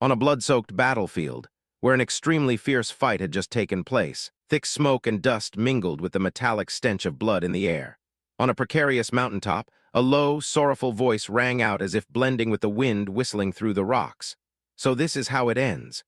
on a blood-soaked battlefield, where an extremely fierce fight had just taken place. Thick smoke and dust mingled with the metallic stench of blood in the air. On a precarious mountaintop, a low, sorrowful voice rang out as if blending with the wind whistling through the rocks. "So this is how it ends.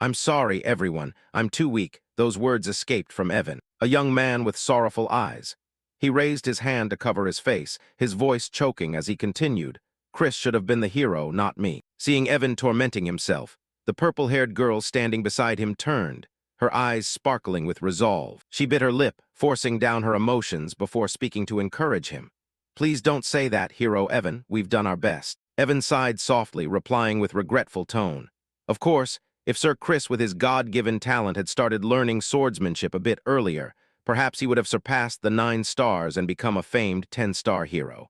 I'm sorry, everyone. I'm too weak." Those words escaped from Evan, a young man with sorrowful eyes. He raised his hand to cover his face, his voice choking as he continued, "Chris should have been the hero, not me." Seeing Evan tormenting himself, the purple-haired girl standing beside him turned, her eyes sparkling with resolve. She bit her lip, forcing down her emotions before speaking to encourage him. "Please don't say that, Hero Evan. We've done our best." Evan sighed softly, replying with regretful tone. Of course, if Sir Chris with his God-given talent had started learning swordsmanship a bit earlier, perhaps he would have surpassed the 9 stars and become a famed 10-star hero.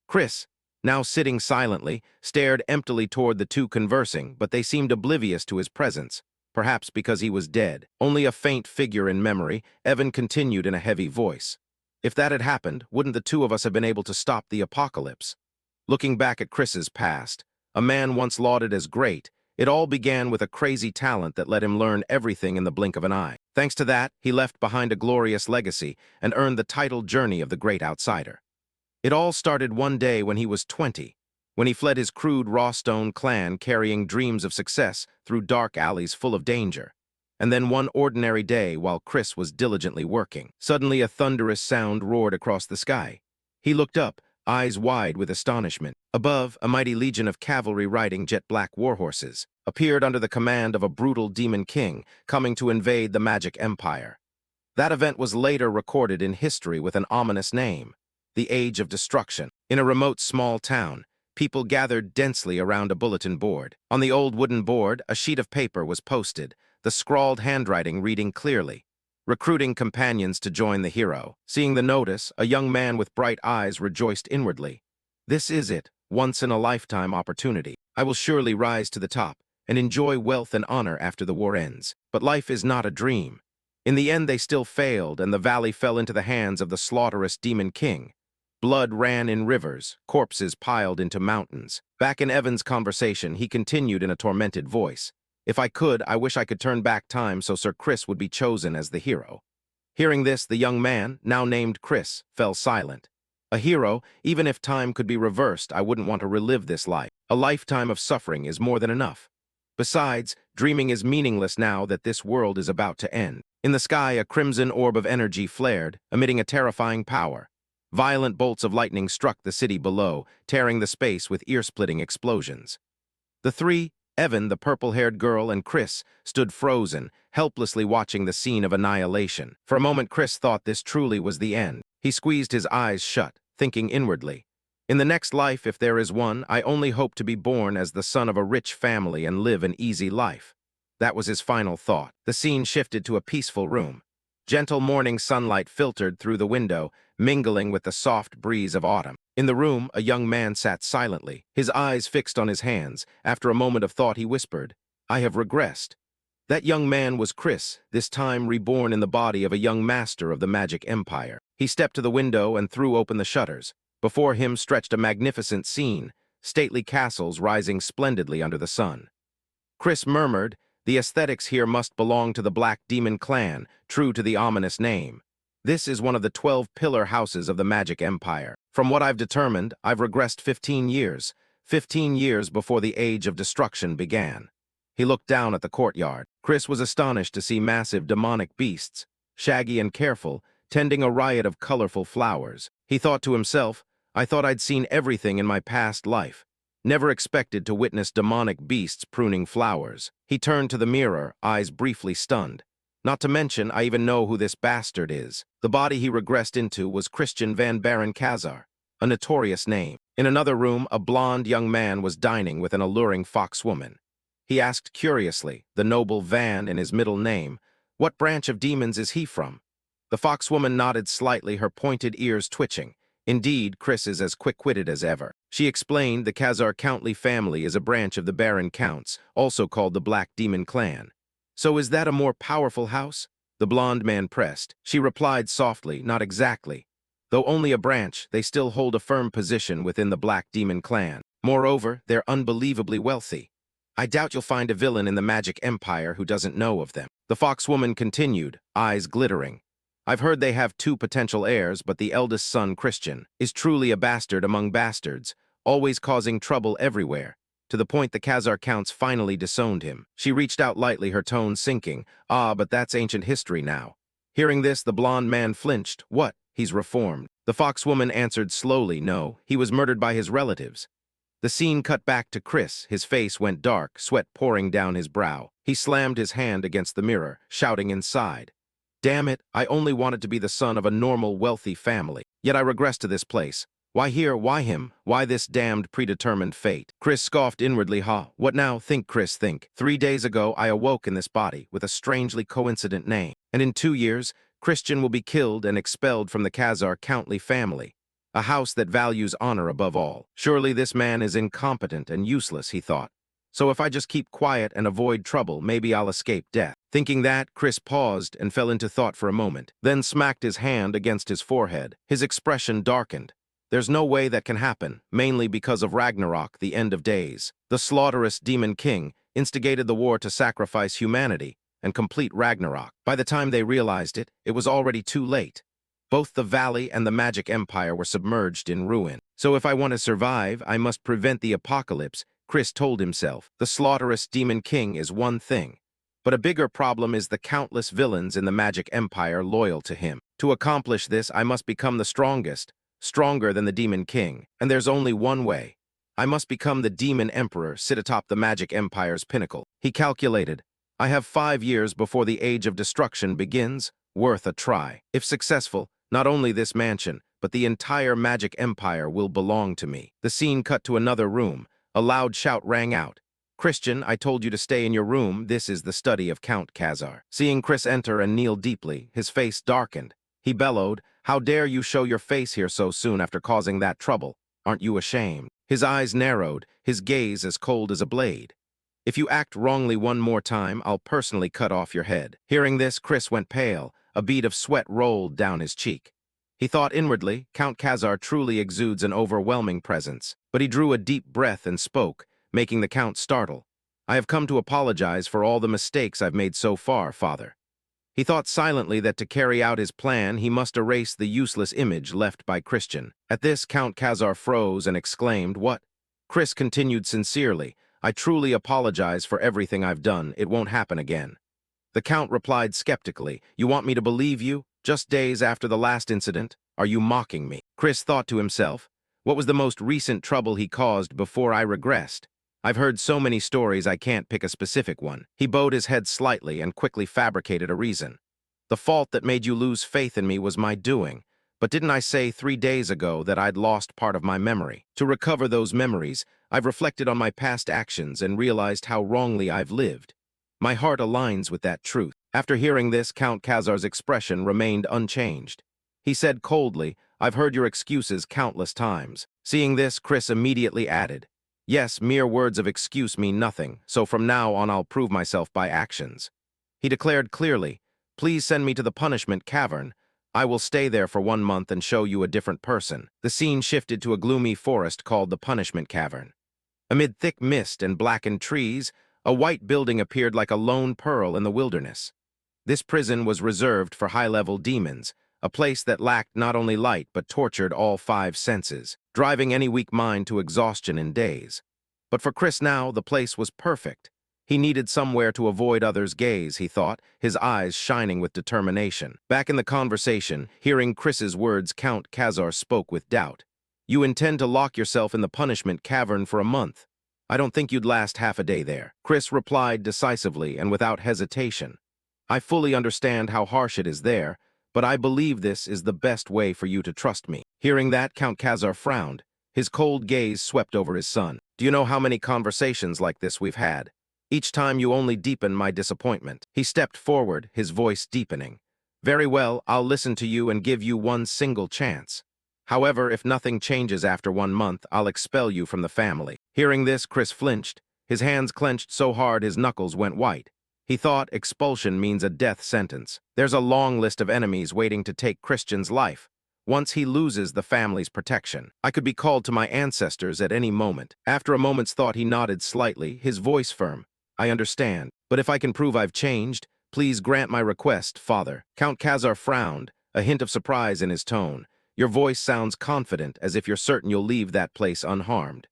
Chris, now sitting silently, stared emptily toward the two conversing, but they seemed oblivious to his presence, perhaps because he was dead. Only a faint figure in memory, Evan continued in a heavy voice. "If that had happened, wouldn't the two of us have been able to stop the apocalypse?" Looking back at Chris's past, a man once lauded as great, it all began with a crazy talent that let him learn everything in the blink of an eye. Thanks to that, he left behind a glorious legacy and earned the title Journey of the Great Outsider. It all started one day when he was 20, when he fled his crude Rawstone clan carrying dreams of success through dark alleys full of danger. And then one ordinary day while Chris was diligently working, suddenly a thunderous sound roared across the sky. He looked up, eyes wide with astonishment. Above, a mighty legion of cavalry riding jet-black warhorses appeared under the command of a brutal demon king coming to invade the magic empire. That event was later recorded in history with an ominous name: the Age of Destruction. In a remote small town, people gathered densely around a bulletin board. On the old wooden board, a sheet of paper was posted, the scrawled handwriting reading clearly, "Recruiting companions to join the hero." Seeing the notice, a young man with bright eyes rejoiced inwardly. "This is it, once-in-a-lifetime opportunity. I will surely rise to the top and enjoy wealth and honor after the war ends." But life is not a dream. In the end, they still failed, and the valley fell into the hands of the slaughterous demon king. Blood ran in rivers, corpses piled into mountains. Back in Evan's conversation, he continued in a tormented voice, "If I could, I wish I could turn back time so Sir Chris would be chosen as the hero." Hearing this, the young man, now named Chris, fell silent. "A hero, even if time could be reversed, I wouldn't want to relive this life. A lifetime of suffering is more than enough. Besides, dreaming is meaningless now that this world is about to end." In the sky, a crimson orb of energy flared, emitting a terrifying power. Violent bolts of lightning struck the city below, tearing the space with ear-splitting explosions. The three, Evan, the purple-haired girl, and Chris, stood frozen, helplessly watching the scene of annihilation. For a moment, Chris thought this truly was the end. He squeezed his eyes shut, thinking inwardly, "In the next life, if there is one, I only hope to be born as the son of a rich family and live an easy life." That was his final thought. The scene shifted to a peaceful room. Gentle morning sunlight filtered through the window, mingling with the soft breeze of autumn. In the room, a young man sat silently, his eyes fixed on his hands. After a moment of thought, he whispered, "I have regressed." That young man was Chris, this time reborn in the body of a young master of the magic empire. He stepped to the window and threw open the shutters. Before him stretched a magnificent scene, stately castles rising splendidly under the sun. Chris murmured, "The aesthetics here must belong to the Black Demon clan, true to the ominous name. This is one of the 12 pillar houses of the magic empire. From what I've determined, I've regressed 15 years. 15 years before the Age of Destruction began." He looked down at the courtyard. Chris was astonished to see massive demonic beasts, shaggy and careful, tending a riot of colorful flowers. He thought to himself, "I thought I'd seen everything in my past life. Never expected to witness demonic beasts pruning flowers." He turned to the mirror, eyes briefly stunned. "Not to mention, I even know who this bastard is." The body he regressed into was Christian Van Baron Kazar, a notorious name. In another room, a blonde young man was dining with an alluring foxwoman. He asked curiously, the noble Van in his middle name, "What branch of demons is he from?" The foxwoman nodded slightly, her pointed ears twitching. "Indeed, Chris is as quick-witted as ever." She explained the Kazar Countly family is a branch of the Baron Counts, also called the Black Demon clan. "So is that a more powerful house?" the blonde man pressed. She replied softly, "Not exactly. Though only a branch, they still hold a firm position within the Black Demon clan. Moreover, they're unbelievably wealthy. I doubt you'll find a villain in the magic empire who doesn't know of them. The foxwoman continued, eyes glittering. I've heard they have two potential heirs, but the eldest son, Christian, is truly a bastard among bastards, always causing trouble everywhere, to the point the Khazar counts finally disowned him. She reached out lightly, her tone sinking. Ah, but that's ancient history now. Hearing this, the blonde man flinched. What? He's reformed. The foxwoman answered slowly, no, he was murdered by his relatives. The scene cut back to Chris. His face went dark, sweat pouring down his brow. He slammed his hand against the mirror, shouting inside. Damn it, I only wanted to be the son of a normal, wealthy family. Yet I regress to this place. Why here? Why him? Why this damned predetermined fate? Chris scoffed inwardly. What now? Think, Chris, think. 3 days ago, I awoke in this body with a strangely coincident name. And in 2 years, Christian will be killed and expelled from the Khazar Countly family, a house that values honor above all. Surely this man is incompetent and useless, he thought. So if I just keep quiet and avoid trouble, maybe I'll escape death. Thinking that, Chris paused and fell into thought for a moment, then smacked his hand against his forehead. His expression darkened. There's no way that can happen, mainly because of Ragnarok, the end of days. The slaughterous demon king instigated the war to sacrifice humanity and complete Ragnarok. By the time they realized it, it was already too late. Both the valley and the magic empire were submerged in ruin. So if I want to survive, I must prevent the apocalypse, Chris told himself. The slaughterous demon king is one thing, but a bigger problem is the countless villains in the magic empire loyal to him. To accomplish this, I must become the strongest, stronger than the demon king, and there's only one way. I must become the demon emperor, sit atop the magic empire's pinnacle. He calculated, I have 5 years before the age of destruction begins, worth a try. If successful, not only this mansion, but the entire magic empire will belong to me. The scene cut to another room. A loud shout rang out. Christian, I told you to stay in your room. This is the study of Count Khazar. Seeing Chris enter and kneel deeply, his face darkened. He bellowed, how dare you show your face here so soon after causing that trouble? Aren't you ashamed? His eyes narrowed, his gaze as cold as a blade. If you act wrongly one more time, I'll personally cut off your head. Hearing this, Chris went pale. A bead of sweat rolled down his cheek. He thought inwardly, Count Khazar truly exudes an overwhelming presence. But he drew a deep breath and spoke, making the Count startle. I have come to apologize for all the mistakes I've made so far, Father. He thought silently that to carry out his plan, he must erase the useless image left by Christian. At this, Count Khazar froze and exclaimed, What? Chris continued sincerely, I truly apologize for everything I've done. It won't happen again. The Count replied skeptically, You want me to believe you? Just days after the last incident? Are you mocking me? Chris thought to himself, what was the most recent trouble he caused before I regressed? I've heard so many stories I can't pick a specific one. He bowed his head slightly and quickly fabricated a reason. The fault that made you lose faith in me was my doing. But didn't I say 3 days ago that I'd lost part of my memory? To recover those memories, I've reflected on my past actions and realized how wrongly I've lived. My heart aligns with that truth. After hearing this, Count Khazar's expression remained unchanged. He said coldly, I've heard your excuses countless times. Seeing this, Chris immediately added, Yes, mere words of excuse mean nothing, so from now on I'll prove myself by actions. He declared clearly, Please send me to the punishment cavern. I will stay there for 1 month and show you a different person. The scene shifted to a gloomy forest called the punishment cavern. Amid thick mist and blackened trees, a white building appeared like a lone pearl in the wilderness. This prison was reserved for high-level demons, a place that lacked not only light but tortured all 5 senses, driving any weak mind to exhaustion in days. But for Chris now, the place was perfect. He needed somewhere to avoid others' gaze, he thought, his eyes shining with determination. Back in the conversation, hearing Chris's words, Count Khazar spoke with doubt. You intend to lock yourself in the punishment cavern for a month. I don't think you'd last half a day there. Chris replied decisively and without hesitation. I fully understand how harsh it is there, but I believe this is the best way for you to trust me. Hearing that, Count Khazar frowned. His cold gaze swept over his son. Do you know how many conversations like this we've had? Each time you only deepen my disappointment. He stepped forward, his voice deepening. Very well, I'll listen to you and give you one single chance. However, if nothing changes after 1 month, I'll expel you from the family. Hearing this, Chris flinched. His hands clenched so hard his knuckles went white. He thought expulsion means a death sentence. There's a long list of enemies waiting to take Christian's life. once he loses the family's protection. I could be called to my ancestors at any moment. After a moment's thought, he nodded slightly, his voice firm. I understand, but if I can prove I've changed, please grant my request, Father. Count Khazar frowned, a hint of surprise in his tone. Your voice sounds confident, as if you're certain you'll leave that place unharmed.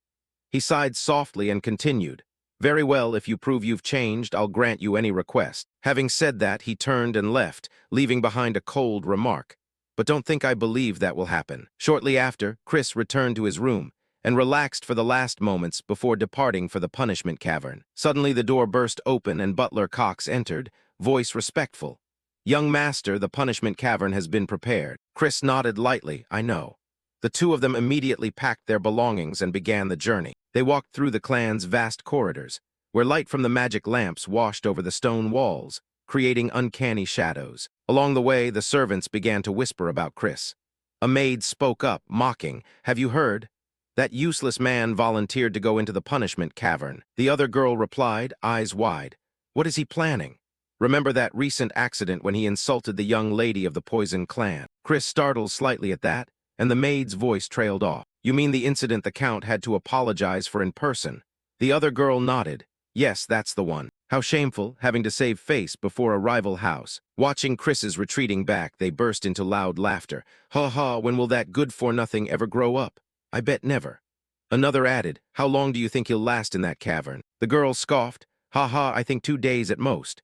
He sighed softly and continued. Very well, if you prove you've changed, I'll grant you any request. Having said that, he turned and left, leaving behind a cold remark. But don't think I believe that will happen. Shortly after, Chris returned to his room and relaxed for the last moments before departing for the punishment cavern. Suddenly the door burst open and Butler Cox entered, voice respectful. Young master, the punishment cavern has been prepared. Chris nodded lightly, I know. The two of them immediately packed their belongings and began the journey. They walked through the clan's vast corridors, where light from the magic lamps washed over the stone walls, creating uncanny shadows. Along the way, the servants began to whisper about Chris. A maid spoke up, mocking, Have you heard? That useless man volunteered to go into the punishment cavern. The other girl replied, eyes wide. What is he planning? Remember that recent accident when he insulted the young lady of the Poison clan? Chris startled slightly at that, and the maid's voice trailed off. You mean the incident the Count had to apologize for in person? The other girl nodded. Yes, that's the one. How shameful, having to save face before a rival house. Watching Chris's retreating back, they burst into loud laughter. Ha ha, when will that good-for-nothing ever grow up? I bet never. Another added, How long do you think he'll last in that cavern? The girl scoffed. Ha ha, I think 2 days at most.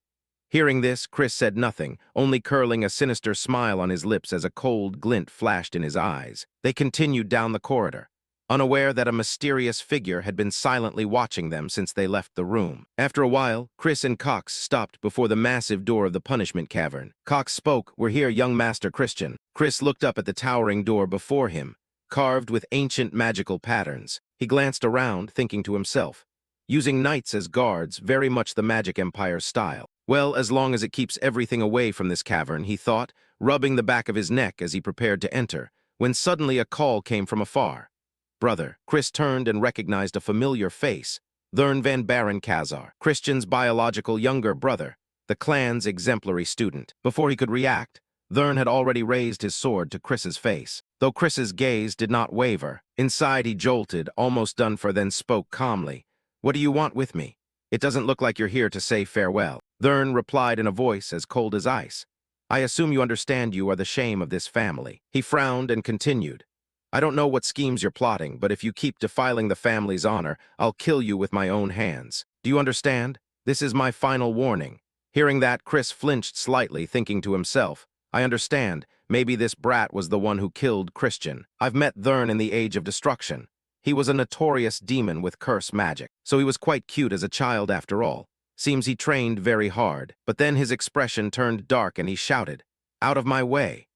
Hearing this, Chris said nothing, only curling a sinister smile on his lips as a cold glint flashed in his eyes. They continued down the corridor, unaware that a mysterious figure had been silently watching them since they left the room. After a while, Chris and Cox stopped before the massive door of the punishment cavern. Cox spoke, We're here, young Master Christian. Chris looked up at the towering door before him, carved with ancient magical patterns. He glanced around, thinking to himself, using knights as guards, very much the Magic Empire style. Well, as long as it keeps everything away from this cavern, he thought, rubbing the back of his neck as he prepared to enter, when suddenly a call came from afar. Brother. Chris turned and recognized a familiar face, Thurn van Baron Khazar, Christian's biological younger brother, the clan's exemplary student. Before he could react, Thurn had already raised his sword to Chris's face. Though Chris's gaze did not waver, inside he jolted, almost done for, then spoke calmly. What do you want with me? It doesn't look like you're here to say farewell. Thurn replied in a voice as cold as ice. I assume you understand you are the shame of this family. He frowned and continued. I don't know what schemes you're plotting, but if you keep defiling the family's honor, I'll kill you with my own hands. Do you understand? This is my final warning. Hearing that, Chris flinched slightly, thinking to himself, I understand. Maybe this brat was the one who killed Christian. I've met Thurn in the Age of Destruction. He was a notorious demon with curse magic, so he was quite cute as a child after all. Seems he trained very hard, but then his expression turned dark and he shouted, Out of my way.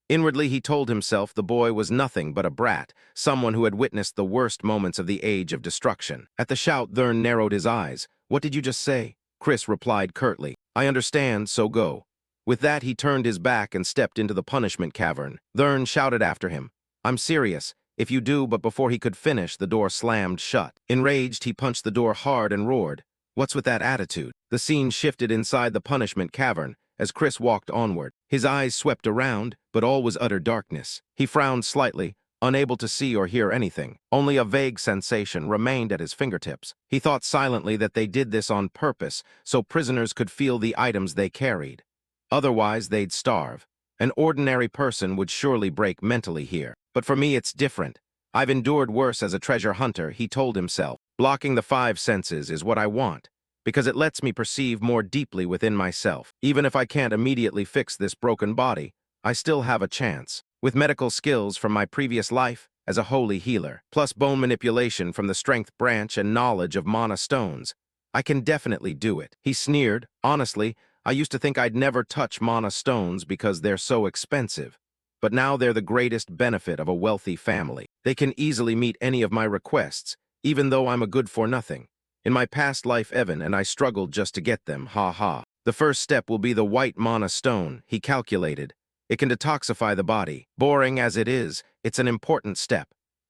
Inwardly, he told himself the boy was nothing but a brat, someone who had witnessed the worst moments of the Age of Destruction. At the shout, Thurn narrowed his eyes. What did you just say? Chris replied curtly. I understand, so go. With that, he turned his back and stepped into the punishment cavern. Thurn shouted after him, I'm serious. If you do, but before he could finish, the door slammed shut. Enraged, he punched the door hard and roared. What's with that attitude? The scene shifted inside the punishment cavern as Chris walked onward. His eyes swept around, but all was utter darkness. He frowned slightly, unable to see or hear anything. Only a vague sensation remained at his fingertips. He thought silently that they did this on purpose so prisoners could feel the items they carried. Otherwise, they'd starve. An ordinary person would surely break mentally here. But for me, it's different. I've endured worse as a treasure hunter, he told himself. Blocking the 5 senses is what I want, because it lets me perceive more deeply within myself. Even if I can't immediately fix this broken body, I still have a chance. With medical skills from my previous life as a holy healer, plus bone manipulation from the strength branch and knowledge of mana stones, I can definitely do it. He sneered. Honestly, I used to think I'd never touch mana stones because they're so expensive. But now they're the greatest benefit of a wealthy family. They can easily meet any of my requests, even though I'm a good-for-nothing. In my past life, Evan, and I struggled just to get them, ha ha. The first step will be the white mana stone, he calculated. It can detoxify the body. Boring as it is, it's an important step.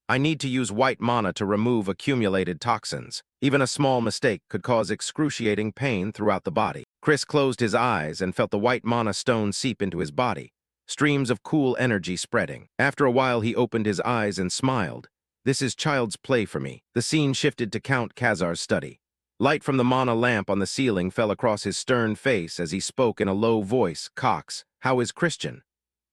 I need to use white mana to remove accumulated toxins. Even a small mistake could cause excruciating pain throughout the body. Chris closed his eyes and felt the white mana stone seep into his body, streams of cool energy spreading. After a while, he opened his eyes and smiled. This is child's play for me. The scene shifted to Count Khazar's study. Light from the mana lamp on the ceiling fell across his stern face as he spoke in a low voice. Cox, how is Christian?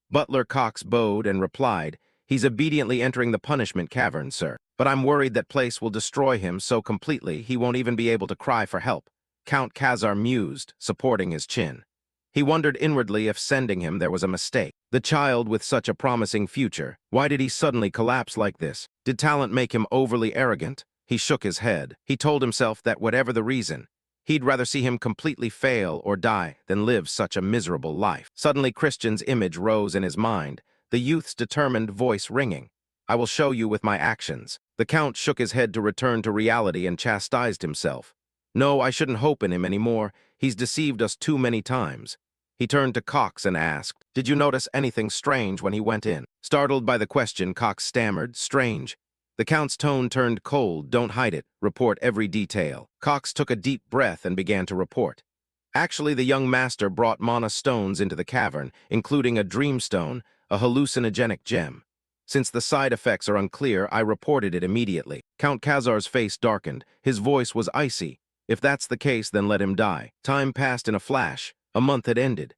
Butler Cox bowed and replied, he's obediently entering the punishment cavern, sir. But I'm worried that place will destroy him so completely he won't even be able to cry for help. Count Khazar mused, supporting his chin. He wondered inwardly if sending him there was a mistake. The child with such a promising future, why did he suddenly collapse like this? Did talent make him overly arrogant? He shook his head. He told himself that whatever the reason, he'd rather see him completely fail or die than live such a miserable life. Suddenly Christian's image rose in his mind, the youth's determined voice ringing. I will show you with my actions. The Count shook his head to return to reality and chastised himself. No, I shouldn't hope in him anymore. He's deceived us too many times. He turned to Cox and asked, did you notice anything strange when he went in? Startled by the question, Cox stammered, strange. The Count's tone turned cold. Don't hide it. Report every detail. Cox took a deep breath and began to report. Actually, the young master brought mana stones into the cavern, including a dreamstone, a hallucinogenic gem. Since the side effects are unclear, I reported it immediately. Count Khazar's face darkened. His voice was icy. If that's the case, then let him die. Time passed in a flash. A month had ended.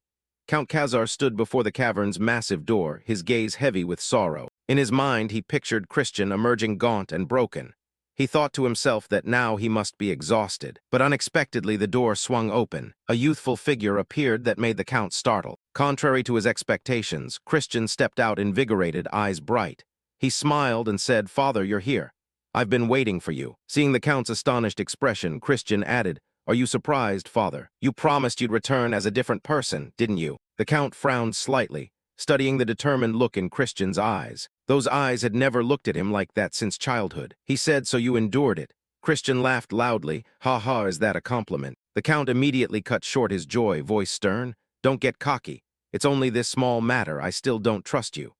Count Khazar stood before the cavern's massive door, his gaze heavy with sorrow. In his mind, he pictured Christian emerging gaunt and broken. He thought to himself that now he must be exhausted. But unexpectedly, the door swung open. A youthful figure appeared that made the Count startle. Contrary to his expectations, Christian stepped out invigorated, eyes bright. He smiled and said, Father, you're here. I've been waiting for you. Seeing the Count's astonished expression, Christian added, Are you surprised, Father? You promised you'd return as a different person, didn't you? The Count frowned slightly, studying the determined look in Christian's eyes. Those eyes had never looked at him like that since childhood. He said, so you endured it. Christian laughed loudly. Ha ha, is that a compliment? The Count immediately cut short his joy, voice stern. Don't get cocky. It's only this small matter. I still don't trust you.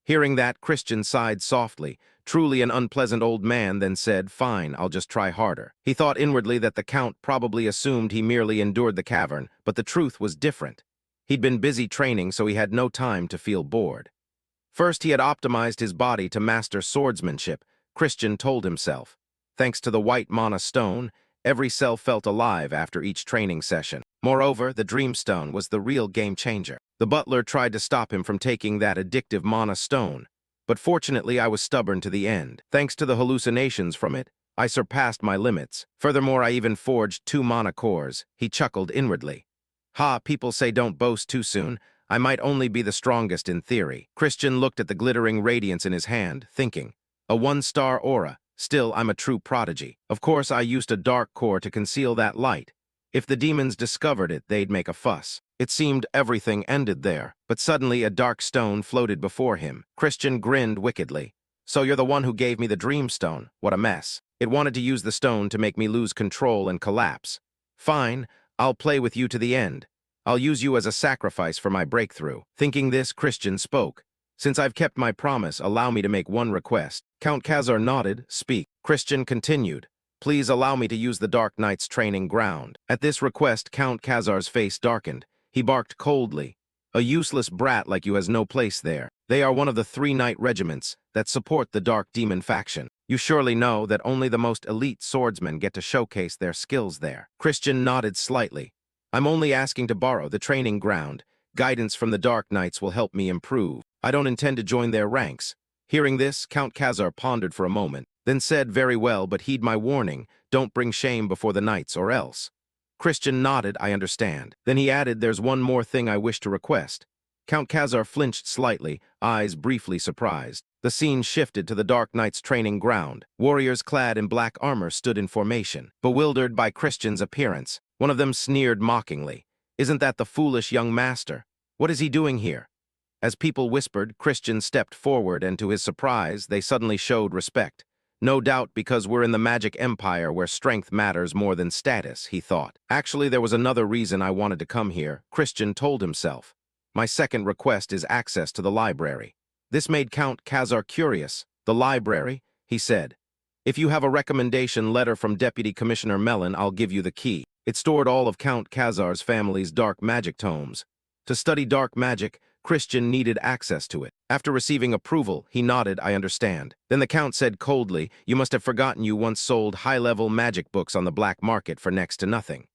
Hearing that, Christian sighed softly, truly an unpleasant old man, then said, fine, I'll just try harder. He thought inwardly that the Count probably assumed he merely endured the cavern, but the truth was different. He'd been busy training, so he had no time to feel bored. First, he had optimized his body to master swordsmanship, Christian told himself. Thanks to the white mana stone, every cell felt alive after each training session. Moreover, the dreamstone was the real game changer. The butler tried to stop him from taking that addictive mana stone, but fortunately I was stubborn to the end. Thanks to the hallucinations from it, I surpassed my limits. Furthermore, I even forged 2 mana cores. He chuckled inwardly. Ha, people say don't boast too soon. I might only be the strongest in theory. Christian looked at the glittering radiance in his hand, thinking, a 1-star aura. Still, I'm a true prodigy. Of course, I used a dark core to conceal that light. If the demons discovered it, they'd make a fuss. It seemed everything ended there, but suddenly a dark stone floated before him. Christian grinned wickedly. So you're the one who gave me the dreamstone. What a mess. It wanted to use the stone to make me lose control and collapse. Fine, I'll play with you to the end. I'll use you as a sacrifice for my breakthrough. Thinking this, Christian spoke. Since I've kept my promise, allow me to make one request. Count Khazar nodded. Speak. Christian continued. Please allow me to use the Dark Knight's training ground. At this request, Count Khazar's face darkened. He barked coldly. A useless brat like you has no place there. They are one of the 3 knight regiments that support the Dark Demon faction. You surely know that only the most elite swordsmen get to showcase their skills there. Christian nodded slightly. I'm only asking to borrow the training ground. Guidance from the Dark Knights will help me improve. I don't intend to join their ranks. Hearing this, Count Khazar pondered for a moment, then said, very well, but heed my warning. Don't bring shame before the knights or else. Christian nodded, I understand. Then he added, there's one more thing I wish to request. Count Khazar flinched slightly, eyes briefly surprised. The scene shifted to the Dark Knight's training ground. Warriors clad in black armor stood in formation, bewildered by Christian's appearance. One of them sneered mockingly. Isn't that the foolish young master? What is he doing here? As people whispered, Christian stepped forward, and to his surprise, they suddenly showed respect. No doubt because we're in the magic empire where strength matters more than status, he thought. Actually, there was another reason I wanted to come here, Christian told himself. My second request is access to the library. This made Count Khazar curious. The library? He said. If you have a recommendation letter from Deputy Commissioner Mellon, I'll give you the key. It stored all of Count Khazar's family's dark magic tomes. To study dark magic, Christian needed access to it. After receiving approval, he nodded, I understand. Then the Count said coldly, you must have forgotten you once sold high-level magic books on the black market for next to nothing.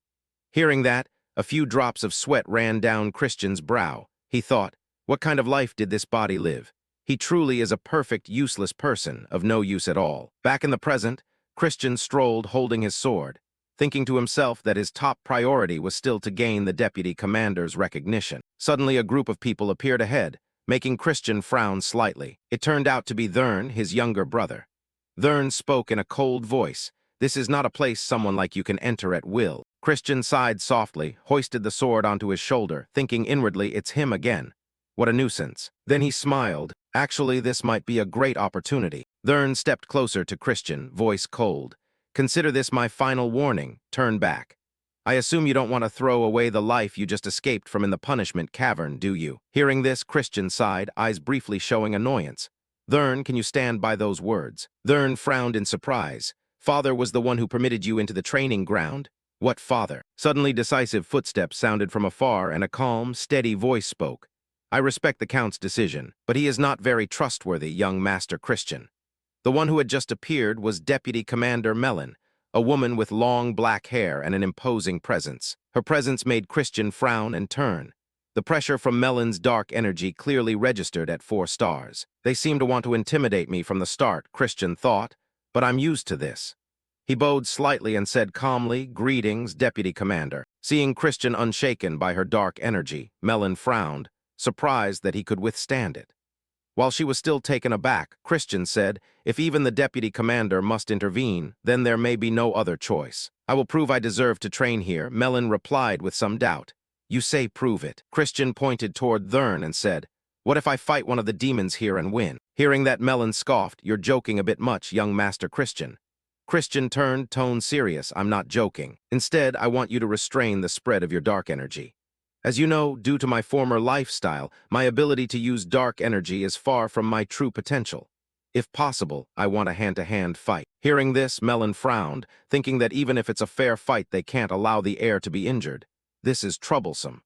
Hearing that, a few drops of sweat ran down Christian's brow. He thought, what kind of life did this body live? He truly is a perfect, useless person, of no use at all. Back in the present, Christian strolled holding his sword, thinking to himself that his top priority was still to gain the deputy commander's recognition. Suddenly a group of people appeared ahead, making Christian frown slightly. It turned out to be Thurn, his younger brother. Thurn spoke in a cold voice. This is not a place someone like you can enter at will. Christian sighed softly, hoisted the sword onto his shoulder, thinking inwardly, it's him again. What a nuisance. Then he smiled. Actually, this might be a great opportunity. Thurn stepped closer to Christian, voice cold. Consider this my final warning. Turn back. I assume you don't want to throw away the life you just escaped from in the punishment cavern, do you? Hearing this, Christian sighed, eyes briefly showing annoyance. Thurn, can you stand by those words? Thurn frowned in surprise. Father was the one who permitted you into the training ground? What father? Suddenly decisive footsteps sounded from afar and a calm, steady voice spoke. I respect the Count's decision, but he is not very trustworthy, young Master Christian. The one who had just appeared was Deputy Commander Melon, a woman with long black hair and an imposing presence. Her presence made Christian frown and turn. The pressure from Melon's dark energy clearly registered at 4 stars. They seem to want to intimidate me from the start, Christian thought, but I'm used to this. He bowed slightly and said calmly, greetings, Deputy Commander. Seeing Christian unshaken by her dark energy, Melon frowned, surprised that he could withstand it. While she was still taken aback, Christian said, if even the Deputy Commander must intervene, then there may be no other choice. I will prove I deserve to train here, Melon replied with some doubt. You say prove it. Christian pointed toward Thurn and said, what if I fight one of the demons here and win? Hearing that, Melon scoffed, you're joking a bit much, young Master Christian. Christian turned, tone serious, I'm not joking. Instead, I want you to restrain the spread of your dark energy. As you know, due to my former lifestyle, my ability to use dark energy is far from my true potential. If possible, I want a hand-to-hand fight. Hearing this, Melon frowned, thinking that even if it's a fair fight, they can't allow the heir to be injured. This is troublesome.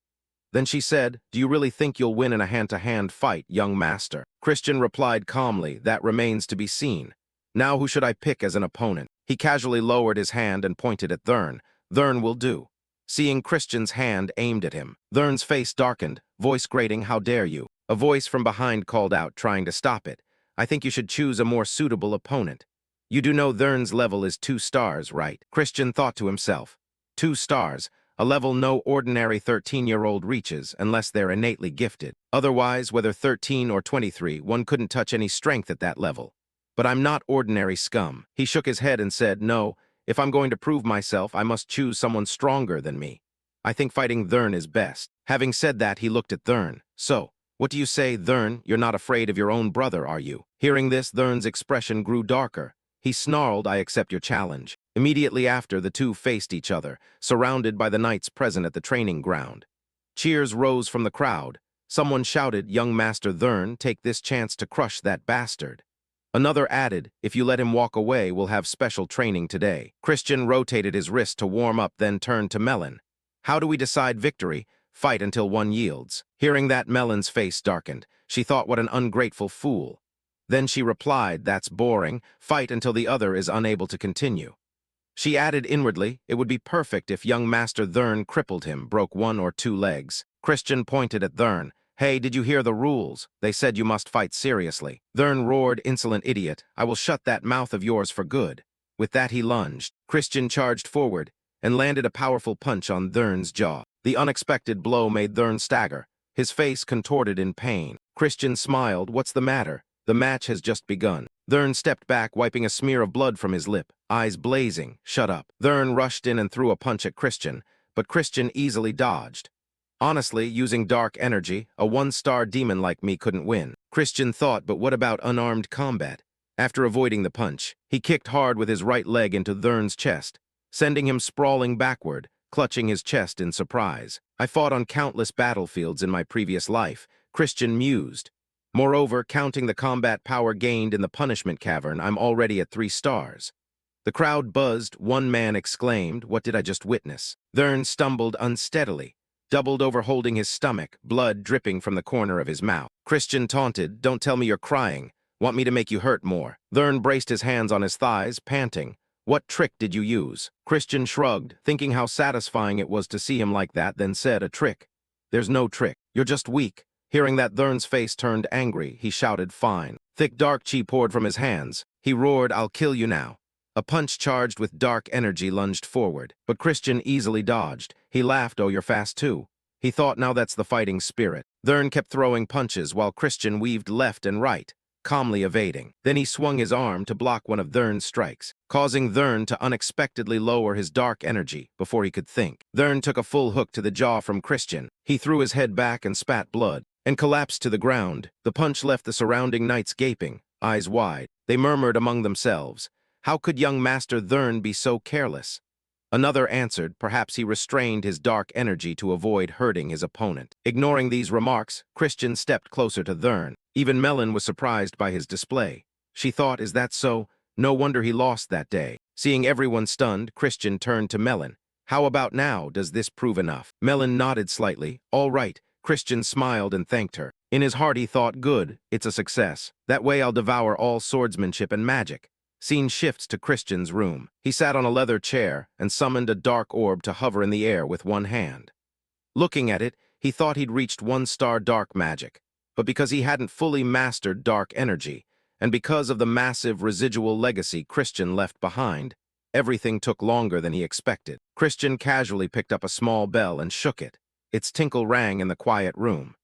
Then she said, do you really think you'll win in a hand-to-hand fight, young master? Christian replied calmly, that remains to be seen. Now who should I pick as an opponent? He casually lowered his hand and pointed at Thurn. Thurn will do. Seeing Christian's hand aimed at him, Thurn's face darkened, voice grating, how dare you? A voice from behind called out, trying to stop it. I think you should choose a more suitable opponent. You do know Thurn's level is 2 stars, right? Christian thought to himself. 2 stars, a level no ordinary 13-year-old reaches unless they're innately gifted. Otherwise, whether 13 or 23, one couldn't touch any strength at that level. But I'm not ordinary scum. He shook his head and said, no, if I'm going to prove myself, I must choose someone stronger than me. I think fighting Thurn is best. Having said that, he looked at Thurn. So, what do you say, Thurn? You're not afraid of your own brother, are you? Hearing this, Thurn's expression grew darker. He snarled, I accept your challenge. Immediately after, the two faced each other, surrounded by the knights present at the training ground. Cheers rose from the crowd. Someone shouted, young Master Thurn, take this chance to crush that bastard. Another added, if you let him walk away, we'll have special training today. Christian rotated his wrist to warm up, then turned to Melon. How do we decide victory? Fight until one yields. Hearing that, Melon's face darkened. She thought, what an ungrateful fool. Then she replied, that's boring. Fight until the other is unable to continue. She added inwardly, it would be perfect if young Master Thurn crippled him, broke 1 or 2 legs. Christian pointed at Thurn. Hey, did you hear the rules? They said you must fight seriously. Thurn roared, insolent idiot. I will shut that mouth of yours for good. With that, he lunged. Christian charged forward and landed a powerful punch on Thurn's jaw. The unexpected blow made Thurn stagger, his face contorted in pain. Christian smiled. What's the matter? The match has just begun. Thurn stepped back, wiping a smear of blood from his lip, eyes blazing. Shut up. Thurn rushed in and threw a punch at Christian, but Christian easily dodged. Honestly, using dark energy, a 1-star demon like me couldn't win. Christian thought, but what about unarmed combat? After avoiding the punch, he kicked hard with his right leg into Thurn's chest, sending him sprawling backward, clutching his chest in surprise. I fought on countless battlefields in my previous life, Christian mused. Moreover, counting the combat power gained in the punishment cavern, I'm already at 3 stars. The crowd buzzed. One man exclaimed, what did I just witness? Thurn stumbled unsteadily, doubled over holding his stomach, blood dripping from the corner of his mouth. Christian taunted, "Don't tell me you're crying. Want me to make you hurt more?" Thurn braced his hands on his thighs, panting. "What trick did you use?" Christian shrugged, thinking how satisfying it was to see him like that, then said, "A trick? There's no trick. You're just weak." Hearing that, Thurn's face turned angry. He shouted, "Fine." Thick dark chi poured from his hands. He roared, "I'll kill you now." A punch charged with dark energy lunged forward, but Christian easily dodged. He laughed, "Oh, you're fast too." He thought, now that's the fighting spirit. Thurn kept throwing punches while Christian weaved left and right, calmly evading. Then he swung his arm to block one of Thurn's strikes, causing Thurn to unexpectedly lower his dark energy before he could think. Thurn took a full hook to the jaw from Christian. He threw his head back and spat blood, and collapsed to the ground. The punch left the surrounding knights gaping, eyes wide. They murmured among themselves, "How could young Master Thurn be so careless?" Another answered, perhaps he restrained his dark energy to avoid hurting his opponent. Ignoring these remarks, Christian stepped closer to Thurn. Even Melon was surprised by his display. She thought, "Is that so? No wonder he lost that day." Seeing everyone stunned, Christian turned to Melon. "How about now? Does this prove enough?" Melon nodded slightly. "All right." Christian smiled and thanked her. In his heart he thought, "Good, it's a success. That way I'll devour all swordsmanship and magic." Scene shifts to Christian's room. He sat on a leather chair and summoned a dark orb to hover in the air with one hand. Looking at it, he thought he'd reached 1-star dark magic. But because he hadn't fully mastered dark energy, and because of the massive residual legacy Christian left behind, everything took longer than he expected. Christian casually picked up a small bell and shook it. Its tinkle rang in the quiet room.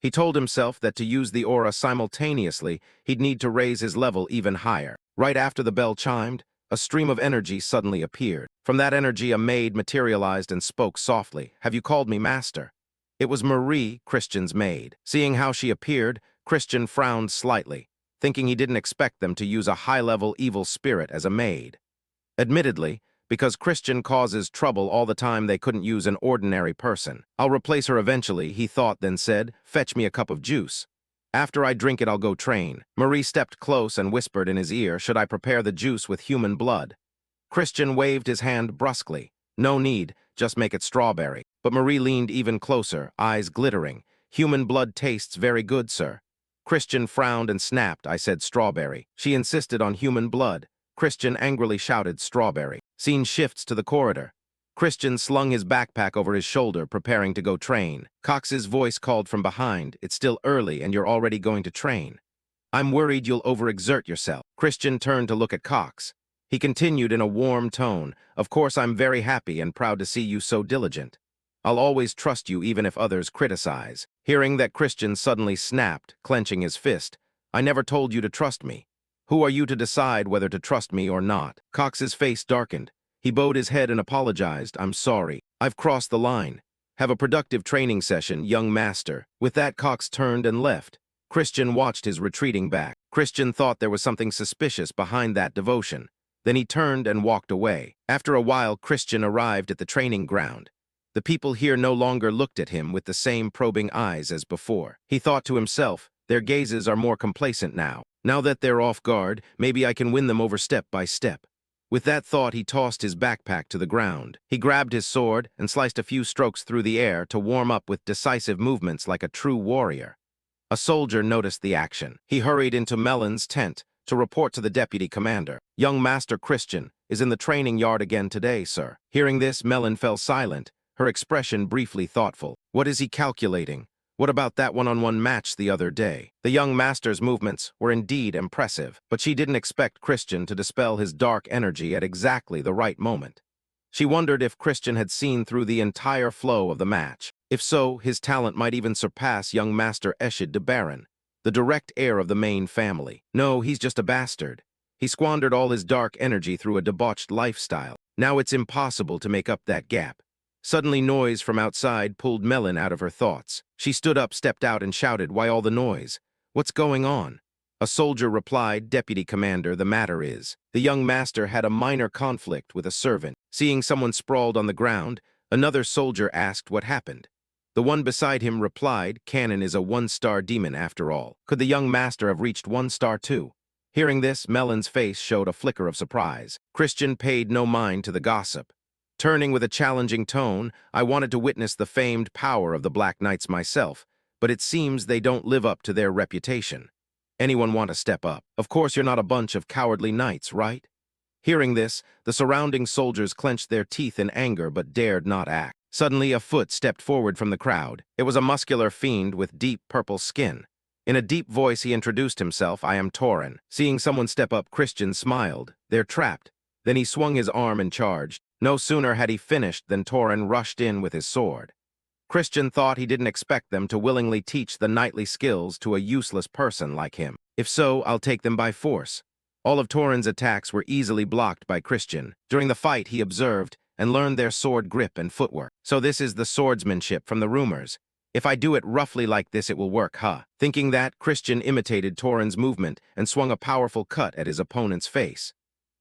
He told himself that to use the aura simultaneously, he'd need to raise his level even higher. Right after the bell chimed, a stream of energy suddenly appeared. From that energy, a maid materialized and spoke softly, "Have you called me master?" It was Marie, Christian's maid. Seeing how she appeared, Christian frowned slightly, thinking he didn't expect them to use a high-level evil spirit as a maid. Admittedly, because Christian causes trouble all the time, they couldn't use an ordinary person. "I'll replace her eventually," he thought, then said, "Fetch me a cup of juice. After I drink it, I'll go train." Marie stepped close and whispered in his ear, "Should I prepare the juice with human blood?" Christian waved his hand brusquely. "No need, just make it strawberry." But Marie leaned even closer, eyes glittering. "Human blood tastes very good, sir." Christian frowned and snapped, "I said strawberry." She insisted on human blood. Christian angrily shouted, "Strawberry." Scene shifts to the corridor. Christian slung his backpack over his shoulder, preparing to go train. Cox's voice called from behind, "It's still early and you're already going to train. I'm worried you'll overexert yourself." Christian turned to look at Cox. He continued in a warm tone, "Of course I'm very happy and proud to see you so diligent. I'll always trust you even if others criticize." Hearing that, Christian suddenly snapped, clenching his fist, "I never told you to trust me. Who are you to decide whether to trust me or not?" Cox's face darkened. He bowed his head and apologized. "I'm sorry. I've crossed the line. Have a productive training session, young master." With that, Cox turned and left. Christian watched his retreating back. Christian thought there was something suspicious behind that devotion. Then he turned and walked away. After a while, Christian arrived at the training ground. The people here no longer looked at him with the same probing eyes as before. He thought to himself, their gazes are more complacent now. Now that they're off guard, maybe I can win them over step by step. With that thought, he tossed his backpack to the ground. He grabbed his sword and sliced a few strokes through the air to warm up with decisive movements like a true warrior. A soldier noticed the action. He hurried into Melon's tent to report to the deputy commander. "Young Master Christian is in the training yard again today, sir." Hearing this, Melon fell silent, her expression briefly thoughtful. What is he calculating? What about that one-on-one match the other day? The young master's movements were indeed impressive, but she didn't expect Christian to dispel his dark energy at exactly the right moment. She wondered if Christian had seen through the entire flow of the match. If so, his talent might even surpass young Master Eshid de Baron, the direct heir of the main family. No, he's just a bastard. He squandered all his dark energy through a debauched lifestyle. Now it's impossible to make up that gap. Suddenly, noise from outside pulled Melon out of her thoughts. She stood up, stepped out, and shouted, "Why all the noise? What's going on?" A soldier replied, "Deputy Commander, the matter is, the young master had a minor conflict with a servant." Seeing someone sprawled on the ground, another soldier asked what happened. The one beside him replied, "Cannon is a 1-star demon after all. Could the young master have reached 1-star too?" Hearing this, Melon's face showed a flicker of surprise. Christian paid no mind to the gossip. Turning with a challenging tone, I wanted to witness the famed power of the Black Knights myself, but it seems they don't live up to their reputation. Anyone want to step up? Of course you're not a bunch of cowardly knights, right? Hearing this, the surrounding soldiers clenched their teeth in anger but dared not act. Suddenly, a foot stepped forward from the crowd. It was a muscular fiend with deep purple skin. In a deep voice, he introduced himself, "I am Torin." Seeing someone step up, Christian smiled. "They're trapped." Then he swung his arm and charged. No sooner had he finished than Torin rushed in with his sword. Christian thought he didn't expect them to willingly teach the knightly skills to a useless person like him. "If so, I'll take them by force." All of Torin's attacks were easily blocked by Christian. During the fight, he observed and learned their sword grip and footwork. So this is the swordsmanship from the rumors. If I do it roughly like this, it will work, huh? Thinking that, Christian imitated Torin's movement and swung a powerful cut at his opponent's face.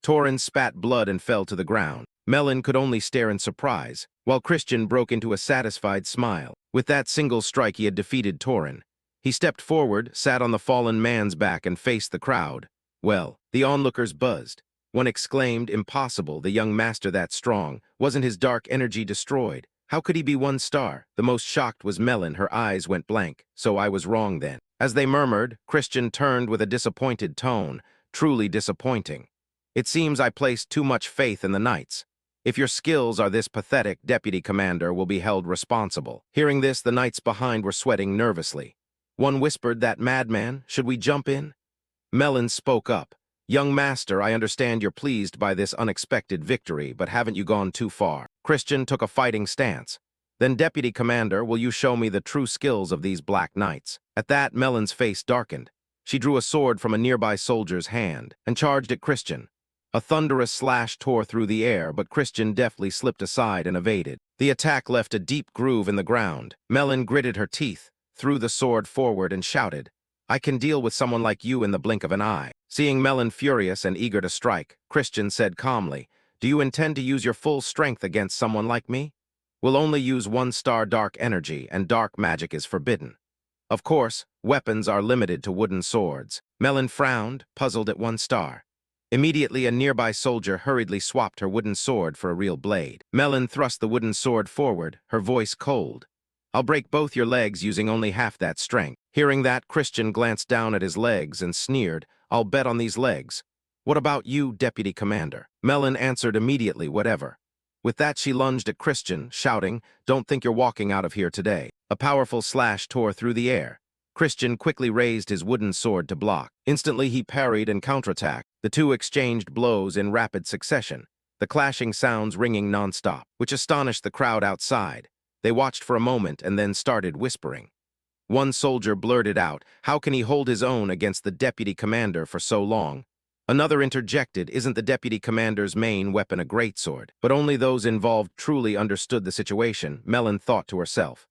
Torin spat blood and fell to the ground. Melon could only stare in surprise, while Christian broke into a satisfied smile. With that single strike, he had defeated Torin. He stepped forward, sat on the fallen man's back, and faced the crowd. Well, the onlookers buzzed. One exclaimed, "Impossible, the young master that strong. Wasn't his dark energy destroyed? How could he be 1 star? The most shocked was Melon. Her eyes went blank. "So I was wrong then." As they murmured, Christian turned with a disappointed tone. "Truly disappointing. It seems I placed too much faith in the knights. If your skills are this pathetic, Deputy Commander will be held responsible." Hearing this, the knights behind were sweating nervously. One whispered, "That madman, should we jump in?" Melon spoke up. "Young master, I understand you're pleased by this unexpected victory, but haven't you gone too far?" Christian took a fighting stance. "Then, Deputy Commander, will you show me the true skills of these Black Knights?" At that, Melon's face darkened. She drew a sword from a nearby soldier's hand and charged at Christian. A thunderous slash tore through the air, but Christian deftly slipped aside and evaded. The attack left a deep groove in the ground. Melon gritted her teeth, threw the sword forward, and shouted, "I can deal with someone like you in the blink of an eye." Seeing Melon furious and eager to strike, Christian said calmly, "Do you intend to use your full strength against someone like me? We'll only use 1-star dark energy, and dark magic is forbidden. Of course, weapons are limited to wooden swords." Melon frowned, puzzled at 1 star. Immediately, a nearby soldier hurriedly swapped her wooden sword for a real blade. Melon thrust the wooden sword forward, her voice cold. "I'll break both your legs using only half that strength." Hearing that, Christian glanced down at his legs and sneered, "I'll bet on these legs." "What about you, Deputy Commander?" Melon answered immediately, "Whatever." With that, she lunged at Christian, shouting, "Don't think you're walking out of here today." A powerful slash tore through the air. Christian quickly raised his wooden sword to block. Instantly, he parried and counterattacked. The two exchanged blows in rapid succession, the clashing sounds ringing nonstop, which astonished the crowd outside. They watched for a moment and then started whispering. One soldier blurted out, "How can he hold his own against the Deputy Commander for so long?" Another interjected, "Isn't the Deputy Commander's main weapon a greatsword?" But only those involved truly understood the situation. Melon thought to herself,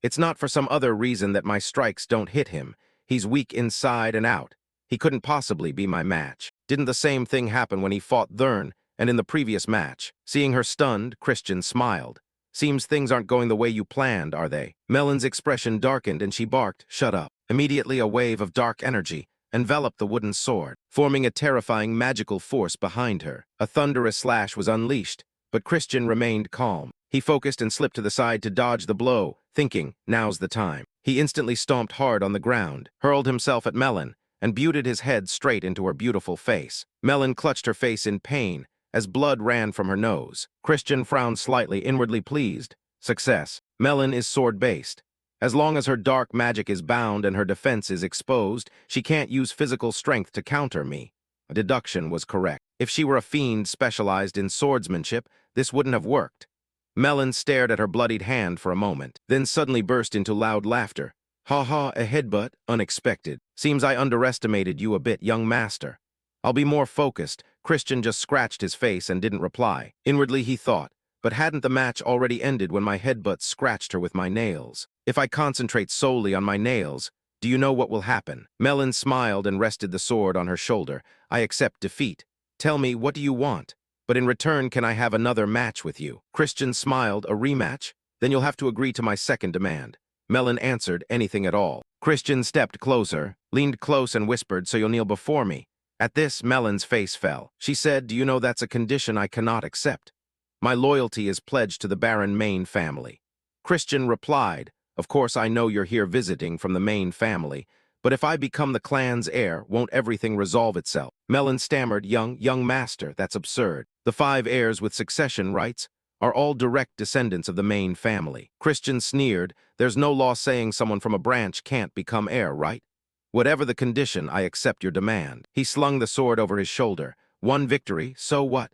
"It's not for some other reason that my strikes don't hit him. He's weak inside and out. He couldn't possibly be my match." Didn't the same thing happen when he fought Thurn and in the previous match? Seeing her stunned, Christian smiled. "Seems things aren't going the way you planned, are they?" Melon's expression darkened and she barked, "Shut up." Immediately, a wave of dark energy enveloped the wooden sword, forming a terrifying magical force behind her. A thunderous slash was unleashed, but Christian remained calm. He focused and slipped to the side to dodge the blow, thinking, "Now's the time." He instantly stomped hard on the ground, hurled himself at Melon, and butted his head straight into her beautiful face. Melon clutched her face in pain as blood ran from her nose. Christian frowned slightly, inwardly pleased. Success. Melon is sword-based. As long as her dark magic is bound and her defense is exposed, she can't use physical strength to counter me. A deduction was correct. If she were a fiend specialized in swordsmanship, this wouldn't have worked. Melon stared at her bloodied hand for a moment, then suddenly burst into loud laughter. "Ha ha, a headbutt? Unexpected. Seems I underestimated you a bit, young master. I'll be more focused." Christian just scratched his face and didn't reply. Inwardly, he thought, "But hadn't the match already ended when my headbutt scratched her with my nails? If I concentrate solely on my nails, do you know what will happen?" Melon smiled and rested the sword on her shoulder. "I accept defeat. Tell me, what do you want? But in return, can I have another match with you?" Christian smiled. "A rematch? Then you'll have to agree to my second demand." Melon answered, "Anything at all." Christian stepped closer, leaned close and whispered, "So you'll kneel before me." At this, Melon's face fell. She said, "Do you know that's a condition I cannot accept?" My loyalty is pledged to the Baron Main family. Christian replied, of course I know you're here visiting from the Main family, but if I become the clan's heir, won't everything resolve itself? Melon stammered, young master, that's absurd. The 5 heirs with succession rights are all direct descendants of the Main family. Christian sneered, there's no law saying someone from a branch can't become heir, right? Whatever the condition, I accept your demand. He slung the sword over his shoulder. One victory, so what?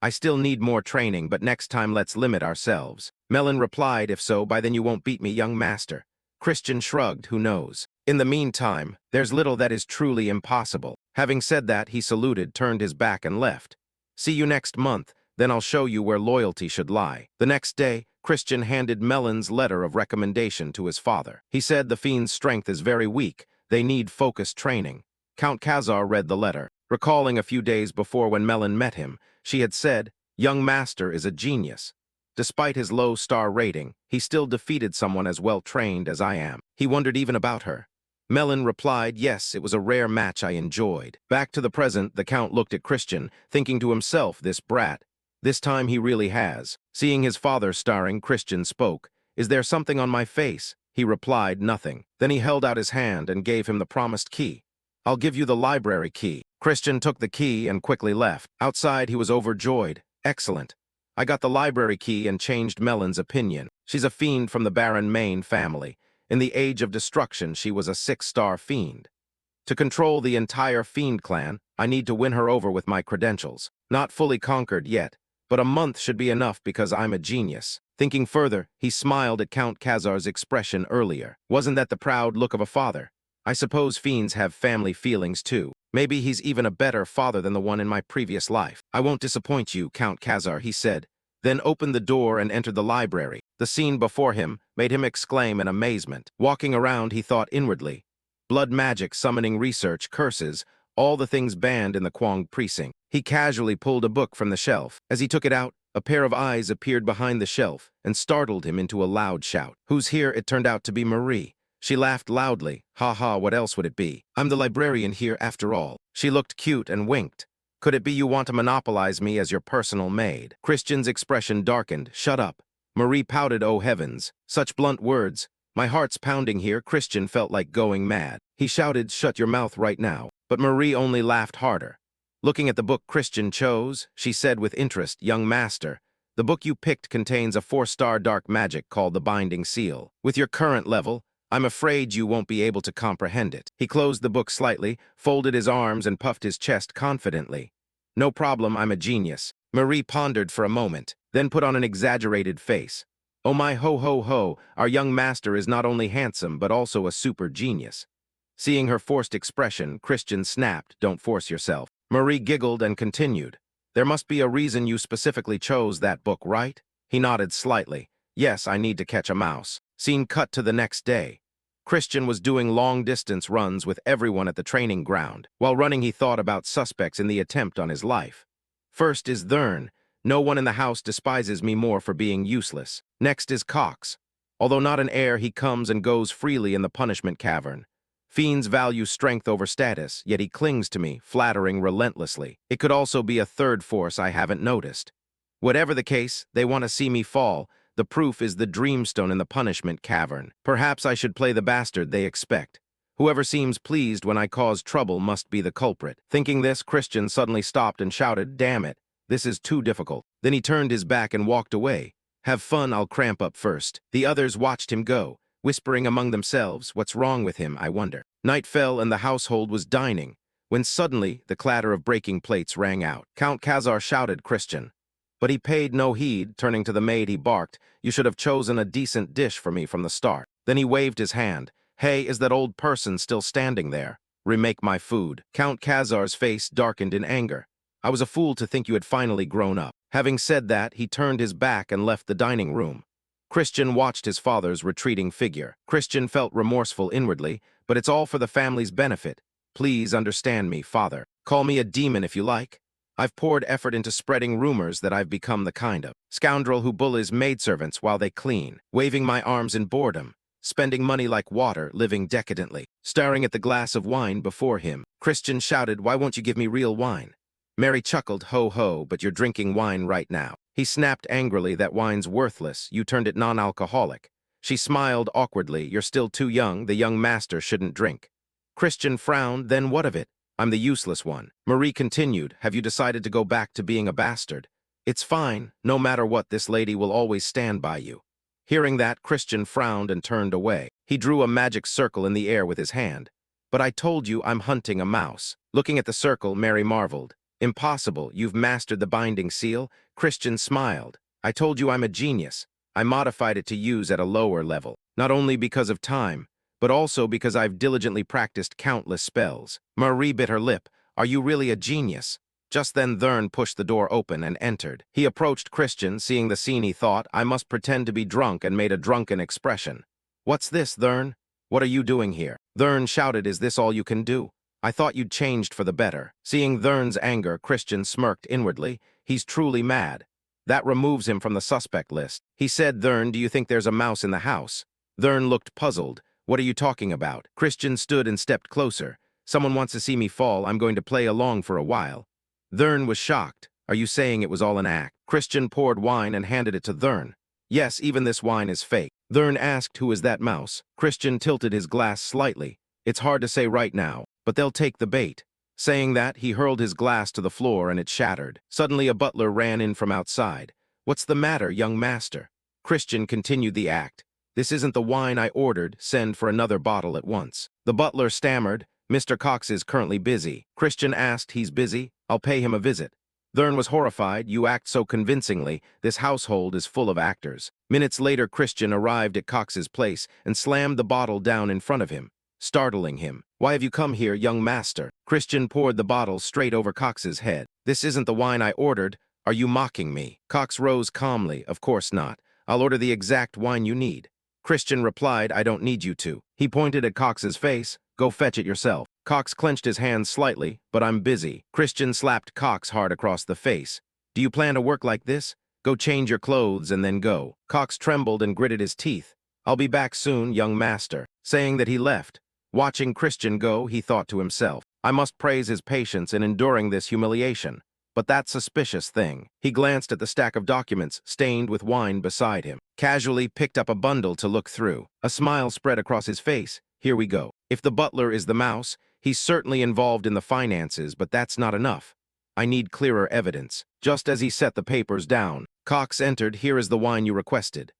I still need more training, but next time let's limit ourselves. Melon replied, if so, by then you won't beat me, young master. Christian shrugged, who knows? In the meantime, there's little that is truly impossible. Having said that, he saluted, turned his back and left. See you next month, then I'll show you where loyalty should lie. The next day, Christian handed Melon's letter of recommendation to his father. He said the fiend's strength is very weak. They need focused training. Count Khazar read the letter. Recalling a few days before when Melon met him, she had said, young master is a genius. Despite his low star rating, he still defeated someone as well-trained as I am. He wondered even about her. Melon replied, yes, it was a rare match I enjoyed. Back to the present, the Count looked at Christian, thinking to himself, this brat. This time he really has. Seeing his father starring, Christian spoke. Is there something on my face? He replied, nothing. Then he held out his hand and gave him the promised key. I'll give you the library key. Christian took the key and quickly left. Outside, he was overjoyed. Excellent. I got the library key and changed Melon's opinion. She's a fiend from the Baron Main family. In the age of destruction, she was a 6-star fiend. To control the entire fiend clan, I need to win her over with my credentials. Not fully conquered yet, but a month should be enough because I'm a genius. Thinking further, he smiled at Count Khazar's expression earlier. Wasn't that the proud look of a father? I suppose fiends have family feelings too. Maybe he's even a better father than the one in my previous life. I won't disappoint you, Count Khazar, he said, then opened the door and entered the library. The scene before him made him exclaim in amazement. Walking around, he thought inwardly, blood magic, summoning research, curses, all the things banned in the Kwong precinct. He casually pulled a book from the shelf. As he took it out, a pair of eyes appeared behind the shelf and startled him into a loud shout. Who's here? It turned out to be Marie. She laughed loudly. Ha ha, what else would it be? I'm the librarian here after all. She looked cute and winked. Could it be you want to monopolize me as your personal maid? Christian's expression darkened. Shut up. Marie pouted, oh heavens. Such blunt words. My heart's pounding here. Christian felt like going mad. He shouted, shut your mouth right now. But Marie only laughed harder. Looking at the book Christian chose, she said with interest, young master, the book you picked contains a 4-star dark magic called the Binding Seal. With your current level, I'm afraid you won't be able to comprehend it. He closed the book slightly, folded his arms and puffed his chest confidently. No problem, I'm a genius. Marie pondered for a moment, then put on an exaggerated face. Oh my ho ho ho, our young master is not only handsome but also a super genius. Seeing her forced expression, Christian snapped, don't force yourself. Marie giggled and continued. There must be a reason you specifically chose that book, right? He nodded slightly. Yes, I need to catch a mouse. Scene cut to the next day. Christian was doing long-distance runs with everyone at the training ground. While running, he thought about suspects in the attempt on his life. First is Thurn. No one in the house despises me more for being useless. Next is Cox. Although not an heir, he comes and goes freely in the punishment cavern. Fiends value strength over status, yet he clings to me, flattering relentlessly. It could also be a third force I haven't noticed. Whatever the case, they want to see me fall. The proof is the dreamstone in the punishment cavern. Perhaps I should play the bastard they expect. Whoever seems pleased when I cause trouble must be the culprit. Thinking this, Christian suddenly stopped and shouted, damn it, this is too difficult. Then he turned his back and walked away. Have fun, I'll cramp up first. The others watched him go, whispering among themselves, what's wrong with him, I wonder. Night fell and the household was dining, when suddenly the clatter of breaking plates rang out. Count Khazar shouted, Christian. But he paid no heed. Turning to the maid, he barked, you should have chosen a decent dish for me from the start. Then he waved his hand. Hey, is that old person still standing there? Remake my food. Count Khazar's face darkened in anger. I was a fool to think you had finally grown up. Having said that, he turned his back and left the dining room. Christian watched his father's retreating figure. Christian felt remorseful inwardly, but it's all for the family's benefit. Please understand me, father. Call me a demon if you like. I've poured effort into spreading rumors that I've become the kind of scoundrel who bullies maidservants while they clean, waving my arms in boredom, spending money like water, living decadently. Staring at the glass of wine before him, Christian shouted, why won't you give me real wine? Mary chuckled, ho ho, but you're drinking wine right now. He snapped angrily, that wine's worthless, you turned it non-alcoholic. She smiled awkwardly, you're still too young, the young master shouldn't drink. Christian frowned, then what of it? I'm the useless one. Marie continued, have you decided to go back to being a bastard? It's fine, no matter what, this lady will always stand by you. Hearing that, Christian frowned and turned away. He drew a magic circle in the air with his hand. But I told you I'm hunting a mouse. Looking at the circle, Mary marveled. Impossible, you've mastered the binding seal? Christian smiled. I told you I'm a genius. I modified it to use at a lower level, not only because of time, but also because I've diligently practiced countless spells. Marie bit her lip. Are you really a genius? Just then Thurn pushed the door open and entered. He approached Christian, seeing the scene he thought, I must pretend to be drunk, and made a drunken expression. What's this, Thurn? What are you doing here? Thurn shouted, is this all you can do? I thought you'd changed for the better. Seeing Thurn's anger, Christian smirked inwardly. He's truly mad. That removes him from the suspect list. He said, Thurn, do you think there's a mouse in the house? Thurn looked puzzled. What are you talking about? Christian stood and stepped closer. Someone wants to see me fall. I'm going to play along for a while. Thurn was shocked. Are you saying it was all an act? Christian poured wine and handed it to Thurn. Yes, even this wine is fake. Thurn asked, who is that mouse? Christian tilted his glass slightly. It's hard to say right now, but they'll take the bait. Saying that, he hurled his glass to the floor and it shattered. Suddenly a butler ran in from outside. What's the matter, young master? Christian continued the act. This isn't the wine I ordered. Send for another bottle at once. The butler stammered. Mr. Cox is currently busy. Christian asked, he's busy? I'll pay him a visit. Thurn was horrified. You act so convincingly. This household is full of actors. Minutes later, Christian arrived at Cox's place and slammed the bottle down in front of him, startling him. Why have you come here, young master? Christian poured the bottle straight over Cox's head. This isn't the wine I ordered. Are you mocking me? Cox rose calmly. Of course not. I'll order the exact wine you need. Christian replied, I don't need you to. He pointed at Cox's face. Go fetch it yourself. Cox clenched his hands slightly, but I'm busy. Christian slapped Cox hard across the face. Do you plan to work like this? Go change your clothes and then go. Cox trembled and gritted his teeth. I'll be back soon, young master. Saying that he left. Watching Christian go, he thought to himself, I must praise his patience in enduring this humiliation. But that suspicious thing. He glanced at the stack of documents stained with wine beside him, casually picked up a bundle to look through. A smile spread across his face. Here we go. If the butler is the mouse, he's certainly involved in the finances, but that's not enough. I need clearer evidence. Just as he set the papers down, Cox entered. Here is the wine you requested.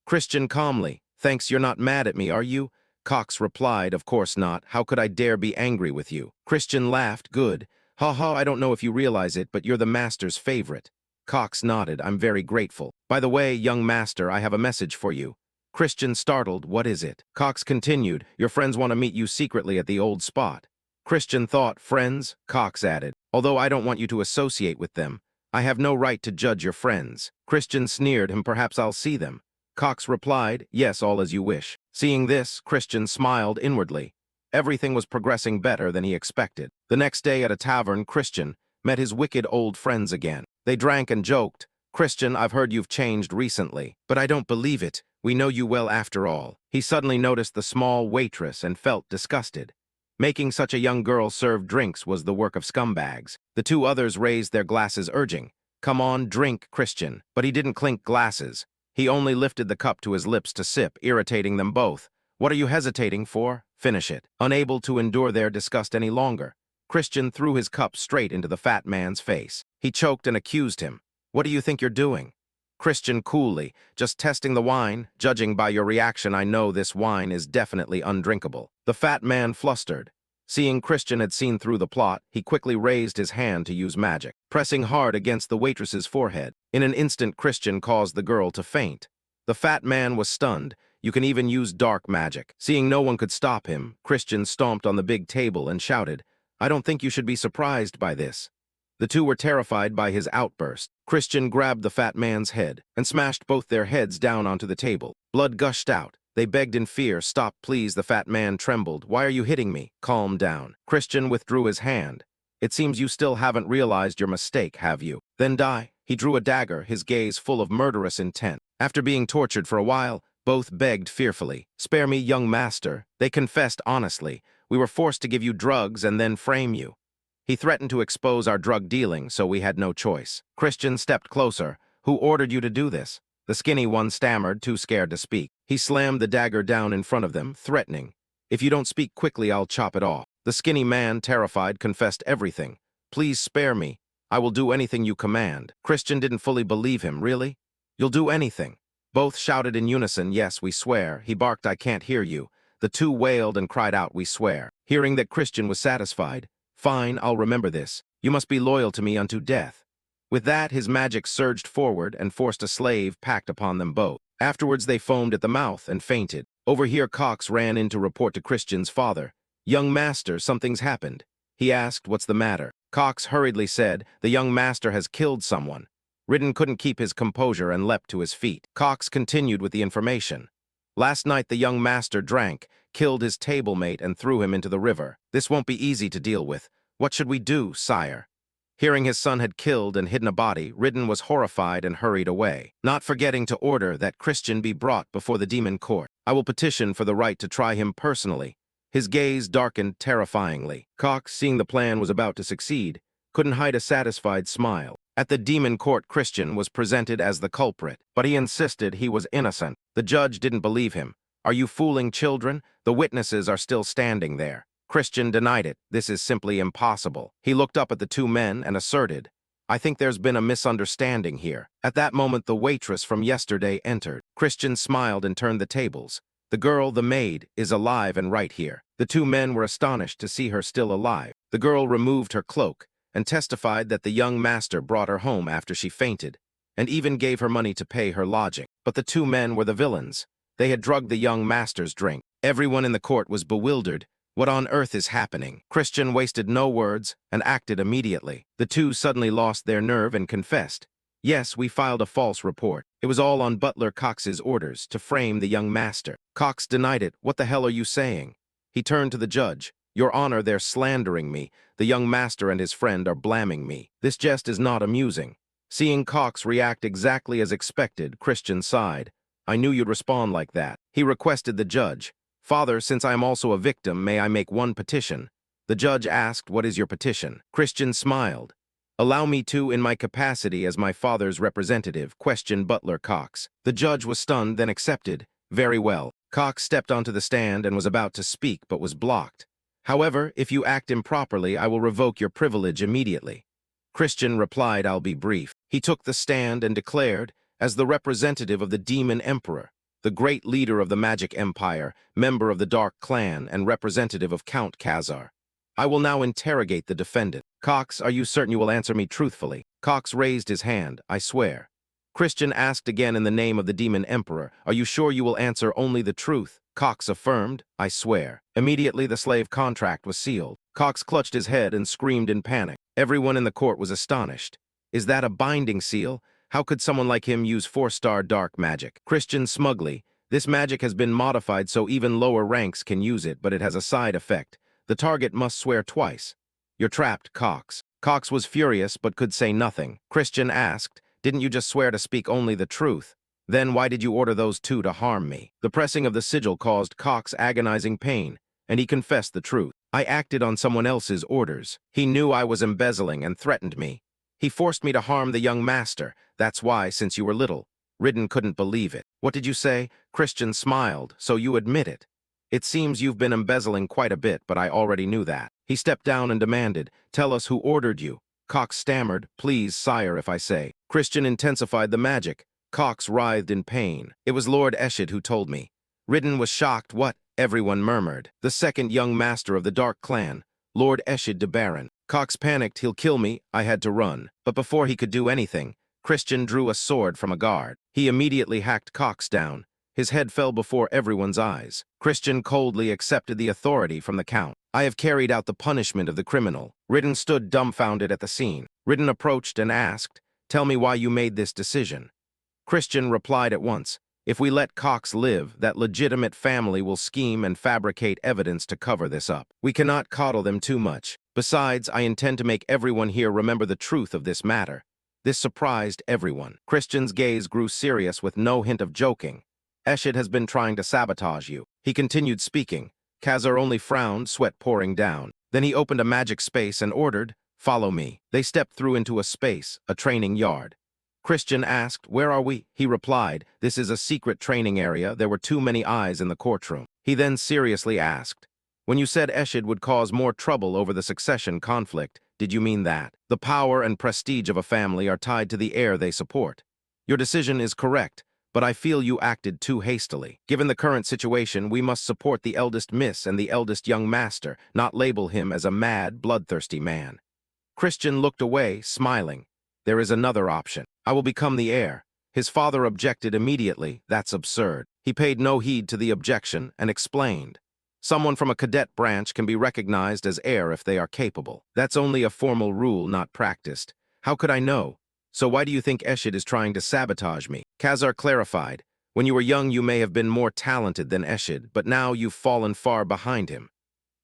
Christian calmly, thanks, you're not mad at me, are you? Cox replied, of course not. How could I dare be angry with you? Christian laughed, good. Ha ha, I don't know if you realize it, but you're the master's favorite. Cox nodded, I'm very grateful. By the way, young master, I have a message for you. Christian startled, what is it? Cox continued, your friends want to meet you secretly at the old spot. Christian thought, friends? Cox added, although I don't want you to associate with them. I have no right to judge your friends. Christian sneered him, perhaps I'll see them. Cox replied, yes, all as you wish. Seeing this, Christian smiled inwardly. Everything was progressing better than he expected. The next day at a tavern, Christian met his wicked old friends again. They drank and joked. Christian, I've heard you've changed recently, but I don't believe it. We know you well after all. He suddenly noticed the small waitress and felt disgusted. Making such a young girl serve drinks was the work of scumbags. The two others raised their glasses, urging, come on, drink, Christian. But he didn't clink glasses. He only lifted the cup to his lips to sip, irritating them both. What are you hesitating for? Finish it. Unable to endure their disgust any longer, Christian threw his cup straight into the fat man's face. He choked and accused him. What do you think you're doing? Christian coolly, just testing the wine. Judging by your reaction, I know this wine is definitely undrinkable. The fat man flustered. Seeing Christian had seen through the plot, he quickly raised his hand to use magic, pressing hard against the waitress's forehead. In an instant, Christian caused the girl to faint. The fat man was stunned. You can even use dark magic. Seeing no one could stop him, Christian stomped on the big table and shouted, I don't think you should be surprised by this. The two were terrified by his outburst. Christian grabbed the fat man's head and smashed both their heads down onto the table. Blood gushed out. They begged in fear, stop, please. The fat man trembled. Why are you hitting me? Calm down. Christian withdrew his hand. It seems you still haven't realized your mistake, have you? Then die. He drew a dagger, his gaze full of murderous intent. After being tortured for a while, both begged fearfully. Spare me, young master. They confessed honestly. We were forced to give you drugs and then frame you. He threatened to expose our drug dealing, so we had no choice. Christian stepped closer. Who ordered you to do this? The skinny one stammered, too scared to speak. He slammed the dagger down in front of them, threatening, "If you don't speak quickly, I'll chop it off." The skinny man, terrified, confessed everything. "Please spare me. I will do anything you command." Christian didn't fully believe him. "Really? You'll do anything?" Both shouted in unison, "Yes, we swear." He barked, "I can't hear you." The two wailed and cried out, "We swear." Hearing that Christian was satisfied, "Fine, I'll remember this. You must be loyal to me unto death." With that, his magic surged forward and forced a slave pact upon them both. Afterwards, they foamed at the mouth and fainted. Over here, Cox ran in to report to Christian's father. "Young master, something's happened." He asked, "What's the matter?" Cox hurriedly said, "The young master has killed someone." Ridden couldn't keep his composure and leapt to his feet. Cox continued with the information. "Last night, the young master drank, killed his table-mate, and threw him into the river. This won't be easy to deal with. What should we do, sire?" Hearing his son had killed and hidden a body, Ridden was horrified and hurried away, not forgetting to order that Christian be brought before the demon court. "I will petition for the right to try him personally." His gaze darkened terrifyingly. Cox, seeing the plan was about to succeed, couldn't hide a satisfied smile. At the demon court, Christian was presented as the culprit, but he insisted he was innocent. The judge didn't believe him. "Are you fooling children? The witnesses are still standing there." Christian denied it. "This is simply impossible." He looked up at the two men and asserted, "I think there's been a misunderstanding here." At that moment, the waitress from yesterday entered. Christian smiled and turned the tables. "The girl, the maid, is alive and right here." The two men were astonished to see her still alive. The girl removed her cloak and testified that the young master brought her home after she fainted, and even gave her money to pay her lodging. But the two men were the villains. They had drugged the young master's drink. Everyone in the court was bewildered. What on earth is happening? Christian wasted no words and acted immediately. The two suddenly lost their nerve and confessed. "Yes, we filed a false report. It was all on Butler Cox's orders to frame the young master." Cox denied it. "What the hell are you saying?" He turned to the judge. "Your Honor, they're slandering me. The young master and his friend are blaming me. This jest is not amusing." Seeing Cox react exactly as expected, Christian sighed. "I knew you'd respond like that." He requested the judge, "Father, since I am also a victim, may I make one petition?" The judge asked, "What is your petition?" Christian smiled. "Allow me to, in my capacity as my father's representative, question Butler Cox." The judge was stunned, then accepted. "Very well." Cox stepped onto the stand and was about to speak, but was blocked. "However, if you act improperly, I will revoke your privilege immediately." Christian replied, "I'll be brief." He took the stand and declared, as the representative of the Demon Emperor, the great leader of the Magic Empire, member of the Dark Clan, and representative of Count Khazar, "I will now interrogate the defendant." "Cox, are you certain you will answer me truthfully?" Cox raised his hand. "I swear." Christian asked again in the name of the Demon Emperor, "Are you sure you will answer only the truth?" Cox affirmed, "I swear." Immediately, the slave contract was sealed. Cox clutched his head and screamed in panic. Everyone in the court was astonished. "Is that a binding seal? How could someone like him use 4-star dark magic?" Christian smugly, "This magic has been modified so even lower ranks can use it, but it has a side effect. The target must swear twice." "You're trapped, Cox." Cox was furious but could say nothing. Christian asked, "Didn't you just swear to speak only the truth? Then why did you order those two to harm me?" The pressing of the sigil caused Cox agonizing pain, and he confessed the truth. "I acted on someone else's orders. He knew I was embezzling and threatened me. He forced me to harm the young master. That's why, since you were little." Ridden couldn't believe it. "What did you say?" Christian smiled. "So you admit it. It seems you've been embezzling quite a bit, but I already knew that." He stepped down and demanded, "Tell us who ordered you." Cox stammered, "Please, sire, if I say." Christian intensified the magic. Cox writhed in pain. "It was Lord Eshid who told me." Ridden was shocked. "What?" Everyone murmured. "The second young master of the Dark Clan, Lord Eshid de Baron." Cox panicked. "He'll kill me." I had to run. But before he could do anything, Christian drew a sword from a guard. He immediately hacked Cox down. His head fell before everyone's eyes. Christian coldly accepted the authority from the Count. "I have carried out the punishment of the criminal." Ridden stood dumbfounded at the scene. Ridden approached and asked, "Tell me why you made this decision." Christian replied at once, "If we let Cox live, that legitimate family will scheme and fabricate evidence to cover this up. We cannot coddle them too much. Besides, I intend to make everyone here remember the truth of this matter." This surprised everyone. Christian's gaze grew serious with no hint of joking. "Eshid has been trying to sabotage you." He continued speaking. Khazar only frowned, sweat pouring down. Then he opened a magic space and ordered, "Follow me." They stepped through into a space, a training yard. Christian asked, "Where are we?" He replied, "This is a secret training area. There were too many eyes in the courtroom." He then seriously asked, "When you said Eshid would cause more trouble over the succession conflict, did you mean that? The power and prestige of a family are tied to the heir they support. Your decision is correct, but I feel you acted too hastily. Given the current situation, we must support the eldest miss and the eldest young master, not label him as a mad, bloodthirsty man." Christian looked away, smiling. "There is another option. I will become the heir." His father objected immediately. "That's absurd." He paid no heed to the objection and explained, "Someone from a cadet branch can be recognized as heir if they are capable. That's only a formal rule, not practiced. How could I know? So why do you think Eshid is trying to sabotage me?" Khazar clarified, "When you were young, you may have been more talented than Eshid, but now you've fallen far behind him."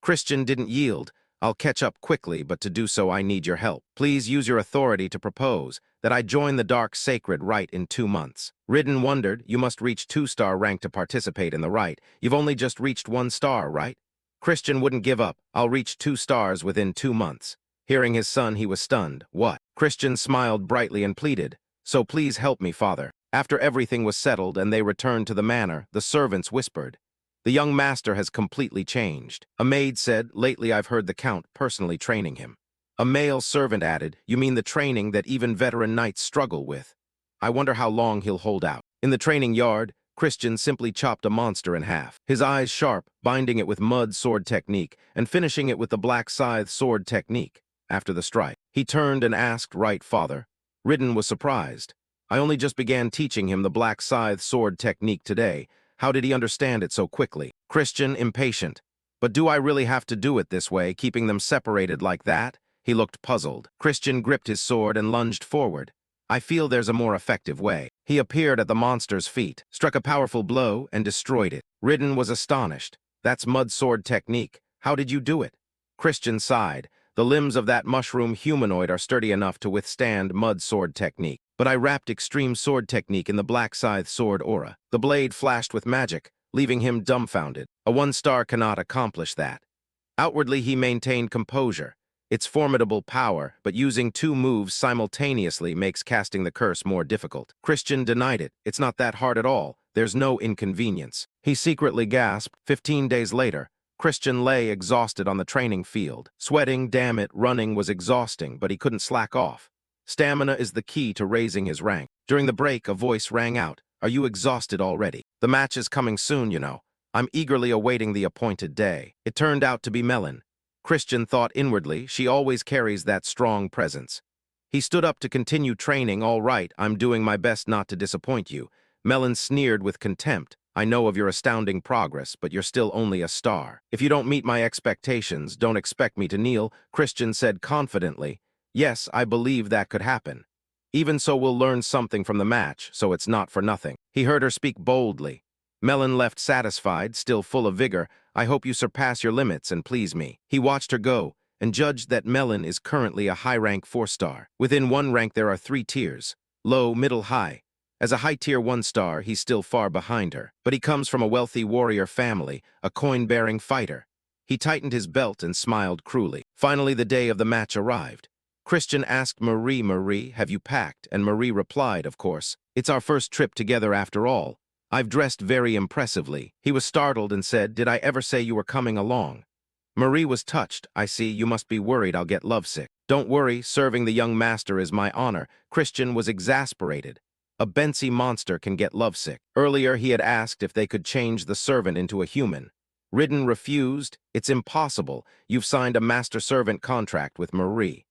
Christian didn't yield. "I'll catch up quickly, but to do so I need your help. Please use your authority to propose that I join the Dark Sacred Rite in 2 months." Ridden wondered, "You must reach 2-star rank to participate in the rite. You've only just reached 1 star, right?" Christian wouldn't give up. "I'll reach 2 stars within 2 months. Hearing his son, he was stunned. "What?" Christian smiled brightly and pleaded, "So please help me, father." After everything was settled and they returned to the manor, the servants whispered, "The young master has completely changed." A maid said, "Lately I've heard the Count personally training him." A male servant added, "You mean the training that even veteran knights struggle with? I wonder how long he'll hold out." In the training yard, Christian simply chopped a monster in half, his eyes sharp, binding it with mud sword technique and finishing it with the black scythe sword technique. After the strike, he turned and asked, "Right, father?" Ridden was surprised. "I only just began teaching him the black scythe sword technique today. How did he understand it so quickly?" Christian, impatient, "But do I really have to do it this way, keeping them separated like that?" He looked puzzled. Christian gripped his sword and lunged forward. "I feel there's a more effective way." He appeared at the monster's feet, struck a powerful blow, and destroyed it. Ridden was astonished. "That's mud sword technique. How did you do it?" Christian sighed. "The limbs of that mushroom humanoid are sturdy enough to withstand mud sword technique. But I wrapped extreme sword technique in the black scythe sword aura. The blade flashed with magic, leaving him dumbfounded. A 1-star cannot accomplish that." Outwardly, he maintained composure. "It's formidable power, but using 2 moves simultaneously makes casting the curse more difficult." Christian denied it. "It's not that hard at all. There's no inconvenience." He secretly gasped. 15 days later, Christian lay exhausted on the training field. Sweating, damn it, running was exhausting, but he couldn't slack off. Stamina is the key to raising his rank. During the break, a voice rang out, "Are you exhausted already? The match is coming soon, you know. I'm eagerly awaiting the appointed day." It turned out to be Melon. Christian thought inwardly, "She always carries that strong presence." He stood up to continue training. "All right, I'm doing my best not to disappoint you." Melon sneered with contempt. "I know of your astounding progress, but you're still only a star. If you don't meet my expectations, don't expect me to kneel." Christian said confidently, "Yes, I believe that could happen. Even so, we'll learn something from the match, so it's not for nothing." He heard her speak boldly. Melon left satisfied, still full of vigor. "I hope you surpass your limits and please me." He watched her go and judged that Melon is currently a high-rank 4-star. Within one rank there are 3 tiers: low, middle, high. As a high-tier 1-star, he's still far behind her. But he comes from a wealthy warrior family, a coin-bearing fighter. He tightened his belt and smiled cruelly. Finally, the day of the match arrived. Christian asked Marie, "Have you packed?" And Marie replied, "Of course. It's our first trip together after all. I've dressed very impressively." He was startled and said, "Did I ever say you were coming along?" Marie was touched. "I see, you must be worried I'll get lovesick." "Don't worry, serving the young master is my honor." Christian was exasperated. A Bensi monster can get lovesick. Earlier, he had asked if they could change the servant into a human. Ridden refused. "It's impossible. You've signed a master-servant contract with Marie.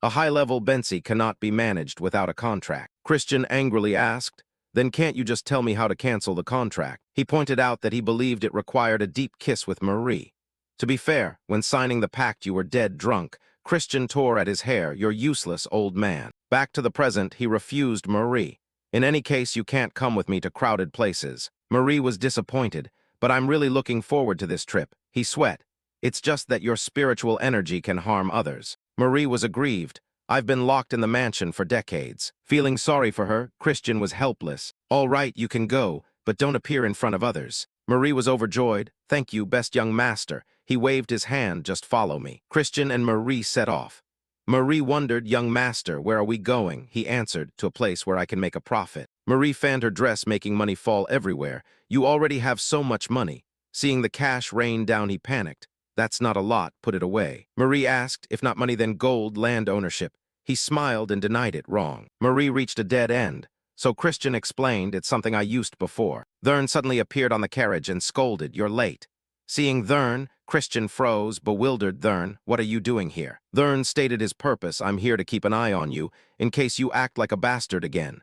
A high-level Bensi cannot be managed without a contract." Christian angrily asked, "Then can't you just tell me how to cancel the contract?" He pointed out that he believed it required a deep kiss with Marie. "To be fair, when signing the pact you were dead drunk." Christian tore at his hair. "You're useless, old man." Back to the present, he refused Marie. "In any case, you can't come with me to crowded places." Marie was disappointed. "But I'm really looking forward to this trip." He sweat. "It's just that your spiritual energy can harm others." Marie was aggrieved. "I've been locked in the mansion for decades." Feeling sorry for her, Christian was helpless. "All right, you can go, but don't appear in front of others." Marie was overjoyed. "Thank you, best young master." He waved his hand, just follow me. Christian and Marie set off. Marie wondered, young master, where are we going? He answered, to a place where I can make a profit. Marie fanned her dress, making money fall everywhere. You already have so much money. Seeing the cash rain down, he panicked. That's not a lot, put it away. Marie asked, if not money then gold, land ownership. He smiled and denied it, wrong. Marie reached a dead end. So Christian explained, it's something I used before. Thurn suddenly appeared on the carriage and scolded, you're late. Seeing Thurn, Christian froze, bewildered. Thurn, what are you doing here? Thurn stated his purpose, I'm here to keep an eye on you, in case you act like a bastard again.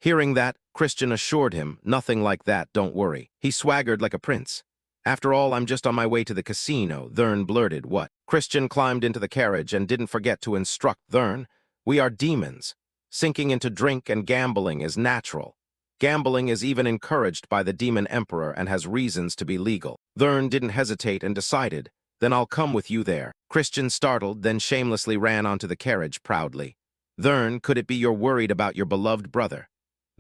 Hearing that, Christian assured him, nothing like that, don't worry. He swaggered like a prince. After all, I'm just on my way to the casino, Thurn blurted. What? Christian climbed into the carriage and didn't forget to instruct Thurn, we are demons. Sinking into drink and gambling is natural. Gambling is even encouraged by the demon emperor and has reasons to be legal. Thurn didn't hesitate and decided, then I'll come with you there. Christian startled, then shamelessly ran onto the carriage proudly. Thurn, could it be you're worried about your beloved brother?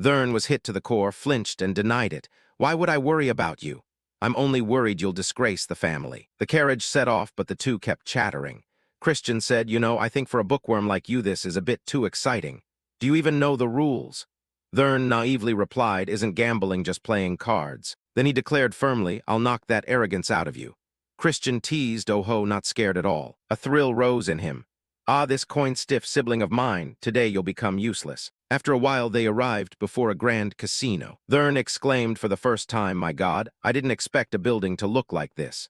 Thurn was hit to the core, flinched and denied it. Why would I worry about you? I'm only worried you'll disgrace the family. The carriage set off, but the two kept chattering. Christian said, you know, I think for a bookworm like you this is a bit too exciting. Do you even know the rules? Thurn naively replied, isn't gambling just playing cards? Then he declared firmly, I'll knock that arrogance out of you. Christian teased, oh ho, not scared at all. A thrill rose in him. Ah, this coin-stiff sibling of mine, today you'll become useless. After a while they arrived before a grand casino. Thurn exclaimed for the first time, my God, I didn't expect a building to look like this.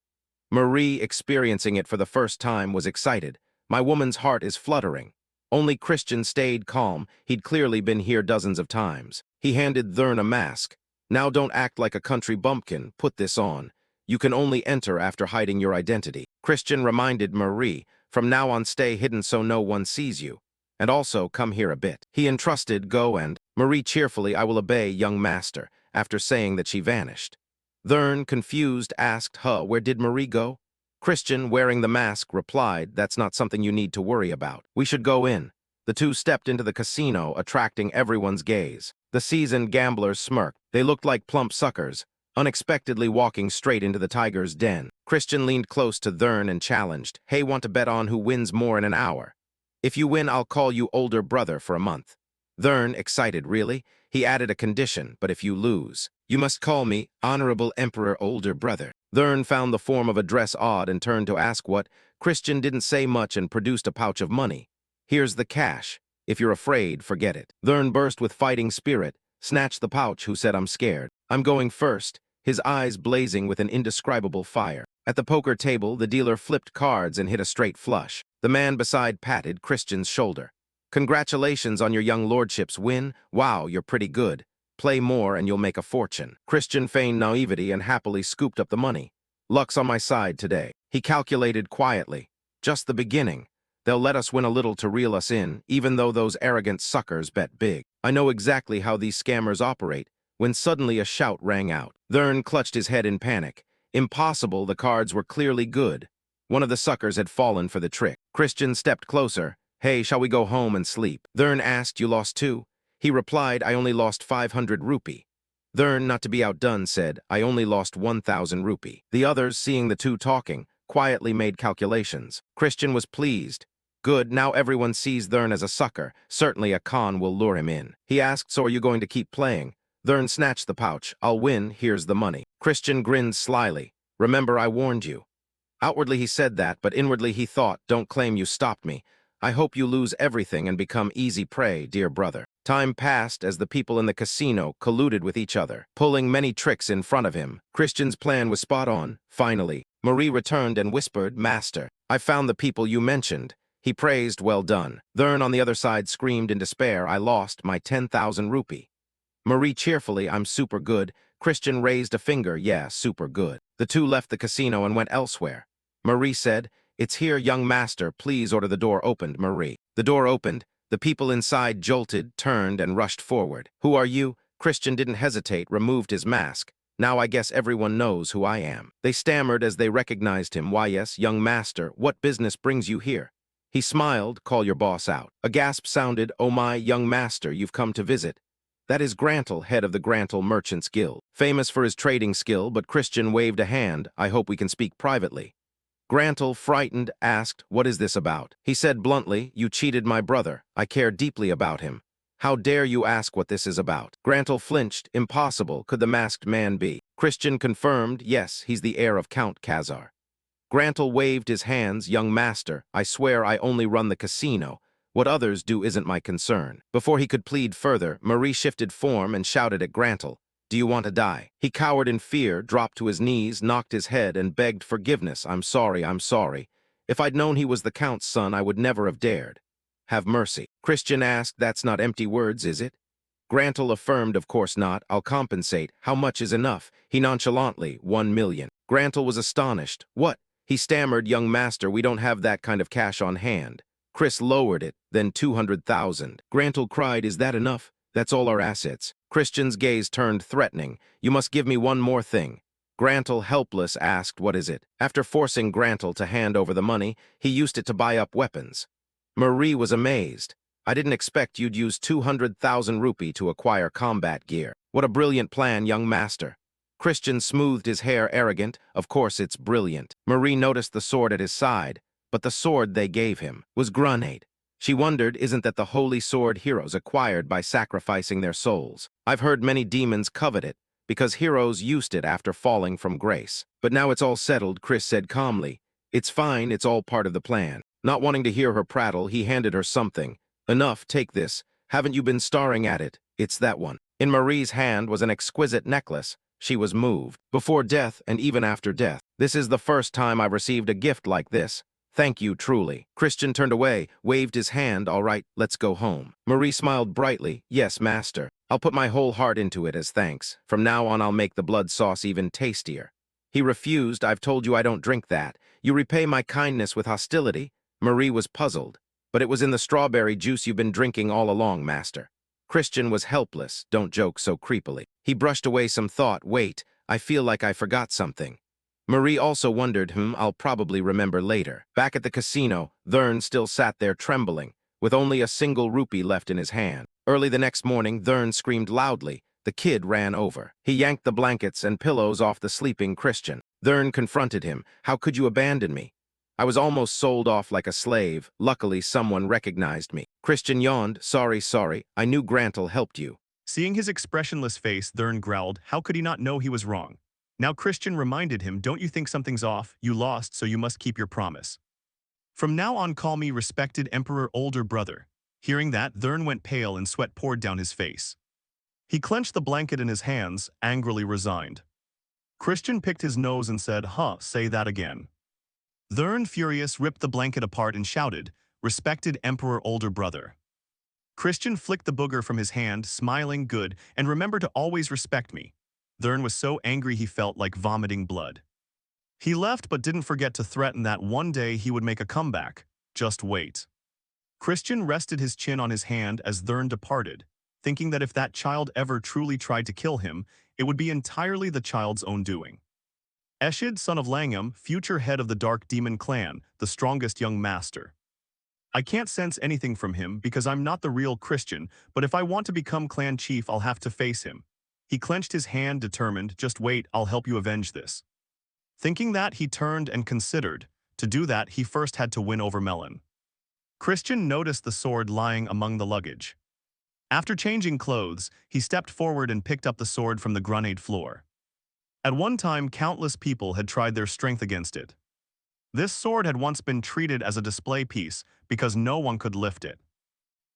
Marie, experiencing it for the first time, was excited. My woman's heart is fluttering. Only Christian stayed calm. He'd clearly been here dozens of times. He handed Thurn a mask. Now don't act like a country bumpkin. Put this on. You can only enter after hiding your identity. Christian reminded Marie, from now on stay hidden so no one sees you. And also, come here a bit. He entrusted, go and... Marie cheerfully, I will obey, young master, after saying that she vanished. Thurn, confused, asked, where did Marie go? Christian, wearing the mask, replied, that's not something you need to worry about. We should go in. The two stepped into the casino, attracting everyone's gaze. The seasoned gamblers smirked. They looked like plump suckers, unexpectedly walking straight into the tiger's den. Christian leaned close to Thurn and challenged, hey, want to bet on who wins more in an hour? If you win, I'll call you older brother for a month. Thurn, excited, really? He added a condition, but if you lose, you must call me Honorable Emperor Older Brother. Thurn found the form of address odd and turned to ask what. Christian didn't say much and produced a pouch of money. Here's the cash. If you're afraid, forget it. Thurn burst with fighting spirit, snatched the pouch, who said, I'm scared. I'm going first, his eyes blazing with an indescribable fire. At the poker table, the dealer flipped cards and hit a straight flush. The man beside patted Christian's shoulder. Congratulations on your young lordship's win. Wow, you're pretty good. Play more and you'll make a fortune. Christian feigned naivety and happily scooped up the money. Luck's on my side today. He calculated quietly. Just the beginning. They'll let us win a little to reel us in, even though those arrogant suckers bet big. I know exactly how these scammers operate, when suddenly a shout rang out. Thurn clutched his head in panic. Impossible, the cards were clearly good. One of the suckers had fallen for the trick. Christian stepped closer. Hey, shall we go home and sleep? Thurn asked, you lost too? He replied, I only lost 500 rupee. Thurn, not to be outdone, said, I only lost 1,000 rupee. The others, seeing the two talking, quietly made calculations. Christian was pleased. Good, now everyone sees Thurn as a sucker. Certainly a con will lure him in. He asked, so are you going to keep playing? Thurn snatched the pouch. I'll win, here's the money. Christian grinned slyly. Remember, I warned you. Outwardly he said that, but inwardly he thought, don't claim you stopped me. I hope you lose everything and become easy prey, dear brother. Time passed as the people in the casino colluded with each other, pulling many tricks in front of him. Christian's plan was spot on. Finally, Marie returned and whispered, Master, I found the people you mentioned. He praised, well done. Thurn on the other side screamed in despair, I lost my 10,000 rupee. Marie cheerfully, I'm super good. Christian raised a finger, yeah, super good. The two left the casino and went elsewhere. Marie said, it's here, young master, please order the door opened, Marie. The door opened. The people inside jolted, turned, and rushed forward. Who are you? Christian didn't hesitate, removed his mask. Now I guess everyone knows who I am. They stammered as they recognized him. Why yes, young master, what business brings you here? He smiled, call your boss out. A gasp sounded, oh my, young master, you've come to visit. That is Grantle, head of the Grantle Merchants Guild. Famous for his trading skill, but Christian waved a hand, I hope we can speak privately. Grantle, frightened, asked, "What is this about?" He said bluntly, "You cheated my brother. I care deeply about him. How dare you ask what this is about?" Grantle flinched. Impossible. Could the masked man be? Christian confirmed, "Yes, he's the heir of Count Khazar." Grantle waved his hands. "Young master, I swear I only run the casino. What others do isn't my concern." Before he could plead further, Marie shifted form and shouted at Grantle, "Do you want to die?" He cowered in fear, dropped to his knees, knocked his head, and begged forgiveness. "I'm sorry, I'm sorry. If I'd known he was the Count's son, I would never have dared. Have mercy." Christian asked, "That's not empty words, is it?" Grantle affirmed, "Of course not. I'll compensate. How much is enough?" He nonchalantly, 1 million. Grantle was astonished. "What?" He stammered, "Young master, we don't have that kind of cash on hand." Chris lowered it, then 200,000. Grantle cried, "Is that enough? That's all our assets." Christian's gaze turned threatening. "You must give me one more thing." Grantle, helpless, asked, "What is it?" After forcing Grantle to hand over the money, he used it to buy up weapons. Marie was amazed. "I didn't expect you'd use 200,000 rupee to acquire combat gear. What a brilliant plan, young master." Christian smoothed his hair, arrogant. "Of course it's brilliant." Marie noticed the sword at his side, but the sword they gave him was grenade. She wondered, isn't that the holy sword heroes acquired by sacrificing their souls? I've heard many demons covet it, because heroes used it after falling from grace. But now it's all settled, Chris said calmly. "It's fine, it's all part of the plan." Not wanting to hear her prattle, he handed her something. "Enough, take this. Haven't you been staring at it? It's that one." In Marie's hand was an exquisite necklace. She was moved. "Before death and even after death. This is the first time I've received a gift like this. Thank you, truly." Christian turned away, waved his hand. "All right, let's go home." Marie smiled brightly. "Yes, master. I'll put my whole heart into it as thanks. From now on, I'll make the blood sauce even tastier." He refused. "I've told you I don't drink that. You repay my kindness with hostility." Marie was puzzled. "But it was in the strawberry juice you've been drinking all along, master." Christian was helpless. "Don't joke so creepily." He brushed away some thought. "Wait, I feel like I forgot something." Marie also wondered, I'll probably remember later." Back at the casino, Thurn still sat there trembling, with only a single rupee left in his hand. Early the next morning, Thurn screamed loudly. The kid ran over. He yanked the blankets and pillows off the sleeping Christian. Thurn confronted him. "How could you abandon me?" "I was almost sold off like a slave. Luckily, someone recognized me." Christian yawned. Sorry. I knew Grantle helped you." Seeing his expressionless face, Thurn growled. How could he not know he was wrong? Now Christian reminded him, "Don't you think something's off? You lost, so you must keep your promise. From now on, call me respected Emperor older brother." Hearing that, Thurn went pale and sweat poured down his face. He clenched the blanket in his hands, angrily resigned. Christian picked his nose and said, Say that again." Thurn, furious, ripped the blanket apart and shouted, "Respected Emperor older brother." Christian flicked the booger from his hand, smiling, "Good, and remember to always respect me." Thurn was so angry he felt like vomiting blood. He left but didn't forget to threaten that one day he would make a comeback. Just wait. Christian rested his chin on his hand as Thurn departed, thinking that if that child ever truly tried to kill him, it would be entirely the child's own doing. Eshid, son of Langham, future head of the Dark Demon clan, the strongest young master. I can't sense anything from him because I'm not the real Christian, but if I want to become clan chief, I'll have to face him. He clenched his hand, determined. Just wait, I'll help you avenge this. Thinking that, he turned and considered. To do that, he first had to win over Melon. Christian noticed the sword lying among the luggage. After changing clothes, he stepped forward and picked up the sword from the grenade floor. At one time, countless people had tried their strength against it. This sword had once been treated as a display piece because no one could lift it.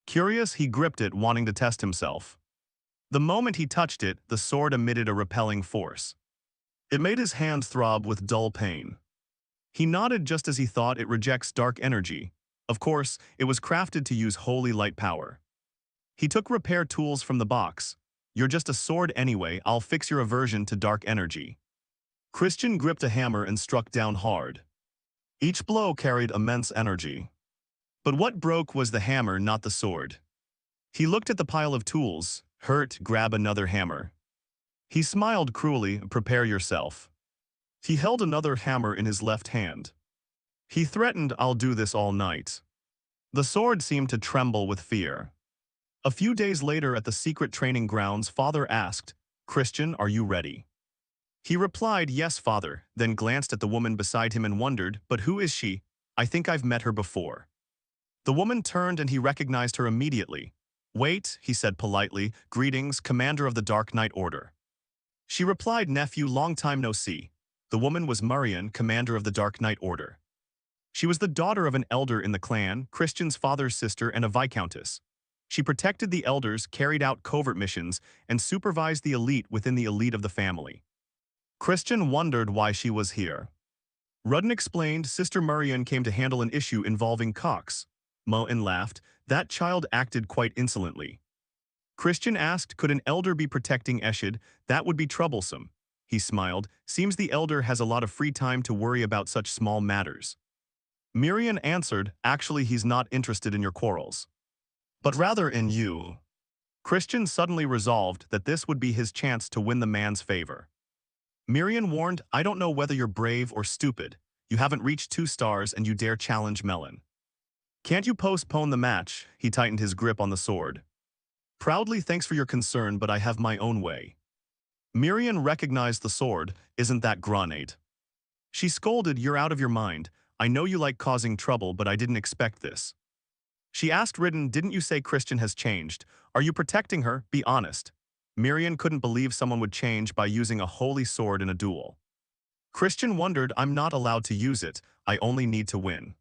Curious, he gripped it, wanting to test himself. The moment he touched it, the sword emitted a repelling force. It made his hand throb with dull pain. He nodded just as he thought, it rejects dark energy. Of course, it was crafted to use holy light power. He took repair tools from the box. You're just a sword anyway, I'll fix your aversion to dark energy. Christian gripped a hammer and struck down hard. Each blow carried immense energy. But what broke was the hammer, not the sword. He looked at the pile of tools. Hurt, grab another hammer. He smiled cruelly, prepare yourself. He held another hammer in his left hand. He threatened, I'll do this all night. The sword seemed to tremble with fear. A few days later at the secret training grounds, Father asked, Christian, are you ready? He replied, yes, father, then glanced at the woman beside him and wondered, but who is she? I think I've met her before. The woman turned and he recognized her immediately. Wait, he said politely, greetings, commander of the Dark Knight Order. She replied, nephew, long time no see. The woman was Marian, commander of the Dark Knight Order. She was the daughter of an elder in the clan, Christian's father's sister, and a viscountess. She protected the elders, carried out covert missions, and supervised the elite within the elite of the family. Christian wondered why she was here. Rudden explained, Sister Marian came to handle an issue involving Cox. Moen laughed. That child acted quite insolently. Christian asked, could an elder be protecting Eshid? That would be troublesome. He smiled. Seems the elder has a lot of free time to worry about such small matters. Miriam answered, actually he's not interested in your quarrels, but rather in you. Christian suddenly resolved that this would be his chance to win the man's favor. Miriam warned, I don't know whether you're brave or stupid. You haven't reached 2 stars and you dare challenge Melon. Can't you postpone the match? He tightened his grip on the sword. Proudly, thanks for your concern, but I have my own way. Miriam recognized the sword. Isn't that grenade? She scolded, you're out of your mind. I know you like causing trouble, but I didn't expect this. She asked Ridden, didn't you say Christian has changed? Are you protecting her? Be honest. Miriam couldn't believe someone would change by using a holy sword in a duel. Christian wondered, I'm not allowed to use it, I only need to win.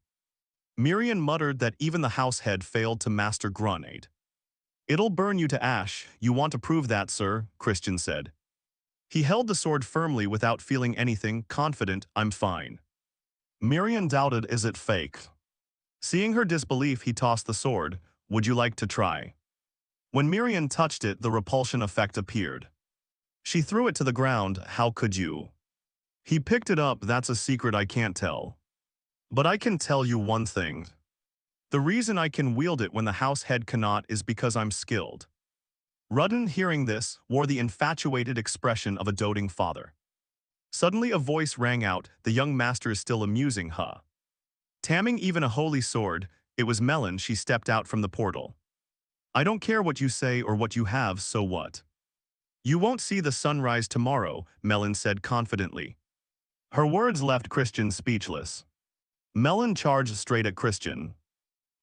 Miriam muttered that even the house head failed to master grenade. It'll burn you to ash, you want to prove that, sir, Christian said. He held the sword firmly without feeling anything, confident, I'm fine. Miriam doubted, is it fake? Seeing her disbelief, he tossed the sword. Would you like to try? When Miriam touched it, the repulsion effect appeared. She threw it to the ground. How could you? He picked it up. That's a secret I can't tell. But I can tell you one thing. The reason I can wield it when the house head cannot is because I'm skilled. Rudden, hearing this, wore the infatuated expression of a doting father. Suddenly a voice rang out, the young master is still amusing, huh? Tamming even a holy sword, it was Melon. She stepped out from the portal. I don't care what you say or what you have, so what? You won't see the sunrise tomorrow, Melon said confidently. Her words left Christian speechless. Melon charged straight at Christian.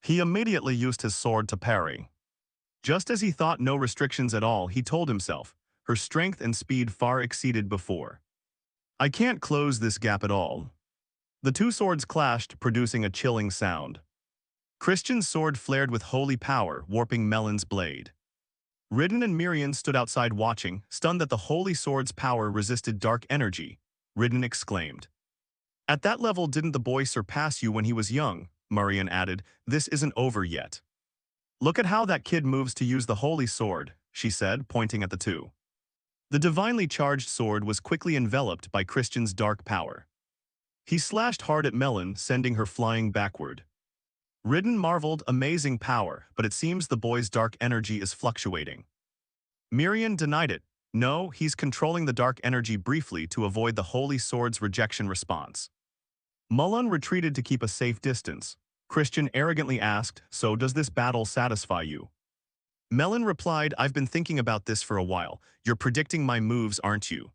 He immediately used his sword to parry. Just as he thought no restrictions at all, he told himself, her strength and speed far exceeded before. I can't close this gap at all. The 2 swords clashed, producing a chilling sound. Christian's sword flared with holy power, warping Melon's blade. Ridden and Miriam stood outside watching, stunned that the holy sword's power resisted dark energy. Ridden exclaimed. At that level, didn't the boy surpass you when he was young? Miriam added, this isn't over yet. Look at how that kid moves to use the holy sword, she said, pointing at the 2. The divinely charged sword was quickly enveloped by Christian's dark power. He slashed hard at Melon, sending her flying backward. Ridden marveled, amazing power, but it seems the boy's dark energy is fluctuating. Miriam denied it. No, he's controlling the dark energy briefly to avoid the holy sword's rejection response. Mullen retreated to keep a safe distance. Christian arrogantly asked, so does this battle satisfy you? Melon replied, I've been thinking about this for a while. You're predicting my moves, aren't you?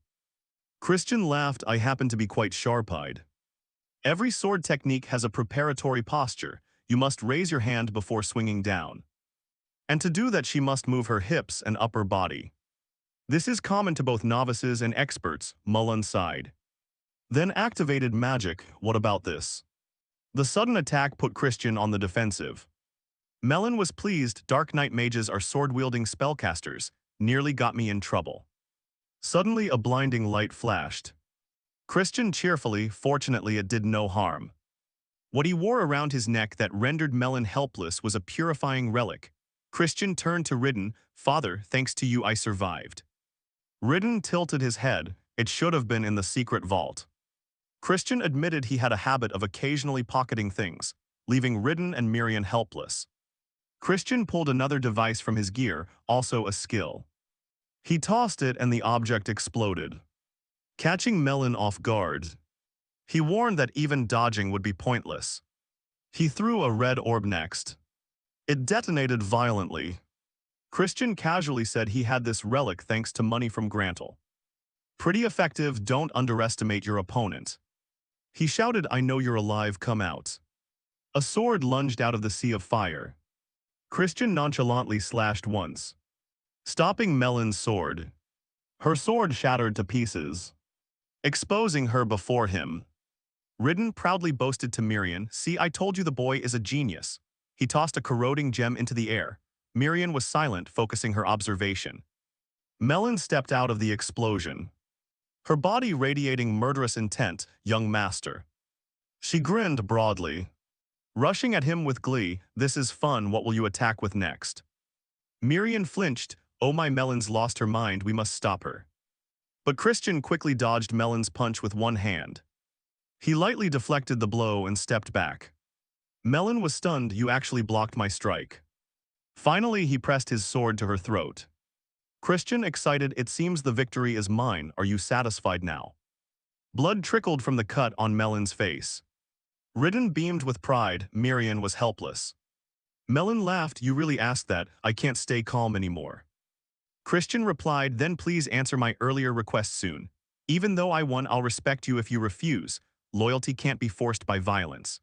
Christian laughed, I happen to be quite sharp-eyed. Every sword technique has a preparatory posture. You must raise your hand before swinging down. And to do that, she must move her hips and upper body. This is common to both novices and experts, Mullen sighed. Then activated magic, what about this? The sudden attack put Christian on the defensive. Melon was pleased, Dark Knight mages are sword-wielding spellcasters, nearly got me in trouble. Suddenly a blinding light flashed. Christian cheerfully, fortunately it did no harm. What he wore around his neck that rendered Melon helpless was a purifying relic. Christian turned to Ridden, Father, thanks to you I survived. Ridden tilted his head, it should have been in the secret vault. Christian admitted he had a habit of occasionally pocketing things, leaving Ridden and Miriam helpless. Christian pulled another device from his gear, also a skill. He tossed it and the object exploded, catching Melon off guard. He warned that even dodging would be pointless. He threw a red orb next. It detonated violently. Christian casually said he had this relic thanks to money from Grantle. Pretty effective, don't underestimate your opponent. He shouted, I know you're alive, come out. A sword lunged out of the sea of fire. Christian nonchalantly slashed once, stopping Melon's sword. Her sword shattered to pieces, exposing her before him. Ridden proudly boasted to Miriam, see, I told you the boy is a genius. He tossed a corroding gem into the air. Miriam was silent, focusing her observation. Melon stepped out of the explosion, her body radiating murderous intent, young master. She grinned broadly, rushing at him with glee, this is fun, what will you attack with next? Miriam flinched, oh my Melon's lost her mind, we must stop her. But Christian quickly dodged Melon's punch with one hand. He lightly deflected the blow and stepped back. Melon was stunned, you actually blocked my strike. Finally, he pressed his sword to her throat. Christian, excited, it seems the victory is mine, are you satisfied now? Blood trickled from the cut on Melon's face. Ridden beamed with pride, Miriam was helpless. Melon laughed, you really asked that, I can't stay calm anymore. Christian replied, then please answer my earlier request soon. Even though I won, I'll respect you if you refuse. Loyalty can't be forced by violence.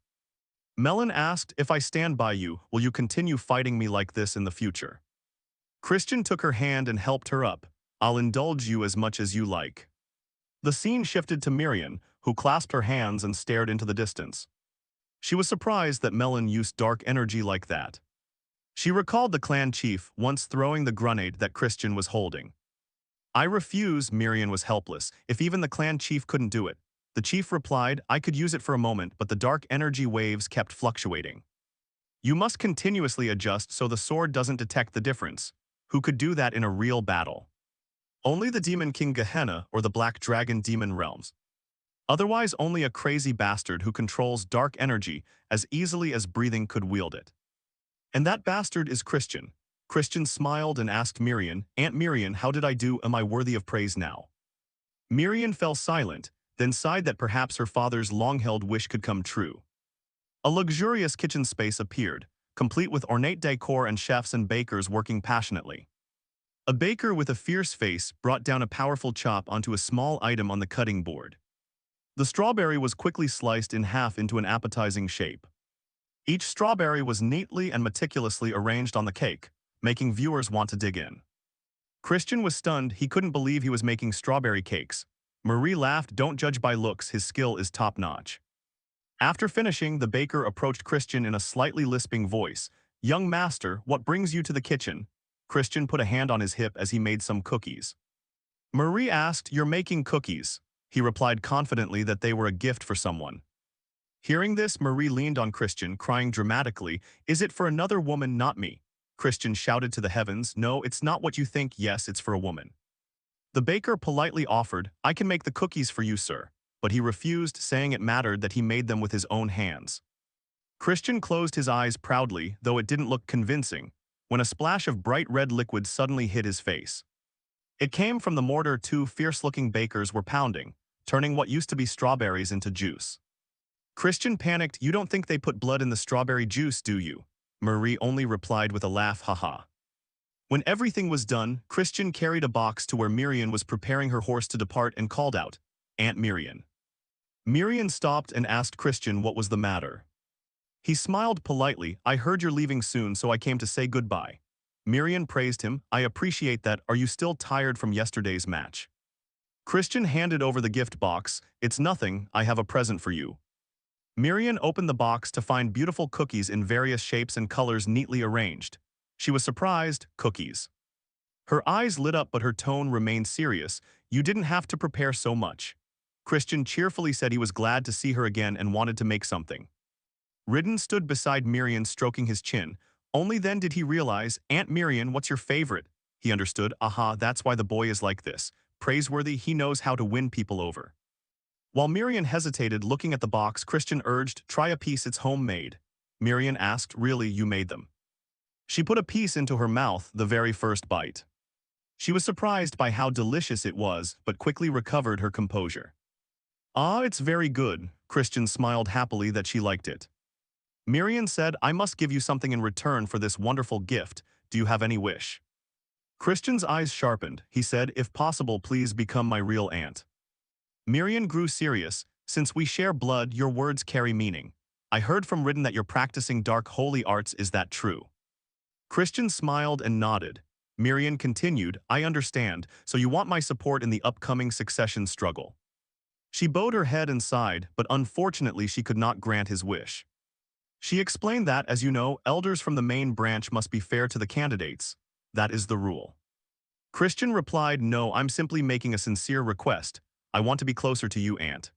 Melon asked, if I stand by you, will you continue fighting me like this in the future? Christian took her hand and helped her up. I'll indulge you as much as you like. The scene shifted to Miriam, who clasped her hands and stared into the distance. She was surprised that Melon used dark energy like that. She recalled the clan chief once throwing the grenade that Christian was holding. I refuse, Miriam was helpless, if even the clan chief couldn't do it. The chief replied, I could use it for a moment, but the dark energy waves kept fluctuating. You must continuously adjust so the sword doesn't detect the difference. Who could do that in a real battle? Only the Demon King Gehenna or the Black Dragon Demon Realms. Otherwise, only a crazy bastard who controls dark energy as easily as breathing could wield it. And that bastard is Christian. Christian smiled and asked Miriam, Aunt Miriam, how did I do? Am I worthy of praise now? Miriam fell silent, then sighed that perhaps her father's long-held wish could come true. A luxurious kitchen space appeared, complete with ornate decor and chefs and bakers working passionately. A baker with a fierce face brought down a powerful chop onto a small item on the cutting board. The strawberry was quickly sliced in half into an appetizing shape. Each strawberry was neatly and meticulously arranged on the cake, making viewers want to dig in. Christian was stunned, he couldn't believe he was making strawberry cakes. Marie laughed, don't judge by looks, his skill is top-notch. After finishing, the baker approached Christian in a slightly lisping voice. Young master, what brings you to the kitchen? Christian put a hand on his hip as he made some cookies. Marie asked, you're making cookies? He replied confidently that they were a gift for someone. Hearing this, Marie leaned on Christian, crying dramatically, is it for another woman, not me? Christian shouted to the heavens, no, it's not what you think, yes, it's for a woman. The baker politely offered, I can make the cookies for you, sir. But he refused, saying it mattered that he made them with his own hands. Christian closed his eyes proudly, though it didn't look convincing, when a splash of bright red liquid suddenly hit his face. It came from the mortar two fierce-looking bakers were pounding, turning what used to be strawberries into juice. Christian panicked, you don't think they put blood in the strawberry juice, do you? Marie only replied with a laugh, haha. When everything was done, Christian carried a box to where Miriam was preparing her horse to depart and called out, Aunt Miriam. Miriam stopped and asked Christian what was the matter. He smiled politely, I heard you're leaving soon, so I came to say goodbye. Miriam praised him, I appreciate that, are you still tired from yesterday's match? Christian handed over the gift box, it's nothing, I have a present for you. Miriam opened the box to find beautiful cookies in various shapes and colors neatly arranged. She was surprised, cookies. Her eyes lit up but her tone remained serious, you didn't have to prepare so much. Christian cheerfully said he was glad to see her again and wanted to make something. Ridden stood beside Miriam stroking his chin. Only then did he realize, Aunt Miriam, what's your favorite? He understood, aha, that's why the boy is like this. Praiseworthy, he knows how to win people over. While Miriam hesitated looking at the box, Christian urged, try a piece, it's homemade. Miriam asked, really, you made them? She put a piece into her mouth, the very first bite. She was surprised by how delicious it was, but quickly recovered her composure. Ah, it's very good. Christian smiled happily that she liked it. Miriam said, I must give you something in return for this wonderful gift. Do you have any wish? Christian's eyes sharpened. He said, if possible, please become my real aunt. Miriam grew serious. Since we share blood, your words carry meaning. I heard from Ridden that you're practicing dark holy arts. Is that true? Christian smiled and nodded. Miriam continued, I understand, so you want my support in the upcoming succession struggle. She bowed her head and sighed, but unfortunately she could not grant his wish. She explained that, as you know, elders from the main branch must be fair to the candidates. That is the rule. Christian replied, no, I'm simply making a sincere request. I want to be closer to you, aunt.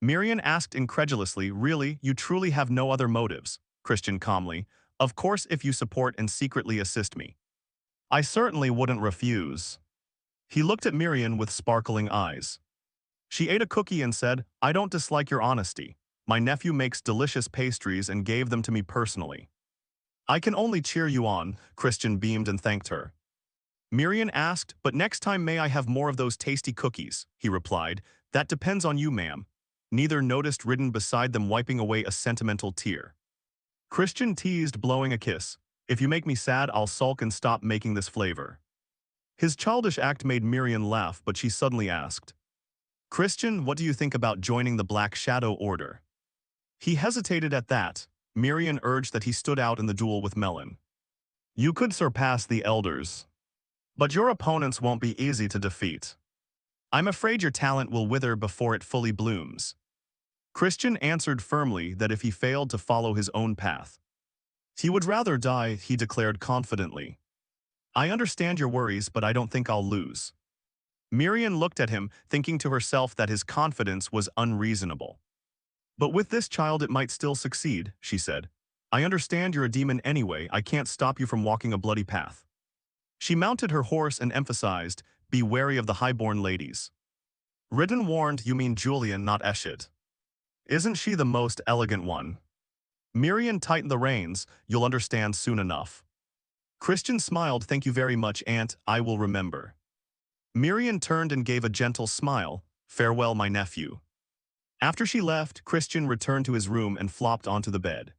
Miriam asked incredulously, really, you truly have no other motives? Christian calmly, of course if you support and secretly assist me. I certainly wouldn't refuse. He looked at Miriam with sparkling eyes. She ate a cookie and said, I don't dislike your honesty. My nephew makes delicious pastries and gave them to me personally. I can only cheer you on. Christian beamed and thanked her. Miriam asked, but next time may I have more of those tasty cookies? He replied, that depends on you, ma'am. Neither noticed Ridden beside them wiping away a sentimental tear. Christian teased, blowing a kiss. If you make me sad, I'll sulk and stop making this flavor. His childish act made Miriam laugh, but she suddenly asked, Christian, what do you think about joining the Black Shadow Order? He hesitated at that. Miriam urged that he stood out in the duel with Melon. You could surpass the elders, but your opponents won't be easy to defeat. I'm afraid your talent will wither before it fully blooms. Christian answered firmly that if he failed to follow his own path, he would rather die, he declared confidently. I understand your worries, but I don't think I'll lose. Miriam looked at him, thinking to herself that his confidence was unreasonable. But with this child it might still succeed, she said. I understand you're a demon anyway, I can't stop you from walking a bloody path. She mounted her horse and emphasized, be wary of the highborn ladies. Ridden warned, you mean Julian, not Eshit. Isn't she the most elegant one? Miriam tightened the reins, you'll understand soon enough. Christian smiled, thank you very much, aunt, I will remember. Miriam turned and gave a gentle smile, farewell, my nephew. After she left, Christian returned to his room and flopped onto the bed.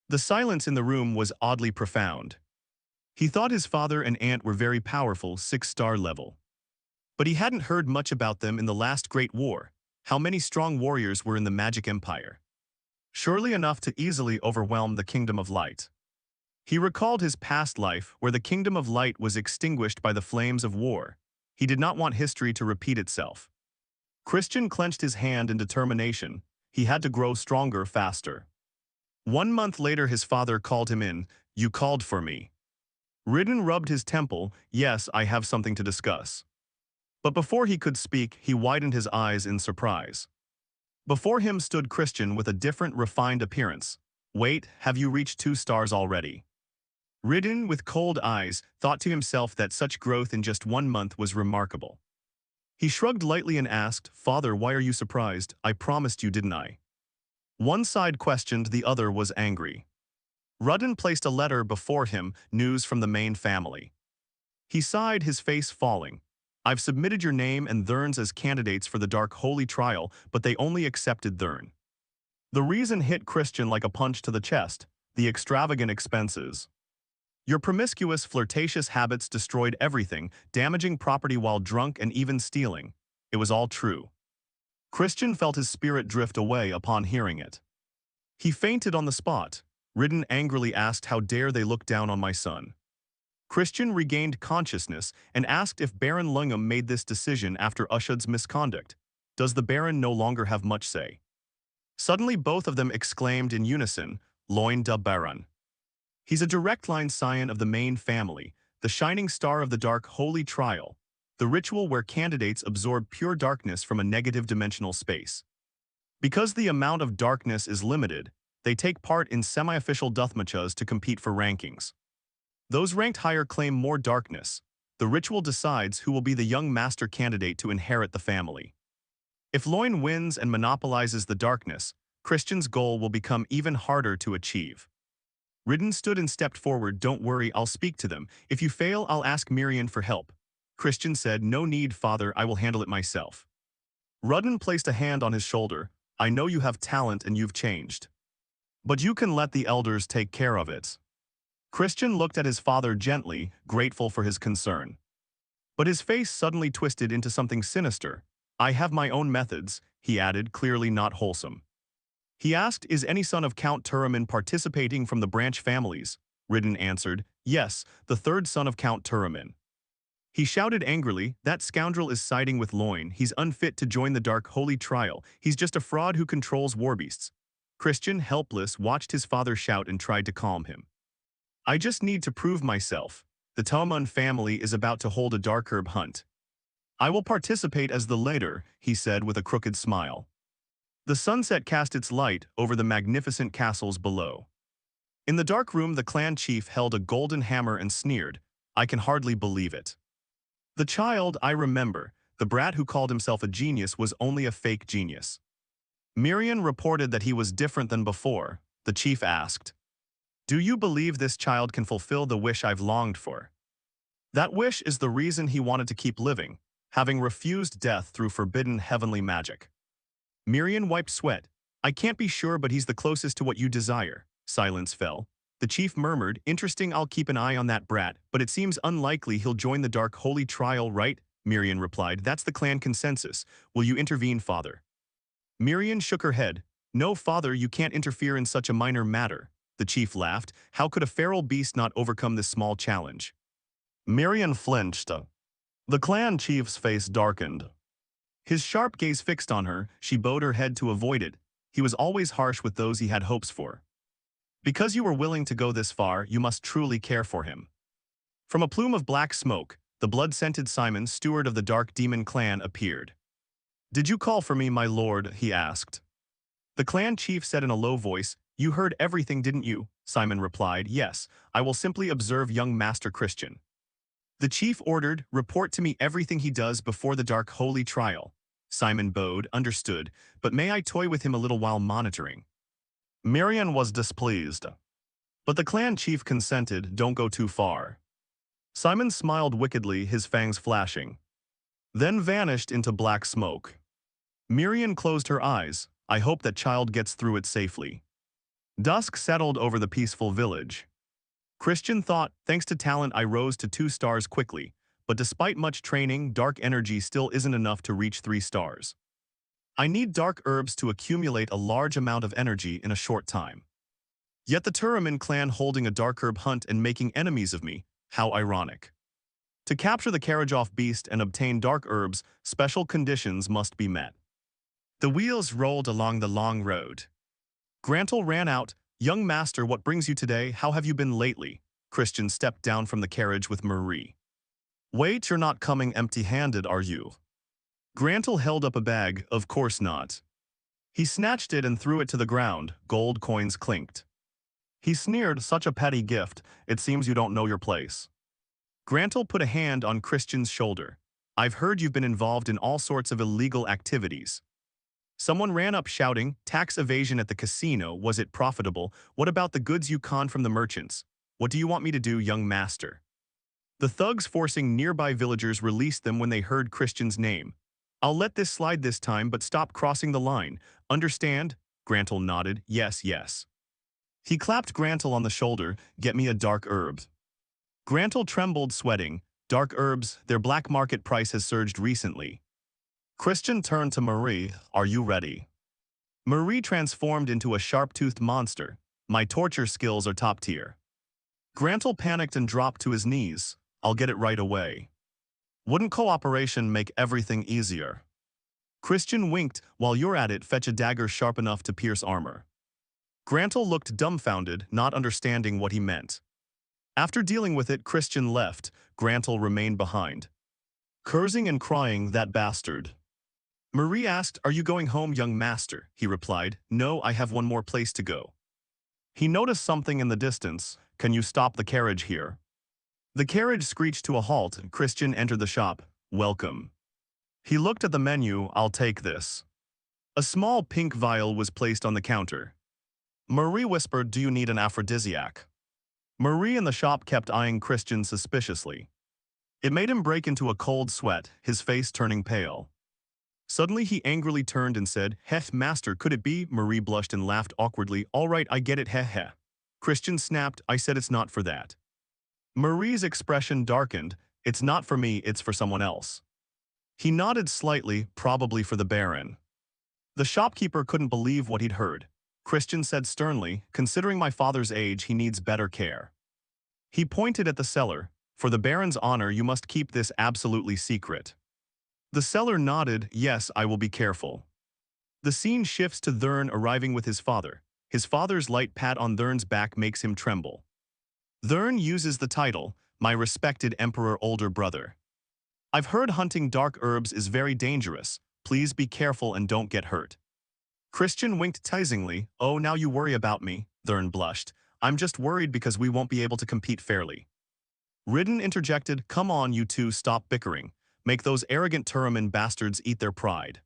The silence in the room was oddly profound. He thought his father and aunt were very powerful, 6-star level. But he hadn't heard much about them in the last Great War. How many strong warriors were in the Magic Empire? Surely enough to easily overwhelm the Kingdom of Light. He recalled his past life, where the Kingdom of Light was extinguished by the flames of war. He did not want history to repeat itself. Christian clenched his hand in determination. He had to grow stronger faster. 1 month later his father called him in. You called for me. Ridden rubbed his temple. Yes, I have something to discuss. But before he could speak, he widened his eyes in surprise. Before him stood Christian with a different, refined appearance. Wait, have you reached 2 stars already? Ridden, with cold eyes, thought to himself that such growth in just 1 month was remarkable. He shrugged lightly and asked, Father, why are you surprised? I promised you, didn't I? One side questioned, the other was angry. Rudden placed a letter before him, news from the main family. He sighed, his face falling. I've submitted your name and Thurn's as candidates for the Dark Holy Trial, but they only accepted Thurn. The reason hit Christian like a punch to the chest, the extravagant expenses. Your promiscuous, flirtatious habits destroyed everything, damaging property while drunk and even stealing. It was all true. Christian felt his spirit drift away upon hearing it. He fainted on the spot. Ridden angrily asked, how dare they look down on my son? Christian regained consciousness and asked if Baron Lungham made this decision after Ushud's misconduct. Does the Baron no longer have much say? Suddenly both of them exclaimed in unison, Loin da Baron. He's a direct line scion of the main family, the shining star of the Dark Holy Trial, the ritual where candidates absorb pure darkness from a negative dimensional space. Because the amount of darkness is limited, they take part in semi-official deathmatches to compete for rankings. Those ranked higher claim more darkness. The ritual decides who will be the young master candidate to inherit the family. If Loin wins and monopolizes the darkness, Christian's goal will become even harder to achieve. Ridden stood and stepped forward. Don't worry, I'll speak to them. If you fail, I'll ask Miriam for help. Christian said, no need, father, I will handle it myself. Rudden placed a hand on his shoulder. I know you have talent and you've changed. But you can let the elders take care of it. Christian looked at his father gently, grateful for his concern. But his face suddenly twisted into something sinister. I have my own methods, he added, clearly not wholesome. He asked, is any son of Count Turamin participating from the branch families? Ridden answered, yes, the third son of Count Turamin. He shouted angrily, that scoundrel is siding with Loin. He's unfit to join the Dark Holy Trial. He's just a fraud who controls warbeasts. Christian, helpless, watched his father shout and tried to calm him. I just need to prove myself. The Taumun family is about to hold a dark herb hunt. I will participate as the leader, he said with a crooked smile. The sunset cast its light over the magnificent castles below. In the dark room, the clan chief held a golden hammer and sneered, I can hardly believe it. The child I remember, the brat who called himself a genius, was only a fake genius. Miriam reported that he was different than before. The chief asked, do you believe this child can fulfill the wish I've longed for? That wish is the reason he wanted to keep living, having refused death through forbidden heavenly magic. Miriam wiped sweat. I can't be sure, but he's the closest to what you desire. Silence fell. The chief murmured, interesting, I'll keep an eye on that brat, but it seems unlikely he'll join the Dark Holy Trial, right? Miriam replied, that's the clan consensus. Will you intervene, father? Miriam shook her head. No, father, you can't interfere in such a minor matter. The chief laughed. How could a feral beast not overcome this small challenge? Miriam flinched. The clan chief's face darkened. His sharp gaze fixed on her, she bowed her head to avoid it. He was always harsh with those he had hopes for. Because you were willing to go this far, you must truly care for him. From a plume of black smoke, the blood-scented Simon, steward of the Dark Demon clan, appeared. Did you call for me, my lord? He asked. The clan chief said in a low voice, you heard everything, didn't you? Simon replied, yes, I will simply observe young Master Christian. The chief ordered, report to me everything he does before the Dark Holy Trial. Simon bowed, understood, but may I toy with him a little while monitoring? Miriam was displeased. But the clan chief consented, don't go too far. Simon smiled wickedly, his fangs flashing. Then vanished into black smoke. Miriam closed her eyes. I hope that child gets through it safely. Dusk settled over the peaceful village. Christian thought, thanks to talent I rose to 2 stars quickly, but despite much training, dark energy still isn't enough to reach 3 stars. I need dark herbs to accumulate a large amount of energy in a short time. Yet the Turamin clan holding a dark herb hunt and making enemies of me, how ironic. To capture the Karajov beast and obtain dark herbs, special conditions must be met. The wheels rolled along the long road. Grantel ran out. Young master, what brings you today? How have you been lately? Christian stepped down from the carriage with Marie. Wait, you're not coming empty-handed, are you? Grantel held up a bag. Of course not. He snatched it and threw it to the ground. Gold coins clinked. He sneered, such a petty gift. It seems you don't know your place. Grantel put a hand on Christian's shoulder. I've heard you've been involved in all sorts of illegal activities. Someone ran up shouting, tax evasion at the casino, was it profitable? What about the goods you conned from the merchants? What do you want me to do, young master? The thugs forcing nearby villagers released them when they heard Christian's name. I'll let this slide this time, but stop crossing the line. Understand? Grantel nodded, yes, yes. He clapped Grantel on the shoulder, get me a dark herb. Grantel trembled, sweating. Dark herbs, their black market price has surged recently. Christian turned to Marie, are you ready? Marie transformed into a sharp-toothed monster. My torture skills are top tier. Grantel panicked and dropped to his knees. I'll get it right away. Wouldn't cooperation make everything easier? Christian winked, while you're at it, fetch a dagger sharp enough to pierce armor. Grantel looked dumbfounded, not understanding what he meant. After dealing with it, Christian left. Grantel remained behind. Cursing and crying, that bastard. Marie asked, are you going home, young master? He replied, no, I have one more place to go. He noticed something in the distance. Can you stop the carriage here? The carriage screeched to a halt. Christian entered the shop. Welcome. He looked at the menu. I'll take this. A small pink vial was placed on the counter. Marie whispered, do you need an aphrodisiac? Marie in the shop kept eyeing Christian suspiciously. It made him break into a cold sweat, his face turning pale. Suddenly he angrily turned and said, heh, master, could it be? Marie blushed and laughed awkwardly. All right, I get it, heh heh. Christian snapped, I said it's not for that. Marie's expression darkened, it's not for me, it's for someone else. He nodded slightly, probably for the Baron. The shopkeeper couldn't believe what he'd heard. Christian said sternly, considering my father's age, he needs better care. He pointed at the seller. For the Baron's honor, you must keep this absolutely secret. The seller nodded, yes, I will be careful. The scene shifts to Thurn arriving with his father. His father's light pat on Thurn's back makes him tremble. Thurn uses the title, my respected emperor older brother. I've heard hunting dark herbs is very dangerous. Please be careful and don't get hurt. Christian winked teasingly. Oh, now you worry about me, Thurn blushed. I'm just worried because we won't be able to compete fairly. Ridden interjected, come on you two, stop bickering. Make those arrogant Turaman bastards eat their pride.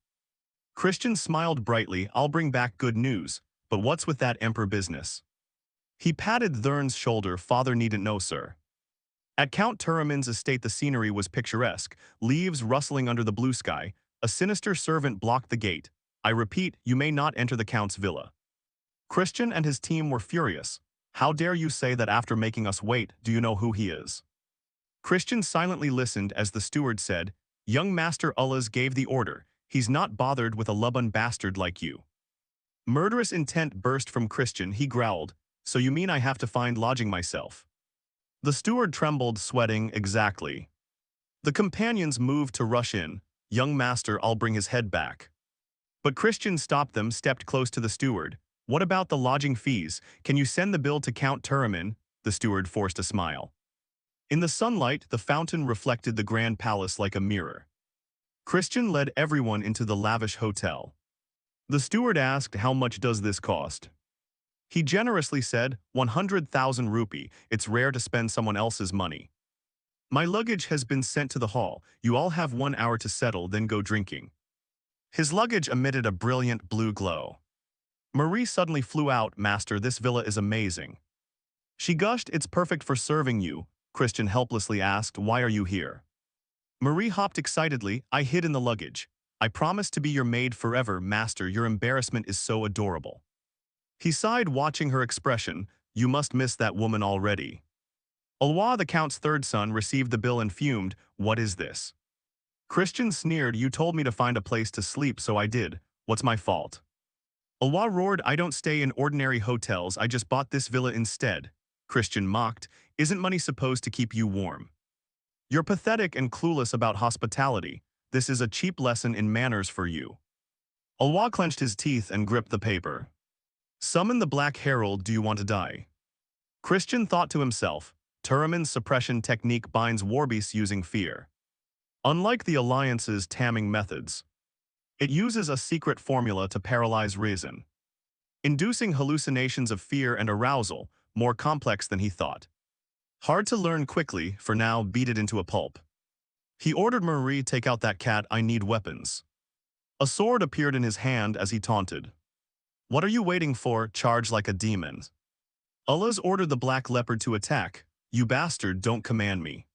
Christian smiled brightly, I'll bring back good news, but what's with that emperor business? He patted Thurn's shoulder, father needn't know, sir. At Count Turaman's estate the scenery was picturesque, leaves rustling under the blue sky. A sinister servant blocked the gate. I repeat, you may not enter the Count's villa. Christian and his team were furious. How dare you say that after making us wait, do you know who he is? Christian silently listened as the steward said, young Master Ullaz gave the order. He's not bothered with a lubun bastard like you. Murderous intent burst from Christian, he growled, so you mean I have to find lodging myself? The steward trembled, sweating, exactly. The companions moved to rush in. Young master, I'll bring his head back. But Christian stopped them, stepped close to the steward. What about the lodging fees? Can you send the bill to Count Turaman? The steward forced a smile. In the sunlight, the fountain reflected the grand palace like a mirror. Christian led everyone into the lavish hotel. The steward asked, how much does this cost? He generously said, 100,000 rupee. It's rare to spend someone else's money. My luggage has been sent to the hall. You all have 1 hour to settle, then go drinking. His luggage emitted a brilliant blue glow. Marie suddenly flew out, Master, this villa is amazing. She gushed, it's perfect for serving you. Christian helplessly asked, why are you here? Marie hopped excitedly, I hid in the luggage. I promise to be your maid forever, Master, your embarrassment is so adorable. He sighed, watching her expression, you must miss that woman already. Ulwa, the Count's third son, received the bill and fumed, what is this? Christian sneered, you told me to find a place to sleep, so I did. What's my fault? Ulwa roared, I don't stay in ordinary hotels, I just bought this villa instead. Christian mocked, isn't money supposed to keep you warm? You're pathetic and clueless about hospitality. This is a cheap lesson in manners for you. Ulwa clenched his teeth and gripped the paper. Summon the Black Herald, do you want to die? Christian thought to himself, Turaman's suppression technique binds warbeasts using fear. Unlike the Alliance's tamming methods, it uses a secret formula to paralyze reason, inducing hallucinations of fear and arousal, more complex than he thought. Hard to learn quickly, for now, beat it into a pulp. He ordered Marie, take out that cat, I need weapons. A sword appeared in his hand as he taunted. What are you waiting for? Charge like a demon. Ullaz ordered the black leopard to attack. You bastard, don't command me.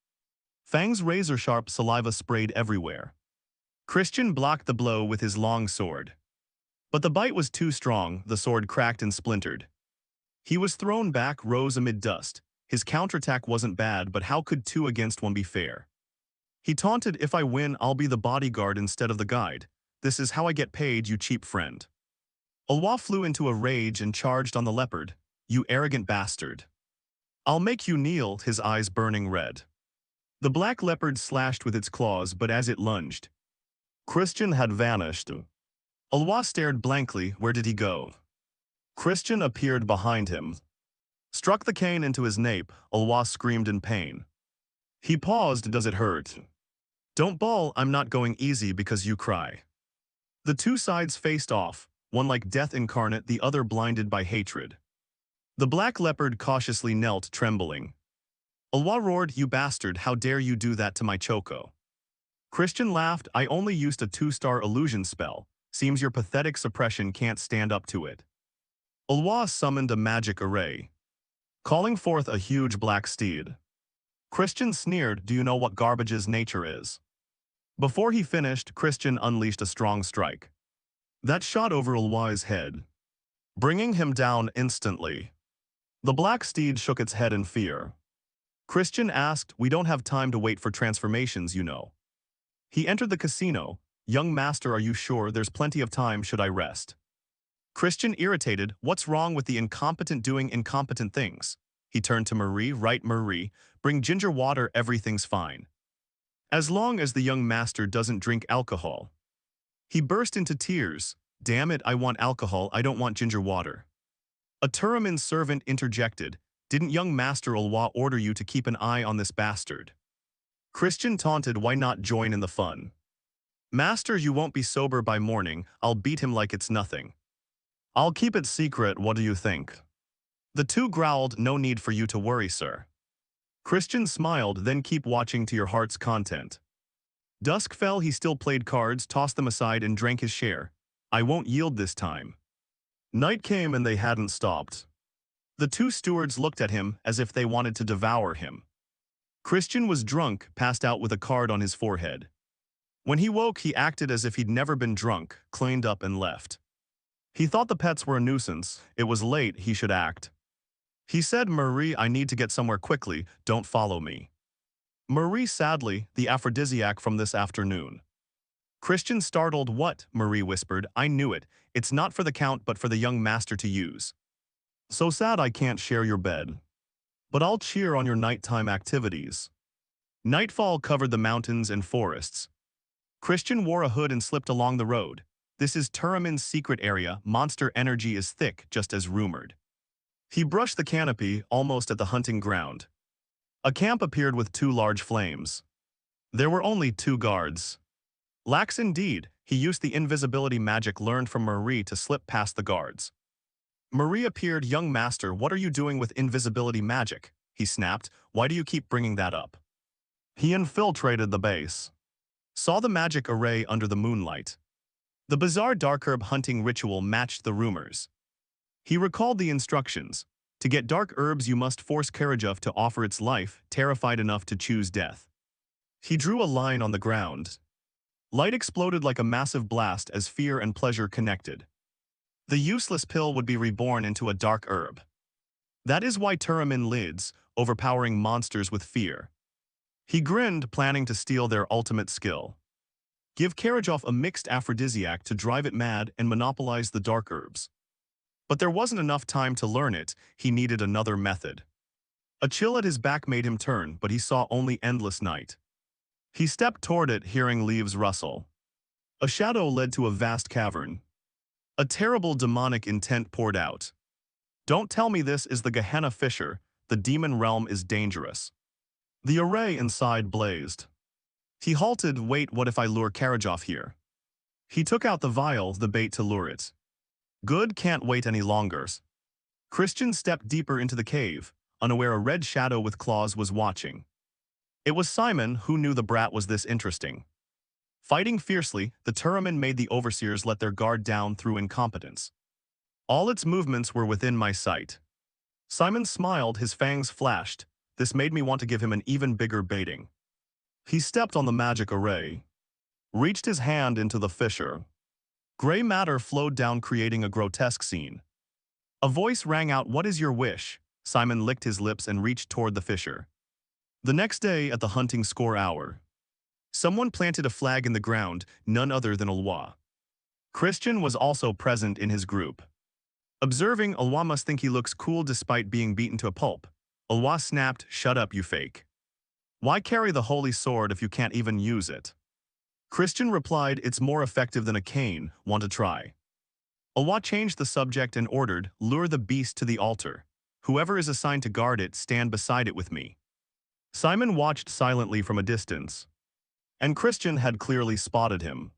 Fang's razor-sharp saliva sprayed everywhere. Christian blocked the blow with his long sword. But the bite was too strong, the sword cracked and splintered. He was thrown back, rose amid dust. His counterattack wasn't bad, but how could 2 against 1 be fair? He taunted, if I win, I'll be the bodyguard instead of the guide. This is how I get paid, you cheap friend. Ulwa flew into a rage and charged on the leopard. You arrogant bastard. I'll make you kneel, his eyes burning red. The black leopard slashed with its claws, but as it lunged, Christian had vanished. Ulwa stared blankly, where did he go? Christian appeared behind him. Struck the cane into his nape, Ulwa screamed in pain. He paused, does it hurt? Don't bawl, I'm not going easy because you cry. The two sides faced off, one like death incarnate, the other blinded by hatred. The black leopard cautiously knelt, trembling. Ulwa roared, you bastard, how dare you do that to my Choco? Christian laughed, I only used a 2-star illusion spell. Seems your pathetic suppression can't stand up to it. Ulwa summoned a magic array, calling forth a huge black steed. Christian sneered, do you know what garbage's nature is? Before he finished, Christian unleashed a strong strike that shot over Ulwa's head, bringing him down instantly. The black steed shook its head in fear. Christian asked, "We don't have time to wait for transformations, you know." He entered the casino. "Young master, are you sure? There's plenty of time, should I rest?" Christian, irritated, "What's wrong with the incompetent doing incompetent things?" He turned to Marie. "Right, Marie, bring ginger water, everything's fine. As long as the young master doesn't drink alcohol." He burst into tears. "Damn it, I want alcohol, I don't want ginger water." A Turamin servant interjected. "Didn't young Master Ulwa order you to keep an eye on this bastard?" Christian taunted, "Why not join in the fun? Master, you won't be sober by morning, I'll beat him like it's nothing." "I'll keep it secret, what do you think?" The two growled, "No need for you to worry, sir." Christian smiled, "Then keep watching to your heart's content." Dusk fell, he still played cards, tossed them aside and drank his share. "I won't yield this time." Night came and they hadn't stopped. The two stewards looked at him as if they wanted to devour him. Christian was drunk, passed out with a card on his forehead. When he woke, he acted as if he'd never been drunk, cleaned up and left. He thought the pets were a nuisance. It was late, he should act. He said, "Marie, I need to get somewhere quickly, don't follow me." Marie, sadly, "The aphrodisiac from this afternoon." Christian, startled, "What?" Marie whispered, "I knew it. It's not for the count but for the young master to use. So sad I can't share your bed. But I'll cheer on your nighttime activities." Nightfall covered the mountains and forests. Christian wore a hood and slipped along the road. This is Turamin's secret area, monster energy is thick, just as rumored. He brushed the canopy, almost at the hunting ground. A camp appeared with two large flames. There were only two guards. Lax indeed, he used the invisibility magic learned from Marie to slip past the guards. Marie appeared. "Young master, what are you doing with invisibility magic?" he snapped. "Why do you keep bringing that up?" He infiltrated the base. Saw the magic array under the moonlight. The bizarre dark herb hunting ritual matched the rumors. He recalled the instructions. To get dark herbs you must force Karajov to offer its life, terrified enough to choose death. He drew a line on the ground. Light exploded like a massive blast as fear and pleasure connected. The useless pill would be reborn into a dark herb. That is why Turamin lids, overpowering monsters with fear. He grinned, planning to steal their ultimate skill. Give Karajov a mixed aphrodisiac to drive it mad and monopolize the dark herbs. But there wasn't enough time to learn it, he needed another method. A chill at his back made him turn, but he saw only endless night. He stepped toward it, hearing leaves rustle. A shadow led to a vast cavern. A terrible demonic intent poured out. "Don't tell me this is the Gehenna Fissure, the demon realm is dangerous." The array inside blazed. He halted. "Wait, what if I lure Karajov here?" He took out the vial, the bait to lure it. "Good, can't wait any longer." Christian stepped deeper into the cave, unaware a red shadow with claws was watching. It was Simon, who knew the brat was this interesting. Fighting fiercely, the Turamin made the overseers let their guard down through incompetence. "All its movements were within my sight." Simon smiled, his fangs flashed. This made me want to give him an even bigger baiting. He stepped on the magic array. Reached his hand into the fissure. Gray matter flowed down, creating a grotesque scene. A voice rang out, "What is your wish?" Simon licked his lips and reached toward the fissure. The next day, at the hunting score hour, someone planted a flag in the ground, none other than Ulwa. Christian was also present in his group. Observing, "Ulwa must think he looks cool despite being beaten to a pulp." Ulwa snapped, "Shut up, you fake. Why carry the holy sword if you can't even use it?" Christian replied, "It's more effective than a cane, want to try?" Ulwa changed the subject and ordered, "Lure the beast to the altar. Whoever is assigned to guard it, stand beside it with me." Simon watched silently from a distance. And Christian had clearly spotted him.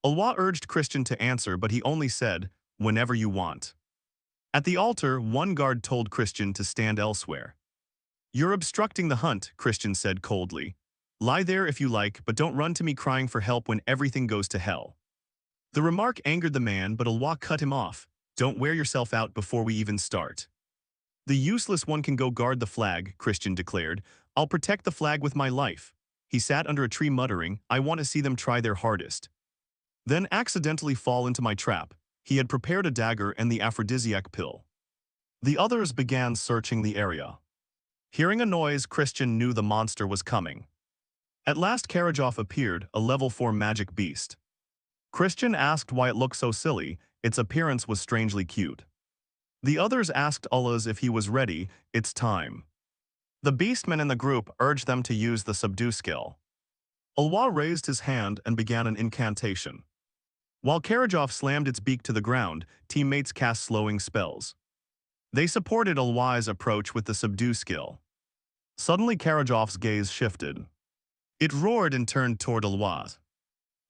Ulwa urged Christian to answer, but he only said, "Whenever you want." At the altar, one guard told Christian to stand elsewhere. "You're obstructing the hunt," Christian said coldly. "Lie there if you like, but don't run to me crying for help when everything goes to hell." The remark angered the man, but Ulwa cut him off. "Don't wear yourself out before we even start." "The useless one can go guard the flag," Christian declared. "I'll protect the flag with my life." He sat under a tree muttering, "I want to see them try their hardest. Then accidentally fall into my trap." He had prepared a dagger and the aphrodisiac pill. The others began searching the area. Hearing a noise, Christian knew the monster was coming. At last Karajov appeared, a level 4 magic beast. Christian asked why it looked so silly. Its appearance was strangely cute. The others asked Ullaz if he was ready. It's time. The beastmen in the group urged them to use the subdue skill. Ulwa raised his hand and began an incantation. While Karajov slammed its beak to the ground, teammates cast slowing spells. They supported Ulwa's approach with the subdue skill. Suddenly Karajov's gaze shifted. It roared and turned toward Ulwa.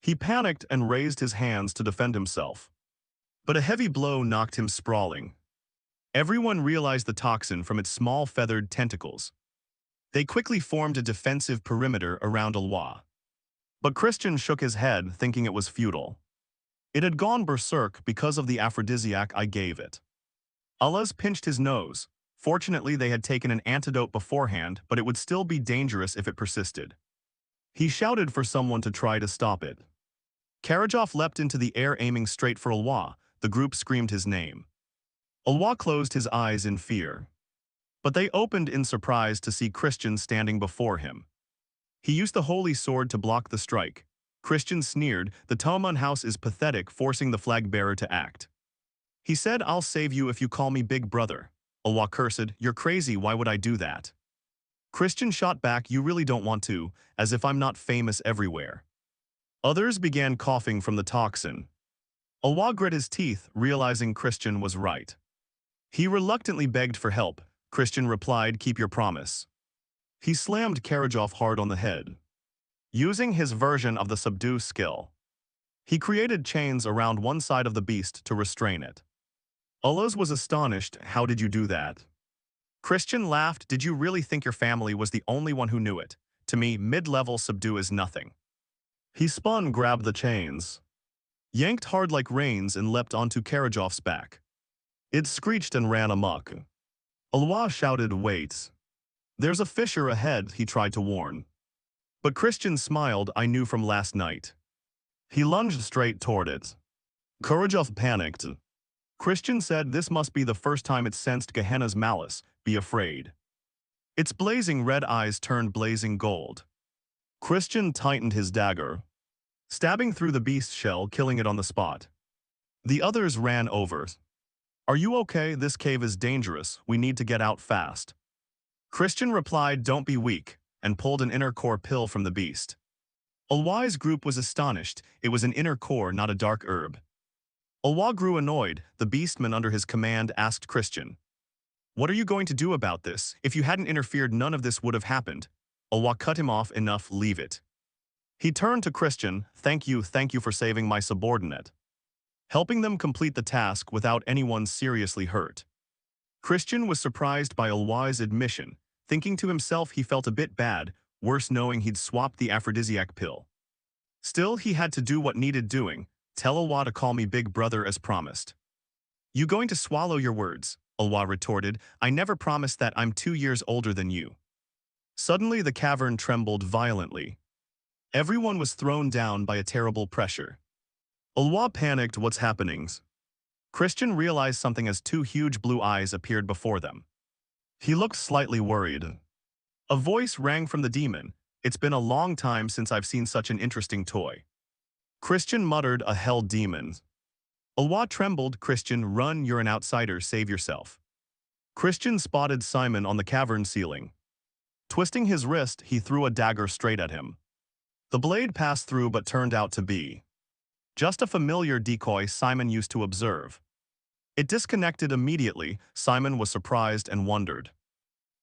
He panicked and raised his hands to defend himself. But a heavy blow knocked him sprawling. Everyone realized the toxin from its small feathered tentacles. They quickly formed a defensive perimeter around Ulwa. But Christian shook his head, thinking it was futile. It had gone berserk because of the aphrodisiac I gave it. Ullaz pinched his nose. Fortunately, they had taken an antidote beforehand, but it would still be dangerous if it persisted. He shouted for someone to try to stop it. Karajov leapt into the air, aiming straight for Ulwa. The group screamed his name. Ulwa closed his eyes in fear. But they opened in surprise to see Christian standing before him. He used the holy sword to block the strike. Christian sneered, "The Talman house is pathetic," forcing the flag bearer to act. He said, "I'll save you if you call me Big Brother." Ulwa cursed, "You're crazy, why would I do that?" Christian shot back, "You really don't want to, as if I'm not famous everywhere." Others began coughing from the toxin. Ulwa grit his teeth, realizing Christian was right. He reluctantly begged for help. Christian replied, "Keep your promise." He slammed Karajov hard on the head. Using his version of the subdue skill, he created chains around one side of the beast to restrain it. Ullaz was astonished. "How did you do that?" Christian laughed, "Did you really think your family was the only one who knew it? To me, mid-level subdue is nothing." He spun, grabbed the chains, yanked hard like reins, and leapt onto Karajov's back. It screeched and ran amok. Ulwa shouted, "Wait. There's a fissure ahead," he tried to warn. But Christian smiled, "I knew from last night." He lunged straight toward it. Karajov panicked. Christian said, "This must be the first time it sensed Gehenna's malice. Be afraid." Its blazing red eyes turned blazing gold. Christian tightened his dagger, stabbing through the beast's shell, killing it on the spot. The others ran over. "Are you okay? This cave is dangerous. We need to get out fast." Christian replied, "Don't be weak," and pulled an inner core pill from the beast. Ulwa's group was astonished. It was an inner core, not a dark herb. Ulwa grew annoyed. The beastman under his command asked Christian, "What are you going to do about this? If you hadn't interfered, none of this would have happened." Ulwa cut him off. "Enough, leave it." He turned to Christian, thank you for saving my subordinate, helping them complete the task without anyone seriously hurt." Christian was surprised by Ulwa's admission, thinking to himself he felt a bit bad, worse knowing he'd swapped the aphrodisiac pill. Still, he had to do what needed doing, tell Ulwa to call me Big Brother as promised. "You going to swallow your words?" Ulwa retorted, "I never promised that. I'm 2 years older than you." Suddenly the cavern trembled violently. Everyone was thrown down by a terrible pressure. Ulwa panicked, "What's happening?" Christian realized something as 2 huge blue eyes appeared before them. He looked slightly worried. A voice rang from the demon, "It's been a long time since I've seen such an interesting toy." Christian muttered, "A hell demon." Ulwa trembled, "Christian, run, you're an outsider, save yourself." Christian spotted Simon on the cavern ceiling. Twisting his wrist, he threw a dagger straight at him. The blade passed through but turned out to be just a familiar decoy Simon used to observe. It disconnected immediately. Simon was surprised and wondered.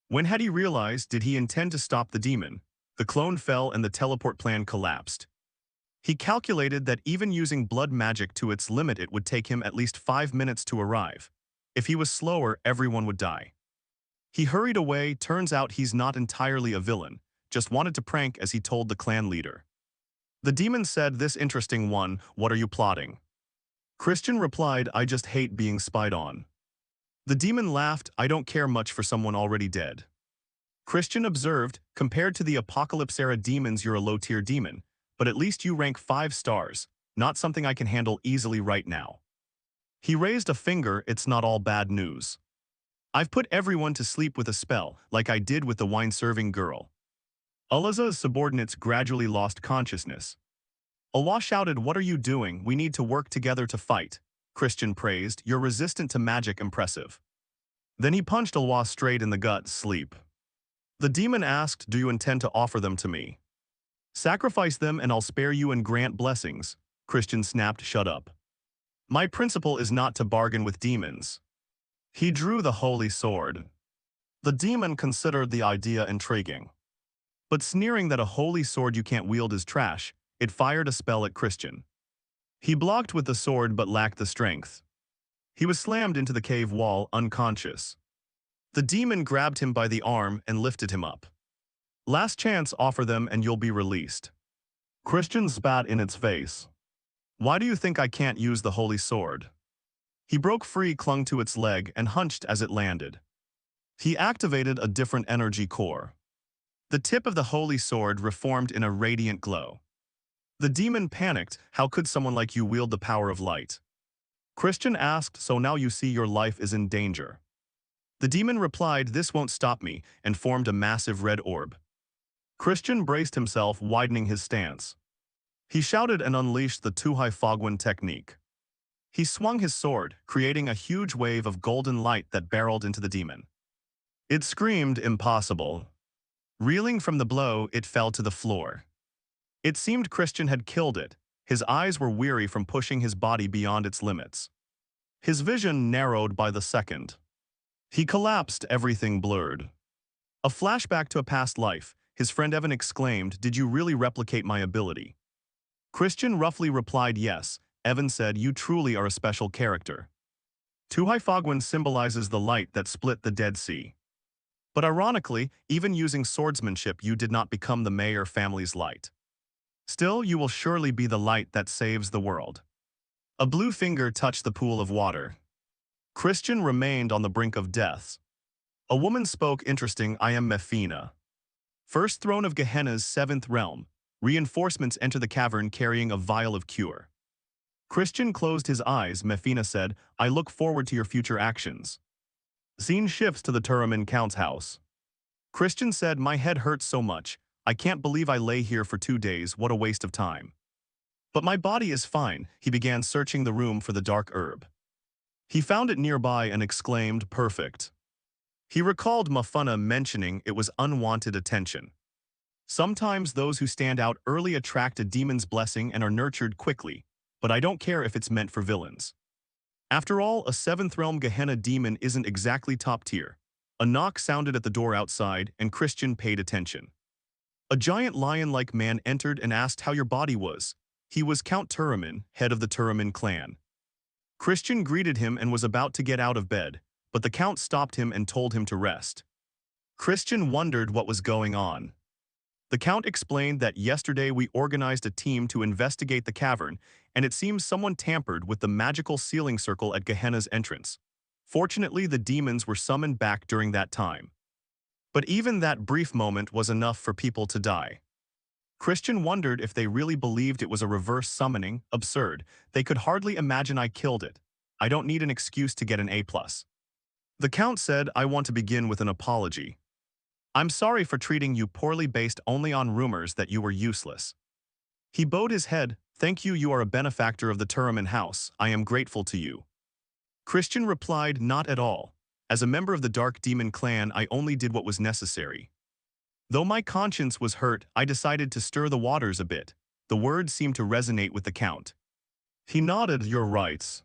When had he realized? Did he intend to stop the demon? The clone fell and the teleport plan collapsed. He calculated that even using blood magic to its limit, it would take him at least 5 minutes to arrive. If he was slower, everyone would die. He hurried away. Turns out he's not entirely a villain, just wanted to prank, as he told the clan leader. The demon said, "This interesting one, what are you plotting?" Christian replied, "I just hate being spied on." The demon laughed, "I don't care much for someone already dead." Christian observed, "Compared to the Apocalypse-era demons, you're a low-tier demon, but at least you rank 5 stars, not something I can handle easily right now." He raised a finger, "It's not all bad news." I've put everyone to sleep with a spell, like I did with the wine-serving girl. Allah's subordinates gradually lost consciousness. Allah shouted, "What are you doing? We need to work together to fight." Christian praised, "You're resistant to magic, impressive." Then he punched Allah straight in the gut, sleep. The demon asked, "Do you intend to offer them to me? Sacrifice them and I'll spare you and grant blessings." Christian snapped, "Shut up. My principle is not to bargain with demons." He drew the holy sword. The demon considered the idea intriguing. But sneering that a holy sword you can't wield is trash, it fired a spell at Christian. He blocked with the sword but lacked the strength. He was slammed into the cave wall, unconscious. The demon grabbed him by the arm and lifted him up. "Last chance, offer them and you'll be released." Christian spat in its face. "Why do you think I can't use the holy sword?" He broke free, clung to its leg, and hunched as it landed. He activated a different energy core. The tip of the holy sword reformed in a radiant glow. The demon panicked. "How could someone like you wield the power of light?" Christian asked, "So now you see your life is in danger?" The demon replied, "This won't stop me," and formed a massive red orb. Christian braced himself, widening his stance. He shouted and unleashed the Tuhai Fogwan technique. He swung his sword, creating a huge wave of golden light that barreled into the demon. It screamed, "Impossible." Reeling from the blow, it fell to the floor. It seemed Christian had killed it. His eyes were weary from pushing his body beyond its limits. His vision narrowed by the second. He collapsed, everything blurred. A flashback to a past life. His friend Evan exclaimed, "Did you really replicate my ability?" Christian roughly replied, "Yes." Evan said, "You truly are a special character." Tuhai Fogwan symbolizes the light that split the Dead Sea. But ironically, even using swordsmanship, you did not become the Mayer family's light. Still, you will surely be the light that saves the world. A blue finger touched the pool of water. Christian remained on the brink of death. A woman spoke, "Interesting, I am Mefina. First throne of Gehenna's seventh realm. Reinforcements enter the cavern carrying a vial of cure." Christian closed his eyes. Mefina said, "I look forward to your future actions." Scene shifts to the Turaman Count's house. Christian said, "My head hurts so much. I can't believe I lay here for 2 days, what a waste of time. But my body is fine." He began searching the room for the dark herb. He found it nearby and exclaimed, "Perfect." He recalled Mafuna mentioning it was unwanted attention. Sometimes those who stand out early attract a demon's blessing and are nurtured quickly, but I don't care if it's meant for villains. After all, a 7th realm Gehenna demon isn't exactly top tier. A knock sounded at the door outside, and Christian paid attention. A giant lion-like man entered and asked how your body was. He was Count Turaman, head of the Turaman clan. Christian greeted him and was about to get out of bed, but the Count stopped him and told him to rest. Christian wondered what was going on. The Count explained that yesterday we organized a team to investigate the cavern, and it seems someone tampered with the magical sealing circle at Gehenna's entrance. Fortunately, the demons were summoned back during that time. But even that brief moment was enough for people to die. Christian wondered if they really believed it was a reverse summoning. Absurd. They could hardly imagine I killed it. I don't need an excuse to get an A+. The Count said, "I want to begin with an apology. I'm sorry for treating you poorly based only on rumors that you were useless." He bowed his head. "Thank you, you are a benefactor of the Turaman house. I am grateful to you." Christian replied, "Not at all. As a member of the Dark Demon clan, I only did what was necessary. Though my conscience was hurt, I decided to stir the waters a bit." The words seemed to resonate with the Count. He nodded, "You're right.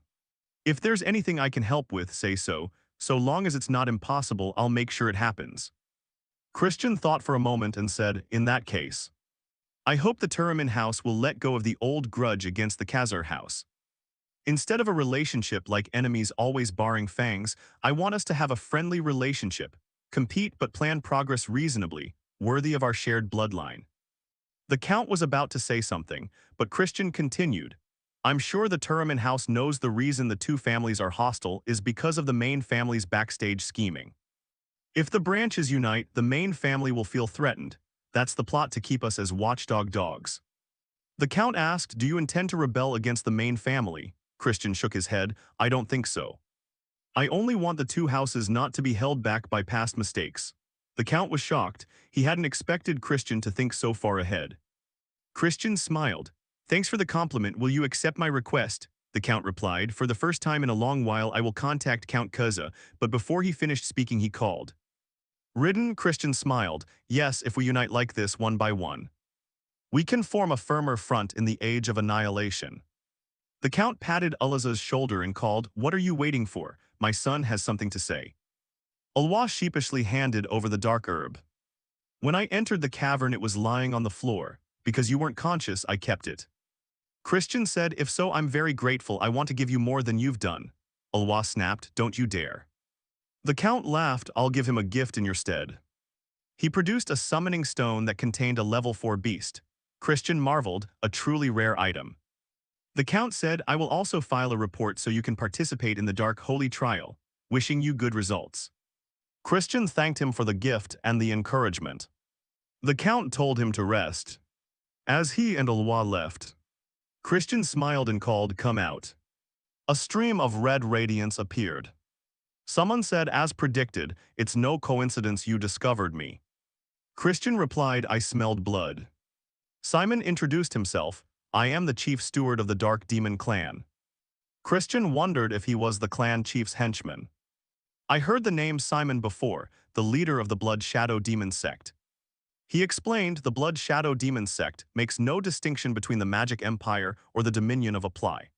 If there's anything I can help with, say so. So long as it's not impossible, I'll make sure it happens." Christian thought for a moment and said, "In that case, I hope the Turaman house will let go of the old grudge against the Khazar house. Instead of a relationship like enemies always barring fangs, I want us to have a friendly relationship, compete but plan progress reasonably, worthy of our shared bloodline." The Count was about to say something, but Christian continued, "I'm sure the Turaman house knows the reason the two families are hostile is because of the main family's backstage scheming. If the branches unite, the main family will feel threatened. That's the plot to keep us as watchdog dogs." The Count asked, "Do you intend to rebel against the main family?" Christian shook his head, "I don't think so. I only want the two houses not to be held back by past mistakes. The Count was shocked. He hadn't expected Christian to think so far ahead. Christian smiled. Thanks for the compliment. Will you accept my request? The Count replied. For the first time in a long while I will contact Count Kuza, but before he finished speaking he called. Ridden, Christian smiled. Yes, if we unite like this one by one, we can form a firmer front in the age of annihilation. The Count patted Ulaza's shoulder and called, What are you waiting for? My son has something to say. Ulwa sheepishly handed over the dark herb. When I entered the cavern it was lying on the floor. Because you weren't conscious, I kept it. Christian said, If so, I'm very grateful. I want to give you more than you've done. Ulwa snapped, Don't you dare. The Count laughed, I'll give him a gift in your stead. He produced a summoning stone that contained a level 4 beast. Christian marveled, a truly rare item. The Count said, I will also file a report so you can participate in the Dark Holy Trial, wishing you good results. Christian thanked him for the gift and the encouragement. The Count told him to rest. As he and Ulwa left, Christian smiled and called, Come out. A stream of red radiance appeared. Someone said, As predicted, it's no coincidence you discovered me. Christian replied, I smelled blood. Simon introduced himself, I am the chief steward of the Dark Demon clan. Christian wondered if he was the clan chief's henchman. I heard the name Simon before, the leader of the Blood Shadow Demon sect. He explained the Blood Shadow Demon sect makes no distinction between the magic empire or the dominion of Apply.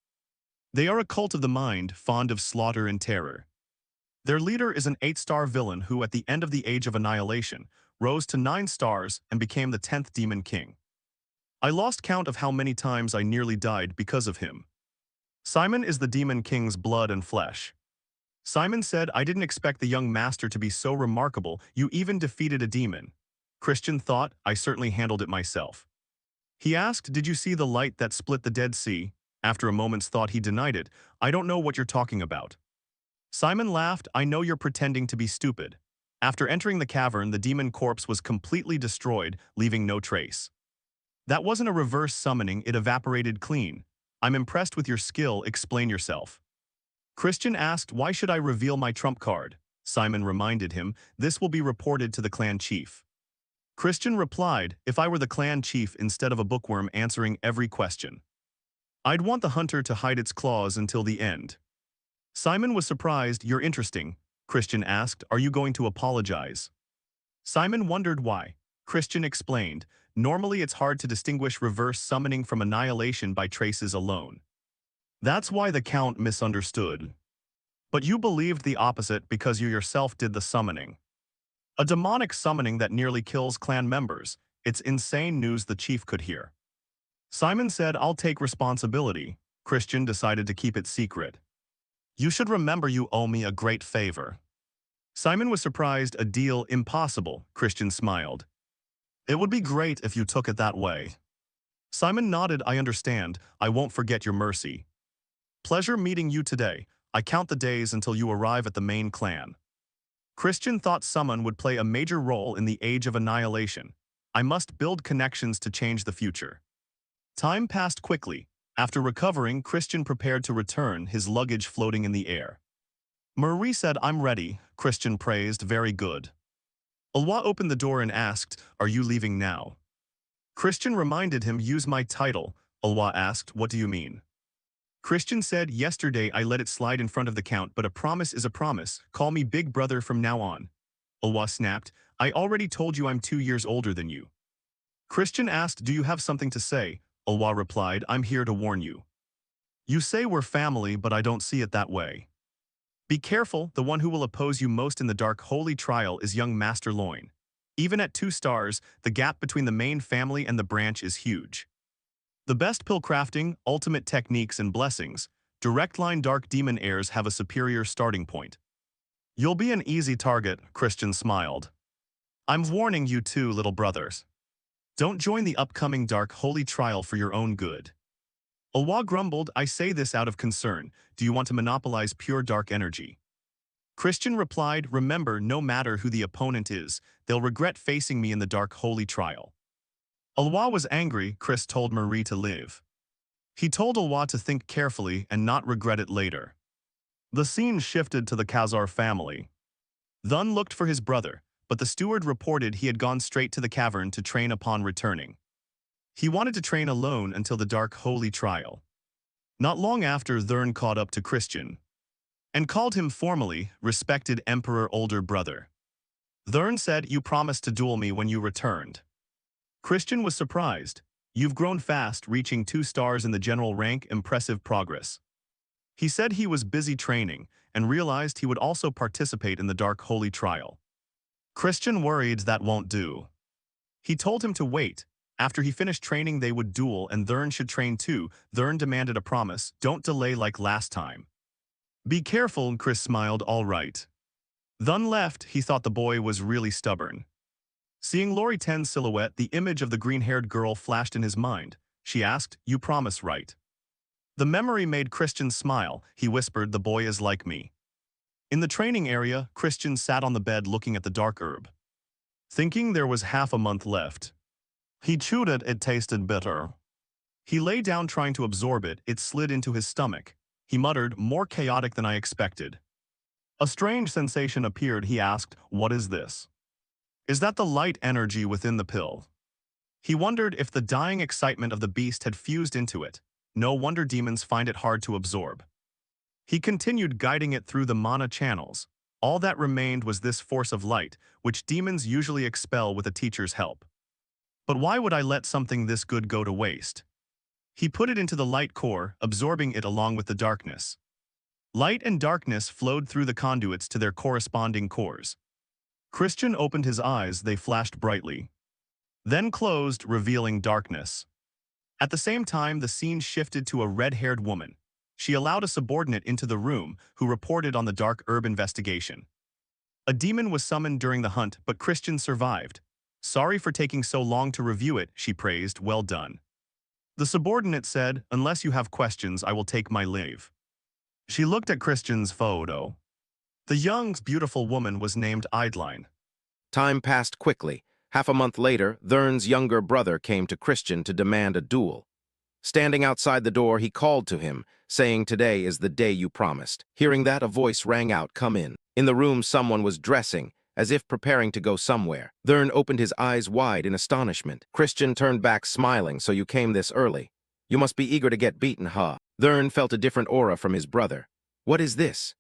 They are a cult of the mind, fond of slaughter and terror. Their leader is an 8-star villain who, at the end of the Age of Annihilation, rose to 9 stars and became the 10th Demon King. I lost count of how many times I nearly died because of him. Simon is the Demon King's blood and flesh. Simon said, I didn't expect the young master to be so remarkable, you even defeated a demon. Christian thought, I certainly handled it myself. He asked, Did you see the light that split the Dead Sea? After a moment's thought he denied it, I don't know what you're talking about. Simon laughed, I know you're pretending to be stupid. After entering the cavern, the demon corpse was completely destroyed, leaving no trace. That wasn't a reverse summoning, it evaporated clean. I'm impressed with your skill, explain yourself. Christian asked, Why should I reveal my trump card? Simon reminded him, This will be reported to the clan chief. Christian replied, If I were the clan chief instead of a bookworm answering every question, I'd want the hunter to hide its claws until the end. Simon was surprised, You're interesting. Christian asked, Are you going to apologize? Simon wondered why. Christian explained, Normally it's hard to distinguish reverse summoning from annihilation by traces alone. That's why the Count misunderstood. But you believed the opposite because you yourself did the summoning. A demonic summoning that nearly kills clan members. It's insane news the chief could hear. Simon said, I'll take responsibility. Christian decided to keep it secret. You should remember you owe me a great favor. Simon was surprised, a deal impossible. Christian smiled. It would be great if you took it that way. Simon nodded, I understand, I won't forget your mercy. Pleasure meeting you today. I count the days until you arrive at the main clan. Christian thought someone would play a major role in the Age of Annihilation. I must build connections to change the future. Time passed quickly. After recovering, Christian prepared to return, his luggage floating in the air. Marie said, I'm ready. Christian praised, very good. Ulwa opened the door and asked, Are you leaving now? Christian reminded him, Use my title. Ulwa asked, What do you mean? Christian said, Yesterday I let it slide in front of the Count, but a promise is a promise. Call me Big Brother from now on. Ulwa snapped, I already told you I'm 2 years older than you. Christian asked, Do you have something to say? Ulwa replied, I'm here to warn you. You say we're family, but I don't see it that way. Be careful, the one who will oppose you most in the Dark Holy Trial is young Master Loin. Even at 2 stars, the gap between the main family and the branch is huge. The best pill crafting, ultimate techniques and blessings, direct line Dark Demon heirs have a superior starting point. You'll be an easy target, Christian smiled. I'm warning you too, little brothers. Don't join the upcoming Dark Holy Trial for your own good. Ulwa grumbled, I say this out of concern. Do you want to monopolize pure dark energy? Christian replied, Remember, no matter who the opponent is, they'll regret facing me in the Dark Holy Trial. Ulwa was angry. Chris told Marie to live. He told Ulwa to think carefully and not regret it later. The scene shifted to the Khazar family. Thun looked for his brother, but the steward reported he had gone straight to the cavern to train upon returning. He wanted to train alone until the dark holy trial. Not long after, Thurn caught up to Christian and called him formally respected emperor older brother. Thurn said, "You promised to duel me when you returned." Christian was surprised. "You've grown fast, reaching 2 stars in the general rank, impressive progress." He said he was busy training and realized he would also participate in the dark holy trial. Christian worried that won't do. He told him to wait. After he finished training, they would duel and Thurn should train too. Thurn demanded a promise, "Don't delay like last time." "Be careful," Chris smiled, "all right." Thun left. He thought the boy was really stubborn. Seeing Lori Ten's silhouette, the image of the green-haired girl flashed in his mind. She asked, "You promise, right?" The memory made Christian smile. He whispered, "The boy is like me." In the training area, Christian sat on the bed looking at the dark herb, thinking there was half a month left. He chewed it. It tasted bitter. He lay down trying to absorb it. It slid into his stomach. He muttered, "More chaotic than I expected." A strange sensation appeared. He asked, "What is this?" "Is that the light energy within the pill?" He wondered if the dying excitement of the beast had fused into it. No wonder demons find it hard to absorb. He continued guiding it through the mana channels. All that remained was this force of light, which demons usually expel with a teacher's help. But why would I let something this good go to waste? He put it into the light core, absorbing it along with the darkness. Light and darkness flowed through the conduits to their corresponding cores. Christian opened his eyes. They flashed brightly, then closed, revealing darkness. At the same time, the scene shifted to a red-haired woman. She allowed a subordinate into the room who reported on the dark herb investigation. A demon was summoned during the hunt, but Christian survived. "Sorry for taking so long to review it," she praised. "Well done." The subordinate said, "Unless you have questions, I will take my leave." She looked at Christian's photo. The young, beautiful woman was named Eidline. Time passed quickly. Half a month later, Thurn's younger brother came to Christian to demand a duel. Standing outside the door, he called to him, saying, "Today is the day you promised." Hearing that, a voice rang out, "Come in." In the room, someone was dressing, as if preparing to go somewhere. Thurn opened his eyes wide in astonishment. Christian turned back, smiling. "So you came this early. You must be eager to get beaten, huh?" Thurn felt a different aura from his brother. What is this?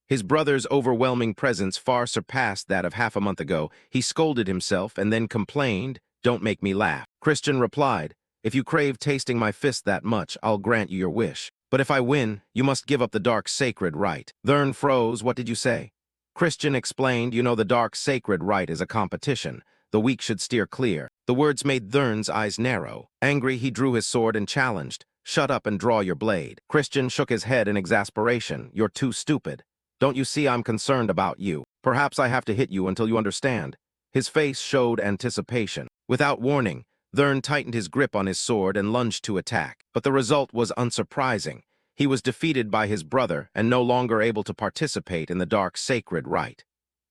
His brother's overwhelming presence far surpassed that of half a month ago. He scolded himself and then complained, "Don't make me laugh." Christian replied, "If you crave tasting my fist that much, I'll grant you your wish. But if I win, you must give up the dark sacred right." Thurn froze. "What did you say?" Christian explained, "You know, the dark sacred right is a competition. The weak should steer clear." The words made Thurn's eyes narrow. Angry, he drew his sword and challenged, "Shut up and draw your blade." Christian shook his head in exasperation. "You're too stupid. Don't you see I'm concerned about you? Perhaps I have to hit you until you understand." His face showed anticipation. Without warning, Thurn tightened his grip on his sword and lunged to attack. But the result was unsurprising. He was defeated by his brother and no longer able to participate in the dark sacred rite.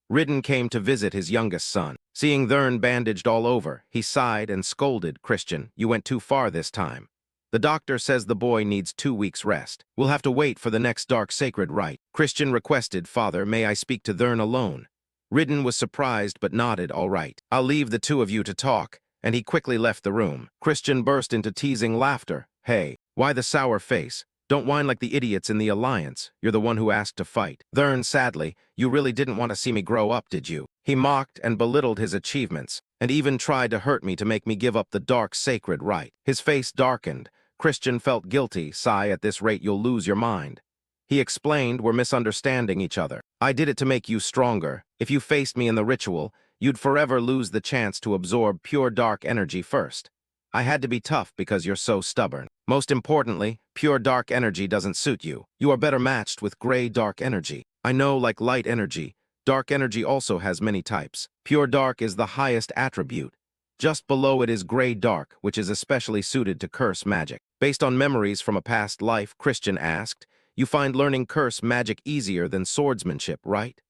Ridden came to visit his youngest son. Seeing Thurn bandaged all over, he sighed and scolded, "Christian, you went too far this time. The doctor says the boy needs 2 weeks rest. We'll have to wait for the next dark sacred rite." Christian requested, "Father, may I speak to Thurn alone?" Ridden was surprised but nodded, "All right. I'll leave the 2 of you to talk," and he quickly left the room. Christian burst into teasing laughter. "Hey, why the sour face? Don't whine like the idiots in the Alliance. You're the one who asked to fight." Thurn, sadly, "You really didn't want to see me grow up, did you?" He mocked and belittled his achievements, and even tried to hurt me to make me give up the dark sacred rite. His face darkened. Christian felt guilty. "Sigh, at this rate you'll lose your mind." He explained, "We're misunderstanding each other. I did it to make you stronger. If you faced me in the ritual, you'd forever lose the chance to absorb pure dark energy first. I had to be tough because you're so stubborn. Most importantly, pure dark energy doesn't suit you. You are better matched with gray dark energy. I know, like light energy, dark energy also has many types. Pure dark is the highest attribute. Just below it is gray dark, which is especially suited to curse magic." Based on memories from a past life, Christian asked, "You find learning curse magic easier than swordsmanship, right?"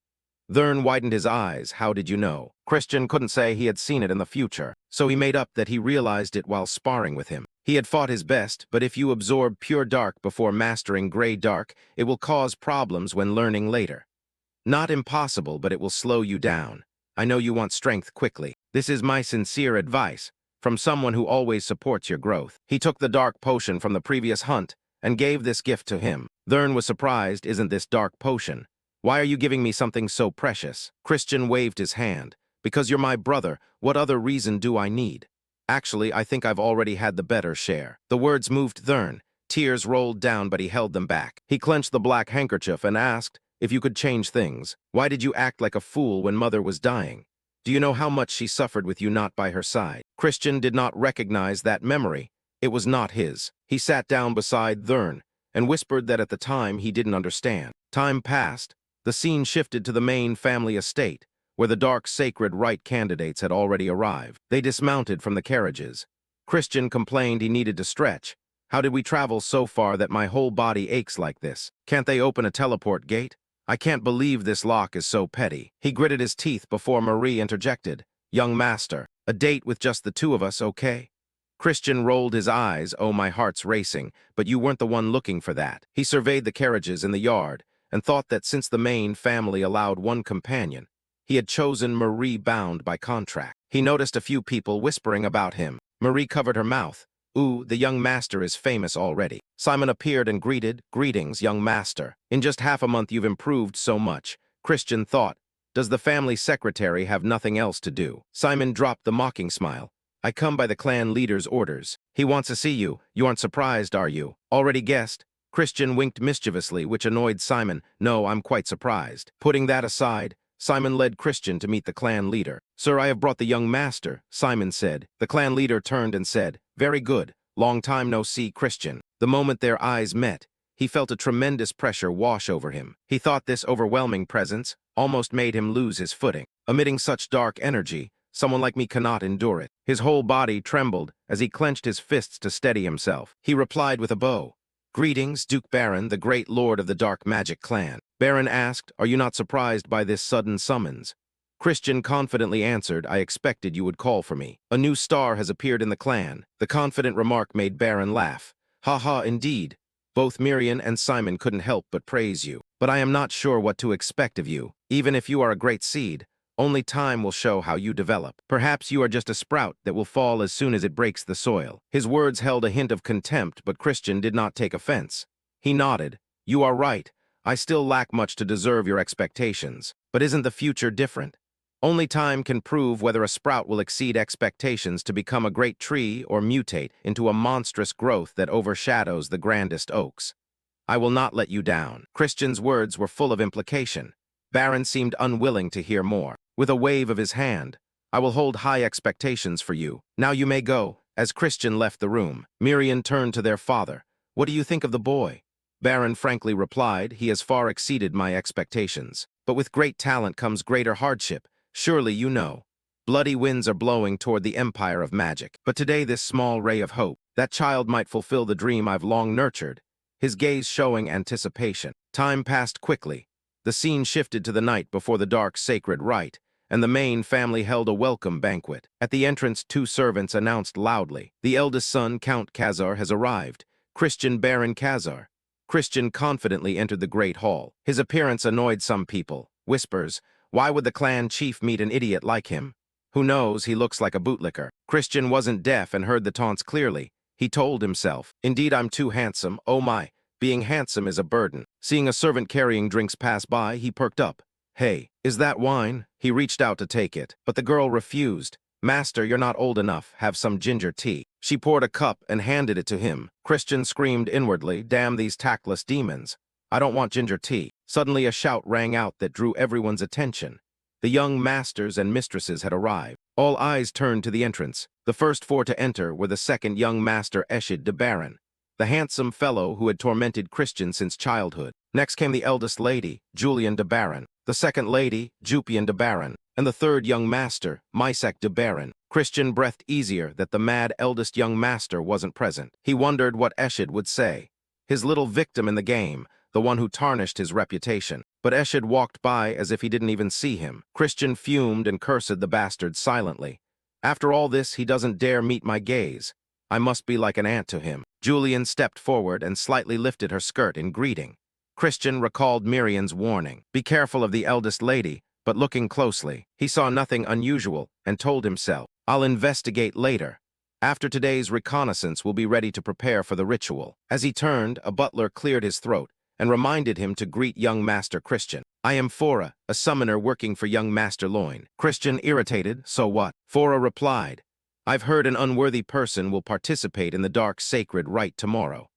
Thurn widened his eyes. How did you know? Christian couldn't say he had seen it in the future, so he made up that he realized it while sparring with him. He had fought his best, but if you absorb pure dark before mastering gray dark, it will cause problems when learning later. Not impossible, but it will slow you down. I know you want strength quickly. This is my sincere advice, from someone who always supports your growth. He took the dark potion from the previous hunt and gave this gift to him. Thurn was surprised. Isn't this dark potion? Why are you giving me something so precious? Christian waved his hand. Because you're my brother, what other reason do I need? Actually, I think I've already had the better share. The words moved Thurn. Tears rolled down, but he held them back. He clenched the black handkerchief and asked, if you could change things, why did you act like a fool when Mother was dying? Do you know how much she suffered with you not by her side? Christian did not recognize that memory. It was not his. He sat down beside Thurn and whispered that at the time he didn't understand. Time passed. The scene shifted to the main family estate, where the dark sacred right candidates had already arrived. They dismounted from the carriages. Christian complained he needed to stretch. How did we travel so far that my whole body aches like this? Can't they open a teleport gate? I can't believe this lock is so petty. He gritted his teeth before Marie interjected. Young master, a date with just the two of us, okay? Christian rolled his eyes. Oh, my heart's racing, but you weren't the one looking for that. He surveyed the carriages in the yard and thought that since the main family allowed one companion, he had chosen Marie bound by contract. He noticed a few people whispering about him. Marie covered her mouth. Ooh, the young master is famous already. Simon appeared and greeted, greetings, young master. In just half a month you've improved so much. Christian thought, does the family secretary have nothing else to do? Simon dropped the mocking smile. I come by the clan leader's orders. He wants to see you. You aren't surprised, are you? Already guessed? Christian winked mischievously, which annoyed Simon. No, I'm quite surprised. Putting that aside, Simon led Christian to meet the clan leader. Sir, I have brought the young master, Simon said. The clan leader turned and said, very good. Long time no see, Christian. The moment their eyes met, he felt a tremendous pressure wash over him. He thought this overwhelming presence almost made him lose his footing. Emitting such dark energy, someone like me cannot endure it. His whole body trembled as he clenched his fists to steady himself. He replied with a bow. Greetings, Duke Baron, the great lord of the dark magic clan. Baron asked, are you not surprised by this sudden summons? Christian confidently answered, I expected you would call for me. A new star has appeared in the clan. The confident remark made Baron laugh. Ha ha, indeed. Both Miriam and Simon couldn't help but praise you. But I am not sure what to expect of you. Even if you are a great seed, only time will show how you develop. Perhaps you are just a sprout that will fall as soon as it breaks the soil. His words held a hint of contempt, but Christian did not take offense. He nodded. You are right. I still lack much to deserve your expectations. But isn't the future different? Only time can prove whether a sprout will exceed expectations to become a great tree or mutate into a monstrous growth that overshadows the grandest oaks. I will not let you down. Christian's words were full of implication. Baron seemed unwilling to hear more. With a wave of his hand, I will hold high expectations for you. Now you may go. As Christian left the room, Miriam turned to their father. What do you think of the boy? Baron frankly replied, he has far exceeded my expectations. But with great talent comes greater hardship. Surely you know. Bloody winds are blowing toward the empire of magic. But today this small ray of hope, that child might fulfill the dream I've long nurtured. His gaze showing anticipation. Time passed quickly. The scene shifted to the night before the dark sacred rite, and the main family held a welcome banquet. At the entrance, two servants announced loudly, the eldest son, Count Khazar, has arrived. Christian Baron Khazar. Christian confidently entered the great hall. His appearance annoyed some people. Whispers, why would the clan chief meet an idiot like him? Who knows, he looks like a bootlicker. Christian wasn't deaf and heard the taunts clearly. He told himself, indeed I'm too handsome, oh my, being handsome is a burden. Seeing a servant carrying drinks pass by, he perked up. Hey, is that wine? He reached out to take it, but the girl refused. Master, you're not old enough, have some ginger tea. She poured a cup and handed it to him. Christian screamed inwardly, damn these tactless demons. I don't want ginger tea. Suddenly a shout rang out that drew everyone's attention. The young masters and mistresses had arrived. All eyes turned to the entrance. The first four to enter were the second young master Eshid de Baron, the handsome fellow who had tormented Christian since childhood. Next came the eldest lady, Julian de Baron, the second lady, Jupian de Baron, and the third young master, Mysek de Baron. Christian breathed easier that the mad eldest young master wasn't present. He wondered what Eshid would say. His little victim in the game, the one who tarnished his reputation. But Eshid walked by as if he didn't even see him. Christian fumed and cursed the bastard silently. After all this, he doesn't dare meet my gaze. I must be like an ant to him. Julian stepped forward and slightly lifted her skirt in greeting. Christian recalled Miriam's warning. Be careful of the eldest lady, but looking closely, he saw nothing unusual and told himself, I'll investigate later. After today's reconnaissance, we'll be ready to prepare for the ritual. As he turned, a butler cleared his throat and reminded him to greet young Master Christian. I am Fora, a summoner working for young Master Loin. Christian irritated, so what? Fora replied, I've heard an unworthy person will participate in the dark sacred rite tomorrow.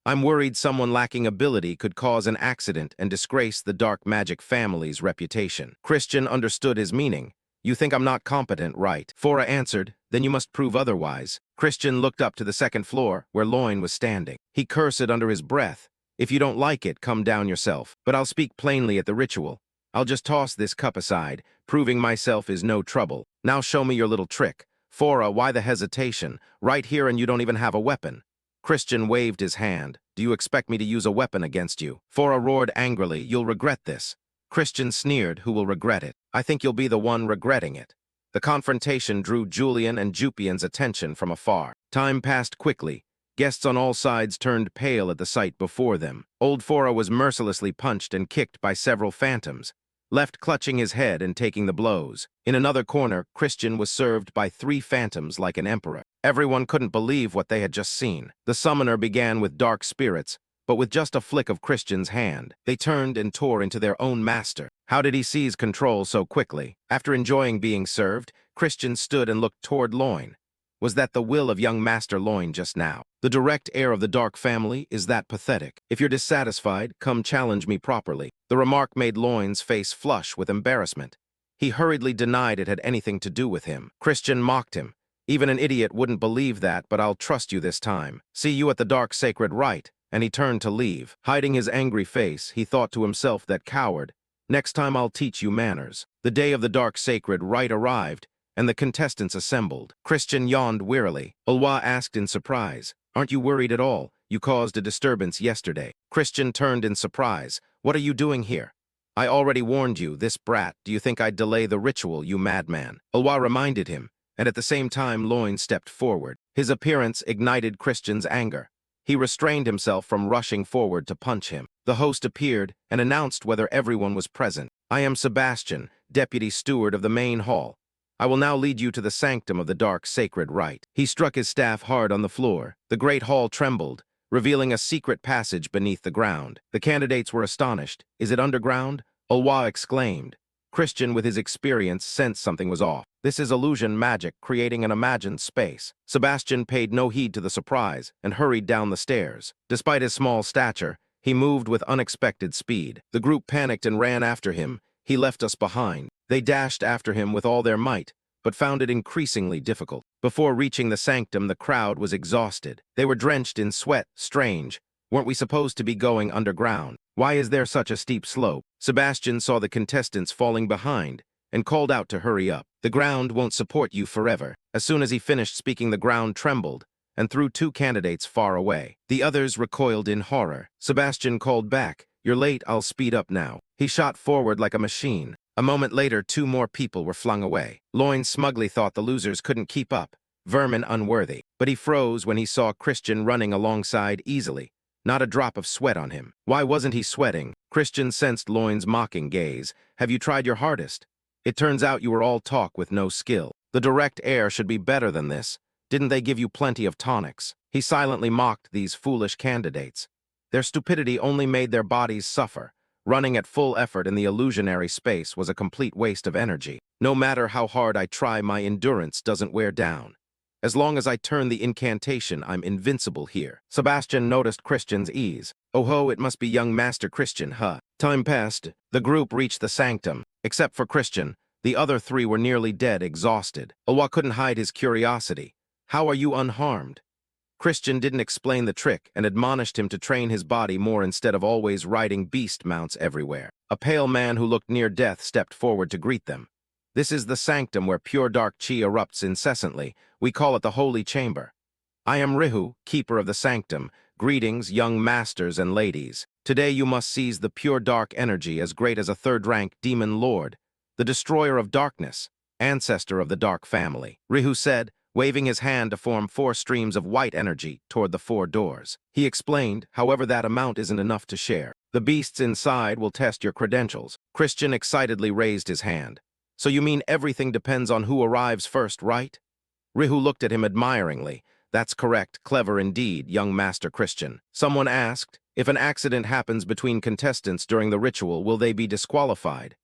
I'm worried someone lacking ability could cause an accident and disgrace the dark magic family's reputation. Christian understood his meaning. You think I'm not competent, right? Fora answered, then you must prove otherwise. Christian looked up to the second floor, where Loin was standing. He cursed under his breath. If you don't like it, come down yourself. But I'll speak plainly at the ritual. I'll just toss this cup aside. Proving myself is no trouble. Now show me your little trick. Fora, why the hesitation? Right here and you don't even have a weapon. Christian waved his hand. Do you expect me to use a weapon against you? Fora roared angrily, you'll regret this. Christian sneered, who will regret it? I think you'll be the one regretting it. The confrontation drew Julian and Jupian's attention from afar. Time passed quickly. Guests on all sides turned pale at the sight before them. Old Fora was mercilessly punched and kicked by several phantoms, left clutching his head and taking the blows. In another corner, Christian was served by 3 phantoms like an emperor. Everyone couldn't believe what they had just seen. The summoner began with dark spirits, but with just a flick of Christian's hand, they turned and tore into their own master. How did he seize control so quickly? After enjoying being served, Christian stood and looked toward Loin. Was that the will of young Master Loin just now? The direct heir of the Dark family is that pathetic. If you're dissatisfied, come challenge me properly. The remark made Loin's face flush with embarrassment. He hurriedly denied it had anything to do with him. Christian mocked him. Even an idiot wouldn't believe that, but I'll trust you this time. See you at the Dark Sacred Rite. And he turned to leave. Hiding his angry face, he thought to himself, that coward. Next time I'll teach you manners. The day of the Dark Sacred Rite arrived, and the contestants assembled. Christian yawned wearily. Ulwa asked in surprise, Aren't you worried at all? You caused a disturbance yesterday. Christian turned in surprise. What are you doing here? I already warned you, this brat. Do you think I'd delay the ritual, you madman? Ulwa reminded him, and at the same time Loin stepped forward. His appearance ignited Christian's anger. He restrained himself from rushing forward to punch him. The host appeared and announced whether everyone was present. I am Sebastian, deputy steward of the main hall. I will now lead you to the sanctum of the dark sacred rite. He struck his staff hard on the floor. The great hall trembled, revealing a secret passage beneath the ground. The candidates were astonished. Is it underground? Ulwa exclaimed. Christian, with his experience, sensed something was off. This is illusion magic, creating an imagined space. Sebastian paid no heed to the surprise and hurried down the stairs. Despite his small stature, he moved with unexpected speed. The group panicked and ran after him. He left us behind. They dashed after him with all their might, but found it increasingly difficult. Before reaching the sanctum, the crowd was exhausted. They were drenched in sweat. Strange. Weren't we supposed to be going underground? Why is there such a steep slope? Sebastian saw the contestants falling behind and called out to hurry up. The ground won't support you forever. As soon as he finished speaking, the ground trembled and threw 2 candidates far away. The others recoiled in horror. Sebastian called back, You're late, I'll speed up now. He shot forward like a machine. A moment later, 2 more people were flung away. Loin smugly thought the losers couldn't keep up. Vermin unworthy. But he froze when he saw Christian running alongside easily. Not a drop of sweat on him. Why wasn't he sweating? Christian sensed Loin's mocking gaze. Have you tried your hardest? It turns out you were all talk with no skill. The direct heir should be better than this. Didn't they give you plenty of tonics? He silently mocked these foolish candidates. Their stupidity only made their bodies suffer. Running at full effort in the illusionary space was a complete waste of energy. No matter how hard I try, my endurance doesn't wear down. As long as I turn the incantation, I'm invincible here. Sebastian noticed Christian's ease. Oh ho, it must be young Master Christian, huh? Time passed. The group reached the sanctum. Except for Christian, the other 3 were nearly dead, exhausted. Ulwa couldn't hide his curiosity. How are you unharmed? Christian didn't explain the trick and admonished him to train his body more instead of always riding beast mounts everywhere. A pale man who looked near death stepped forward to greet them. This is the sanctum where pure dark chi erupts incessantly. We call it the Holy Chamber. I am Rihu, keeper of the sanctum. Greetings, young masters and ladies. Today you must seize the pure dark energy as great as a third-rank demon lord, the destroyer of darkness, ancestor of the dark family. Rihu said, waving his hand to form 4 streams of white energy toward the 4 doors. He explained, however, that amount isn't enough to share. The beasts inside will test your credentials. Christian excitedly raised his hand. So you mean everything depends on who arrives first, right? Rihu looked at him admiringly. That's correct, clever indeed, young Master Christian. Someone asked, if an accident happens between contestants during the ritual, will they be disqualified?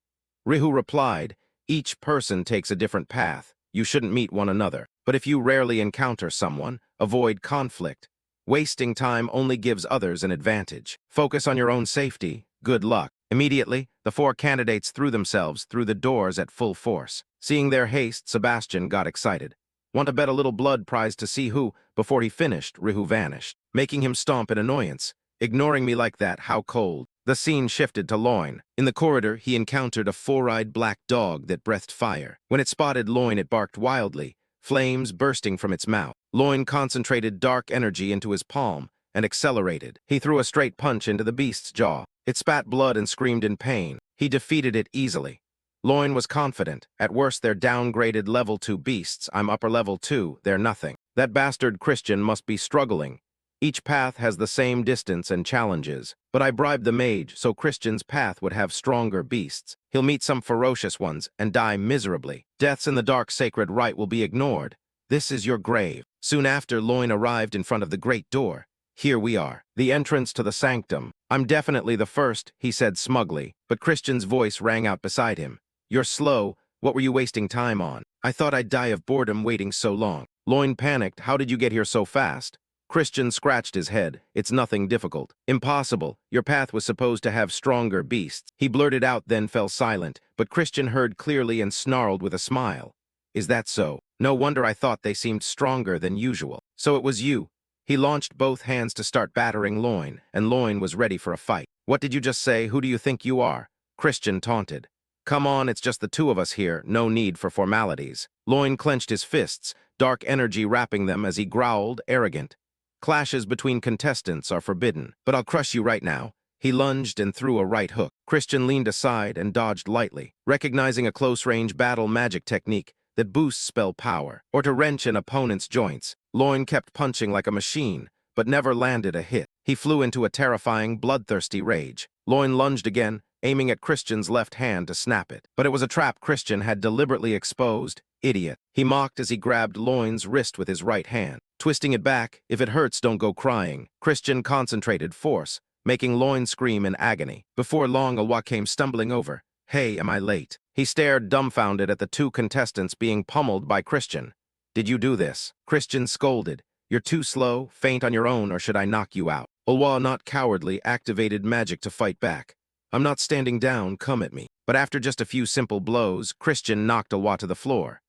Rihu replied, each person takes a different path. You shouldn't meet one another. But if you rarely encounter someone, avoid conflict. Wasting time only gives others an advantage. Focus on your own safety. Good luck. Immediately, the 4 candidates threw themselves through the doors at full force. Seeing their haste, Sebastian got excited. Want to bet a little blood prize to see who? Before he finished, Rihu vanished, making him stomp in annoyance. Ignoring me like that, how cold. The scene shifted to Loin. In the corridor, he encountered a 4-eyed black dog that breathed fire. When it spotted Loin, it barked wildly, flames bursting from its mouth. Loin concentrated dark energy into his palm and accelerated. He threw a straight punch into the beast's jaw. It spat blood and screamed in pain. He defeated it easily. Loin was confident. At worst, they're downgraded level 2 beasts. I'm upper level 2. They're nothing. That bastard Christian must be struggling. Each path has the same distance and challenges. But I bribed the mage so Christian's path would have stronger beasts. He'll meet some ferocious ones and die miserably. Deaths in the dark sacred rite will be ignored. This is your grave. Soon after, Loin arrived in front of the great door. Here we are, the entrance to the sanctum. I'm definitely the first, he said smugly, but Christian's voice rang out beside him. You're slow. What were you wasting time on? I thought I'd die of boredom waiting so long. Loin panicked. How did you get here so fast? Christian scratched his head. It's nothing difficult. Impossible. Your path was supposed to have stronger beasts. He blurted out, then fell silent, but Christian heard clearly and snarled with a smile. Is that so? No wonder I thought they seemed stronger than usual. So it was you. He launched both hands to start battering Loin, and Loin was ready for a fight. What did you just say? Who do you think you are? Christian taunted. Come on, it's just the 2 of us here. No need for formalities. Loin clenched his fists, dark energy wrapping them as he growled, arrogant. Clashes between contestants are forbidden, but I'll crush you right now. He lunged and threw a right hook. Christian leaned aside and dodged lightly, recognizing a close-range battle magic technique that boosts spell power, or to wrench an opponent's joints. Loin kept punching like a machine, but never landed a hit. He flew into a terrifying, bloodthirsty rage. Loin lunged again, aiming at Christian's left hand to snap it. But it was a trap Christian had deliberately exposed. Idiot. He mocked as he grabbed Loin's wrist with his right hand, twisting it back. If it hurts, don't go crying. Christian concentrated force, making Loin scream in agony. Before long, Alwa came stumbling over. Hey, am I late? He stared dumbfounded at the 2 contestants being pummeled by Christian. Did you do this? Christian scolded. You're too slow, faint on your own, or should I knock you out? Alwa, not cowardly, activated magic to fight back. I'm not standing down, come at me. But after just a few simple blows, Christian knocked Alwa to the floor.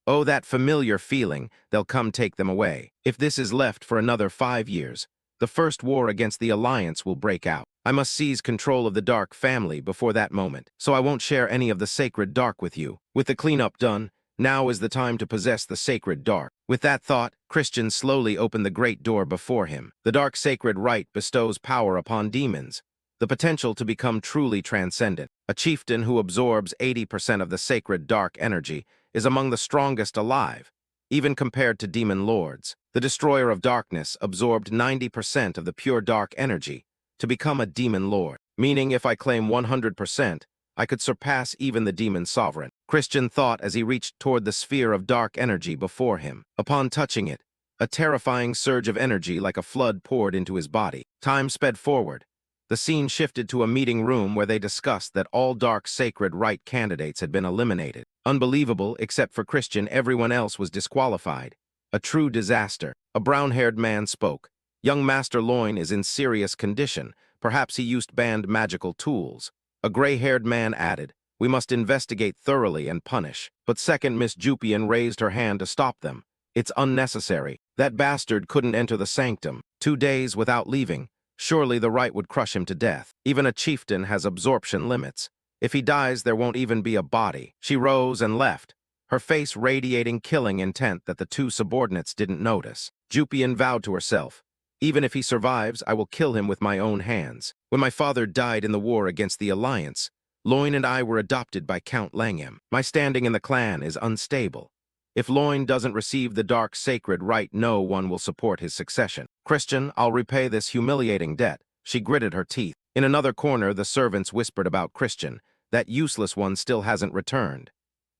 Oh, that familiar feeling, they'll come take them away. If this is left for another 5 years, the first war against the Alliance will break out. I must seize control of the Dark family before that moment, so I won't share any of the sacred dark with you. With the cleanup done, now is the time to possess the sacred dark. With that thought, Christian slowly opened the great door before him. The dark sacred rite bestows power upon demons, the potential to become truly transcendent. A chieftain who absorbs 80% of the sacred dark energy is among the strongest alive, even compared to demon lords. The destroyer of darkness absorbed 90% of the pure dark energy to become a demon lord, meaning if I claim 100%, I could surpass even the demon sovereign. Christian thought as he reached toward the sphere of dark energy before him. Upon touching it, a terrifying surge of energy like a flood poured into his body. Time sped forward. The scene shifted to a meeting room where they discussed that all dark sacred rite candidates had been eliminated. Unbelievable, except for Christian, everyone else was disqualified. A true disaster. A brown-haired man spoke. Young Master Loin is in serious condition. Perhaps he used banned magical tools. A gray-haired man added, we must investigate thoroughly and punish. But second Miss Jupian raised her hand to stop them. It's unnecessary. That bastard couldn't enter the sanctum. 2 days without leaving. Surely the rite would crush him to death. Even a chieftain has absorption limits. If he dies, there won't even be a body. She rose and left, her face radiating killing intent that the 2 subordinates didn't notice. Jupian vowed to herself, Even if he survives, I will kill him with my own hands. When my father died in the war against the Alliance, Loin and I were adopted by Count Langham. My standing in the clan is unstable. If Loin doesn't receive the dark sacred right, no one will support his succession. Christian, I'll repay this humiliating debt. She gritted her teeth. In another corner, the servants whispered about Christian. That useless one still hasn't returned.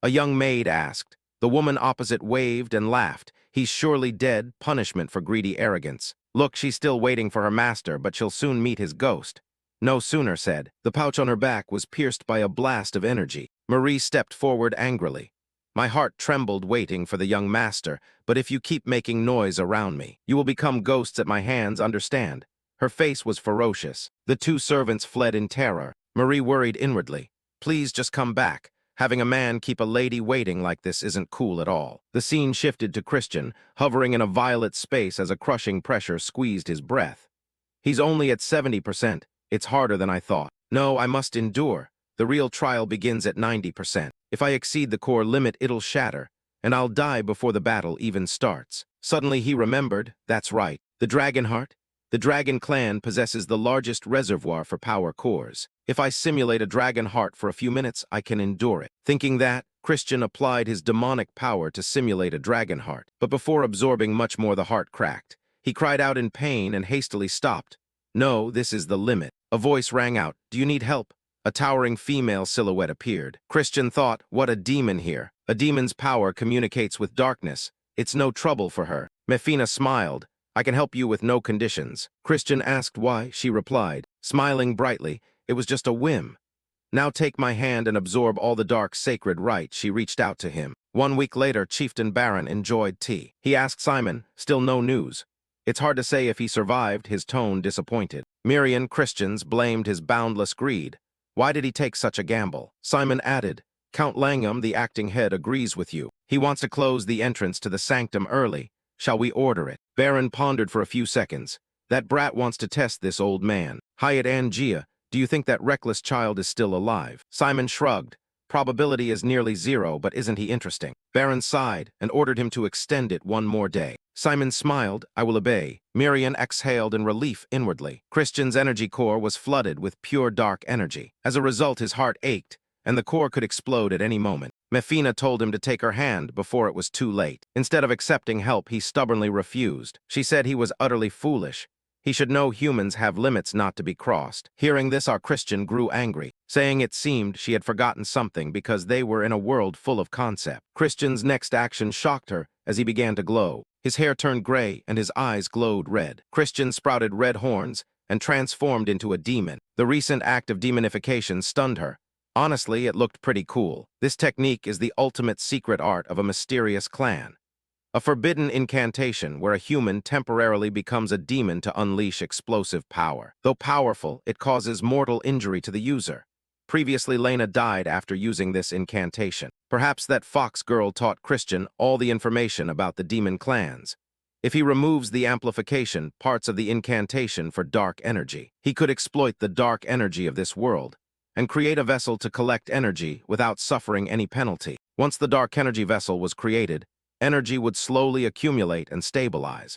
A young maid asked. The woman opposite waved and laughed. He's surely dead, punishment for greedy arrogance. Look, she's still waiting for her master, but she'll soon meet his ghost. No sooner said. The pouch on her back was pierced by a blast of energy. Marie stepped forward angrily. My heart trembled waiting for the young master, but if you keep making noise around me, you will become ghosts at my hands, understand? Her face was ferocious. The two servants fled in terror. Marie worried inwardly. Please just come back. Having a man keep a lady waiting like this isn't cool at all. The scene shifted to Christian, hovering in a violet space as a crushing pressure squeezed his breath. He's only at 70%. It's harder than I thought. No, I must endure. The real trial begins at 90%. If I exceed the core limit, it'll shatter, and I'll die before the battle even starts. Suddenly he remembered, that's right, the Dragon Heart. The Dragon Clan possesses the largest reservoir for power cores. If I simulate a Dragon Heart for a few minutes, I can endure it. Thinking that, Christian applied his demonic power to simulate a Dragon Heart. But before absorbing much more, the heart cracked. He cried out in pain and hastily stopped. No, this is the limit. A voice rang out, do you need help? A towering female silhouette appeared. Christian thought, what a demon here. A demon's power communicates with darkness. It's no trouble for her. Mefina smiled. I can help you with no conditions. Christian asked why. She replied, smiling brightly, it was just a whim. Now take my hand and absorb all the dark sacred right. She reached out to him. 1 week later, Chieftain Baron enjoyed tea. He asked Simon, still no news. It's hard to say if he survived, his tone disappointed. Miriam Christians blamed his boundless greed. Why did he take such a gamble? Simon added, Count Langham, the acting head, agrees with you. He wants to close the entrance to the sanctum early. Shall we order it? Baron pondered for a few seconds. That brat wants to test this old man. Hyatt Angia, do you think that reckless child is still alive? Simon shrugged. Probability is nearly 0, but isn't he interesting? Baron sighed and ordered him to extend it 1 more day. Simon smiled, I will obey. Miriam exhaled in relief inwardly. Christian's energy core was flooded with pure dark energy. As a result, his heart ached, and the core could explode at any moment. Mefina told him to take her hand before it was too late. Instead of accepting help, he stubbornly refused. She said he was utterly foolish. He should know humans have limits not to be crossed. Hearing this, our Christian grew angry, saying it seemed she had forgotten something because they were in a world full of concept. Christian's next action shocked her as he began to glow. His hair turned gray and his eyes glowed red. Christian sprouted red horns and transformed into a demon. The recent act of demonification stunned her. Honestly, it looked pretty cool. This technique is the ultimate secret art of a mysterious clan. A forbidden incantation where a human temporarily becomes a demon to unleash explosive power. Though powerful, it causes mortal injury to the user. Previously, Lena died after using this incantation. Perhaps that fox girl taught Christian all the information about the demon clans. If he removes the amplification, parts of the incantation for dark energy, he could exploit the dark energy of this world and create a vessel to collect energy without suffering any penalty. Once the dark energy vessel was created, energy would slowly accumulate and stabilize.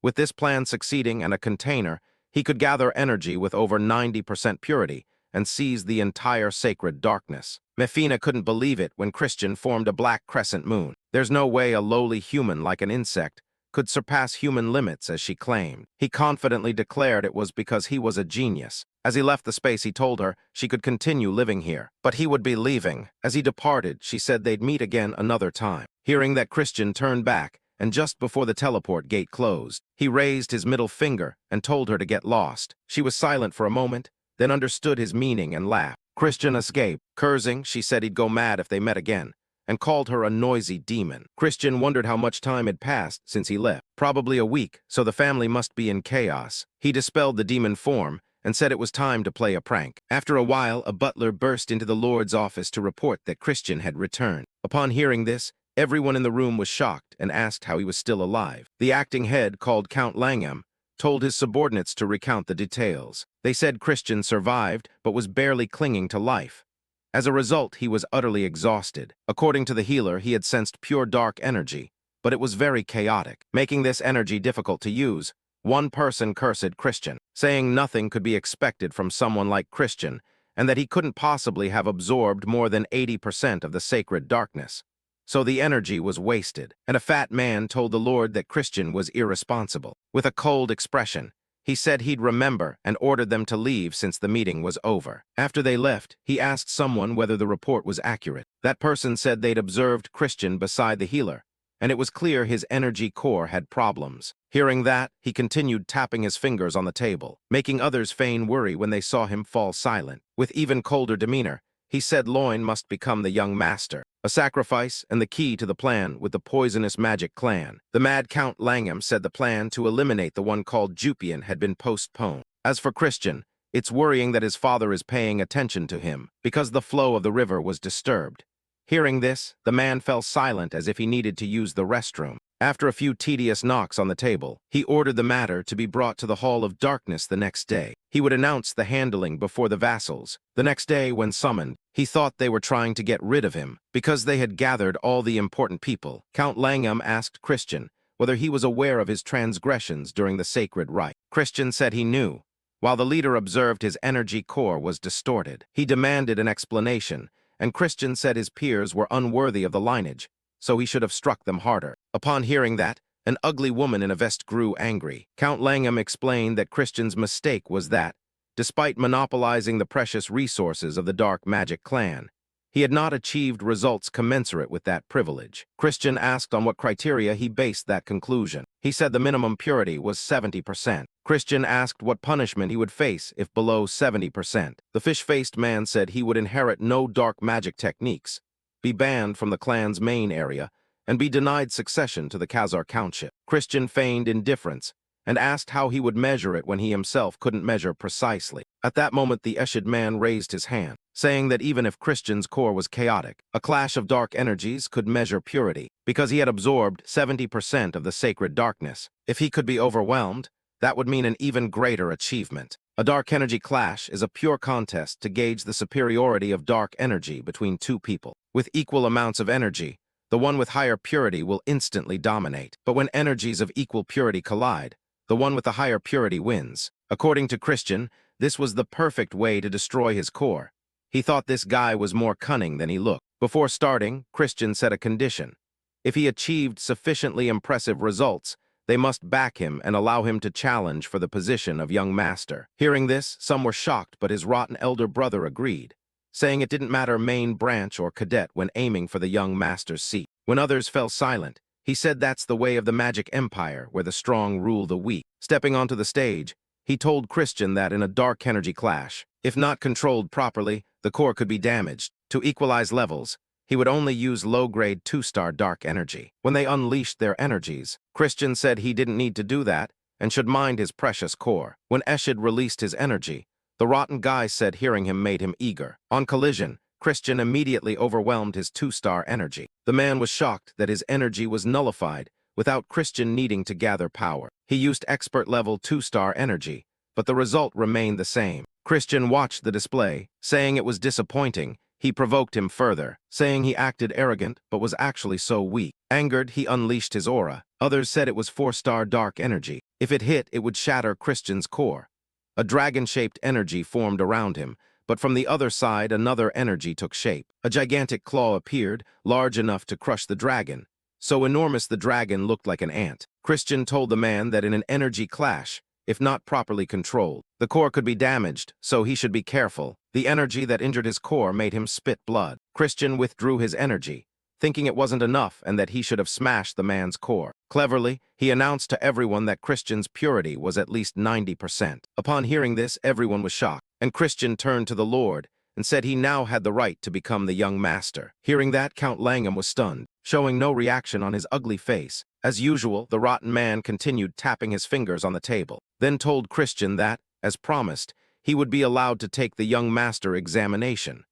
With this plan succeeding and a container, he could gather energy with over 90% purity and seize the entire sacred darkness. Mefina couldn't believe it when Christian formed a black crescent moon. There's no way a lowly human like an insect could surpass human limits, as she claimed. He confidently declared it was because he was a genius. As he left the space, he told her she could continue living here, but he would be leaving. As he departed, she said they'd meet again another time. Hearing that, Christian turned back, and just before the teleport gate closed, he raised his middle finger and told her to get lost. She was silent for a moment, then understood his meaning and laughed. Christian escaped. Cursing, she said he'd go mad if they met again, and called her a noisy demon. Christian wondered how much time had passed since he left. Probably a week, so the family must be in chaos. He dispelled the demon form and said it was time to play a prank. After a while, a butler burst into the Lord's office to report that Christian had returned. Upon hearing this, everyone in the room was shocked and asked how he was still alive. The acting head, called Count Langham, told his subordinates to recount the details. They said Christian survived, but was barely clinging to life. As a result, he was utterly exhausted. According to the healer, he had sensed pure dark energy, but it was very chaotic. Making this energy difficult to use, One person cursed Christian, saying nothing could be expected from someone like Christian, and that he couldn't possibly have absorbed more than 80% of the sacred darkness. So the energy was wasted, and a fat man told the Lord that Christian was irresponsible. With a cold expression, he said he'd remember and ordered them to leave since the meeting was over. After they left, he asked someone whether the report was accurate. That person said they'd observed Christian beside the healer, and it was clear his energy core had problems. Hearing that, he continued tapping his fingers on the table, making others feign worry when they saw him fall silent. With even colder demeanor, he said Loin must become the young master, a sacrifice and the key to the plan with the poisonous magic clan. The mad Count Langham said the plan to eliminate the one called Jupian had been postponed. As for Christian, it's worrying that his father is paying attention to him, because the flow of the river was disturbed. Hearing this, the man fell silent as if he needed to use the restroom. After a few tedious knocks on the table, he ordered the matter to be brought to the Hall of Darkness the next day. He would announce the handling before the vassals. The next day, when summoned, he thought they were trying to get rid of him, because they had gathered all the important people. Count Langham asked Christian whether he was aware of his transgressions during the sacred rite. Christian said he knew, while the leader observed his energy core was distorted. He demanded an explanation, and Christian said his peers were unworthy of the lineage, so he should have struck them harder. Upon hearing that, an ugly woman in a vest grew angry. Count Langham explained that Christian's mistake was that, despite monopolizing the precious resources of the dark magic clan, he had not achieved results commensurate with that privilege. Christian asked on what criteria he based that conclusion. He said the minimum purity was 70%. Christian asked what punishment he would face if below 70%. The fish-faced man said he would inherit no dark magic techniques, be banned from the clan's main area, and be denied succession to the Khazar Countship. Christian feigned indifference and asked how he would measure it when he himself couldn't measure precisely. At that moment, the Eshid man raised his hand, saying that even if Christian's core was chaotic, a clash of dark energies could measure purity, because he had absorbed 70% of the sacred darkness. If he could be overwhelmed, that would mean an even greater achievement. A dark energy clash is a pure contest to gauge the superiority of dark energy between two people. With equal amounts of energy, the one with higher purity will instantly dominate. But when energies of equal purity collide, the one with the higher purity wins. According to Christian, this was the perfect way to destroy his core. He thought this guy was more cunning than he looked. Before starting, Christian set a condition. If he achieved sufficiently impressive results, they must back him and allow him to challenge for the position of young master. Hearing this, some were shocked, but his rotten elder brother agreed, saying it didn't matter main branch or cadet when aiming for the young master's seat. When others fell silent, he said that's the way of the magic empire, where the strong rule the weak. Stepping onto the stage, he told Christian that in a dark energy clash, if not controlled properly, the core could be damaged. To equalize levels, he would only use low-grade 2-star dark energy. When they unleashed their energies, Christian said he didn't need to do that and should mind his precious core. When Eshid released his energy, the rotten guy said hearing him made him eager. On collision, Christian immediately overwhelmed his 2-star energy. The man was shocked that his energy was nullified without Christian needing to gather power. He used expert-level 2-star energy, but the result remained the same. Christian watched the display, saying it was disappointing. He provoked him further, saying he acted arrogant but was actually so weak. Angered, he unleashed his aura. Others said it was 4-star dark energy. If it hit, it would shatter Christian's core. A dragon-shaped energy formed around him, but from the other side another energy took shape. A gigantic claw appeared, large enough to crush the dragon. So enormous the dragon looked like an ant. Christian told the man that in an energy clash, if not properly controlled, the core could be damaged, so he should be careful. The energy that injured his core made him spit blood. Christian withdrew his energy, thinking it wasn't enough and that he should have smashed the man's core. Cleverly, he announced to everyone that Christian's purity was at least 90%. Upon hearing this, everyone was shocked, and Christian turned to the Lord and said he now had the right to become the young master. Hearing that, Count Langham was stunned, showing no reaction on his ugly face. As usual, the rotten man continued tapping his fingers on the table, then told Christian that, as promised, he would be allowed to take the young master examination.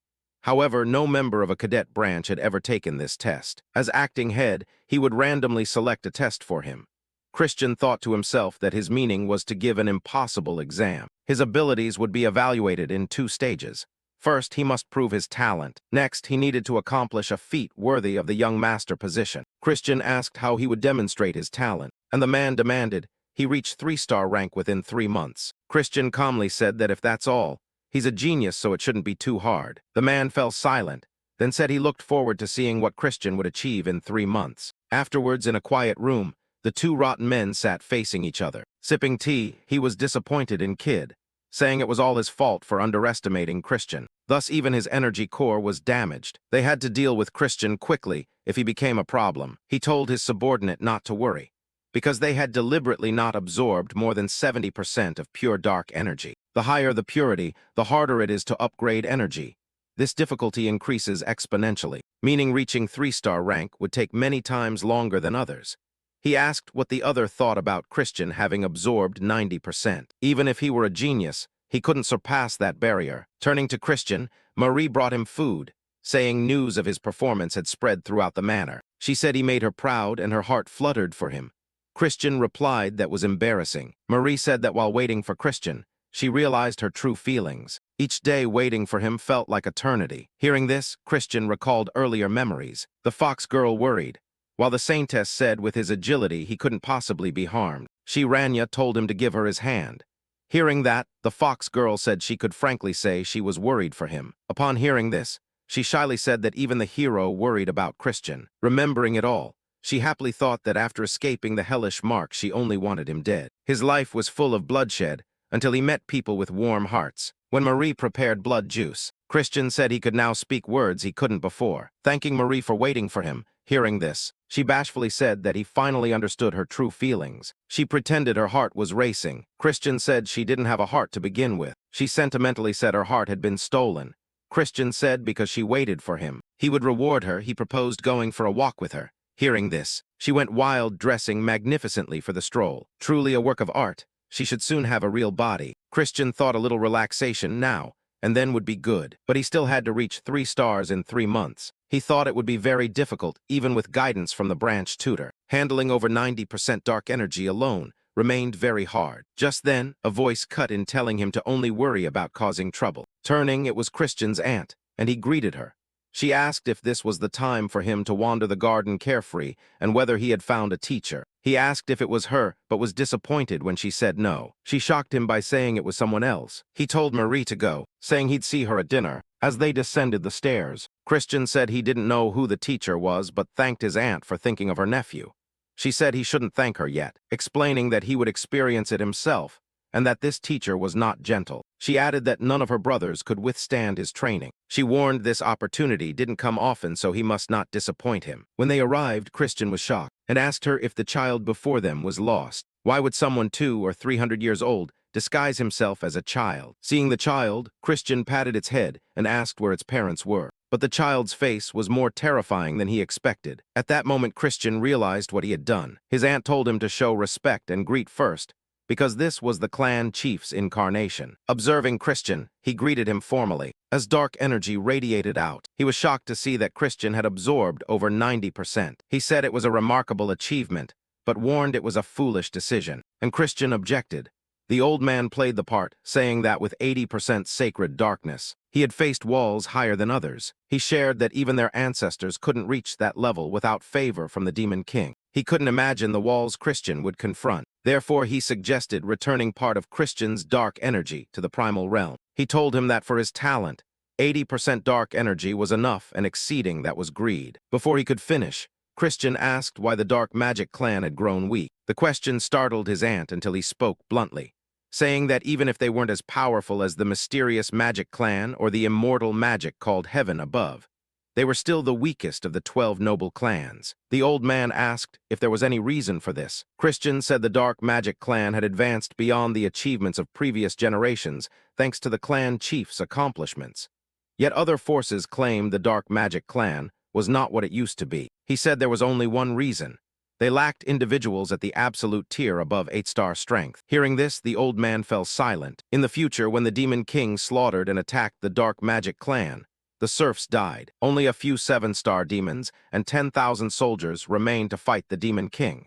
However, no member of a cadet branch had ever taken this test. As acting head, he would randomly select a test for him. Christian thought to himself that his meaning was to give an impossible exam. His abilities would be evaluated in 2 stages. First, he must prove his talent. Next, he needed to accomplish a feat worthy of the young master position. Christian asked how he would demonstrate his talent, and the man demanded he reached 3-star rank within 3 months. Christian calmly said that if that's all, he's a genius, so it shouldn't be too hard. The man fell silent, then said he looked forward to seeing what Christian would achieve in 3 months. Afterwards, in a quiet room, the two rotten men sat facing each other. Sipping tea, he was disappointed in Kid, saying it was all his fault for underestimating Christian. Thus, even his energy core was damaged. They had to deal with Christian quickly if he became a problem. He told his subordinate not to worry, because they had deliberately not absorbed more than 70% of pure dark energy. The higher the purity, the harder it is to upgrade energy. This difficulty increases exponentially, meaning reaching 3-star rank would take many times longer than others. He asked what the other thought about Christian having absorbed 90%. Even if he were a genius, he couldn't surpass that barrier. Turning to Christian, Marie brought him food, saying news of his performance had spread throughout the manor. She said he made her proud and her heart fluttered for him. Christian replied that was embarrassing. Marie said that while waiting for Christian, she realized her true feelings. Each day waiting for him felt like eternity. Hearing this, Christian recalled earlier memories. The fox girl worried, while the saintess said with his agility he couldn't possibly be harmed. Ranya told him to give her his hand. Hearing that, the fox girl said she could frankly say she was worried for him. Upon hearing this, she shyly said that even the hero worried about Christian. Remembering it all, she happily thought that after escaping the hellish mark, she only wanted him dead. His life was full of bloodshed until he met people with warm hearts. When Marie prepared blood juice, Christian said he could now speak words he couldn't before. Thanking Marie for waiting for him, hearing this, she bashfully said that he finally understood her true feelings. She pretended her heart was racing. Christian said she didn't have a heart to begin with. She sentimentally said her heart had been stolen. Christian said because she waited for him, he would reward her. He proposed going for a walk with her. Hearing this, she went wild, dressing magnificently for the stroll. Truly a work of art. She should soon have a real body. Christian thought a little relaxation now, and then would be good. But he still had to reach 3 stars in 3 months. He thought it would be very difficult, even with guidance from the branch tutor. Handling over 90% dark energy alone remained very hard. Just then, a voice cut in telling him to only worry about causing trouble. Turning, it was Christian's aunt, and he greeted her. She asked if this was the time for him to wander the garden carefree and whether he had found a teacher. He asked if it was her, but was disappointed when she said no. She shocked him by saying it was someone else. He told Marie to go, saying he'd see her at dinner. As they descended the stairs, Christian said he didn't know who the teacher was, but thanked his aunt for thinking of her nephew. She said he shouldn't thank her yet, explaining that he would experience it himself, and that this teacher was not gentle. She added that none of her brothers could withstand his training. She warned this opportunity didn't come often, so he must not disappoint him. When they arrived, Christian was shocked and asked her if the child before them was lost. Why would someone 200 or 300 years old disguise himself as a child? Seeing the child, Christian patted its head and asked where its parents were. But the child's face was more terrifying than he expected. At that moment, Christian realized what he had done. His aunt told him to show respect and greet first, because this was the clan chief's incarnation. Observing Christian, he greeted him formally. As dark energy radiated out, he was shocked to see that Christian had absorbed over 90%. He said it was a remarkable achievement, but warned it was a foolish decision. And Christian objected. The old man played the part, saying that with 80% sacred darkness, he had faced walls higher than others. He shared that even their ancestors couldn't reach that level without favor from the Demon King. He couldn't imagine the walls Christian would confront. Therefore, he suggested returning part of Christian's dark energy to the primal realm. He told him that for his talent, 80% dark energy was enough, and exceeding that was greed. Before he could finish, Christian asked why the dark magic clan had grown weak. The question startled his aunt until he spoke bluntly, saying that even if they weren't as powerful as the mysterious magic clan or the immortal magic called heaven above, they were still the weakest of the 12 noble clans. The old man asked if there was any reason for this. Christian said the dark magic clan had advanced beyond the achievements of previous generations thanks to the clan chief's accomplishments. Yet other forces claimed the dark magic clan was not what it used to be. He said there was only one reason. They lacked individuals at the absolute tier above 8-star strength. Hearing this, the old man fell silent. In the future, when the Demon King slaughtered and attacked the dark magic clan, the serfs died. Only a few 7-star demons and 10,000 soldiers remained to fight the Demon King.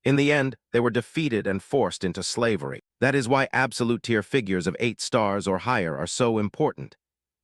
In the end, they were defeated and forced into slavery. That is why absolute tier figures of 8 stars or higher are so important.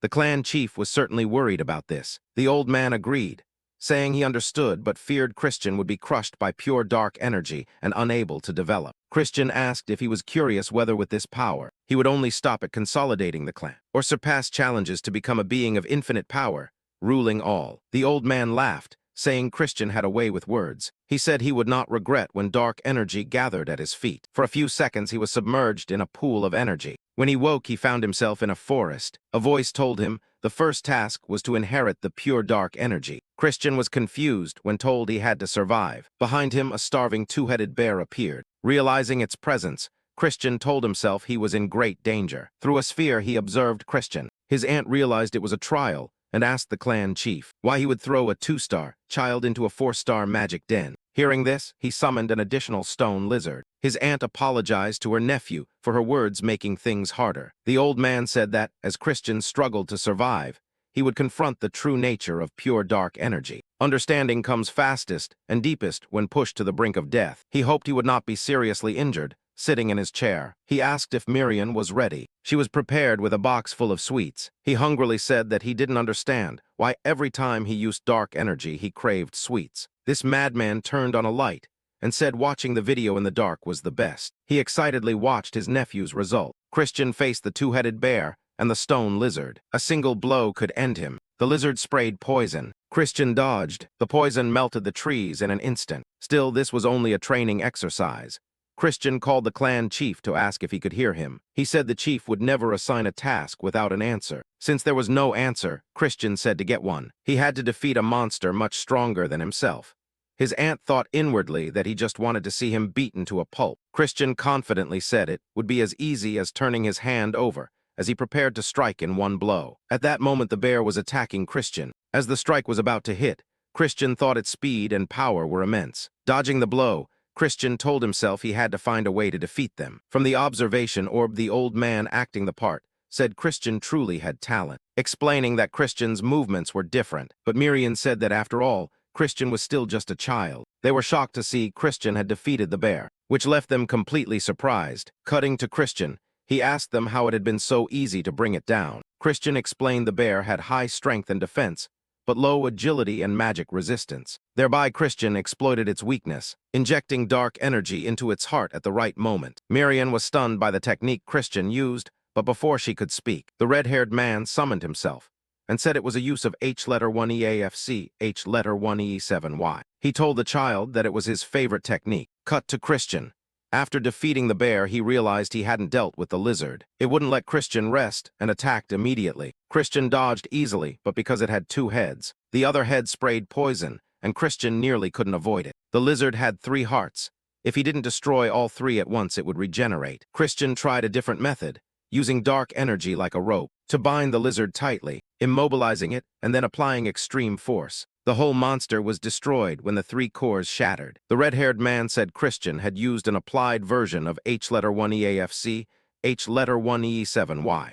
The clan chief was certainly worried about this. The old man agreed, saying he understood but feared Christian would be crushed by pure dark energy and unable to develop. Christian asked if he was curious whether with this power, he would only stop at consolidating the clan, or surpass challenges to become a being of infinite power, ruling all. The old man laughed, saying Christian had a way with words. He said he would not regret when dark energy gathered at his feet. For a few seconds he was submerged in a pool of energy. When he woke, he found himself in a forest. A voice told him the first task was to inherit the pure dark energy. Christian was confused when told he had to survive. Behind him, a starving two-headed bear appeared. Realizing its presence, Christian told himself he was in great danger. Through a sphere, he observed Christian. His aunt realized it was a trial and asked the clan chief why he would throw a 2-star child into a 4-star magic den. Hearing this, he summoned an additional stone lizard. His aunt apologized to her nephew for her words making things harder. The old man said that, as Christian struggled to survive, he would confront the true nature of pure dark energy. Understanding comes fastest and deepest when pushed to the brink of death. He hoped he would not be seriously injured. Sitting in his chair, he asked if Miriam was ready. She was prepared with a box full of sweets. He hungrily said that he didn't understand why every time he used dark energy he craved sweets. This madman turned on a light and said watching the video in the dark was the best. He excitedly watched his nephew's result. Christian faced the two-headed bear and the stone lizard. A single blow could end him. The lizard sprayed poison. Christian dodged. The poison melted the trees in an instant. Still, this was only a training exercise. Christian called the clan chief to ask if he could hear him. He said the chief would never assign a task without an answer. Since there was no answer, Christian said to get one. He had to defeat a monster much stronger than himself. His aunt thought inwardly that he just wanted to see him beaten to a pulp. Christian confidently said it would be as easy as turning his hand over as he prepared to strike in one blow. At that moment, the bear was attacking Christian. As the strike was about to hit, Christian thought its speed and power were immense. Dodging the blow, Christian told himself he had to find a way to defeat them. From the observation orb, the old man acting the part said Christian truly had talent, explaining that Christian's movements were different. But Miriam said that after all, Christian was still just a child. They were shocked to see Christian had defeated the bear, which left them completely surprised. Cutting to Christian, he asked them how it had been so easy to bring it down. Christian explained the bear had high strength and defense, but low agility and magic resistance. Thereby, Christian exploited its weakness, injecting dark energy into its heart at the right moment. Miriam was stunned by the technique Christian used, but before she could speak, the red-haired man summoned himself and said it was a use of H-1EAFC, H-1E7Y. He told the child that it was his favorite technique. Cut to Christian. After defeating the bear, he realized he hadn't dealt with the lizard. It wouldn't let Christian rest and attacked immediately. Christian dodged easily, but because it had 2 heads, the other head sprayed poison, and Christian nearly couldn't avoid it. The lizard had 3 hearts. If he didn't destroy all 3 at once, it would regenerate. Christian tried a different method, using dark energy like a rope to bind the lizard tightly, immobilizing it, and then applying extreme force. The whole monster was destroyed when the 3 cores shattered. The red-haired man said Christian had used an applied version of H-1EAFC, H-1E7Y.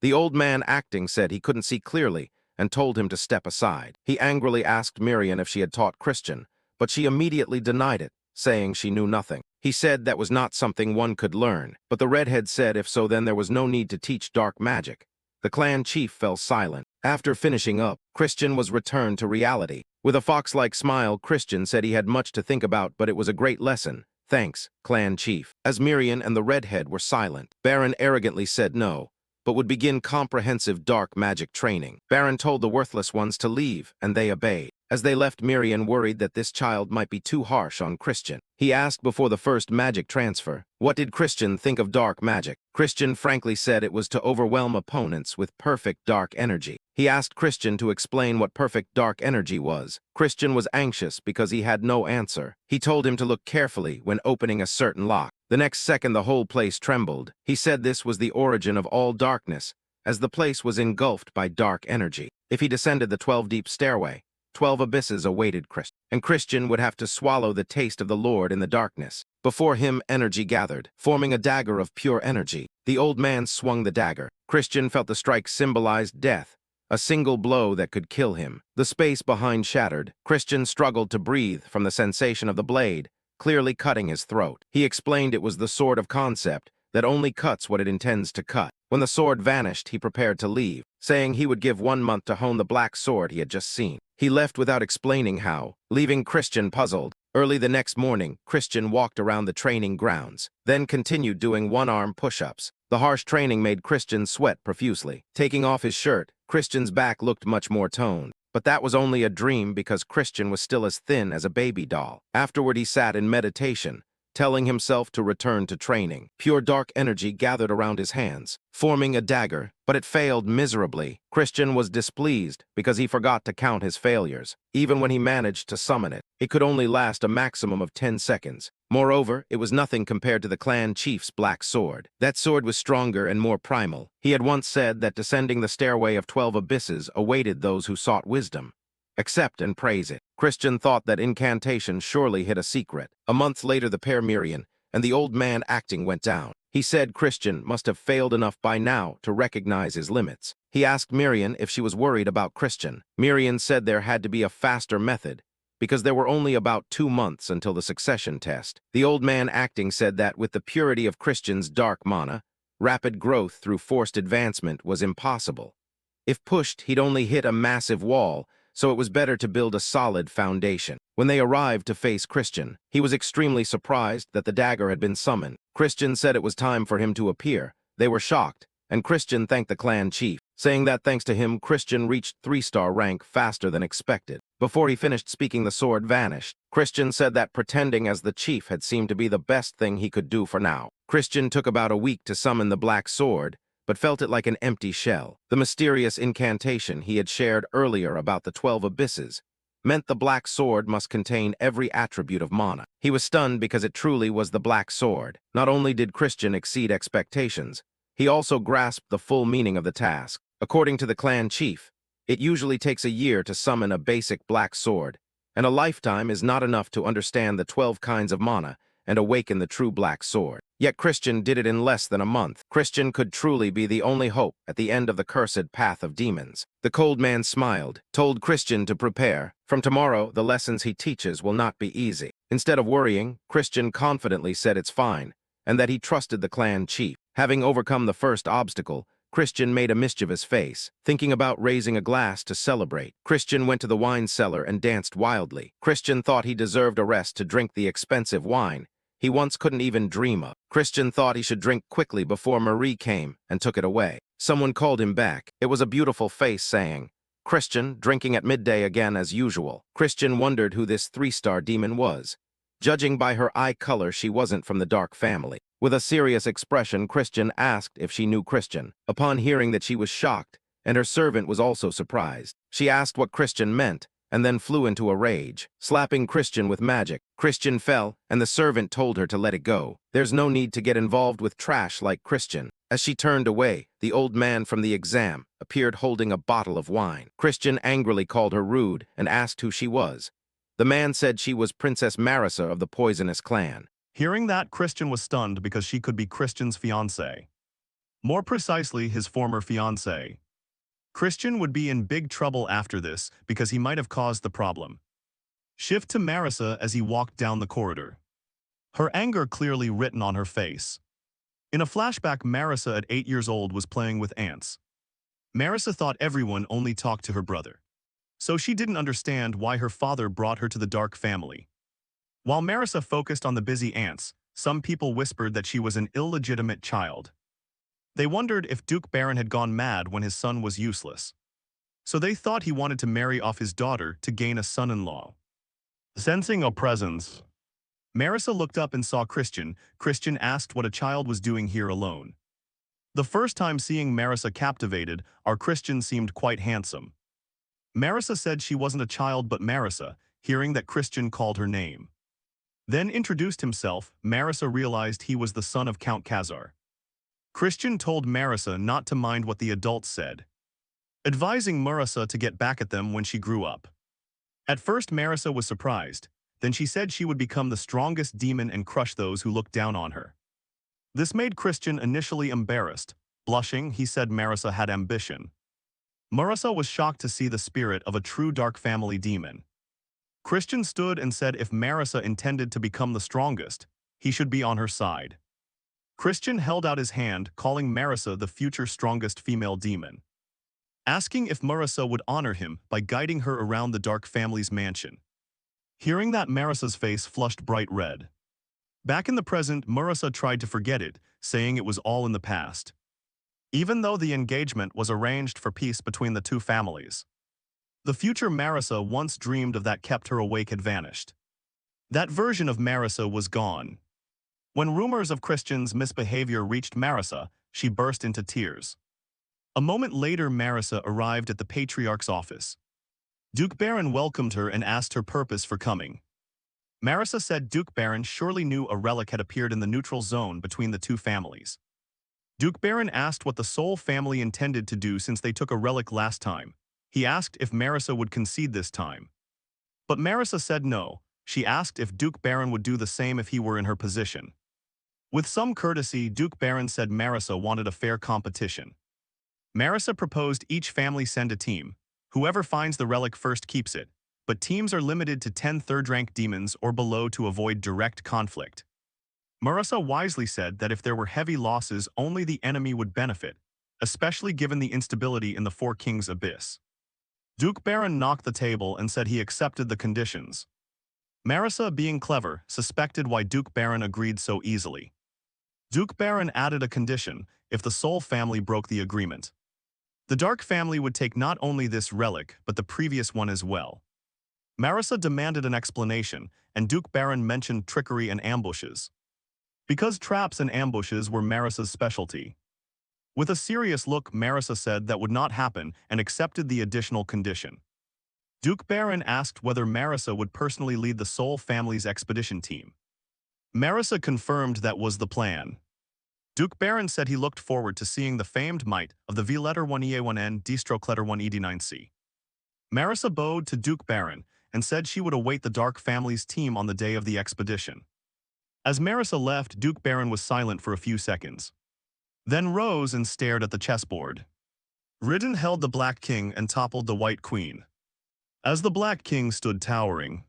The old man acting said he couldn't see clearly and told him to step aside. He angrily asked Miriam if she had taught Christian, but she immediately denied it, saying she knew nothing. He said that was not something one could learn, but the redhead said if so, then there was no need to teach dark magic. The clan chief fell silent. After finishing up, Christian was returned to reality. With a fox-like smile, Christian said he had much to think about, but it was a great lesson. Thanks, clan chief. As Miriam and the redhead were silent, Baron arrogantly said no, but would begin comprehensive dark magic training. Baron told the worthless ones to leave, and they obeyed. As they left, Miriam worried that this child might be too harsh on Christian. He asked before the first magic transfer, what did Christian think of dark magic? Christian frankly said it was to overwhelm opponents with perfect dark energy. He asked Christian to explain what perfect dark energy was. Christian was anxious because he had no answer. He told him to look carefully when opening a certain lock. The next second, the whole place trembled. He said this was the origin of all darkness, as the place was engulfed by dark energy. If he descended the 12-deep stairway, 12 abysses awaited Christian, and Christian would have to swallow the taste of the Lord in the darkness. Before him, energy gathered, forming a dagger of pure energy. The old man swung the dagger. Christian felt the strike symbolized death, a single blow that could kill him. The space behind shattered. Christian struggled to breathe from the sensation of the blade, clearly cutting his throat. He explained it was the sword of concept that only cuts what it intends to cut. When the sword vanished, he prepared to leave, saying he would give 1 month to hone the black sword he had just seen. He left without explaining how, leaving Christian puzzled. Early the next morning, Christian walked around the training grounds, then continued doing one-arm push-ups. The harsh training made Christian sweat profusely. Taking off his shirt, Christian's back looked much more toned. But that was only a dream because Christian was still as thin as a baby doll. Afterward, he sat in meditation, telling himself to return to training. Pure dark energy gathered around his hands, forming a dagger, but it failed miserably. Christian was displeased because he forgot to count his failures. Even when he managed to summon it, it could only last a maximum of 10 seconds. Moreover, it was nothing compared to the clan chief's black sword. That sword was stronger and more primal. He had once said that descending the stairway of 12 abysses awaited those who sought wisdom. Accept and praise it. Christian thought that incantation surely hid a secret. A month later, the pair Miriam and the old man acting went down. He said Christian must have failed enough by now to recognize his limits. He asked Miriam if she was worried about Christian. Miriam said there had to be a faster method, because there were only about 2 months until the succession test. The old man acting said that with the purity of Christian's dark mana, rapid growth through forced advancement was impossible. If pushed, he'd only hit a massive wall, so it was better to build a solid foundation. When they arrived to face Christian, he was extremely surprised that the dagger had been summoned. Christian said it was time for him to appear. They were shocked, and Christian thanked the clan chief, saying that thanks to him, Christian reached 3-star rank faster than expected. Before he finished speaking, the sword vanished. Christian said that pretending as the chief had seemed to be the best thing he could do for now. Christian took about a week to summon the black sword, but felt it like an empty shell. The mysterious incantation he had shared earlier about the 12 abysses meant the black sword must contain every attribute of mana. He was stunned because it truly was the black sword. Not only did Christian exceed expectations, he also grasped the full meaning of the task. According to the clan chief, it usually takes a year to summon a basic black sword, and a lifetime is not enough to understand the 12 kinds of mana and awaken the true black sword. Yet Christian did it in less than a month. Christian could truly be the only hope at the end of the cursed path of demons. The cold man smiled, told Christian to prepare. From tomorrow, the lessons he teaches will not be easy. Instead of worrying, Christian confidently said it's fine, and that he trusted the clan chief. Having overcome the first obstacle, Christian made a mischievous face, thinking about raising a glass to celebrate. Christian went to the wine cellar and danced wildly. Christian thought he deserved a rest to drink the expensive wine he once couldn't even dream of. Christian thought he should drink quickly before Marie came and took it away. Someone called him back. It was a beautiful face saying, "Christian, drinking at midday again as usual." Christian wondered who this 3-star demon was. Judging by her eye color, she wasn't from the dark family. With a serious expression, Christian asked if she knew Christian. Upon hearing that, she was shocked, and her servant was also surprised. She asked what Christian meant, and then flew into a rage, slapping Christian with magic. Christian fell, and the servant told her to let it go. There's no need to get involved with trash like Christian. As she turned away, the old man from the exam appeared holding a bottle of wine. Christian angrily called her rude and asked who she was. The man said she was Princess Marissa of the Poisonous clan. Hearing that, Christian was stunned because she could be Christian's fiancée. More precisely, his former fiancée. Christian would be in big trouble after this because he might have caused the problem. Shift to Marissa as he walked down the corridor. Her anger clearly written on her face. In a flashback, Marissa at 8 years old was playing with ants. Marissa thought everyone only talked to her brother, so she didn't understand why her father brought her to the dark family. While Marissa focused on the busy ants, some people whispered that she was an illegitimate child. They wondered if Duke Baron had gone mad when his son was useless. So they thought he wanted to marry off his daughter to gain a son-in-law. Sensing a presence, Marissa looked up and saw Christian. Christian asked what a child was doing here alone. The first time seeing Marissa captivated, our Christian seemed quite handsome. Marissa said she wasn't a child but Marissa, hearing that Christian called her name. Then introduced himself. Marissa realized he was the son of Count Khazar. Christian told Marissa not to mind what the adults said, advising Marissa to get back at them when she grew up. At first, Marissa was surprised. Then she said she would become the strongest demon and crush those who looked down on her. This made Christian initially embarrassed. Blushing, he said Marissa had ambition. Marissa was shocked to see the spirit of a true dark family demon. Christian stood and said if Marissa intended to become the strongest, he should be on her side. Christian held out his hand, calling Marissa the future strongest female demon, asking if Marissa would honor him by guiding her around the dark family's mansion. Hearing that, Marisa's face flushed bright red. Back in the present, Marisa tried to forget it, saying it was all in the past. Even though the engagement was arranged for peace between the two families, the future Marisa once dreamed of that kept her awake had vanished. That version of Marisa was gone. When rumors of Christian's misbehavior reached Marisa, she burst into tears. A moment later, Marisa arrived at the patriarch's office. Duke Baron welcomed her and asked her purpose for coming. Marisa said Duke Baron surely knew a relic had appeared in the neutral zone between the two families. Duke Baron asked what the Soul family intended to do since they took a relic last time. He asked if Marisa would concede this time. But Marisa said no. She asked if Duke Baron would do the same if he were in her position. With some courtesy, Duke Baron said Marisa wanted a fair competition. Marisa proposed each family send a team. Whoever finds the relic first keeps it, but teams are limited to 10 third-rank demons or below to avoid direct conflict. Marisa wisely said that if there were heavy losses, only the enemy would benefit, especially given the instability in the Four Kings Abyss. Duke Baron knocked the table and said he accepted the conditions. Marisa, being clever, suspected why Duke Baron agreed so easily. Duke Baron added a condition if the Soul family broke the agreement. The Dark family would take not only this relic, but the previous one as well. Marisa demanded an explanation, and Duke Baron mentioned trickery and ambushes. Because traps and ambushes were Marisa's specialty. With a serious look, Marisa said that would not happen and accepted the additional condition. Duke Baron asked whether Marisa would personally lead the Soul family's expedition team. Marisa confirmed that was the plan. Duke Baron said he looked forward to seeing the famed might of the V-1E-1N D-1ED9C. Marisa bowed to Duke Baron and said she would await the Dark family's team on the day of the expedition. As Marisa left, Duke Baron was silent for a few seconds, then rose and stared at the chessboard. Ridden held the Black King and toppled the White Queen. As the Black King stood towering,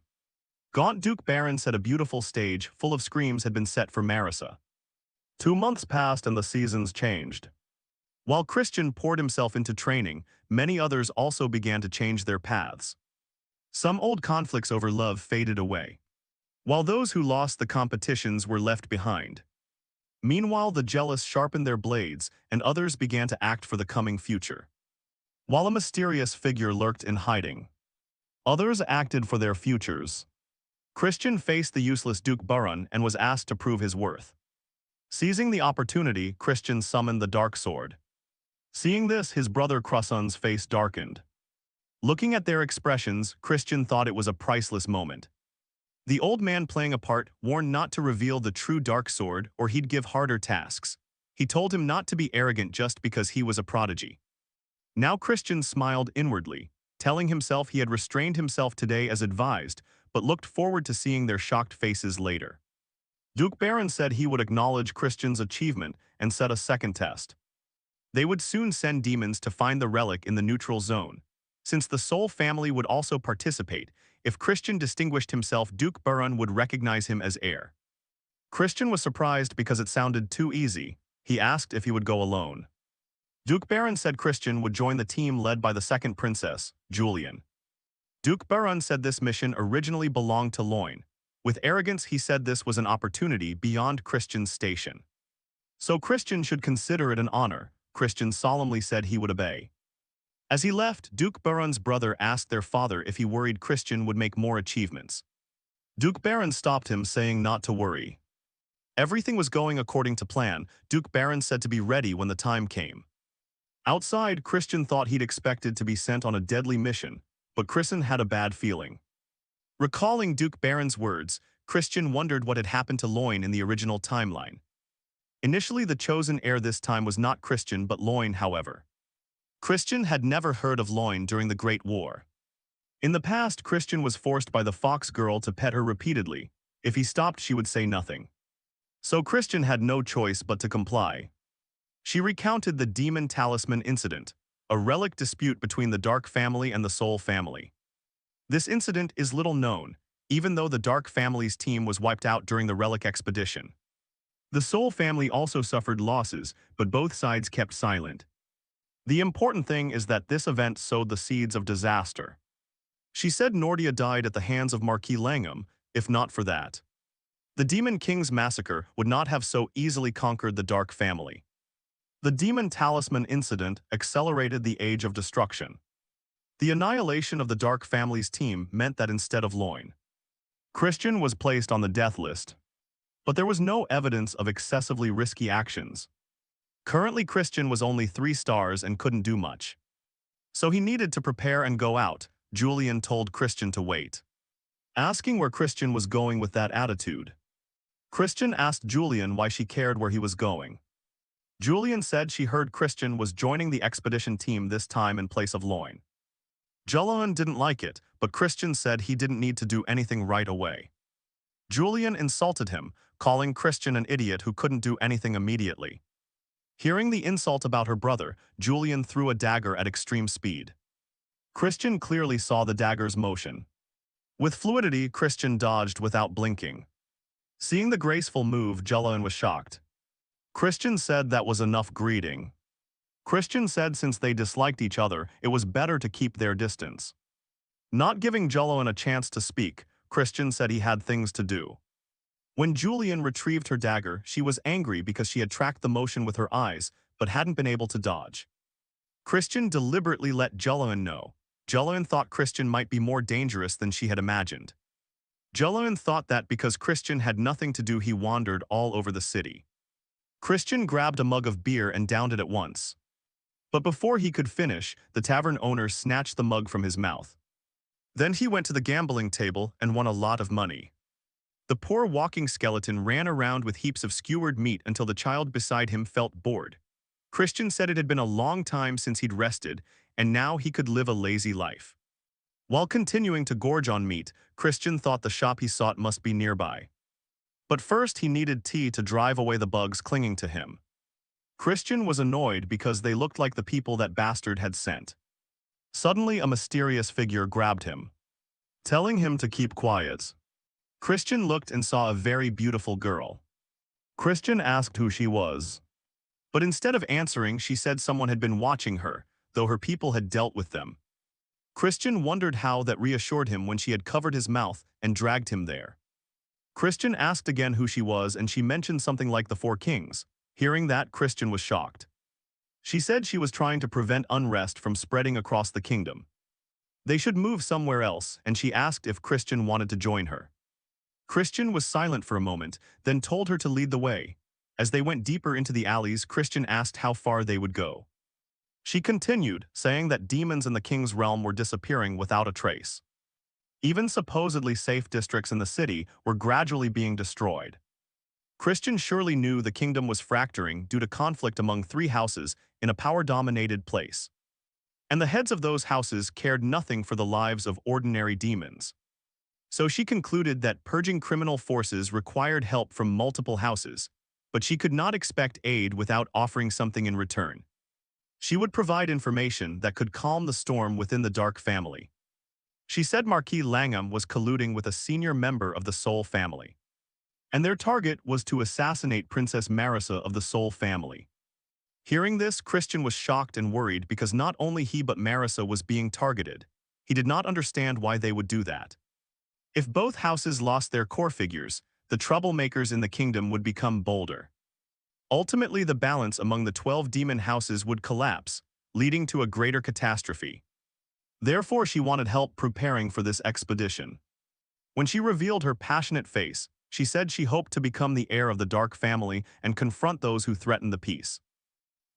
gaunt, Duke Baron said a beautiful stage full of screams had been set for Marisa. 2 months passed and the seasons changed. While Christian poured himself into training, many others also began to change their paths. Some old conflicts over love faded away, while those who lost the competitions were left behind. Meanwhile, the jealous sharpened their blades, and others began to act for the coming future. While a mysterious figure lurked in hiding, others acted for their futures. Christian faced the useless Duke Baron and was asked to prove his worth. Seizing the opportunity, Christian summoned the Dark Sword. Seeing this, his brother Croissant's face darkened. Looking at their expressions, Christian thought it was a priceless moment. The old man playing a part warned not to reveal the true Dark Sword or he'd give harder tasks. He told him not to be arrogant just because he was a prodigy. Now Christian smiled inwardly, telling himself he had restrained himself today as advised, but looked forward to seeing their shocked faces later. Duke Baron said he would acknowledge Christian's achievement and set a second test. They would soon send demons to find the relic in the neutral zone. Since the Soul family would also participate, if Christian distinguished himself, Duke Baron would recognize him as heir. Christian was surprised because it sounded too easy. He asked if he would go alone. Duke Baron said Christian would join the team led by the second princess, Julian. Duke Baron said this mission originally belonged to Loin. With arrogance, he said this was an opportunity beyond Christian's station. So Christian should consider it an honor. Christian solemnly said he would obey. As he left, Duke Baron's brother asked their father if he worried Christian would make more achievements. Duke Baron stopped him, saying not to worry. Everything was going according to plan. Duke Baron said to be ready when the time came. Outside, Christian thought he'd expected to be sent on a deadly mission, but Christian had a bad feeling. Recalling Duke Baron's words, Christian wondered what had happened to Loin in the original timeline. Initially, the chosen heir this time was not Christian but Loin, however. Christian had never heard of Loin during the Great War. In the past, Christian was forced by the Fox girl to pet her repeatedly. If he stopped, she would say nothing. So Christian had no choice but to comply. She recounted the demon talisman incident, a relic dispute between the Dark family and the Soul family. This incident is little known, even though the Dark family's team was wiped out during the relic expedition. The Soul family also suffered losses, but both sides kept silent. The important thing is that this event sowed the seeds of disaster. She said Nordia died at the hands of Marquis Langham, if not for that. The Demon King's massacre would not have so easily conquered the Dark family. The Demon Talisman incident accelerated the Age of Destruction. The annihilation of the Dark family's team meant that instead of Loin, Christian was placed on the death list. But there was no evidence of excessively risky actions. Currently, Christian was only 3 stars and couldn't do much. So he needed to prepare and go out. Julian told Christian to wait, asking where Christian was going with that attitude. Christian asked Julian why she cared where he was going. Julian said she heard Christian was joining the expedition team this time in place of Loin. Julian didn't like it, but Christian said he didn't need to do anything right away. Julian insulted him, calling Christian an idiot who couldn't do anything immediately. Hearing the insult about her brother, Julian threw a dagger at extreme speed. Christian clearly saw the dagger's motion. With fluidity, Christian dodged without blinking. Seeing the graceful move, Julian was shocked. Christian said that was enough greeting. Christian said since they disliked each other, it was better to keep their distance. Not giving Julian a chance to speak, Christian said he had things to do. When Julian retrieved her dagger, she was angry because she had tracked the motion with her eyes, but hadn't been able to dodge. Christian deliberately let Julian know. Julian thought Christian might be more dangerous than she had imagined. Julian thought that because Christian had nothing to do, he wandered all over the city. Christian grabbed a mug of beer and downed it at once. But before he could finish, the tavern owner snatched the mug from his mouth. Then he went to the gambling table and won a lot of money. The poor walking skeleton ran around with heaps of skewered meat until the child beside him felt bored. Christian said it had been a long time since he'd rested, and now he could live a lazy life. While continuing to gorge on meat, Christian thought the shop he sought must be nearby. But first he needed tea to drive away the bugs clinging to him. Christian was annoyed because they looked like the people that bastard had sent. Suddenly a mysterious figure grabbed him, telling him to keep quiet. Christian looked and saw a very beautiful girl. Christian asked who she was. But instead of answering, she said someone had been watching her, though her people had dealt with them. Christian wondered how that reassured him when she had covered his mouth and dragged him there. Christian asked again who she was, and she mentioned something like the 4 kings. Hearing that, Christian was shocked. She said she was trying to prevent unrest from spreading across the kingdom. They should move somewhere else, and she asked if Christian wanted to join her. Christian was silent for a moment, then told her to lead the way. As they went deeper into the alleys, Christian asked how far they would go. She continued, saying that demons in the king's realm were disappearing without a trace. Even supposedly safe districts in the city were gradually being destroyed. Christian surely knew the kingdom was fracturing due to conflict among 3 houses in a power-dominated place. And the heads of those houses cared nothing for the lives of ordinary demons. So she concluded that purging criminal forces required help from multiple houses, but she could not expect aid without offering something in return. She would provide information that could calm the storm within the Dark family. She said Marquis Langham was colluding with a senior member of the Soul family, and their target was to assassinate Princess Marissa of the Soul family. Hearing this, Christian was shocked and worried because not only he but Marissa was being targeted. He did not understand why they would do that. If both houses lost their core figures, the troublemakers in the kingdom would become bolder. Ultimately, the balance among the 12 demon houses would collapse, leading to a greater catastrophe. Therefore, she wanted help preparing for this expedition. When she revealed her passionate face, she said she hoped to become the heir of the Dark family and confront those who threatened the peace.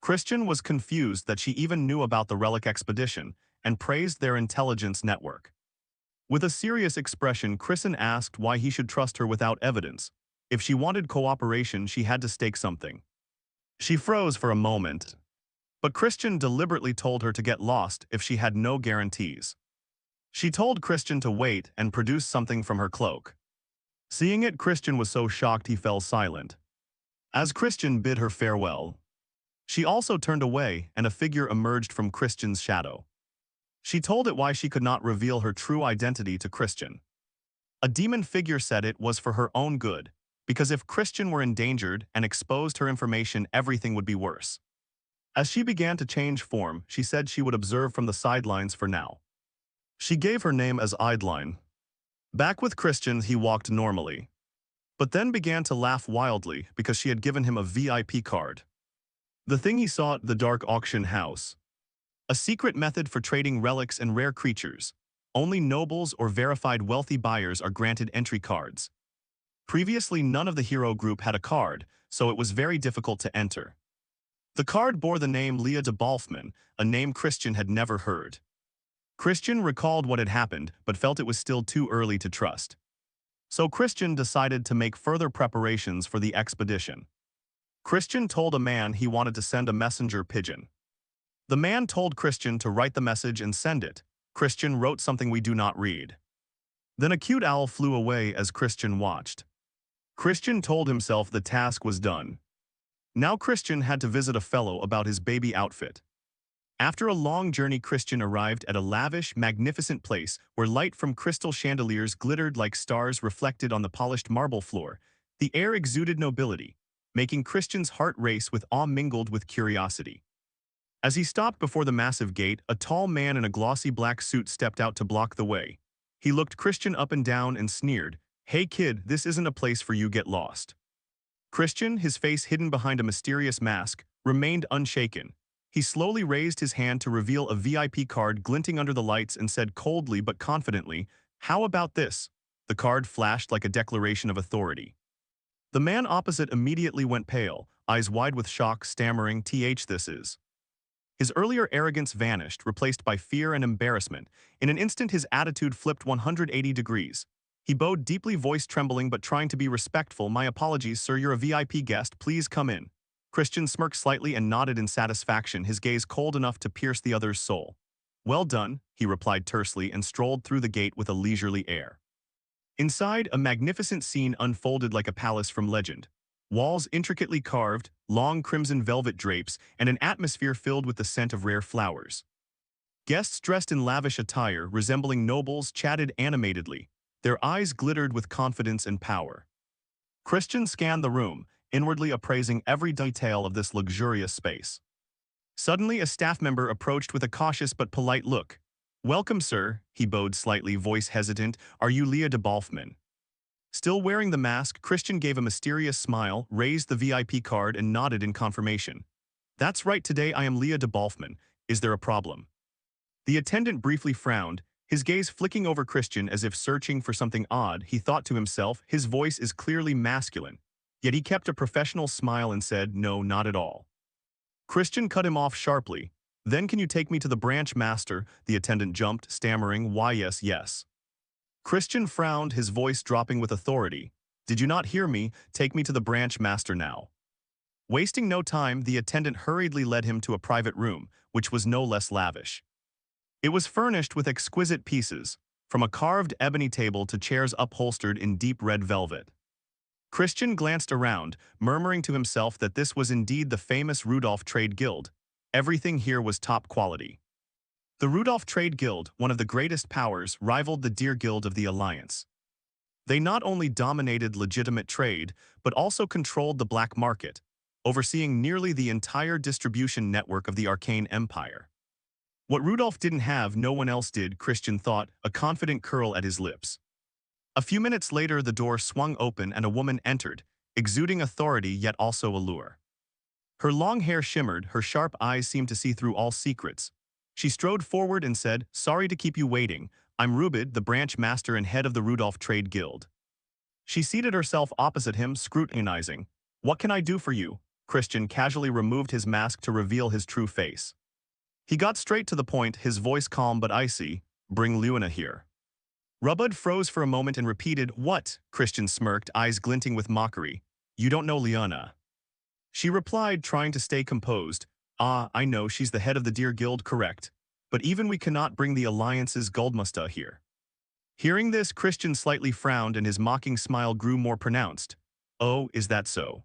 Christian was confused that she even knew about the Relic expedition and praised their intelligence network. With a serious expression, Christian asked why he should trust her without evidence. If she wanted cooperation, she had to stake something. She froze for a moment, but Christian deliberately told her to get lost if she had no guarantees. She told Christian to wait and produce something from her cloak. Seeing it, Christian was so shocked he fell silent. As Christian bid her farewell, she also turned away and a figure emerged from Christian's shadow. She told it why she could not reveal her true identity to Christian. A demon figure said it was for her own good, because if Christian were endangered and exposed her information, everything would be worse. As she began to change form, she said she would observe from the sidelines for now. She gave her name as Idline. Back with Christian, he walked normally, but then began to laugh wildly because she had given him a VIP card. The thing he saw at the dark auction house. A secret method for trading relics and rare creatures. Only nobles or verified wealthy buyers are granted entry cards. Previously, none of the hero group had a card, so it was very difficult to enter. The card bore the name Leah de Balfman, a name Christian had never heard. Christian recalled what had happened, but felt it was still too early to trust. So Christian decided to make further preparations for the expedition. Christian told a man he wanted to send a messenger pigeon. The man told Christian to write the message and send it. Christian wrote something we do not read. Then a cute owl flew away as Christian watched. Christian told himself the task was done. Now Christian had to visit a fellow about his baby outfit. After a long journey, Christian arrived at a lavish, magnificent place where light from crystal chandeliers glittered like stars reflected on the polished marble floor. The air exuded nobility, making Christian's heart race with awe mingled with curiosity. As he stopped before the massive gate, a tall man in a glossy black suit stepped out to block the way. He looked Christian up and down and sneered, "Hey kid, this isn't a place for you, get lost." Christian, his face hidden behind a mysterious mask, remained unshaken. He slowly raised his hand to reveal a VIP card glinting under the lights and said coldly but confidently, "How about this?" The card flashed like a declaration of authority. The man opposite immediately went pale, eyes wide with shock, stammering, this is." His earlier arrogance vanished, replaced by fear and embarrassment. In an instant, his attitude flipped 180 degrees. He bowed deeply, voice trembling but trying to be respectful. "My apologies, sir, you're a VIP guest, please come in." Christian smirked slightly and nodded in satisfaction, his gaze cold enough to pierce the other's soul. "Well done," he replied tersely and strolled through the gate with a leisurely air. Inside, a magnificent scene unfolded like a palace from legend. Walls intricately carved, long crimson velvet drapes, and an atmosphere filled with the scent of rare flowers. Guests dressed in lavish attire, resembling nobles, chatted animatedly. Their eyes glittered with confidence and power. Christian scanned the room, inwardly appraising every detail of this luxurious space. Suddenly, a staff member approached with a cautious but polite look. "Welcome, sir," he bowed slightly, voice hesitant. "Are you Leah de Balfman?" Still wearing the mask, Christian gave a mysterious smile, raised the VIP card, and nodded in confirmation. "That's right, today I am Leah de Balfman. Is there a problem?" The attendant briefly frowned, his gaze flicking over Christian as if searching for something odd. He thought to himself, his voice is clearly masculine. Yet he kept a professional smile and said, "No, not at all." Christian cut him off sharply. "Then can you take me to the branch master?" The attendant jumped, stammering, "Why yes, yes." Christian frowned, his voice dropping with authority. "Did you not hear me? Take me to the branch master now." Wasting no time, the attendant hurriedly led him to a private room, which was no less lavish. It was furnished with exquisite pieces, from a carved ebony table to chairs upholstered in deep red velvet. Christian glanced around, murmuring to himself that this was indeed the famous Rudolph Trade Guild. Everything here was top quality. The Rudolph Trade Guild, one of the greatest powers, rivaled the Deer Guild of the Alliance. They not only dominated legitimate trade, but also controlled the black market, overseeing nearly the entire distribution network of the arcane empire. What Rudolph didn't have, no one else did, Christian thought, a confident curl at his lips. A few minutes later, the door swung open and a woman entered, exuding authority yet also allure. Her long hair shimmered, her sharp eyes seemed to see through all secrets. She strode forward and said, "Sorry to keep you waiting. I'm Rubid, the branch master and head of the Rudolph Trade Guild." She seated herself opposite him, scrutinizing. "What can I do for you?" Christian casually removed his mask to reveal his true face. He got straight to the point, his voice calm but icy. "Bring Luana here." Rubud froze for a moment and repeated, "What?" Christian smirked, eyes glinting with mockery. "You don't know Liana." She replied, trying to stay composed. "Ah, I know, she's the head of the Deer Guild, correct. But even we cannot bring the Alliance's Goldmusta here." Hearing this, Christian slightly frowned and his mocking smile grew more pronounced. "Oh, is that so?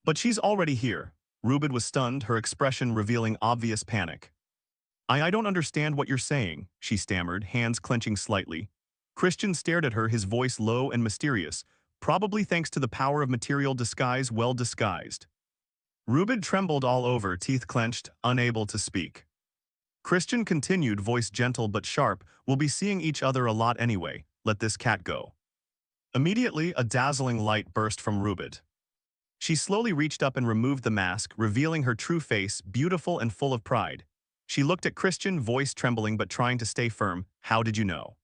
But she's already here." Rubid was stunned, her expression revealing obvious panic. I don't understand what you're saying," she stammered, hands clenching slightly. Christian stared at her, his voice low and mysterious, "Probably thanks to the power of material disguise, well disguised." Rubid trembled all over, teeth clenched, unable to speak. Christian continued, voice gentle but sharp, we'll be seeing each other a lot anyway. Let this cat go. Immediately, a dazzling light burst from Rubid. She slowly reached up and removed the mask, revealing her true face, beautiful and full of pride. She looked at Christian, voice trembling but trying to stay firm. How did you know?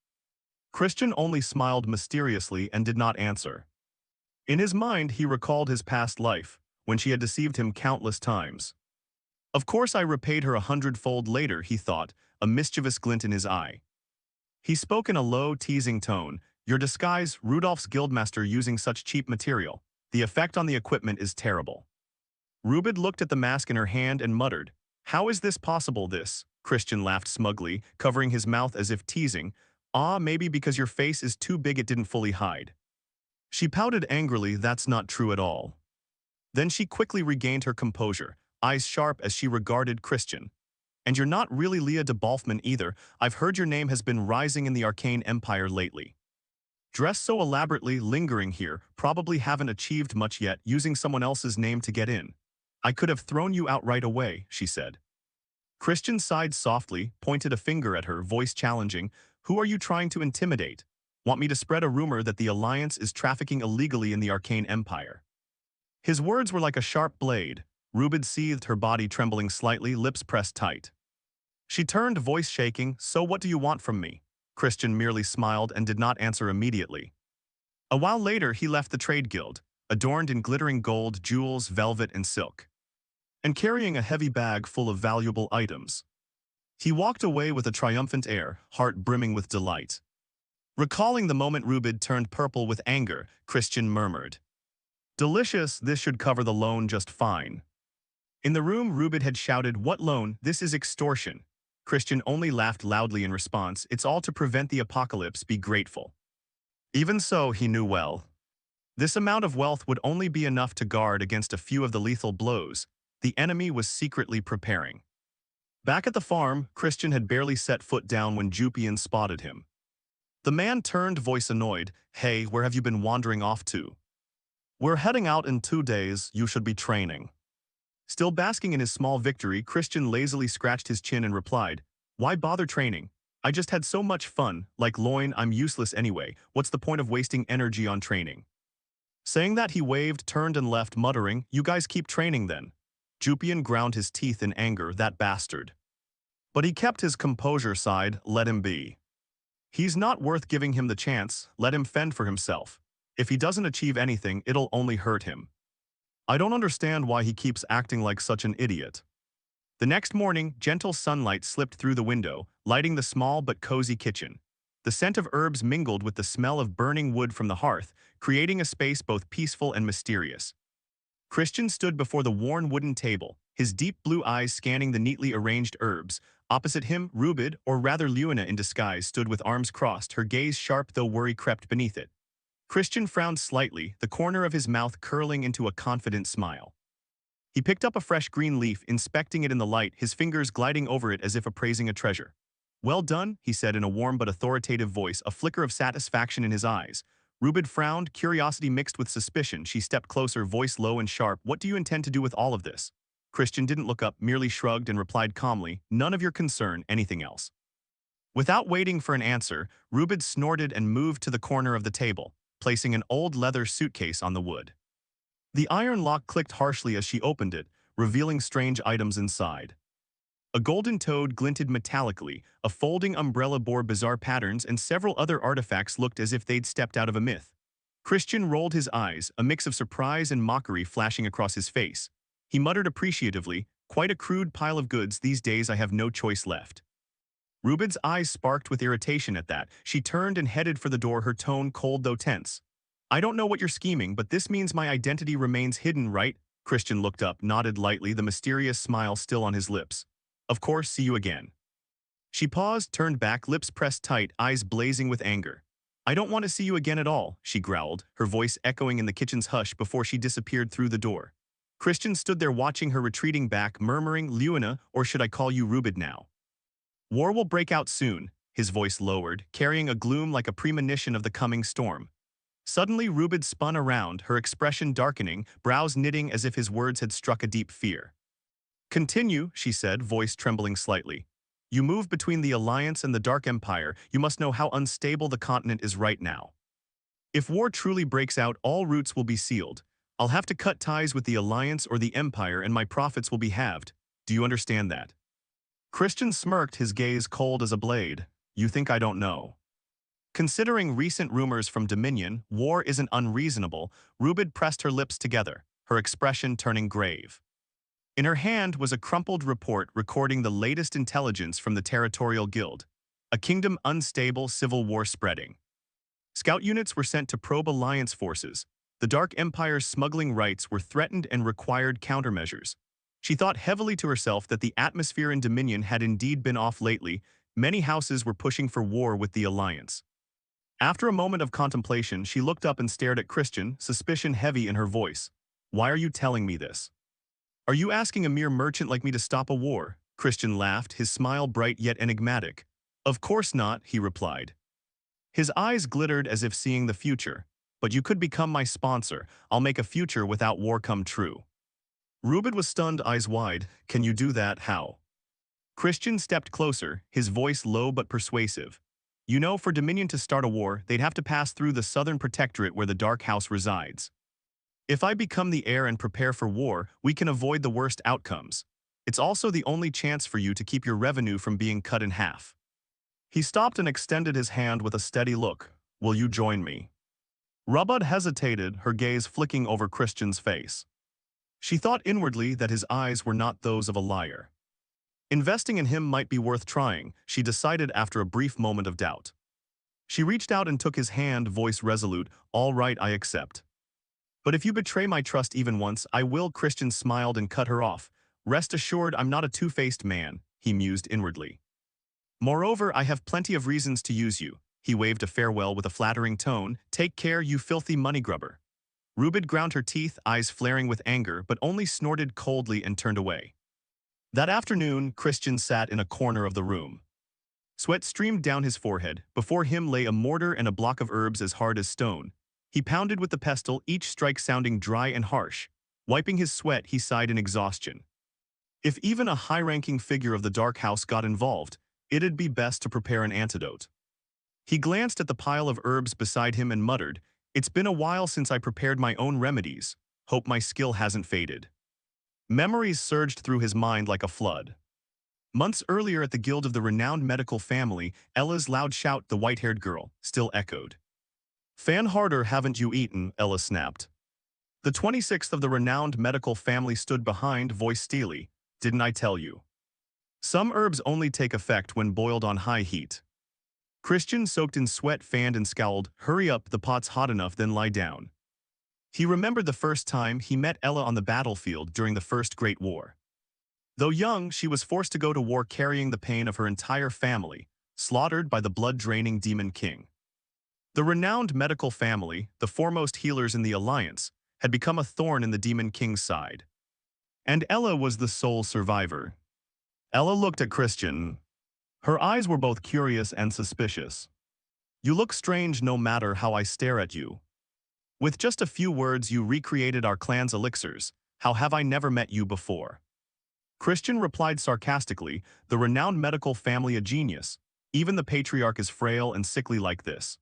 Christian only smiled mysteriously and did not answer. In his mind, he recalled his past life, when she had deceived him countless times. Of course I repaid her 100-fold later, he thought, a mischievous glint in his eye. He spoke in a low, teasing tone. Your disguise, Rudolph's guildmaster using such cheap material. The effect on the equipment is terrible. Rubid looked at the mask in her hand and muttered, how is this possible this? Christian laughed smugly, covering his mouth as if teasing. Ah, maybe because your face is too big it didn't fully hide. She pouted angrily, that's not true at all. Then she quickly regained her composure, eyes sharp as she regarded Christian. And you're not really Leah de Balfman either. I've heard your name has been rising in the Arcane Empire lately. Dressed so elaborately, lingering here, probably haven't achieved much yet, using someone else's name to get in. I could have thrown you out right away, she said. Christian sighed softly, pointed a finger at her, voice challenging. Who are you trying to intimidate? Want me to spread a rumor that the Alliance is trafficking illegally in the Arcane Empire? His words were like a sharp blade. Rubid seethed, her body trembling slightly, lips pressed tight. She turned, voice shaking, so what do you want from me? Christian merely smiled and did not answer immediately. A while later, he left the trade guild, adorned in glittering gold, jewels, velvet, and silk, and carrying a heavy bag full of valuable items. He walked away with a triumphant air, heart brimming with delight. Recalling the moment Rubid turned purple with anger, Christian murmured, delicious, this should cover the loan just fine. In the room, Rubid had shouted, what loan? This is extortion. Christian only laughed loudly in response, it's all to prevent the apocalypse, be grateful. Even so, he knew well. This amount of wealth would only be enough to guard against a few of the lethal blows the enemy was secretly preparing. Back at the farm, Christian had barely set foot down when Jupian spotted him. The man turned, voice annoyed, hey, where have you been wandering off to? We're heading out in 2 days, you should be training. Still basking in his small victory, Christian lazily scratched his chin and replied, why bother training? I just had so much fun, like loin, I'm useless anyway, what's the point of wasting energy on training? Saying that, he waved, turned and left, muttering, you guys keep training then. Jupian ground his teeth in anger, that bastard. But he kept his composure, sighed, let him be. He's not worth giving him the chance, let him fend for himself. If he doesn't achieve anything, it'll only hurt him. I don't understand why he keeps acting like such an idiot. The next morning, gentle sunlight slipped through the window, lighting the small but cozy kitchen. The scent of herbs mingled with the smell of burning wood from the hearth, creating a space both peaceful and mysterious. Christian stood before the worn wooden table, his deep blue eyes scanning the neatly arranged herbs. Opposite him, Rubid, or rather Luna in disguise, stood with arms crossed, her gaze sharp though worry crept beneath it. Christian frowned slightly, the corner of his mouth curling into a confident smile. He picked up a fresh green leaf, inspecting it in the light, his fingers gliding over it as if appraising a treasure. Well done, he said in a warm but authoritative voice, a flicker of satisfaction in his eyes. Rubid frowned, curiosity mixed with suspicion. She stepped closer, voice low and sharp. What do you intend to do with all of this? Christian didn't look up, merely shrugged and replied calmly, none of your concern, anything else. Without waiting for an answer, Rubid snorted and moved to the corner of the table, placing an old leather suitcase on the wood. The iron lock clicked harshly as she opened it, revealing strange items inside. A golden toad glinted metallically, a folding umbrella bore bizarre patterns, and several other artifacts looked as if they'd stepped out of a myth. Christian rolled his eyes, a mix of surprise and mockery flashing across his face. He muttered appreciatively, quite a crude pile of goods, these days I have no choice left. Rubid's eyes sparked with irritation at that. She turned and headed for the door, her tone cold though tense. I don't know what you're scheming, but this means my identity remains hidden, right? Christian looked up, nodded lightly, the mysterious smile still on his lips. Of course, see you again. She paused, turned back, lips pressed tight, eyes blazing with anger. I don't want to see you again at all, she growled, her voice echoing in the kitchen's hush before she disappeared through the door. Christian stood there watching her retreating back, murmuring, Luna, or should I call you Rubid now? War will break out soon, his voice lowered, carrying a gloom like a premonition of the coming storm. Suddenly, Rubid spun around, her expression darkening, brows knitting as if his words had struck a deep fear. Continue, she said, voice trembling slightly. You move between the Alliance and the Dark Empire, you must know how unstable the continent is right now. If war truly breaks out, all routes will be sealed. I'll have to cut ties with the Alliance or the Empire and my profits will be halved. Do you understand that? Christian smirked, his gaze cold as a blade. You think I don't know? Considering recent rumors from Dominion, war isn't unreasonable. Rubid pressed her lips together, her expression turning grave. In her hand was a crumpled report recording the latest intelligence from the Territorial Guild. A kingdom unstable, civil war spreading. Scout units were sent to probe Alliance forces. The Dark Empire's smuggling rights were threatened and required countermeasures. She thought heavily to herself that the atmosphere in Dominion had indeed been off lately. Many houses were pushing for war with the Alliance. After a moment of contemplation, she looked up and stared at Christian, suspicion heavy in her voice. Why are you telling me this? Are you asking a mere merchant like me to stop a war? Christian laughed, his smile bright yet enigmatic. Of course not, he replied. His eyes glittered as if seeing the future. But you could become my sponsor. I'll make a future without war come true. Rubid was stunned, eyes wide. Can you do that? How? Christian stepped closer, his voice low but persuasive. You know, for Dominion to start a war, they'd have to pass through the Southern Protectorate where the Dark House resides. If I become the heir and prepare for war, we can avoid the worst outcomes. It's also the only chance for you to keep your revenue from being cut in half. He stopped and extended his hand with a steady look. Will you join me? Rubud hesitated, her gaze flicking over Christian's face. She thought inwardly that his eyes were not those of a liar. Investing in him might be worth trying, she decided after a brief moment of doubt. She reached out and took his hand, voice resolute. All right, I accept. But if you betray my trust even once, I will. Christian smiled and cut her off. Rest assured, I'm not a two-faced man, he mused inwardly. Moreover, I have plenty of reasons to use you. He waved a farewell with a flattering tone. Take care, you filthy money grubber. Rubid ground her teeth, eyes flaring with anger, but only snorted coldly and turned away. That afternoon, Christian sat in a corner of the room. Sweat streamed down his forehead. Before him lay a mortar and a block of herbs as hard as stone. He pounded with the pestle, each strike sounding dry and harsh. Wiping his sweat, he sighed in exhaustion. If even a high-ranking figure of the Dark House got involved, it'd be best to prepare an antidote. He glanced at the pile of herbs beside him and muttered, It's been a while since I prepared my own remedies. Hope my skill hasn't faded. Memories surged through his mind like a flood. Months earlier at the Guild of the renowned medical family, Ella's loud shout, the white-haired girl, still echoed. Fan harder, haven't you eaten? Ella snapped. The 26th of the renowned medical family stood behind, voice steely. Didn't I tell you? Some herbs only take effect when boiled on high heat. Christian, soaked in sweat, fanned and scowled. Hurry up, the pot's hot enough, then lie down. He remembered the first time he met Ella on the battlefield during the First Great War. Though young, she was forced to go to war carrying the pain of her entire family, slaughtered by the blood-draining Demon King. The renowned medical family, the foremost healers in the Alliance, had become a thorn in the Demon King's side. And Ella was the sole survivor. Ella looked at Christian. Her eyes were both curious and suspicious. You look strange no matter how I stare at you. With just a few words you recreated our clan's elixirs. How have I never met you before? Christian replied sarcastically, the renowned medical family a genius. Even the patriarch is frail and sickly like this.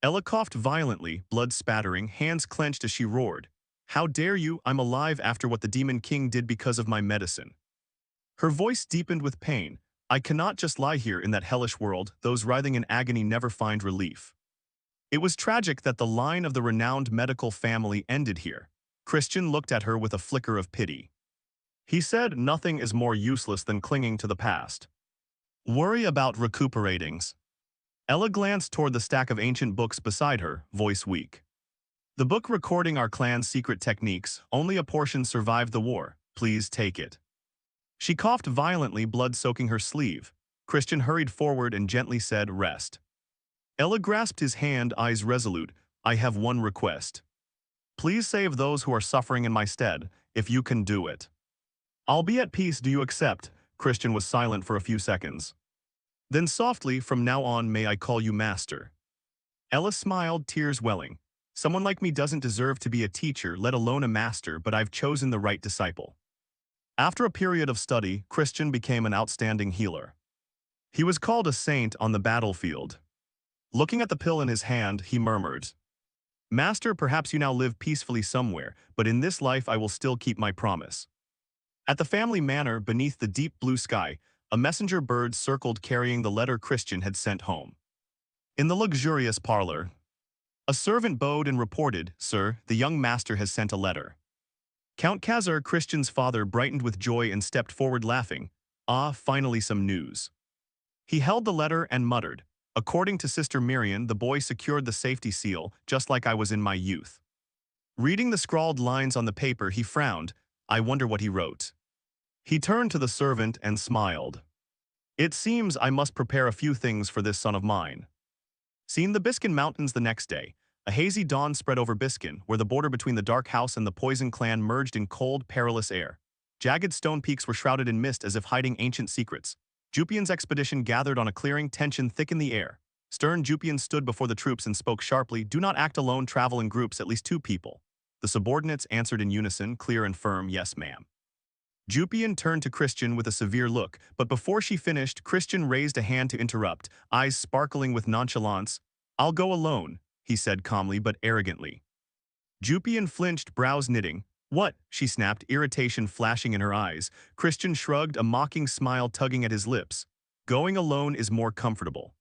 Ella coughed violently, blood spattering, hands clenched as she roared. How dare you? I'm alive after what the Demon King did because of my medicine. Her voice deepened with pain. I cannot just lie here in that hellish world. Those writhing in agony never find relief. It was tragic that the line of the renowned medical family ended here. Christian looked at her with a flicker of pity. He said, nothing is more useless than clinging to the past. Worry about recuperatings. Ella glanced toward the stack of ancient books beside her, voice weak. The book recording our clan's secret techniques, only a portion survived the war. Please take it. She coughed violently, blood soaking her sleeve. Christian hurried forward and gently said, rest. Ella grasped his hand, eyes resolute. I have one request. Please save those who are suffering in my stead, if you can do it. I'll be at peace, do you accept? Christian was silent for a few seconds. Then softly, from now on may I call you master. Ella smiled, tears welling. Someone like me doesn't deserve to be a teacher, let alone a master, but I've chosen the right disciple. After a period of study, Christian became an outstanding healer. He was called a saint on the battlefield. Looking at the pill in his hand, he murmured, "Master, perhaps you now live peacefully somewhere, but in this life I will still keep my promise." At the family manor beneath the deep blue sky, a messenger bird circled carrying the letter Christian had sent home. In the luxurious parlor, a servant bowed and reported, "Sir, the young master has sent a letter." Count Kazar, Christian's father, brightened with joy and stepped forward laughing. "Ah, finally some news." He held the letter and muttered, "According to Sister Miriam, the boy secured the safety seal, just like I was in my youth." Reading the scrawled lines on the paper, he frowned. I wonder what he wrote. He turned to the servant and smiled. "It seems I must prepare a few things for this son of mine." Seen the Biskin Mountains the next day, a hazy dawn spread over Biskin, where the border between the Dark House and the Poison Clan merged in cold, perilous air. Jagged stone peaks were shrouded in mist as if hiding ancient secrets. Jupian's expedition gathered on a clearing, tension thick in the air. Stern Jupian stood before the troops and spoke sharply, "Do not act alone, travel in groups, at least 2 people." The subordinates answered in unison, clear and firm, "Yes, ma'am." Jupian turned to Christian with a severe look, but before she finished, Christian raised a hand to interrupt, eyes sparkling with nonchalance. "I'll go alone," he said calmly but arrogantly. Jupian flinched, brows knitting. "What?" she snapped, irritation flashing in her eyes. Christian shrugged, a mocking smile tugging at his lips. "Going alone is more comfortable.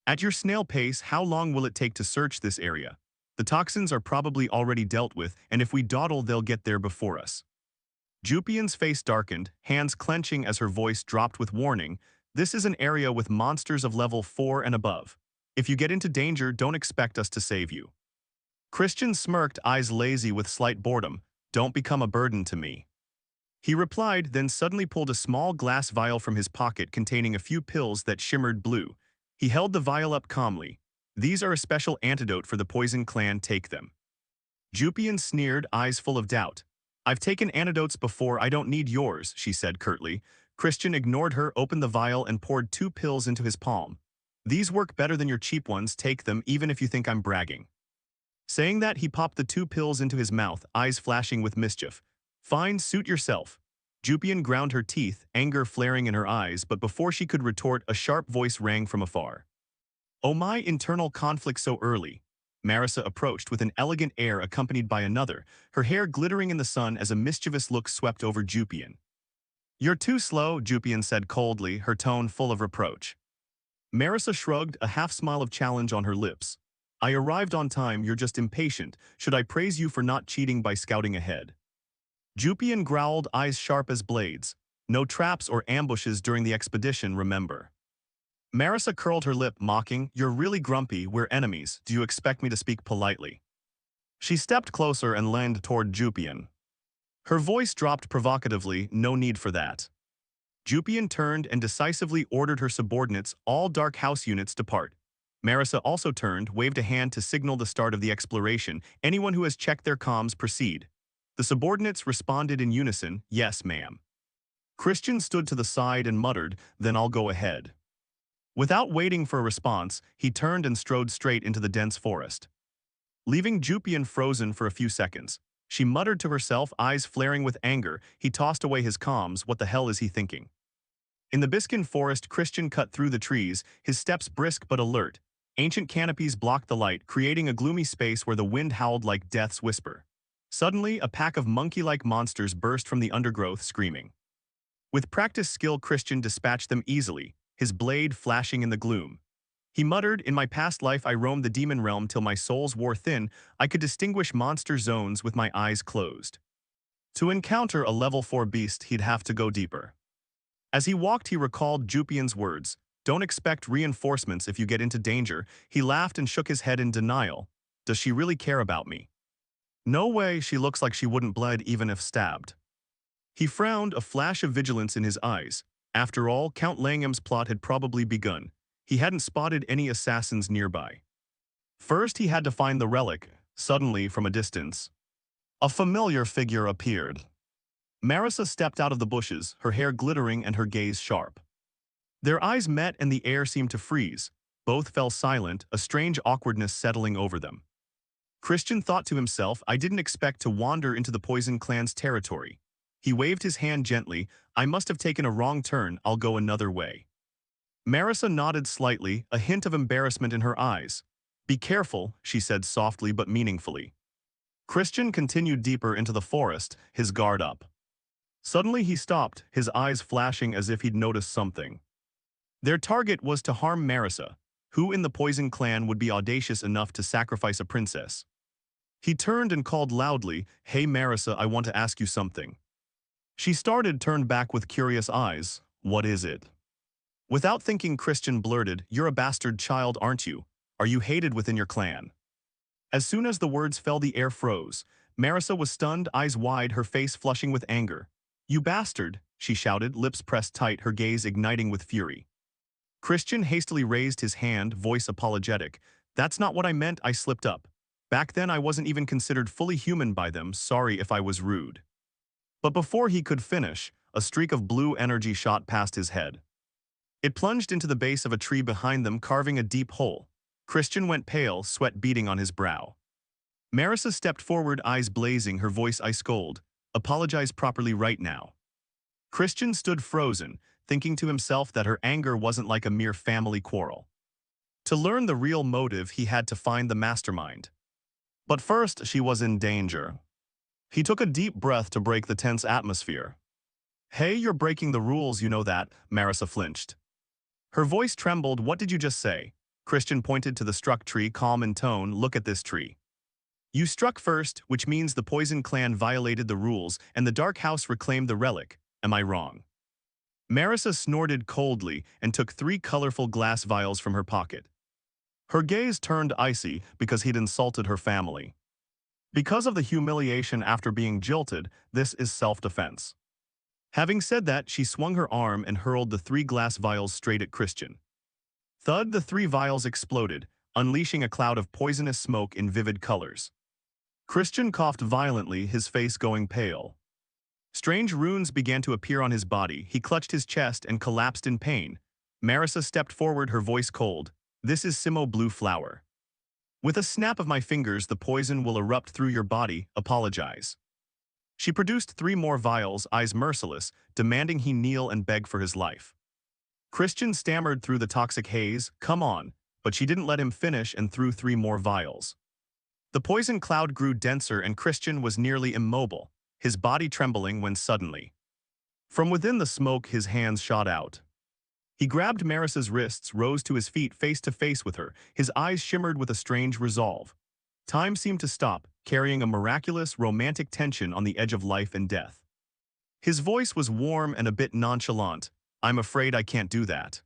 At your snail pace, how long will it take to search this area? The toxins are probably already dealt with, and if we dawdle, they'll get there before us." Jupian's face darkened, hands clenching as her voice dropped with warning. "This is an area with monsters of level 4 and above. If you get into danger, don't expect us to save you." Christian smirked, eyes lazy with slight boredom. "Don't become a burden to me." He replied, then suddenly pulled a small glass vial from his pocket containing a few pills that shimmered blue. He held the vial up calmly. "These are a special antidote for the Poison Clan, take them." Jupian sneered, eyes full of doubt. "I've taken antidotes before, I don't need yours," she said curtly. Christian ignored her, opened the vial and poured 2 pills into his palm. "These work better than your cheap ones, take them even if you think I'm bragging." Saying that, he popped the 2 pills into his mouth, eyes flashing with mischief. "Fine, suit yourself." Jupian ground her teeth, anger flaring in her eyes, but before she could retort, a sharp voice rang from afar. "Oh, my internal conflict so early." Marissa approached with an elegant air accompanied by another, her hair glittering in the sun as a mischievous look swept over Jupian. "You're too slow," Jupian said coldly, her tone full of reproach. Marissa shrugged, a half-smile of challenge on her lips. "I arrived on time, you're just impatient. Should I praise you for not cheating by scouting ahead?" Jupian growled, eyes sharp as blades. "No traps or ambushes during the expedition, remember." Marissa curled her lip, mocking, "You're really grumpy, we're enemies, do you expect me to speak politely?" She stepped closer and leaned toward Jupian. Her voice dropped provocatively, "No need for that." Jupian turned and decisively ordered her subordinates, all Dark House units, depart. Marissa also turned, waved a hand to signal the start of the exploration. "Anyone who has checked their comms, proceed." The subordinates responded in unison, "Yes, ma'am." Christian stood to the side and muttered, "Then I'll go ahead." Without waiting for a response, he turned and strode straight into the dense forest. Leaving Jupian frozen for a few seconds, she muttered to herself, eyes flaring with anger. He tossed away his comms, what the hell is he thinking? In the Biskin forest, Christian cut through the trees, his steps brisk but alert. Ancient canopies blocked the light, creating a gloomy space where the wind howled like death's whisper. Suddenly, a pack of monkey-like monsters burst from the undergrowth, screaming. With practiced skill, Christian dispatched them easily, his blade flashing in the gloom. He muttered, "In my past life I roamed the demon realm till my soul's wore thin, I could distinguish monster zones with my eyes closed." To encounter a level 4 beast, he'd have to go deeper. As he walked, he recalled Jupian's words, "Don't expect reinforcements if you get into danger." He laughed and shook his head in denial. "Does she really care about me?" "No way, she looks like she wouldn't bleed even if stabbed." He frowned, a flash of vigilance in his eyes. After all, Count Langham's plot had probably begun. He hadn't spotted any assassins nearby. First, he had to find the relic. Suddenly, from a distance, a familiar figure appeared. Marissa stepped out of the bushes, her hair glittering and her gaze sharp. Their eyes met and the air seemed to freeze. Both fell silent, a strange awkwardness settling over them. Christian thought to himself, "I didn't expect to wander into the Poison Clan's territory." He waved his hand gently, "I must have taken a wrong turn, I'll go another way." Marissa nodded slightly, a hint of embarrassment in her eyes. Be careful, she said softly but meaningfully. Christian continued deeper into the forest, his guard up. Suddenly he stopped, his eyes flashing as if he'd noticed something. Their target was to harm Marissa, who in the Poison clan would be audacious enough to sacrifice a princess. He turned and called loudly, "Hey Marissa, I want to ask you something." She turned back with curious eyes. "What is it?" Without thinking, Christian blurted, "You're a bastard child, aren't you? Are you hated within your clan?" As soon as the words fell, the air froze. Marissa was stunned, eyes wide, her face flushing with anger. "You bastard," she shouted, lips pressed tight, her gaze igniting with fury. Christian hastily raised his hand, voice apologetic. "That's not what I meant, I slipped up. Back then I wasn't even considered fully human by them, sorry if I was rude." But before he could finish, a streak of blue energy shot past his head. It plunged into the base of a tree behind them, carving a deep hole. Christian went pale, sweat beading on his brow. Marissa stepped forward, eyes blazing, her voice ice cold. "Apologize properly right now." Christian stood frozen, thinking to himself that her anger wasn't like a mere family quarrel. To learn the real motive, he had to find the mastermind. But first, she was in danger. He took a deep breath to break the tense atmosphere. "Hey, you're breaking the rules, you know that," Marissa flinched. Her voice trembled. "What did you just say?" Christian pointed to the struck tree, calm in tone. "Look at this tree. You struck first, which means the Poison clan violated the rules and the Dark House reclaimed the relic. Am I wrong?" Marissa snorted coldly and took 3 colorful glass vials from her pocket. Her gaze turned icy because he'd insulted her family. Because of the humiliation after being jilted, this is self-defense. Having said that, she swung her arm and hurled the 3 glass vials straight at Christian. Thud, the 3 vials exploded, unleashing a cloud of poisonous smoke in vivid colors. Christian coughed violently, his face going pale. Strange runes began to appear on his body. He clutched his chest and collapsed in pain. Marissa stepped forward, her voice cold. "This is Simo Blue Flower. With a snap of my fingers, the poison will erupt through your body. Apologize." She produced 3 more vials, eyes merciless, demanding he kneel and beg for his life. Christian stammered through the toxic haze, "Come on," but she didn't let him finish and threw 3 more vials. The poison cloud grew denser and Christian was nearly immobile, his body trembling when suddenly, from within the smoke, his hands shot out. He grabbed Marissa's wrists, rose to his feet face to face with her, his eyes shimmered with a strange resolve. Time seemed to stop, carrying a miraculous, romantic tension on the edge of life and death. His voice was warm and a bit nonchalant. "I'm afraid I can't do that."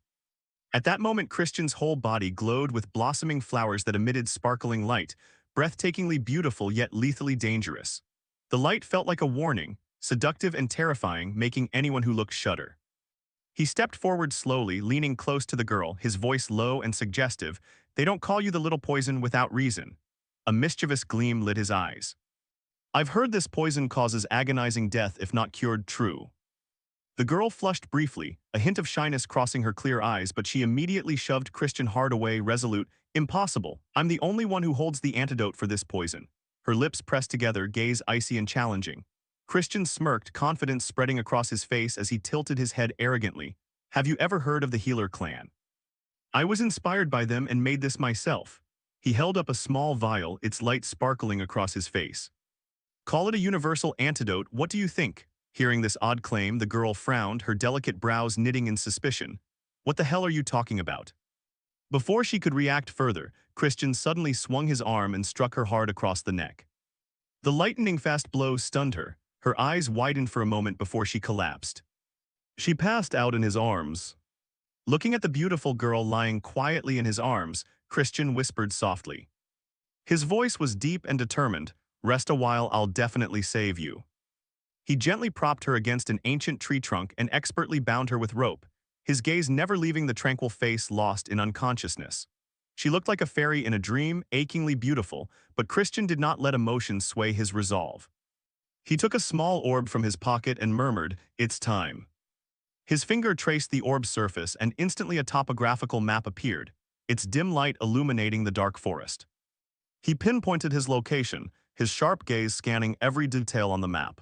At that moment, Christian's whole body glowed with blossoming flowers that emitted sparkling light, breathtakingly beautiful yet lethally dangerous. The light felt like a warning, seductive and terrifying, making anyone who looked shudder. He stepped forward slowly, leaning close to the girl, his voice low and suggestive. "They don't call you the little poison without reason." A mischievous gleam lit his eyes. "I've heard this poison causes agonizing death if not cured. True?" The girl flushed briefly, a hint of shyness crossing her clear eyes, but she immediately shoved Christian hard away, resolute. "Impossible. I'm the only one who holds the antidote for this poison." Her lips pressed together, gaze icy and challenging. Christian smirked, confidence spreading across his face as he tilted his head arrogantly. "Have you ever heard of the Healer clan? I was inspired by them and made this myself." He held up a small vial, its light sparkling across his face. "Call it a universal antidote, what do you think?" Hearing this odd claim, the girl frowned, her delicate brows knitting in suspicion. "What the hell are you talking about?" Before she could react further, Christian suddenly swung his arm and struck her hard across the neck. The lightning fast blow stunned her. Her eyes widened for a moment before she collapsed. She passed out in his arms. Looking at the beautiful girl lying quietly in his arms, Christian whispered softly. His voice was deep and determined. "Rest a while, I'll definitely save you." He gently propped her against an ancient tree trunk and expertly bound her with rope, his gaze never leaving the tranquil face lost in unconsciousness. She looked like a fairy in a dream, achingly beautiful, but Christian did not let emotion sway his resolve. He took a small orb from his pocket and murmured, "It's time." His finger traced the orb's surface and instantly a topographical map appeared, its dim light illuminating the dark forest. He pinpointed his location, his sharp gaze scanning every detail on the map.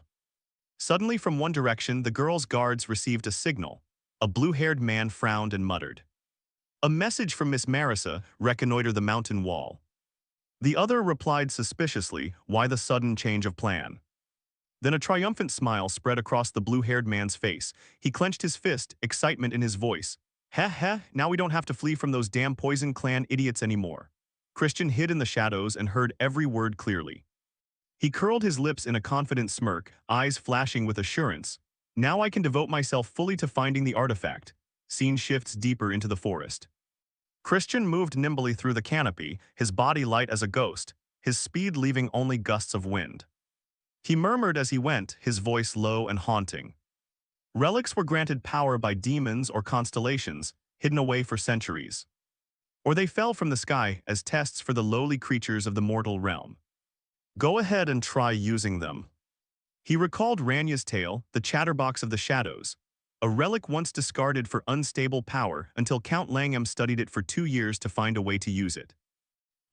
Suddenly, from one direction, the girl's guards received a signal. A blue-haired man frowned and muttered. A message from Miss Marissa, reconnoiter the mountain wall. The other replied suspiciously, why the sudden change of plan? Then a triumphant smile spread across the blue-haired man's face. He clenched his fist, excitement in his voice. Heh heh, now we don't have to flee from those damn Poison Clan idiots anymore. Christian hid in the shadows and heard every word clearly. He curled his lips in a confident smirk, eyes flashing with assurance. Now I can devote myself fully to finding the artifact. Scene shifts deeper into the forest. Christian moved nimbly through the canopy, his body light as a ghost, his speed leaving only gusts of wind. He murmured as he went, his voice low and haunting. Relics were granted power by demons or constellations, hidden away for centuries. Or they fell from the sky as tests for the lowly creatures of the mortal realm. Go ahead and try using them. He recalled Ranya's tale, the chatterbox of the shadows, a relic once discarded for unstable power until Count Langham studied it for 2 years to find a way to use it.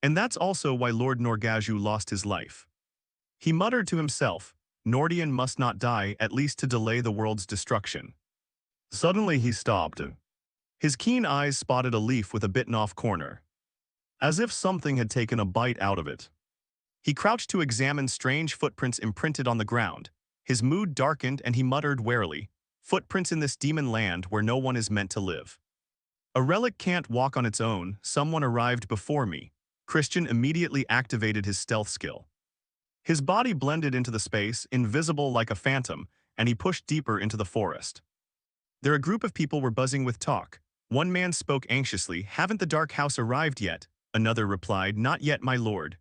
And that's also why Lord Norgaju lost his life. He muttered to himself, Nordian must not die, at least to delay the world's destruction. Suddenly he stopped. His keen eyes spotted a leaf with a bitten-off corner. As if something had taken a bite out of it. He crouched to examine strange footprints imprinted on the ground. His mood darkened and he muttered warily, footprints in this demon land where no one is meant to live. A relic can't walk on its own, someone arrived before me. Christian immediately activated his stealth skill. His body blended into the space, invisible like a phantom, and he pushed deeper into the forest. There a group of people were buzzing with talk. One man spoke anxiously, haven't the dark house arrived yet? Another replied, not yet, my lord.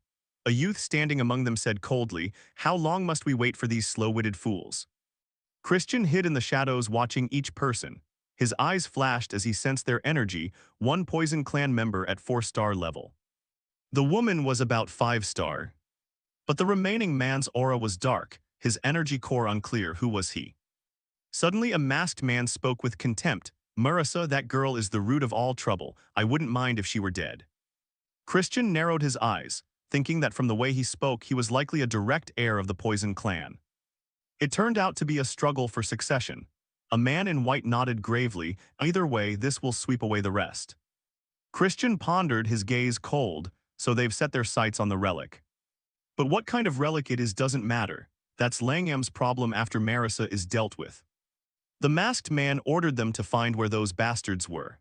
A youth standing among them said coldly, how long must we wait for these slow-witted fools? Christian hid in the shadows watching each person. His eyes flashed as he sensed their energy, one Poison Clan member at 4-star level. The woman was about 5-star. But the remaining man's aura was dark, his energy core unclear. Who was he? Suddenly a masked man spoke with contempt. Marissa, that girl is the root of all trouble. I wouldn't mind if she were dead. Christian narrowed his eyes, thinking that from the way he spoke he was likely a direct heir of the Poison Clan. It turned out to be a struggle for succession. A man in white nodded gravely, either way this will sweep away the rest. Christian pondered, his gaze cold, so they've set their sights on the relic. But what kind of relic it is doesn't matter. That's Langham's problem after Marissa is dealt with. The masked man ordered them to find where those bastards were.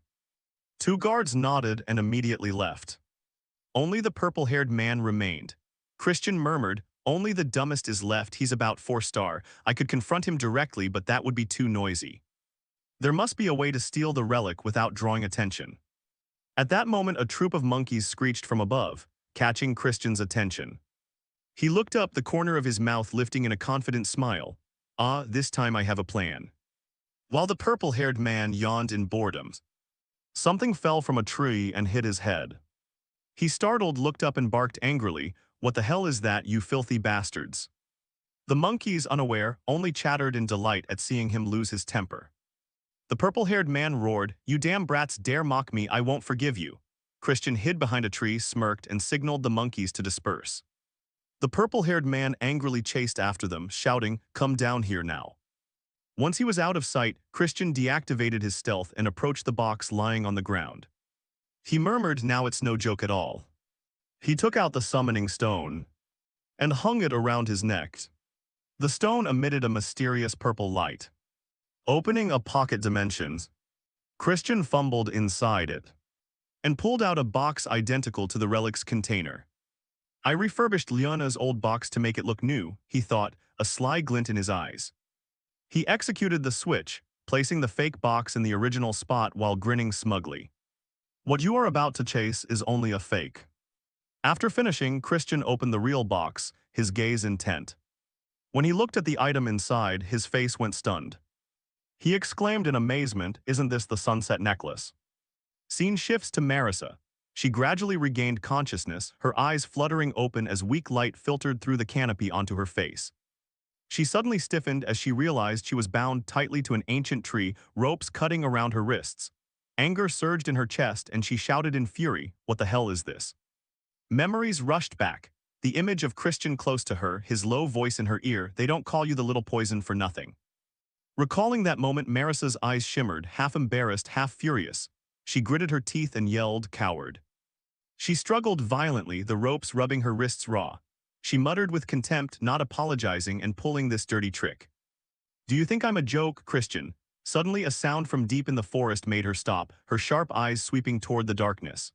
2 guards nodded and immediately left. Only the purple-haired man remained. Christian murmured, only the dumbest is left, he's about 4-star. I could confront him directly, but that would be too noisy. There must be a way to steal the relic without drawing attention. At that moment a troop of monkeys screeched from above, catching Christian's attention. He looked up, the corner of his mouth lifting in a confident smile. Ah, this time I have a plan. While the purple-haired man yawned in boredom, something fell from a tree and hit his head. He startled, looked up and barked angrily, what the hell is that, you filthy bastards? The monkeys, unaware, only chattered in delight at seeing him lose his temper. The purple-haired man roared, you damn brats dare mock me, I won't forgive you. Christian hid behind a tree, smirked, and signaled the monkeys to disperse. The purple-haired man angrily chased after them, shouting, come down here now. Once he was out of sight, Christian deactivated his stealth and approached the box lying on the ground. He murmured, now it's no joke at all. He took out the summoning stone and hung it around his neck. The stone emitted a mysterious purple light. Opening a pocket dimensions, Christian fumbled inside it and pulled out a box identical to the relic's container. I refurbished Leona's old box to make it look new, he thought, a sly glint in his eyes. He executed the switch, placing the fake box in the original spot while grinning smugly. What you are about to chase is only a fake. After finishing, Christian opened the real box, his gaze intent. When he looked at the item inside, his face went stunned. He exclaimed in amazement, isn't this the sunset necklace? Scene shifts to Marissa. She gradually regained consciousness, her eyes fluttering open as weak light filtered through the canopy onto her face. She suddenly stiffened as she realized she was bound tightly to an ancient tree, ropes cutting around her wrists. Anger surged in her chest and she shouted in fury, what the hell is this? Memories rushed back. The image of Christian close to her, his low voice in her ear, they don't call you the little poison for nothing. Recalling that moment, Marissa's eyes shimmered, half embarrassed, half furious. She gritted her teeth and yelled, "Coward." She struggled violently, the ropes rubbing her wrists raw. She muttered with contempt, not apologizing and pulling this dirty trick. "Do you think I'm a joke, Christian?" Suddenly a sound from deep in the forest made her stop, her sharp eyes sweeping toward the darkness.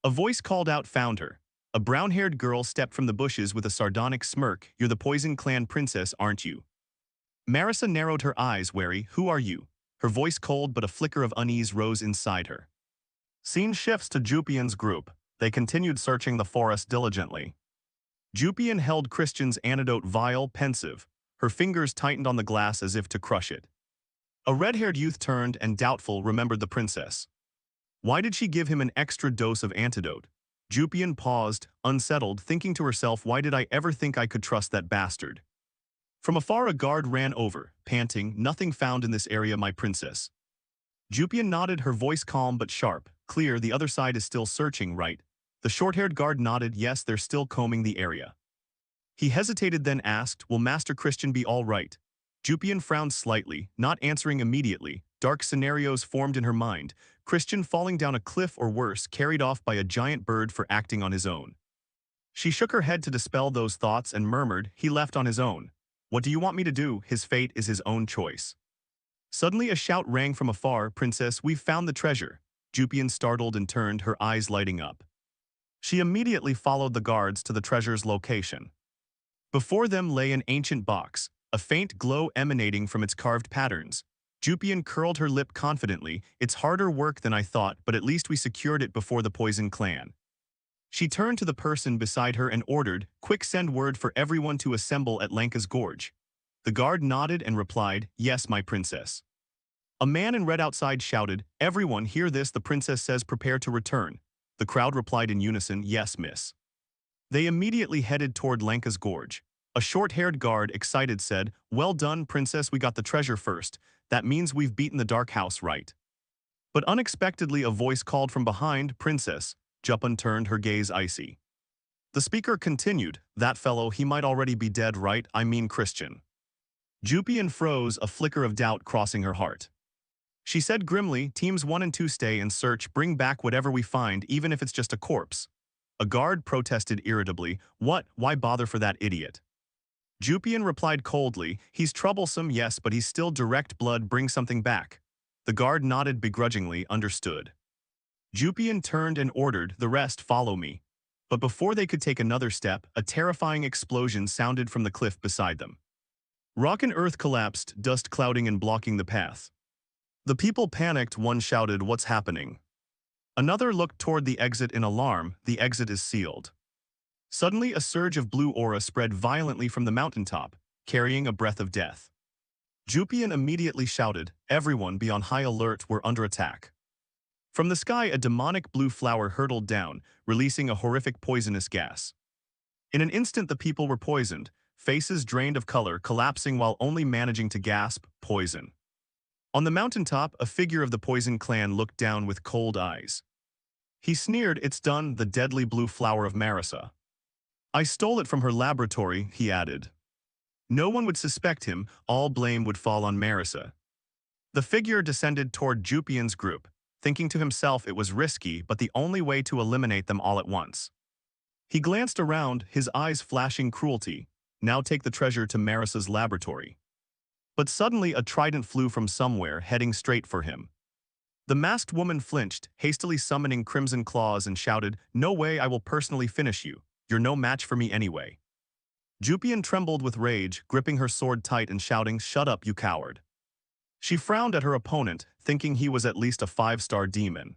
A voice called out, "Found her." A brown-haired girl stepped from the bushes with a sardonic smirk. "You're the Poison Clan princess, aren't you?" Marissa narrowed her eyes, wary. "Who are you?" Her voice cold, but a flicker of unease rose inside her. Scene shifts to Jupian's group. They continued searching the forest diligently. Jupian held Christian's antidote vial, pensive. Her fingers tightened on the glass as if to crush it. A red-haired youth turned and, doubtful, remembered the princess. Why did she give him an extra dose of antidote? Jupian paused, unsettled, thinking to herself, why did I ever think I could trust that bastard? From afar a guard ran over, panting, "Nothing found in this area, my princess." Jupian nodded, her voice calm but sharp. "Clear, the other side is still searching, right?" The short-haired guard nodded. "Yes, they're still combing the area." He hesitated, then asked, "Will Master Christian be all right?" Jupian frowned slightly, not answering immediately. Dark scenarios formed in her mind. Christian falling down a cliff or worse, carried off by a giant bird for acting on his own. She shook her head to dispel those thoughts and murmured, "He left on his own. What do you want me to do? His fate is his own choice." Suddenly a shout rang from afar, "Princess, we've found the treasure." Jupian startled and turned, her eyes lighting up. She immediately followed the guards to the treasure's location. Before them lay an ancient box, a faint glow emanating from its carved patterns. Jupian curled her lip confidently. "It's harder work than I thought, but at least we secured it before the Poison Clan." She turned to the person beside her and ordered, "Quick, send word for everyone to assemble at Lanka's Gorge." The guard nodded and replied, "Yes, my princess." A man in red outside shouted, "Everyone hear this, the princess says prepare to return." The crowd replied in unison, "Yes, miss." They immediately headed toward Lanka's Gorge. A short-haired guard, excited, said, "Well done, princess, we got the treasure first. That means we've beaten the Dark House, right?" But unexpectedly a voice called from behind, "Princess." Jupan turned, her gaze icy. The speaker continued, "That fellow, he might already be dead, right? I mean Christian." Jupian froze, a flicker of doubt crossing her heart. She said grimly, "Teams 1 and 2 stay and search, bring back whatever we find, even if it's just a corpse." A guard protested irritably, "What? Why bother for that idiot?" Jupian replied coldly, "He's troublesome, yes, but he's still direct blood, bring something back." The guard nodded begrudgingly, understood. Jupian turned and ordered, "The rest follow me." But before they could take another step, a terrifying explosion sounded from the cliff beside them. Rock and earth collapsed, dust clouding and blocking the path. The people panicked, one shouted, "What's happening?" Another looked toward the exit in alarm, "The exit is sealed." Suddenly a surge of blue aura spread violently from the mountaintop, carrying a breath of death. Jupian immediately shouted, "Everyone be on high alert, we're under attack." From the sky a demonic blue flower hurtled down, releasing a horrific poisonous gas. In an instant the people were poisoned, faces drained of color, collapsing while only managing to gasp, "Poison." On the mountaintop, a figure of the Poison Clan looked down with cold eyes. He sneered, "It's done, the deadly blue flower of Marissa. I stole it from her laboratory," he added. No one would suspect him, all blame would fall on Marissa. The figure descended toward Jupian's group, thinking to himself it was risky but the only way to eliminate them all at once. He glanced around, his eyes flashing cruelty. Now take the treasure to Marissa's laboratory. But suddenly a trident flew from somewhere, heading straight for him. The masked woman flinched, hastily summoning crimson claws and shouted, "No way, I will personally finish you. You're no match for me anyway." Jupian trembled with rage, gripping her sword tight and shouting, "Shut up, you coward." She frowned at her opponent, thinking he was at least a 5-star demon.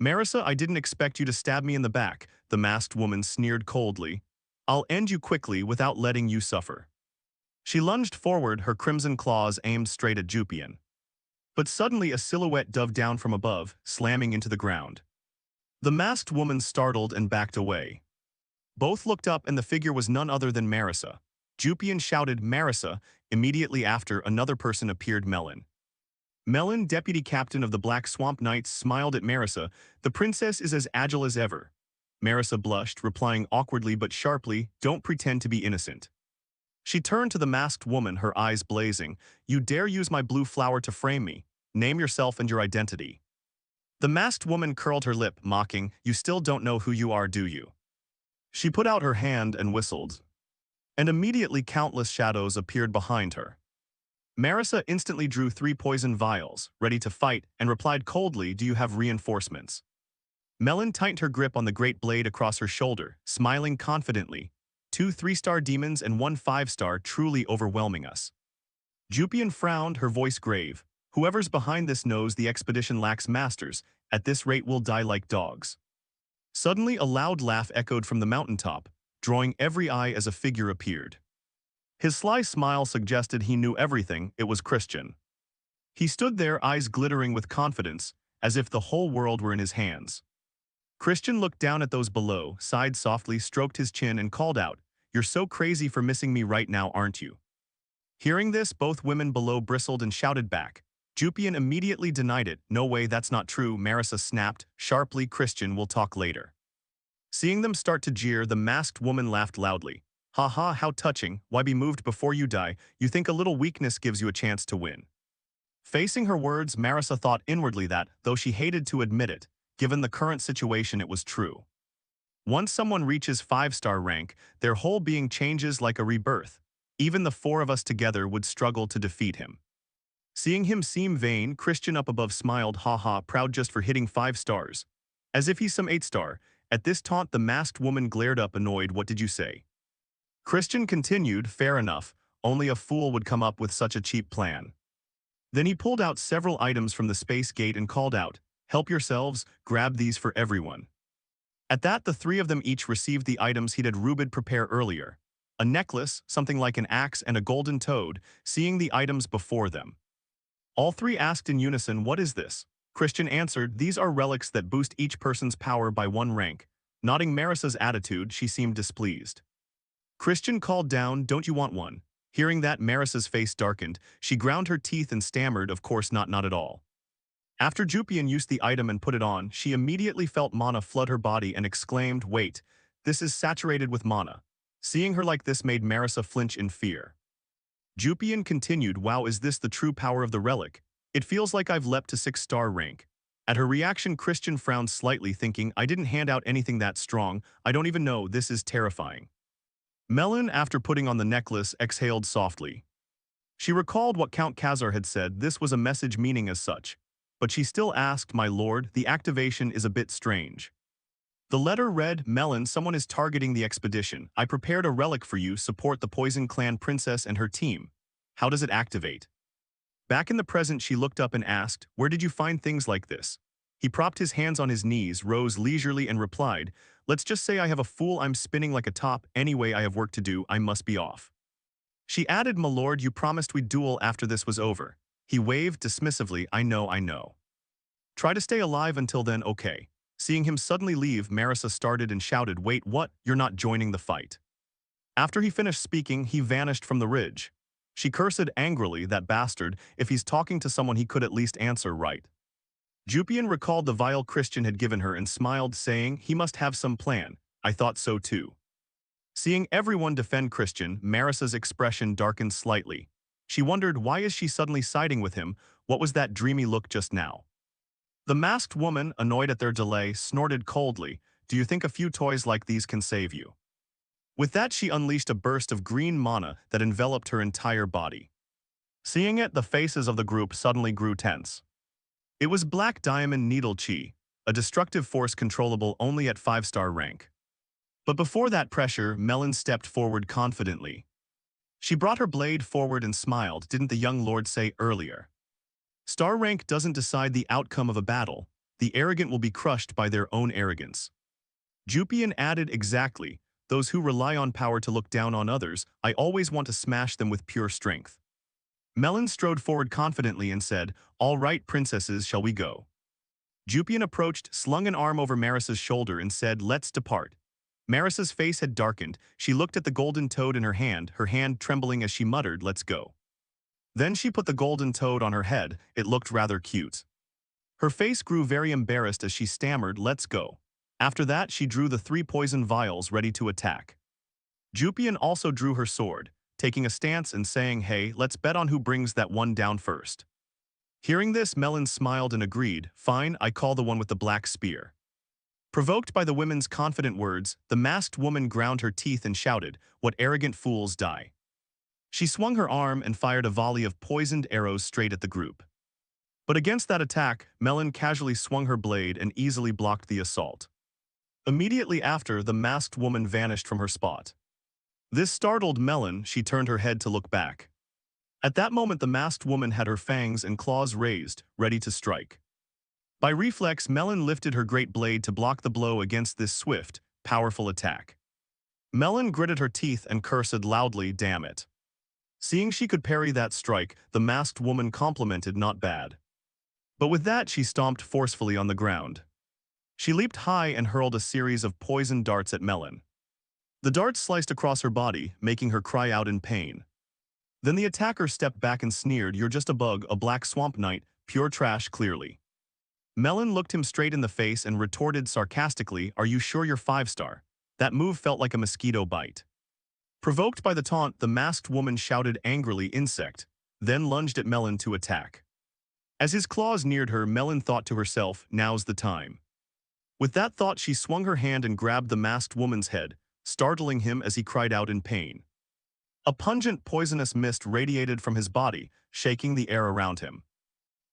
"Marissa, I didn't expect you to stab me in the back," the masked woman sneered coldly. "I'll end you quickly without letting you suffer." She lunged forward, her crimson claws aimed straight at Jupian. But suddenly a silhouette dove down from above, slamming into the ground. The masked woman startled and backed away. Both looked up and the figure was none other than Marissa. Jupian shouted, "Marissa!" Immediately after, another person appeared, Melon. Melon, deputy captain of the Black Swamp Knights, smiled at Marissa. "The princess is as agile as ever." Marissa blushed, replying awkwardly but sharply, "Don't pretend to be innocent." She turned to the masked woman, her eyes blazing. "You dare use my blue flower to frame me? Name yourself and your identity." The masked woman curled her lip, mocking, "You still don't know who you are, do you?" She put out her hand and whistled, and immediately countless shadows appeared behind her. Marissa instantly drew 3 poison vials, ready to fight, and replied coldly, "Do you have reinforcements?" Melon tightened her grip on the great blade across her shoulder, smiling confidently. 2 3-star demons and 1 5-star, truly overwhelming us. Jupian frowned, her voice grave. "Whoever's behind this knows the expedition lacks masters. At this rate we'll die like dogs." Suddenly a loud laugh echoed from the mountaintop, drawing every eye as a figure appeared. His sly smile suggested he knew everything. It was Christian. He stood there, eyes glittering with confidence, as if the whole world were in his hands. Christian looked down at those below, sighed softly, stroked his chin, and called out, "You're so crazy for missing me right now, aren't you?" Hearing this, both women below bristled and shouted back. Jupian immediately denied it. "No way, that's not true," Marissa snapped. Sharply, "Christian, we'll talk later." Seeing them start to jeer, the masked woman laughed loudly. "Ha ha, how touching. Why be moved before you die? You think a little weakness gives you a chance to win." Facing her words, Marissa thought inwardly that, though she hated to admit it, given the current situation, it was true. Once someone reaches 5-star rank, their whole being changes like a rebirth. Even the 4 of us together would struggle to defeat him. Seeing him seem vain, Christian up above smiled, "Ha, proud just for hitting 5 stars. As if he's some 8-star. At this taunt, the masked woman glared up, annoyed. "What did you say?" Christian continued, "Fair enough. Only a fool would come up with such a cheap plan." Then he pulled out several items from the space gate and called out, "Help yourselves, grab these for everyone." At that, the 3 of them each received the items he'd had Rubid prepare earlier. A necklace, something like an axe, and a golden toad, seeing the items before them. All 3 asked in unison, "What is this?" Christian answered, "These are relics that boost each person's power by 1 rank. Nodding Marissa's attitude, she seemed displeased. Christian called down, "Don't you want one?" Hearing that, Marissa's face darkened. She ground her teeth and stammered, "Of course not at all." After Jupian used the item and put it on, she immediately felt mana flood her body and exclaimed, "Wait, this is saturated with mana." Seeing her like this made Marissa flinch in fear. Jupian continued, "Wow, is this the true power of the relic? It feels like I've leapt to 6-star rank." At her reaction, Christian frowned slightly, thinking, "I didn't hand out anything that strong. I don't even know, this is terrifying." Melon, after putting on the necklace, exhaled softly. She recalled what Count Khazar had said. This was a message meaning as such. But she still asked, "My lord, the activation is a bit strange." The letter read, "Melon, someone is targeting the expedition. I prepared a relic for you. Support the Poison Clan princess and her team. How does it activate?" Back in the present, she looked up and asked, "Where did you find things like this?" He propped his hands on his knees, rose leisurely, and replied, "Let's just say I have a fool I'm spinning like a top. Anyway, I have work to do. I must be off." She added, "My lord, you promised we'd duel after this was over." He waved dismissively, I know. "Try to stay alive until then, okay." Seeing him suddenly leave, Marissa started and shouted, "Wait, what? You're not joining the fight." After he finished speaking, he vanished from the ridge. She cursed angrily, "That bastard, if he's talking to someone he could at least answer right." Jupian recalled the vial Christian had given her and smiled, saying, "He must have some plan. I thought so too." Seeing everyone defend Christian, Marissa's expression darkened slightly. She wondered, why is she suddenly siding with him? What was that dreamy look just now? The masked woman, annoyed at their delay, snorted coldly, "Do you think a few toys like these can save you?" With that, she unleashed a burst of green mana that enveloped her entire body. Seeing it, the faces of the group suddenly grew tense. It was Black Diamond Needle Chi, a destructive force controllable only at 5-star rank. But before that pressure, Melon stepped forward confidently. She brought her blade forward and smiled. "Didn't the young lord say earlier? Star rank doesn't decide the outcome of a battle. The arrogant will be crushed by their own arrogance." Jupian added, "Exactly. Those who rely on power to look down on others, I always want to smash them with pure strength." Melon strode forward confidently and said, "All right, princesses, shall we go?" Jupian approached, slung an arm over Marissa's shoulder and said, "Let's depart." Marissa's face had darkened. She looked at the golden toad in her hand trembling as she muttered, "Let's go." Then she put the golden toad on her head. It looked rather cute. Her face grew very embarrassed as she stammered, "Let's go." After that, she drew the 3 poison vials ready to attack. Jupian also drew her sword, taking a stance and saying, "Hey, let's bet on who brings that one down first." Hearing this, Melon smiled and agreed, "Fine, I call the one with the black spear." Provoked by the women's confident words, the masked woman ground her teeth and shouted, "What arrogant fools die." She swung her arm and fired a volley of poisoned arrows straight at the group. But against that attack, Melon casually swung her blade and easily blocked the assault. Immediately after, the masked woman vanished from her spot. This startled Melon. She turned her head to look back. At that moment, the masked woman had her fangs and claws raised, ready to strike. By reflex, Melon lifted her great blade to block the blow against this swift, powerful attack. Melon gritted her teeth and cursed loudly, "Damn it." Seeing she could parry that strike, the masked woman complimented, "Not bad." But with that, she stomped forcefully on the ground. She leaped high and hurled a series of poisoned darts at Melon. The darts sliced across her body, making her cry out in pain. Then the attacker stepped back and sneered, "You're just a bug, a black swamp knight, pure trash, clearly." Melon looked him straight in the face and retorted sarcastically, "Are you sure you're 5-star? That move felt like a mosquito bite." Provoked by the taunt, the masked woman shouted angrily, "Insect," then lunged at Melon to attack. As his claws neared her, Melon thought to herself, "Now's the time." With that thought, she swung her hand and grabbed the masked woman's head, startling him as he cried out in pain. A pungent, poisonous mist radiated from his body, shaking the air around him.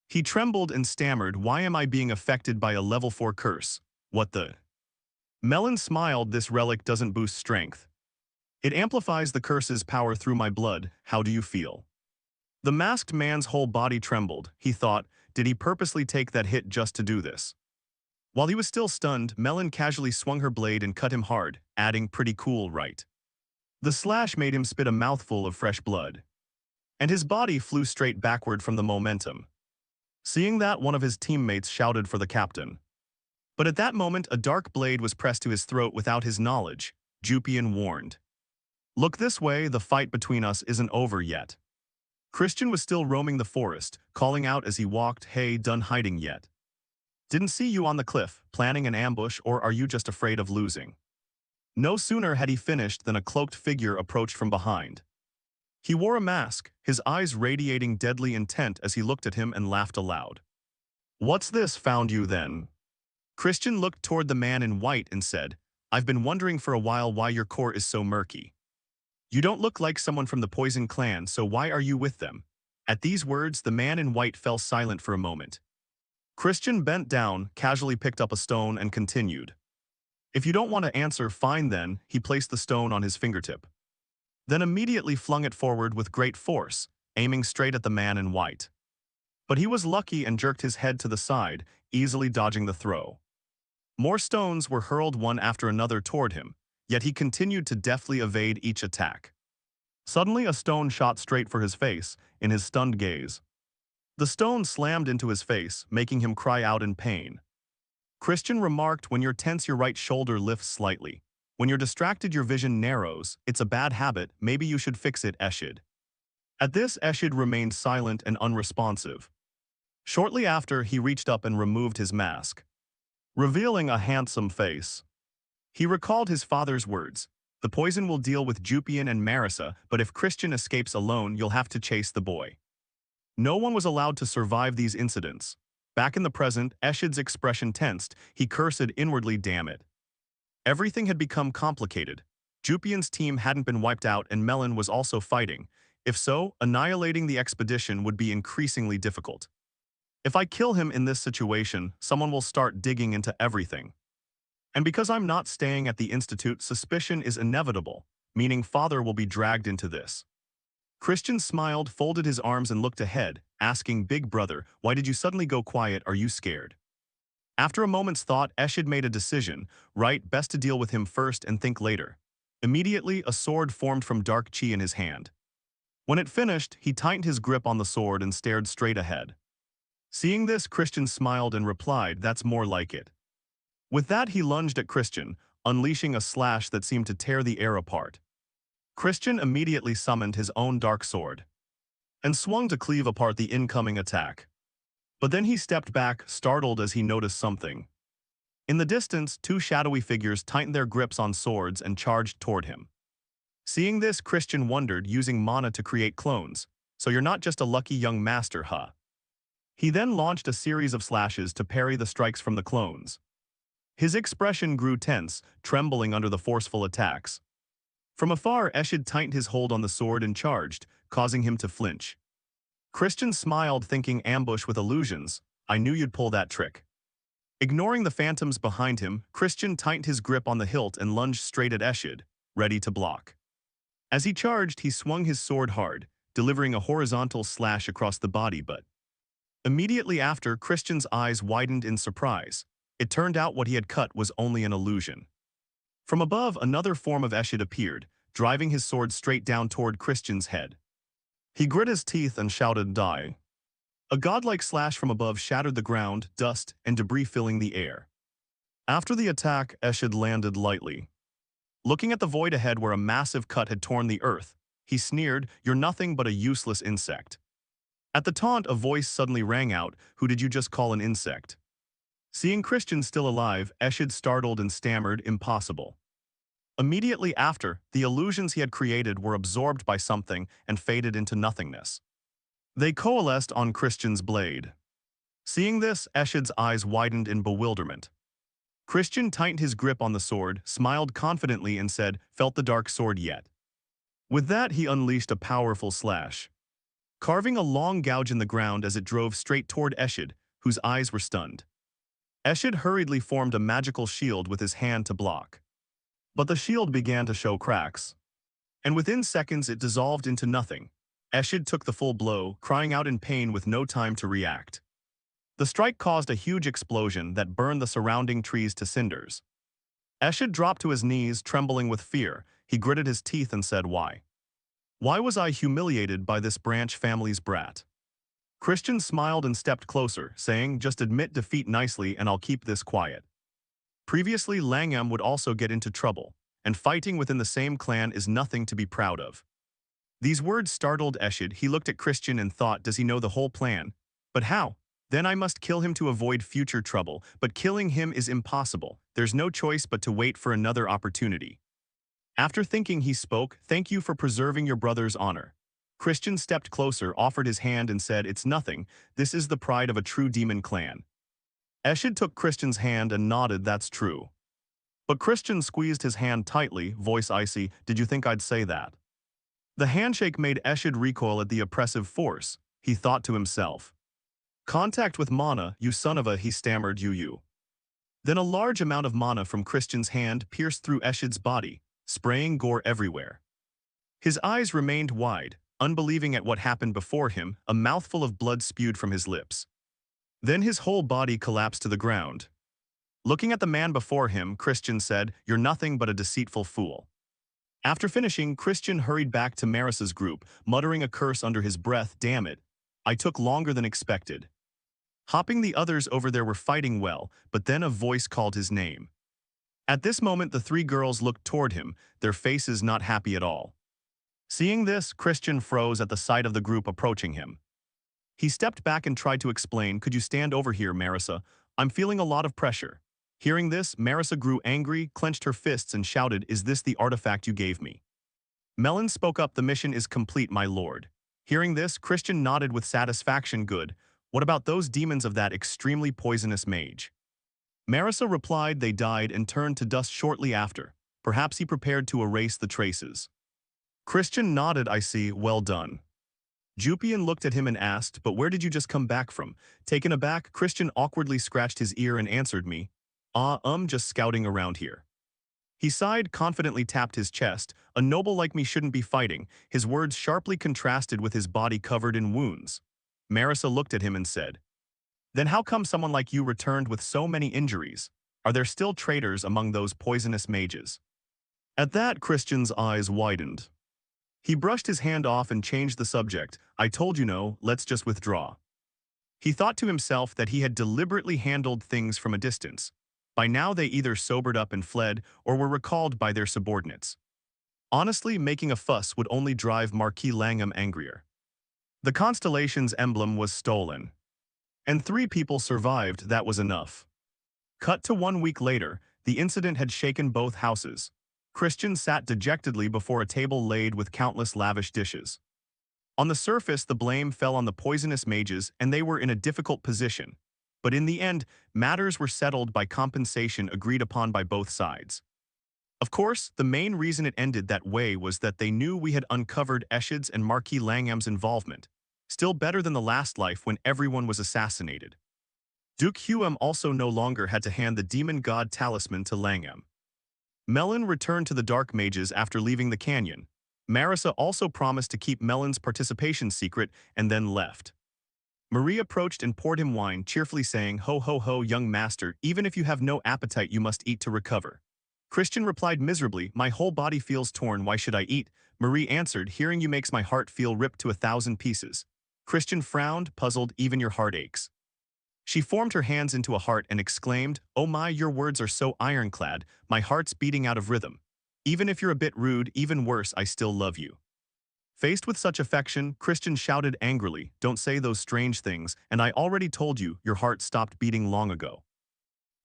He trembled and stammered, "Why am I being affected by a level 4 curse? What the?" Melon smiled, "This relic doesn't boost strength. It amplifies the curse's power through my blood. How do you feel?" The masked man's whole body trembled. He thought, did he purposely take that hit just to do this? While he was still stunned, Melon casually swung her blade and cut him hard, adding, "Pretty cool, right?" The slash made him spit a mouthful of fresh blood. And his body flew straight backward from the momentum. Seeing that, one of his teammates shouted for the captain. But at that moment, a dark blade was pressed to his throat without his knowledge. Jupian warned, "Look this way, the fight between us isn't over yet." Christian was still roaming the forest, calling out as he walked, "Hey, done hiding yet? Didn't see you on the cliff, planning an ambush, or are you just afraid of losing?" No sooner had he finished than a cloaked figure approached from behind. He wore a mask, his eyes radiating deadly intent as he looked at him and laughed aloud. "What's this found you then?" Christian looked toward the man in white and said, "I've been wondering for a while why your core is so murky. You don't look like someone from the Poison clan, so why are you with them?" At these words, the man in white fell silent for a moment. Christian bent down, casually picked up a stone and continued, "If you don't want to answer, fine then." He placed the stone on his fingertip, then immediately flung it forward with great force, aiming straight at the man in white. But he was lucky and jerked his head to the side, easily dodging the throw. More stones were hurled one after another toward him, yet he continued to deftly evade each attack. Suddenly, a stone shot straight for his face, in his stunned gaze. The stone slammed into his face, making him cry out in pain. Christian remarked, "When you're tense, your right shoulder lifts slightly. When you're distracted, your vision narrows. It's a bad habit, maybe you should fix it, Eshid." At this, Eshid remained silent and unresponsive. Shortly after, he reached up and removed his mask, revealing a handsome face. He recalled his father's words, "The poison will deal with Jupian and Marissa, but if Christian escapes alone, you'll have to chase the boy." No one was allowed to survive these incidents. Back in the present, Eshid's expression tensed. He cursed inwardly, "Damn it." Everything had become complicated. Jupian's team hadn't been wiped out and Melon was also fighting. If so, annihilating the expedition would be increasingly difficult. If I kill him in this situation, someone will start digging into everything. And because I'm not staying at the Institute, suspicion is inevitable, meaning father will be dragged into this. Christian smiled, folded his arms and looked ahead, asking, "Big brother, why did you suddenly go quiet? Are you scared?" After a moment's thought, Eshid made a decision, right, best to deal with him first and think later. Immediately, a sword formed from dark chi in his hand. When it finished, he tightened his grip on the sword and stared straight ahead. Seeing this, Christian smiled and replied, "That's more like it." With that, he lunged at Christian, unleashing a slash that seemed to tear the air apart. Christian immediately summoned his own dark sword and swung to cleave apart the incoming attack. But then he stepped back, startled as he noticed something. In the distance, two shadowy figures tightened their grips on swords and charged toward him. Seeing this, Christian wondered, using mana to create clones. "So you're not just a lucky young master, huh?" He then launched a series of slashes to parry the strikes from the clones. His expression grew tense, trembling under the forceful attacks. From afar, Eshid tightened his hold on the sword and charged, causing him to flinch. Christian smiled, thinking ambush with illusions. I knew you'd pull that trick. Ignoring the phantoms behind him, Christian tightened his grip on the hilt and lunged straight at Eshid, ready to block. As he charged, he swung his sword hard, delivering a horizontal slash across the body, but immediately after, Christian's eyes widened in surprise. It turned out what he had cut was only an illusion. From above, another form of Eshid appeared, driving his sword straight down toward Christian's head. He grit his teeth and shouted, "Die." A godlike slash from above shattered the ground, dust and debris filling the air. After the attack, Eshid landed lightly. Looking at the void ahead where a massive cut had torn the earth, he sneered, "You're nothing but a useless insect." At the taunt, a voice suddenly rang out, "Who did you just call an insect?" Seeing Christian still alive, Eshid startled and stammered, "Impossible." Immediately after, the illusions he had created were absorbed by something and faded into nothingness. They coalesced on Christian's blade. Seeing this, Eshid's eyes widened in bewilderment. Christian tightened his grip on the sword, smiled confidently and said, "Felt the dark sword yet?" With that, he unleashed a powerful slash, carving a long gouge in the ground as it drove straight toward Eshid, whose eyes were stunned. Eshid hurriedly formed a magical shield with his hand to block. But the shield began to show cracks, and within seconds it dissolved into nothing. Eshid took the full blow, crying out in pain with no time to react. The strike caused a huge explosion that burned the surrounding trees to cinders. Eshid dropped to his knees, trembling with fear. He gritted his teeth and said, "Why? Why was I humiliated by this branch family's brat?" Christian smiled and stepped closer, saying, "Just admit defeat nicely and I'll keep this quiet." Previously, Langham would also get into trouble, and fighting within the same clan is nothing to be proud of. These words startled Eshid. He looked at Christian and thought, does he know the whole plan? But how? Then I must kill him to avoid future trouble, but killing him is impossible. There's no choice but to wait for another opportunity. After thinking, he spoke, "Thank you for preserving your brother's honor." Christian stepped closer, offered his hand and said, "It's nothing. This is the pride of a true demon clan." Eshid took Christian's hand and nodded, "That's true." But Christian squeezed his hand tightly, voice icy, "Did you think I'd say that?" The handshake made Eshid recoil at the oppressive force. He thought to himself, "Contact with mana, you son of a," he stammered, you. Then a large amount of mana from Christian's hand pierced through Eshid's body, spraying gore everywhere. His eyes remained wide, unbelieving at what happened before him. A mouthful of blood spewed from his lips. Then his whole body collapsed to the ground. Looking at the man before him, Christian said, "You're nothing but a deceitful fool." After finishing, Christian hurried back to Marissa's group, muttering a curse under his breath, "Damn it, I took longer than expected." Hopping, the others over there were fighting well, but then a voice called his name. At this moment, the three girls looked toward him, their faces not happy at all. Seeing this, Christian froze at the sight of the group approaching him. He stepped back and tried to explain, "Could you stand over here, Marissa? I'm feeling a lot of pressure." Hearing this, Marissa grew angry, clenched her fists and shouted, "Is this the artifact you gave me?" Melon spoke up, "The mission is complete, my lord." Hearing this, Christian nodded with satisfaction, "Good. What about those demons of that extremely poisonous mage?" Marissa replied, "They died and turned to dust shortly after. Perhaps he prepared to erase the traces." Christian nodded, "I see, well done." Jupian looked at him and asked, "But where did you just come back from?" Taken aback, Christian awkwardly scratched his ear and answered me, Just scouting around here." He sighed, confidently tapped his chest, "A noble like me shouldn't be fighting." His words sharply contrasted with his body covered in wounds. Marissa looked at him and said, "Then how come someone like you returned with so many injuries? Are there still traitors among those poisonous mages?" At that, Christian's eyes widened. He brushed his hand off and changed the subject. "I told you no, let's just withdraw." He thought to himself that he had deliberately handled things from a distance. By now they either sobered up and fled or were recalled by their subordinates. Honestly, making a fuss would only drive Marquis Langham angrier. The constellation's emblem was stolen, and 3 people survived. That was enough. Cut to 1 week later, the incident had shaken both houses. Christian sat dejectedly before a table laid with countless lavish dishes. On the surface, the blame fell on the poisonous mages and they were in a difficult position. But in the end, matters were settled by compensation agreed upon by both sides. Of course, the main reason it ended that way was that they knew we had uncovered Eshid's and Marquis Langham's involvement. Still better than the last life when everyone was assassinated. Duke Huam also no longer had to hand the demon god talisman to Langham. Melon returned to the Dark Mages after leaving the canyon. Marissa also promised to keep Melon's participation secret and then left. Marie approached and poured him wine, cheerfully saying, "Ho ho ho, young master, even if you have no appetite you must eat to recover." Christian replied miserably, "My whole body feels torn, why should I eat?" Marie answered, "Hearing you makes my heart feel ripped to 1,000 pieces." Christian frowned, puzzled, "Even your heart aches." She formed her hands into a heart and exclaimed, "Oh my, your words are so ironclad, my heart's beating out of rhythm. Even if you're a bit rude, even worse, I still love you." Faced with such affection, Christian shouted angrily, "Don't say those strange things, and I already told you, your heart stopped beating long ago."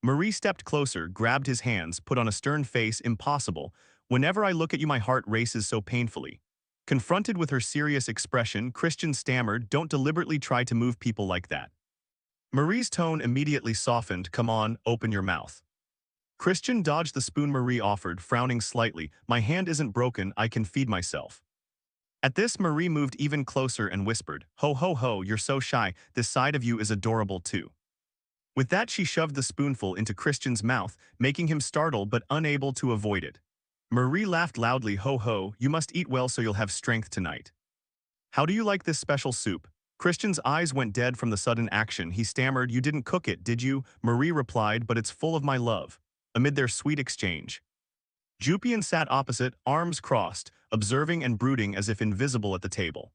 Marie stepped closer, grabbed his hands, put on a stern face. "Impossible. Whenever I look at you my heart races so painfully." Confronted with her serious expression, Christian stammered, "Don't deliberately try to move people like that." Marie's tone immediately softened, "Come on, open your mouth." Christian dodged the spoon Marie offered, frowning slightly, "My hand isn't broken, I can feed myself." At this, Marie moved even closer and whispered, "Ho ho ho, you're so shy, this side of you is adorable too." With that, she shoved the spoonful into Christian's mouth, making him startled but unable to avoid it. Marie laughed loudly, "Ho ho, you must eat well so you'll have strength tonight. How do you like this special soup?" Christian's eyes went dead from the sudden action. He stammered, "You didn't cook it, did you?" Marie replied, "But it's full of my love." Amid their sweet exchange, Jupian sat opposite, arms crossed, observing and brooding as if invisible at the table.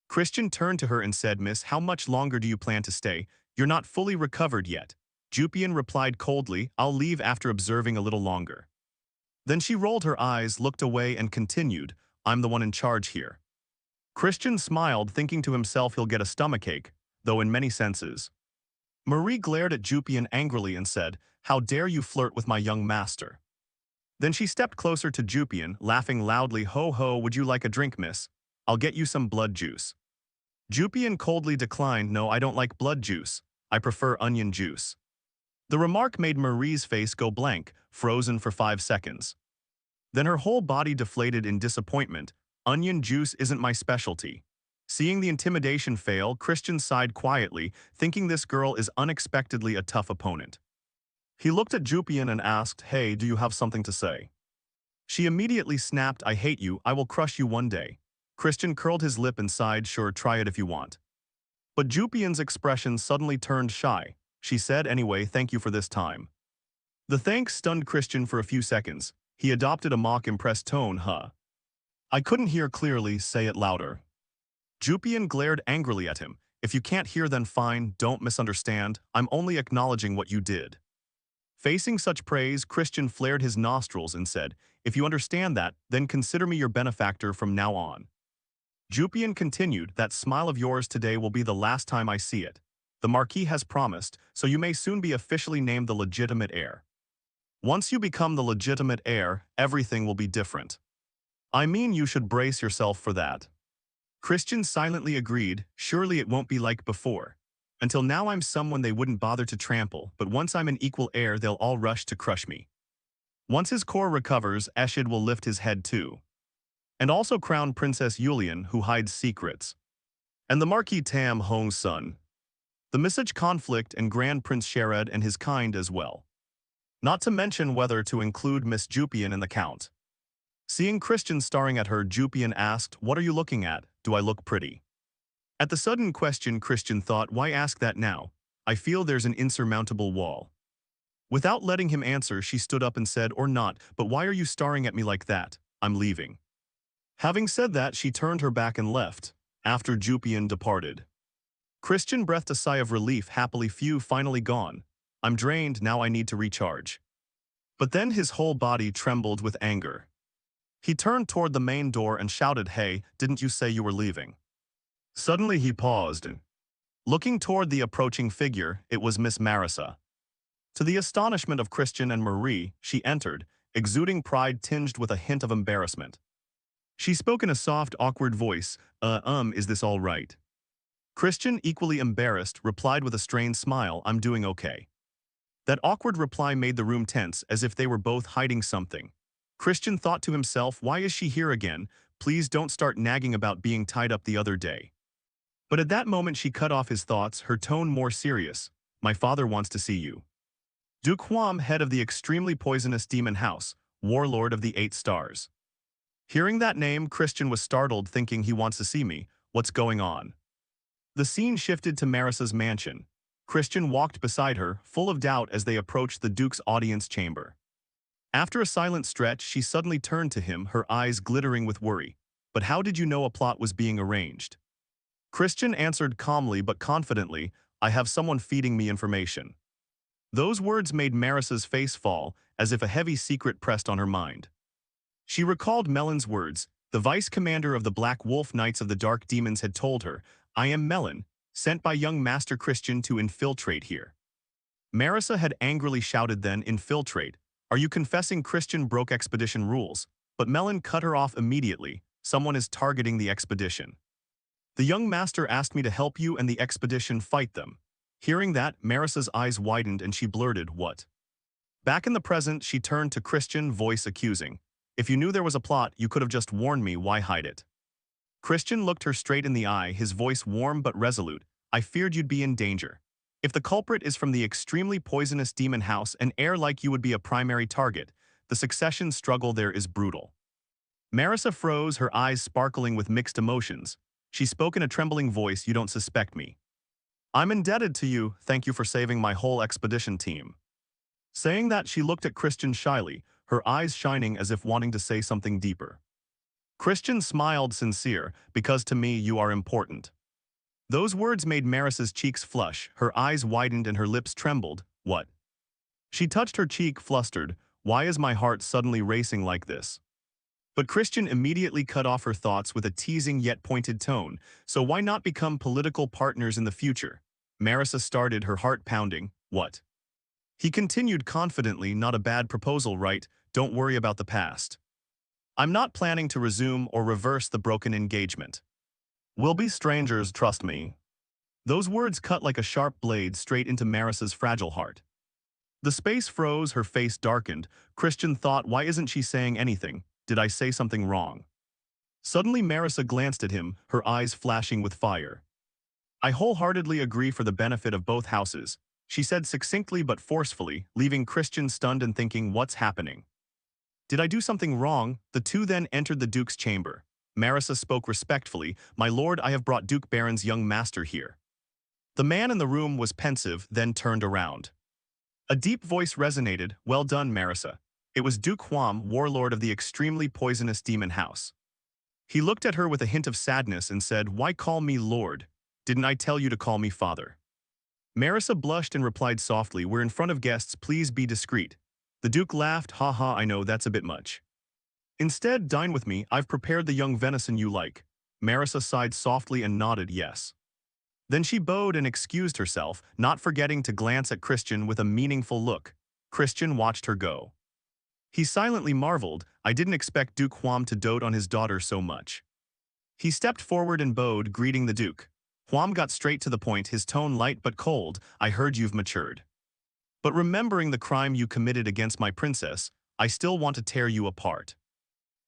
Christian turned to her and said, "Miss, how much longer do you plan to stay? You're not fully recovered yet." Jupian replied coldly, "I'll leave after observing a little longer." Then she rolled her eyes, looked away and continued, "I'm the one in charge here." Christian smiled, thinking to himself he'll get a stomachache, though in many senses. Marie glared at Jupian angrily and said, "How dare you flirt with my young master?" Then she stepped closer to Jupian, laughing loudly, "Ho ho, would you like a drink, miss? I'll get you some blood juice." Jupian coldly declined, "No, I don't like blood juice. I prefer onion juice." The remark made Marie's face go blank, frozen for 5 seconds. Then her whole body deflated in disappointment. "Onion juice isn't my specialty." Seeing the intimidation fail, Christian sighed quietly, thinking this girl is unexpectedly a tough opponent. He looked at Jupian and asked, "Hey, do you have something to say?" She immediately snapped, "I hate you, I will crush you one day." Christian curled his lip and sighed, "Sure, try it if you want." But Jupian's expression suddenly turned shy. She said, "Anyway, thank you for this time." The thanks stunned Christian for a few seconds. He adopted a mock-impressed tone, "Huh. I couldn't hear clearly, say it louder." Jupian glared angrily at him. "If you can't hear then fine, don't misunderstand, I'm only acknowledging what you did." Facing such praise, Christian flared his nostrils and said, "If you understand that, then consider me your benefactor from now on." Jupian continued, "That smile of yours today will be the last time I see it. The Marquis has promised, so you may soon be officially named the legitimate heir. Once you become the legitimate heir, everything will be different. I mean, you should brace yourself for that." Christian silently agreed, "Surely it won't be like before. Until now I'm someone they wouldn't bother to trample, but once I'm an equal heir they'll all rush to crush me." Once his core recovers, Eshid will lift his head too. And also crown Princess Yulian, who hides secrets. And the Marquis Tam Hong's son. The Misaj conflict and Grand Prince Shared and his kind as well. Not to mention whether to include Miss Jupian in the count. Seeing Christian staring at her, Jupian asked, "What are you looking at? Do I look pretty?" At the sudden question, Christian thought, why ask that now? I feel there's an insurmountable wall. Without letting him answer, she stood up and said, "Or not, but why are you staring at me like that? I'm leaving." Having said that, she turned her back and left, after Jupian departed. Christian breathed a sigh of relief, happily phew, finally gone. I'm drained, now I need to recharge. But then his whole body trembled with anger. He turned toward the main door and shouted, "Hey, didn't you say you were leaving?" Suddenly he paused. Looking toward the approaching figure, it was Miss Marissa. To the astonishment of Christian and Marie, she entered, exuding pride tinged with a hint of embarrassment. She spoke in a soft, awkward voice, is this all right? Christian, equally embarrassed, replied with a strained smile, I'm doing okay. That awkward reply made the room tense, as if they were both hiding something. Christian thought to himself, why is she here again? Please don't start nagging about being tied up the other day. But at that moment she cut off his thoughts, her tone more serious. My father wants to see you. Duke Huam, head of the extremely poisonous demon house, warlord of the 8 stars. Hearing that name, Christian was startled, thinking he wants to see me. What's going on? The scene shifted to Marissa's mansion. Christian walked beside her, full of doubt as they approached the Duke's audience chamber. After a silent stretch, she suddenly turned to him, her eyes glittering with worry. But how did you know a plot was being arranged? Christian answered calmly but confidently, I have someone feeding me information. Those words made Marissa's face fall, as if a heavy secret pressed on her mind. She recalled Melon's words. The vice commander of the Black Wolf Knights of the Dark Demons had told her, I am Melon, sent by young Master Christian to infiltrate here. Marissa had angrily shouted then, infiltrate? Are you confessing Christian broke expedition rules? But Melon cut her off immediately. Someone is targeting the expedition. The young master asked me to help you and the expedition fight them. Hearing that, Marissa's eyes widened and she blurted, what? Back in the present, she turned to Christian, voice accusing. If you knew there was a plot, you could have just warned me, why hide it? Christian looked her straight in the eye, his voice warm but resolute. I feared you'd be in danger. If the culprit is from the extremely poisonous demon house, an heir like you would be a primary target. The succession struggle there is brutal. Marissa froze, her eyes sparkling with mixed emotions. She spoke in a trembling voice, you don't suspect me. I'm indebted to you, thank you for saving my whole expedition team. Saying that, she looked at Christian shyly, her eyes shining as if wanting to say something deeper. Christian smiled, sincere, because to me you are important. Those words made Marissa's cheeks flush, her eyes widened and her lips trembled. What? She touched her cheek, flustered. Why is my heart suddenly racing like this? But Christian immediately cut off her thoughts with a teasing yet pointed tone. So why not become political partners in the future? Marissa started, her heart pounding. What? He continued confidently, not a bad proposal, right? Don't worry about the past. I'm not planning to resume or reverse the broken engagement. We'll be strangers, trust me. Those words cut like a sharp blade straight into Marissa's fragile heart. The space froze, her face darkened. Christian thought, why isn't she saying anything? Did I say something wrong? Suddenly Marissa glanced at him, her eyes flashing with fire. I wholeheartedly agree for the benefit of both houses, she said succinctly but forcefully, leaving Christian stunned and thinking, what's happening? Did I do something wrong? The two then entered the Duke's chamber. Marissa spoke respectfully, my lord, I have brought Duke Baron's young master here. The man in the room was pensive, then turned around. A deep voice resonated, well done, Marissa. It was Duke Huam, warlord of the extremely poisonous demon house. He looked at her with a hint of sadness and said, why call me lord? Didn't I tell you to call me father? Marissa blushed and replied softly, we're in front of guests, please be discreet. The Duke laughed, ha ha, I know that's a bit much. Instead, dine with me, I've prepared the young venison you like. Marissa sighed softly and nodded yes. Then she bowed and excused herself, not forgetting to glance at Christian with a meaningful look. Christian watched her go. He silently marveled, I didn't expect Duke Huam to dote on his daughter so much. He stepped forward and bowed, greeting the Duke. Huam got straight to the point, his tone light but cold, I heard you've matured. But remembering the crime you committed against my princess, I still want to tear you apart.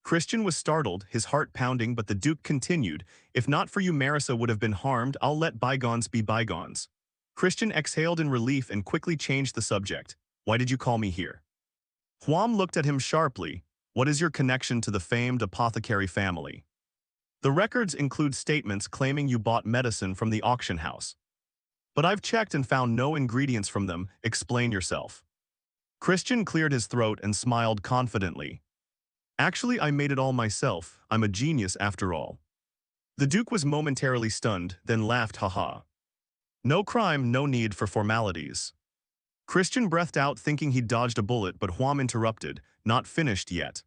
Christian was startled, his heart pounding, but the Duke continued, if not for you Marissa would have been harmed, I'll let bygones be bygones. Christian exhaled in relief and quickly changed the subject. Why did you call me here? Huam looked at him sharply. What is your connection to the famed apothecary family? The records include statements claiming you bought medicine from the auction house. But I've checked and found no ingredients from them, explain yourself. Christian cleared his throat and smiled confidently. Actually, I made it all myself, I'm a genius after all. The Duke was momentarily stunned, then laughed haha. No crime, no need for formalities. Christian breathed out thinking he'd dodged a bullet, but Huam interrupted, not finished yet.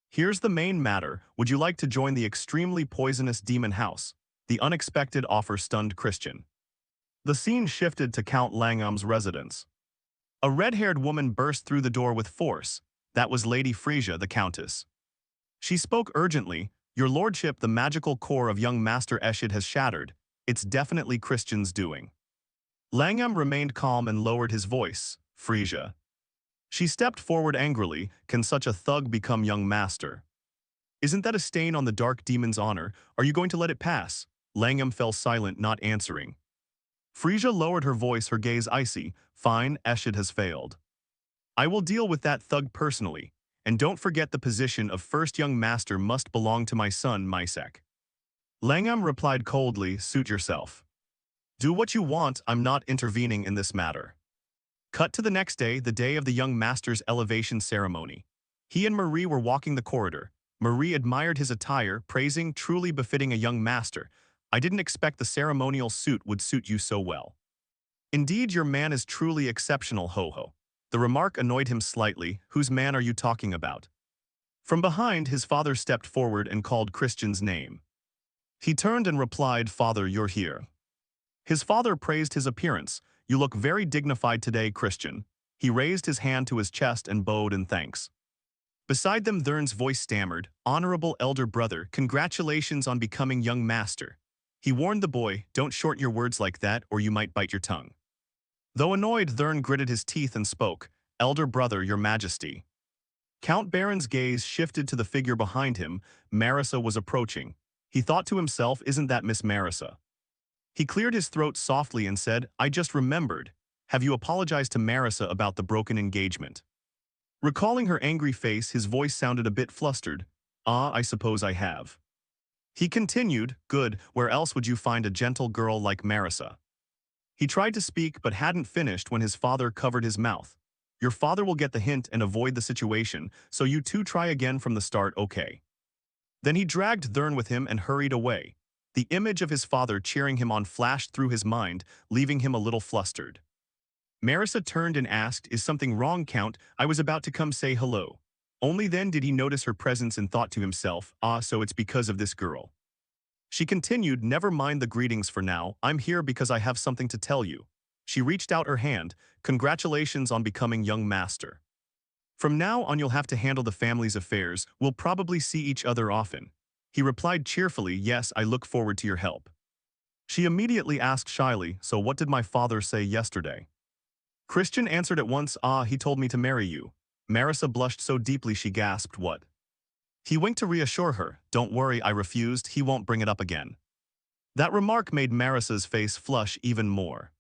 Here's the main matter, would you like to join the extremely poisonous demon house? The unexpected offer stunned Christian. The scene shifted to Count Langam's residence. A red-haired woman burst through the door with force. That was Lady Frisia, the Countess. She spoke urgently, Your lordship, the magical core of young Master Eshid has shattered. It's definitely Christian's doing. Langham remained calm and lowered his voice. Frisia. She stepped forward angrily. Can such a thug become young master? Isn't that a stain on the dark demon's honor? Are you going to let it pass? Langham fell silent, not answering. Frisia lowered her voice, her gaze icy. Fine, Eshid has failed. I will deal with that thug personally. And don't forget the position of first young master must belong to my son, Mysek. Langham replied coldly, suit yourself. Do what you want, I'm not intervening in this matter. Cut to the next day, the day of the young master's elevation ceremony. He and Marie were walking the corridor. Marie admired his attire, praising, truly befitting a young master. I didn't expect the ceremonial suit would suit you so well. Indeed, your man is truly exceptional, ho-ho. The remark annoyed him slightly. Whose man are you talking about? From behind, his father stepped forward and called Christian's name. He turned and replied, Father, you're here. His father praised his appearance. You look very dignified today, Christian. He raised his hand to his chest and bowed in thanks. Beside them, Thurn's voice stammered, Honorable elder brother, congratulations on becoming young master. He warned the boy, don't short your words like that or you might bite your tongue. Though annoyed, Thurn gritted his teeth and spoke, Elder brother, your majesty. Count Baron's gaze shifted to the figure behind him. Marissa was approaching. He thought to himself, isn't that Miss Marissa? He cleared his throat softly and said, I just remembered. Have you apologized to Marissa about the broken engagement? Recalling her angry face, his voice sounded a bit flustered. Ah, I suppose I have. He continued, good, where else would you find a gentle girl like Marissa? He tried to speak but hadn't finished when his father covered his mouth. Your father will get the hint and avoid the situation, so you two try again from the start, okay? Then he dragged Thurn with him and hurried away. The image of his father cheering him on flashed through his mind, leaving him a little flustered. Marissa turned and asked, is something wrong, Count? I was about to come say hello. Only then did he notice her presence and thought to himself, ah, so it's because of this girl. She continued, never mind the greetings for now, I'm here because I have something to tell you. She reached out her hand, congratulations on becoming young master. From now on you'll have to handle the family's affairs, we'll probably see each other often. He replied cheerfully, yes, I look forward to your help. She immediately asked shyly, so what did my father say yesterday? Christian answered at once, ah, he told me to marry you. Marissa blushed so deeply she gasped, what? He winked to reassure her, don't worry, I refused, he won't bring it up again. That remark made Marissa's face flush even more.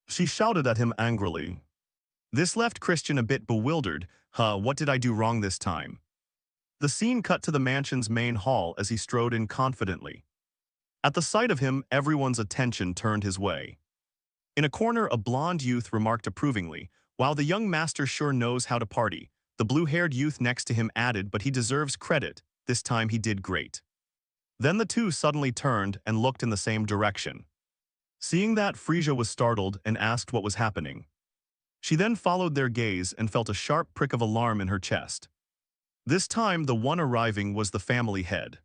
She shouted at him angrily. This left Christian a bit bewildered. What did I do wrong this time? The scene cut to the mansion's main hall as he strode in confidently. At the sight of him, everyone's attention turned his way. In a corner, a blonde youth remarked approvingly, wow, the young master sure knows how to party. The blue-haired youth next to him added, but he deserves credit, this time he did great. Then the two suddenly turned and looked in the same direction. Seeing that, Frisia was startled and asked what was happening. She then followed their gaze and felt a sharp prick of alarm in her chest. This time, the one arriving was the family head.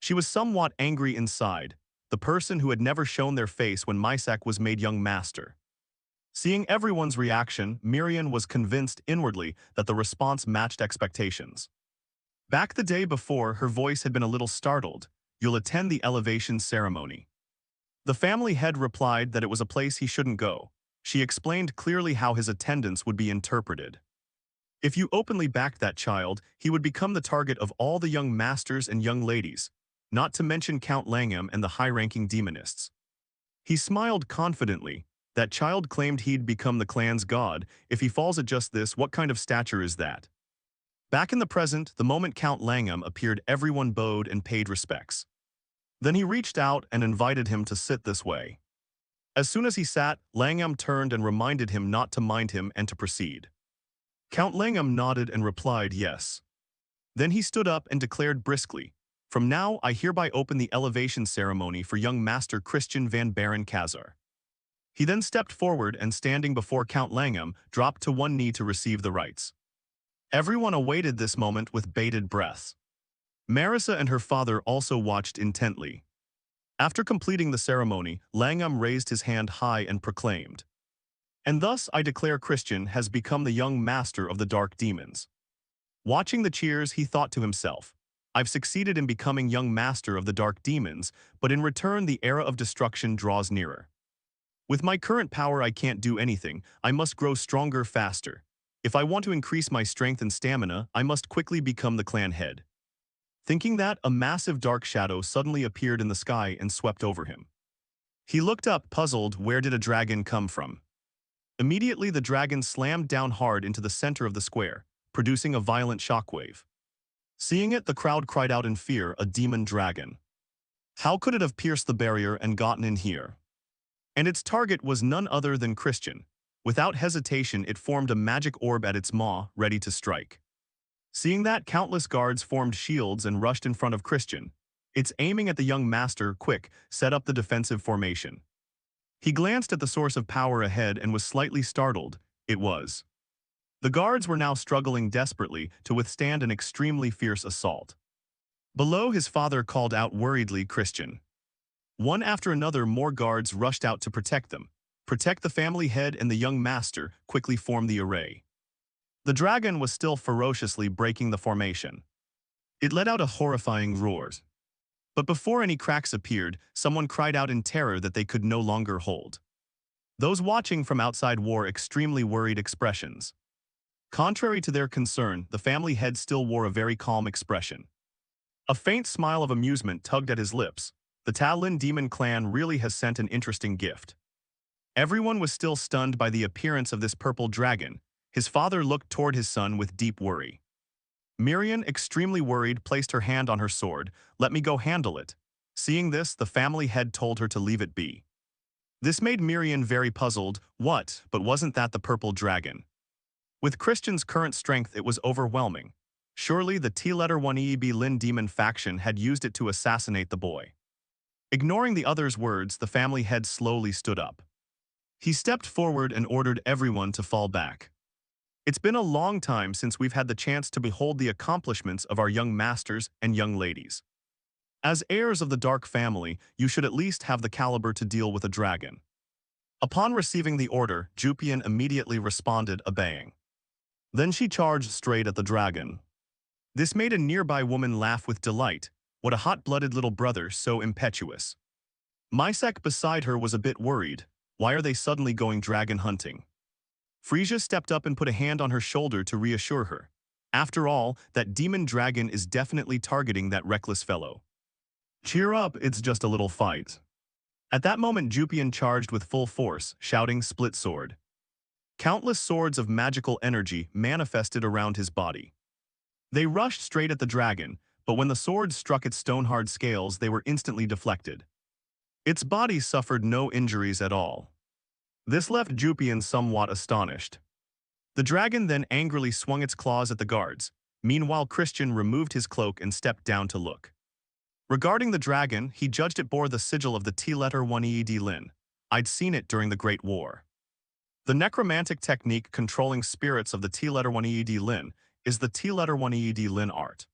She was somewhat angry inside, the person who had never shown their face when Mysek was made young master. Seeing everyone's reaction, Miriam was convinced inwardly that the response matched expectations. Back the day before, her voice had been a little startled. You'll attend the elevation ceremony. The family head replied that it was a place he shouldn't go. She explained clearly how his attendance would be interpreted. If you openly backed that child, he would become the target of all the young masters and young ladies, not to mention Count Langham and the high-ranking demonists. He smiled confidently. That child claimed he'd become the clan's god. If he falls at just this, what kind of stature is that? Back in the present, the moment Count Langham appeared, everyone bowed and paid respects. Then he reached out and invited him to sit this way. As soon as he sat, Langham turned and reminded him not to mind him and to proceed. Count Langham nodded and replied yes. Then he stood up and declared briskly, from now I hereby open the elevation ceremony for young Master Christian van Baron Kazar. He then stepped forward and, standing before Count Langham, dropped to one knee to receive the rites. Everyone awaited this moment with bated breath. Marissa and her father also watched intently. After completing the ceremony, Langham raised his hand high and proclaimed, and thus I declare Christian has become the young master of the dark demons. Watching the cheers, he thought to himself, I've succeeded in becoming young master of the dark demons, but in return the era of destruction draws nearer. With my current power I can't do anything, I must grow stronger faster. If I want to increase my strength and stamina, I must quickly become the clan head. Thinking that, a massive dark shadow suddenly appeared in the sky and swept over him. He looked up, puzzled. Where did a dragon come from? Immediately the dragon slammed down hard into the center of the square, producing a violent shockwave. Seeing it, the crowd cried out in fear, a demon dragon. How could it have pierced the barrier and gotten in here? And its target was none other than Christian. Without hesitation, it formed a magic orb at its maw, ready to strike. Seeing that, countless guards formed shields and rushed in front of Christian. It's aiming at the young master. Quick, set up the defensive formation. He glanced at the source of power ahead and was slightly startled. It was. The guards were now struggling desperately to withstand an extremely fierce assault. Below, his father called out worriedly, Christian. One after another, more guards rushed out to protect them. Protect the family head and the young master, quickly formed the array. The dragon was still ferociously breaking the formation. It let out a horrifying roar. But before any cracks appeared, someone cried out in terror that they could no longer hold. Those watching from outside wore extremely worried expressions. Contrary to their concern, the family head still wore a very calm expression. A faint smile of amusement tugged at his lips. The Talin demon clan really has sent an interesting gift. Everyone was still stunned by the appearance of this purple dragon. His father looked toward his son with deep worry. Miriam, extremely worried, placed her hand on her sword. Let me go handle it. Seeing this, the family head told her to leave it be. This made Miriam very puzzled. What? But wasn't that the purple dragon? With Christian's current strength, it was overwhelming. Surely the T-1 Lin demon faction had used it to assassinate the boy. Ignoring the other's words, the family head slowly stood up. He stepped forward and ordered everyone to fall back. It's been a long time since we've had the chance to behold the accomplishments of our young masters and young ladies. As heirs of the Dark family, you should at least have the caliber to deal with a dragon. Upon receiving the order, Jupian immediately responded, obeying. Then she charged straight at the dragon. This made a nearby woman laugh with delight. What a hot-blooded little brother, so impetuous. Mysek beside her was a bit worried. Why are they suddenly going dragon hunting? Frisia stepped up and put a hand on her shoulder to reassure her. After all, that demon dragon is definitely targeting that reckless fellow. Cheer up, it's just a little fight. At that moment, Jupian charged with full force, shouting, split sword. Countless swords of magical energy manifested around his body. They rushed straight at the dragon, but when the swords struck its stone-hard scales, they were instantly deflected. Its body suffered no injuries at all. This left Jupian somewhat astonished. The dragon then angrily swung its claws at the guards. Meanwhile, Christian removed his cloak and stepped down to look. Regarding the dragon, he judged it bore the sigil of the T-1 Lin. I'd seen it during the Great War. The necromantic technique controlling spirits of the T-1 Lin is the T-1 Lin art.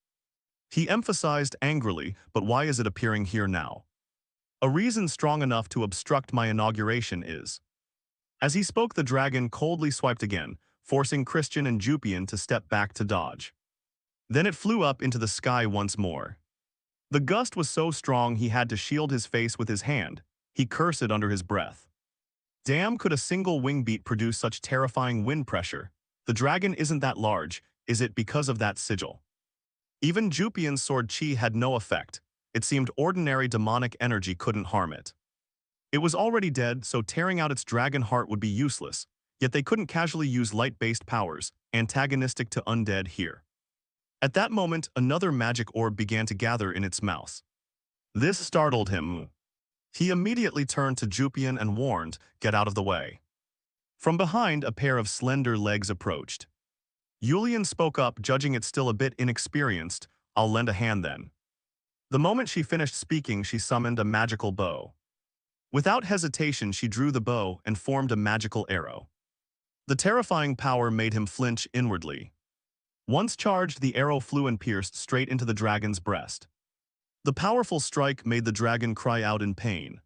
He emphasized angrily, but why is it appearing here now? A reason strong enough to obstruct my inauguration is. As he spoke, the dragon coldly swiped again, forcing Christian and Jupian to step back to dodge. Then it flew up into the sky once more. The gust was so strong he had to shield his face with his hand. He cursed under his breath. Damn, could a single wing beat produce such terrifying wind pressure? The dragon isn't that large, is it because of that sigil? Even Jupian's sword chi had no effect. It seemed ordinary demonic energy couldn't harm it. It was already dead, so tearing out its dragon heart would be useless, yet they couldn't casually use light-based powers, antagonistic to undead here. At that moment, another magic orb began to gather in its mouth. This startled him. He immediately turned to Jupian and warned, get out of the way. From behind, a pair of slender legs approached. Yulian spoke up, judging it still a bit inexperienced. I'll lend a hand then. The moment she finished speaking, she summoned a magical bow. Without hesitation, she drew the bow and formed a magical arrow. The terrifying power made him flinch inwardly. Once charged, the arrow flew and pierced straight into the dragon's breast. The powerful strike made the dragon cry out in pain.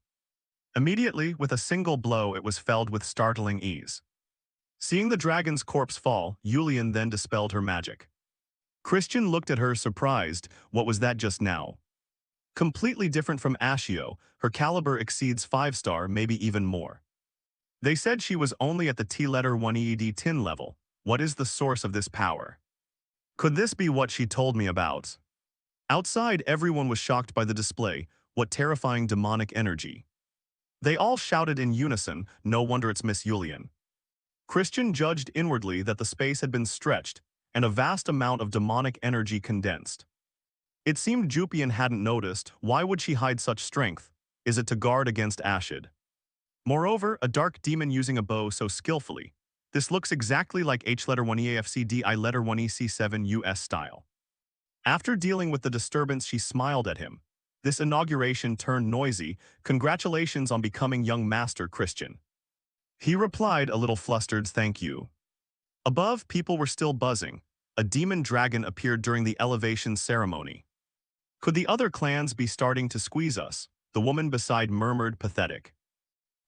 Immediately, with a single blow, it was felled with startling ease. Seeing the dragon's corpse fall, Yulian then dispelled her magic. Christian looked at her surprised. What was that just now? Completely different from Ashio, her caliber exceeds 5-star, maybe even more. They said she was only at the T-letter 1EED 10 level. What is the source of this power? Could this be what she told me about? Outside, everyone was shocked by the display. What terrifying demonic energy. They all shouted in unison, no wonder it's Miss Yulian. Christian judged inwardly that the space had been stretched, and a vast amount of demonic energy condensed. It seemed Jupian hadn't noticed. Why would she hide such strength? Is it to guard against Ashid? Moreover, a dark demon using a bow so skillfully. This looks exactly like H-letter 1EAFCD I-letter 1EC7 US style. After dealing with the disturbance, she smiled at him. This inauguration turned noisy. Congratulations on becoming young master, Christian. He replied, a little flustered, thank you. Above, people were still buzzing. A demon dragon appeared during the elevation ceremony. Could the other clans be starting to squeeze us? The woman beside murmured, pathetic.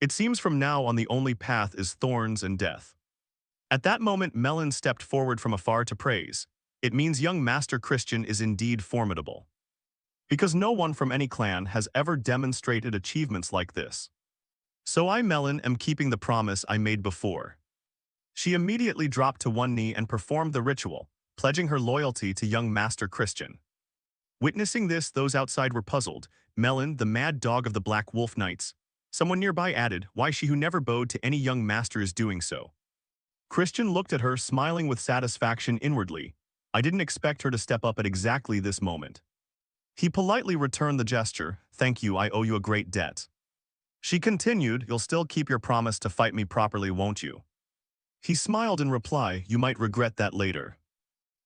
It seems from now on the only path is thorns and death. At that moment, Melon stepped forward from afar to praise. It means young Master Christian is indeed formidable. Because no one from any clan has ever demonstrated achievements like this. So I, Melon, am keeping the promise I made before. She immediately dropped to one knee and performed the ritual, pledging her loyalty to young Master Christian. Witnessing this, those outside were puzzled. Melon, the mad dog of the Black Wolf Knights. Someone nearby added, why she who never bowed to any young master is doing so. Christian looked at her, smiling with satisfaction inwardly. I didn't expect her to step up at exactly this moment. He politely returned the gesture. Thank you, I owe you a great debt. She continued, you'll still keep your promise to fight me properly, won't you? He smiled in reply, you might regret that later.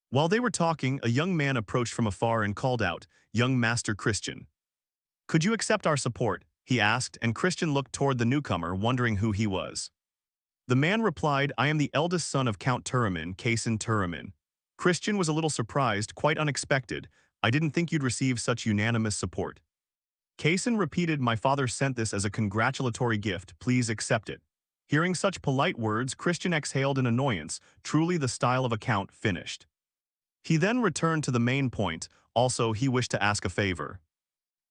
While they were talking, a young man approached from afar and called out, young Master Christian. Could you accept our support? He asked, and Christian looked toward the newcomer, wondering who he was. The man replied, I am the eldest son of Count Turamin, Kaysen Turamin. Christian was a little surprised, quite unexpected. I didn't think you'd receive such unanimous support. Kaysen repeated, my father sent this as a congratulatory gift, please accept it. Hearing such polite words, Christian exhaled in annoyance, truly the style of a count, finished. He then returned to the main point, also he wished to ask a favor.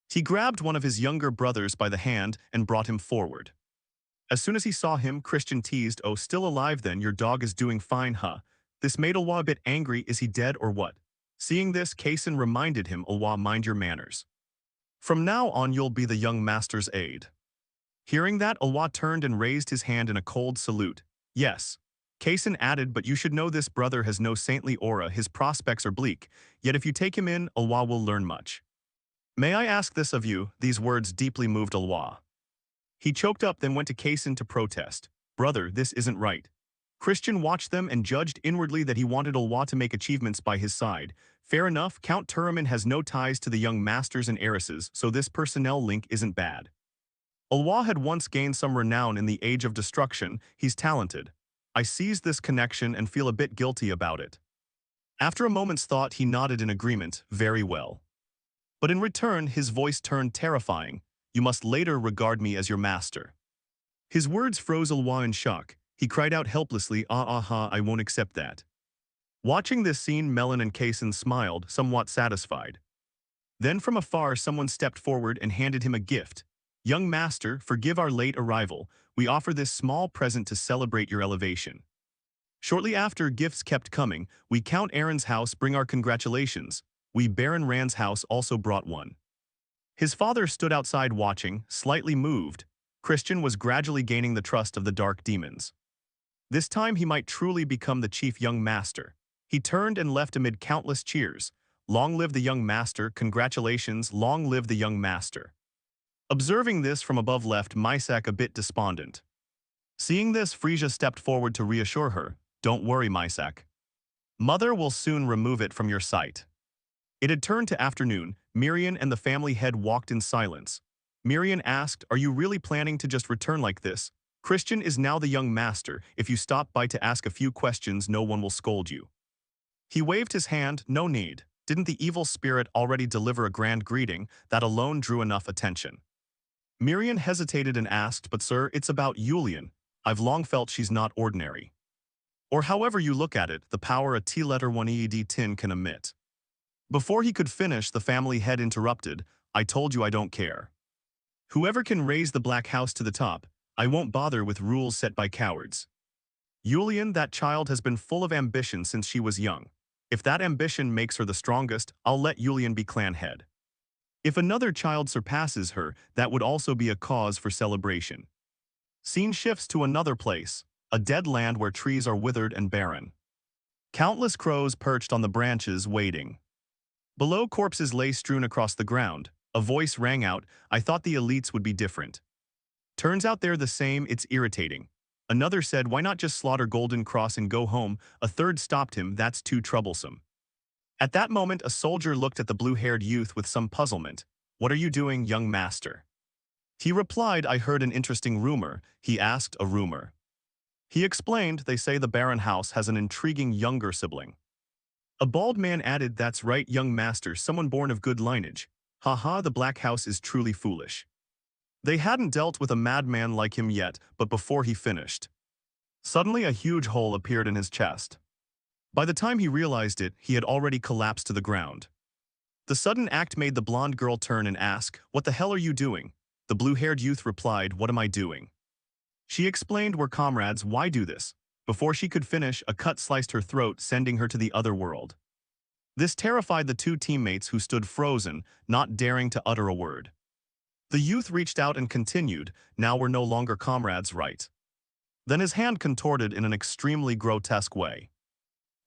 He grabbed one of his younger brothers by the hand and brought him forward. As soon as he saw him, Christian teased, oh, still alive then, your dog is doing fine, huh? This made Ulwa a bit angry, is he dead or what? Seeing this, Kaysen reminded him, Ulwa, mind your manners. From now on you'll be the young master's aide. Hearing that, Ulwa turned and raised his hand in a cold salute. Yes. Kaysen added, but you should know this brother has no saintly aura, his prospects are bleak, yet if you take him in, Ulwa will learn much. May I ask this of you? These words deeply moved Ulwa. He choked up, then went to Kaysen to protest. Brother, this isn't right. Christian watched them and judged inwardly that he wanted Ulwa to make achievements by his side. Fair enough, Count Turamin has no ties to the young masters and heiresses, so this personnel link isn't bad. Ulwa had once gained some renown in the Age of Destruction. He's talented. I seized this connection and feel a bit guilty about it. After a moment's thought, he nodded in agreement, very well. But in return, his voice turned terrifying. You must later regard me as your master. His words froze Ulwa in shock. He cried out helplessly, I won't accept that. Watching this scene, Melon and Kaysen smiled, somewhat satisfied. Then from afar, someone stepped forward and handed him a gift. Young master, forgive our late arrival. We offer this small present to celebrate your elevation. Shortly after, gifts kept coming. We Count Aaron's house bring our congratulations. We Baron Rand's house also brought one. His father stood outside watching, slightly moved. Christian was gradually gaining the trust of the dark demons. This time he might truly become the chief young master. He turned and left amid countless cheers. Long live the young master, congratulations, long live the young master. Observing this from above left Mysak a bit despondent. Seeing this, Frisia stepped forward to reassure her. Don't worry, Mysak. Mother will soon remove it from your sight. It had turned to afternoon. Mirian and the family head walked in silence. Mirian asked, are you really planning to just return like this? Christian is now the young master. If you stop by to ask a few questions, no one will scold you. He waved his hand, no need. Didn't the evil spirit already deliver a grand greeting? That alone drew enough attention. Mirian hesitated and asked, but sir, it's about Yulian. I've long felt she's not ordinary. Or however you look at it, the power a T-letter 1EED tin can emit. Before he could finish, the family head interrupted, I told you I don't care. Whoever can raise the black house to the top, I won't bother with rules set by cowards. Yulian, that child has been full of ambition since she was young. If that ambition makes her the strongest, I'll let Yulian be clan head. If another child surpasses her, that would also be a cause for celebration. Scene shifts to another place, a dead land where trees are withered and barren. Countless crows perched on the branches waiting. Below, corpses lay strewn across the ground. A voice rang out, I thought the elites would be different. Turns out they're the same, it's irritating. Another said, why not just slaughter Golden Cross and go home? A third stopped him, that's too troublesome. At that moment, a soldier looked at the blue-haired youth with some puzzlement. What are you doing, young master? He replied, I heard an interesting rumor. He asked, a rumor. He explained, they say the Baron House has an intriguing younger sibling. A bald man added, that's right, young master, someone born of good lineage. Haha, the Black House is truly foolish. They hadn't dealt with a madman like him yet, but before he finished, suddenly a huge hole appeared in his chest. By the time he realized it, he had already collapsed to the ground. The sudden act made the blonde girl turn and ask, what the hell are you doing? The blue-haired youth replied, what am I doing? She explained, we're comrades, why do this? Before she could finish, a cut sliced her throat, sending her to the other world. This terrified the two teammates who stood frozen, not daring to utter a word. The youth reached out and continued, now we're no longer comrades, right? Then his hand contorted in an extremely grotesque way.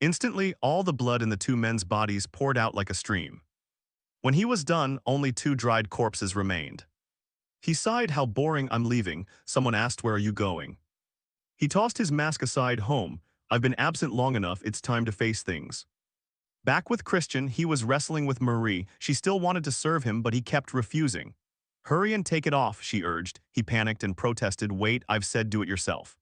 Instantly, all the blood in the two men's bodies poured out like a stream. When he was done, only two dried corpses remained. He sighed, how boring, I'm leaving. Someone asked, where are you going? He tossed his mask aside, home. I've been absent long enough, it's time to face things. Back with Christian, he was wrestling with Marie. She still wanted to serve him, but he kept refusing. Hurry and take it off, she urged. He panicked and protested, wait, I've said do it yourself.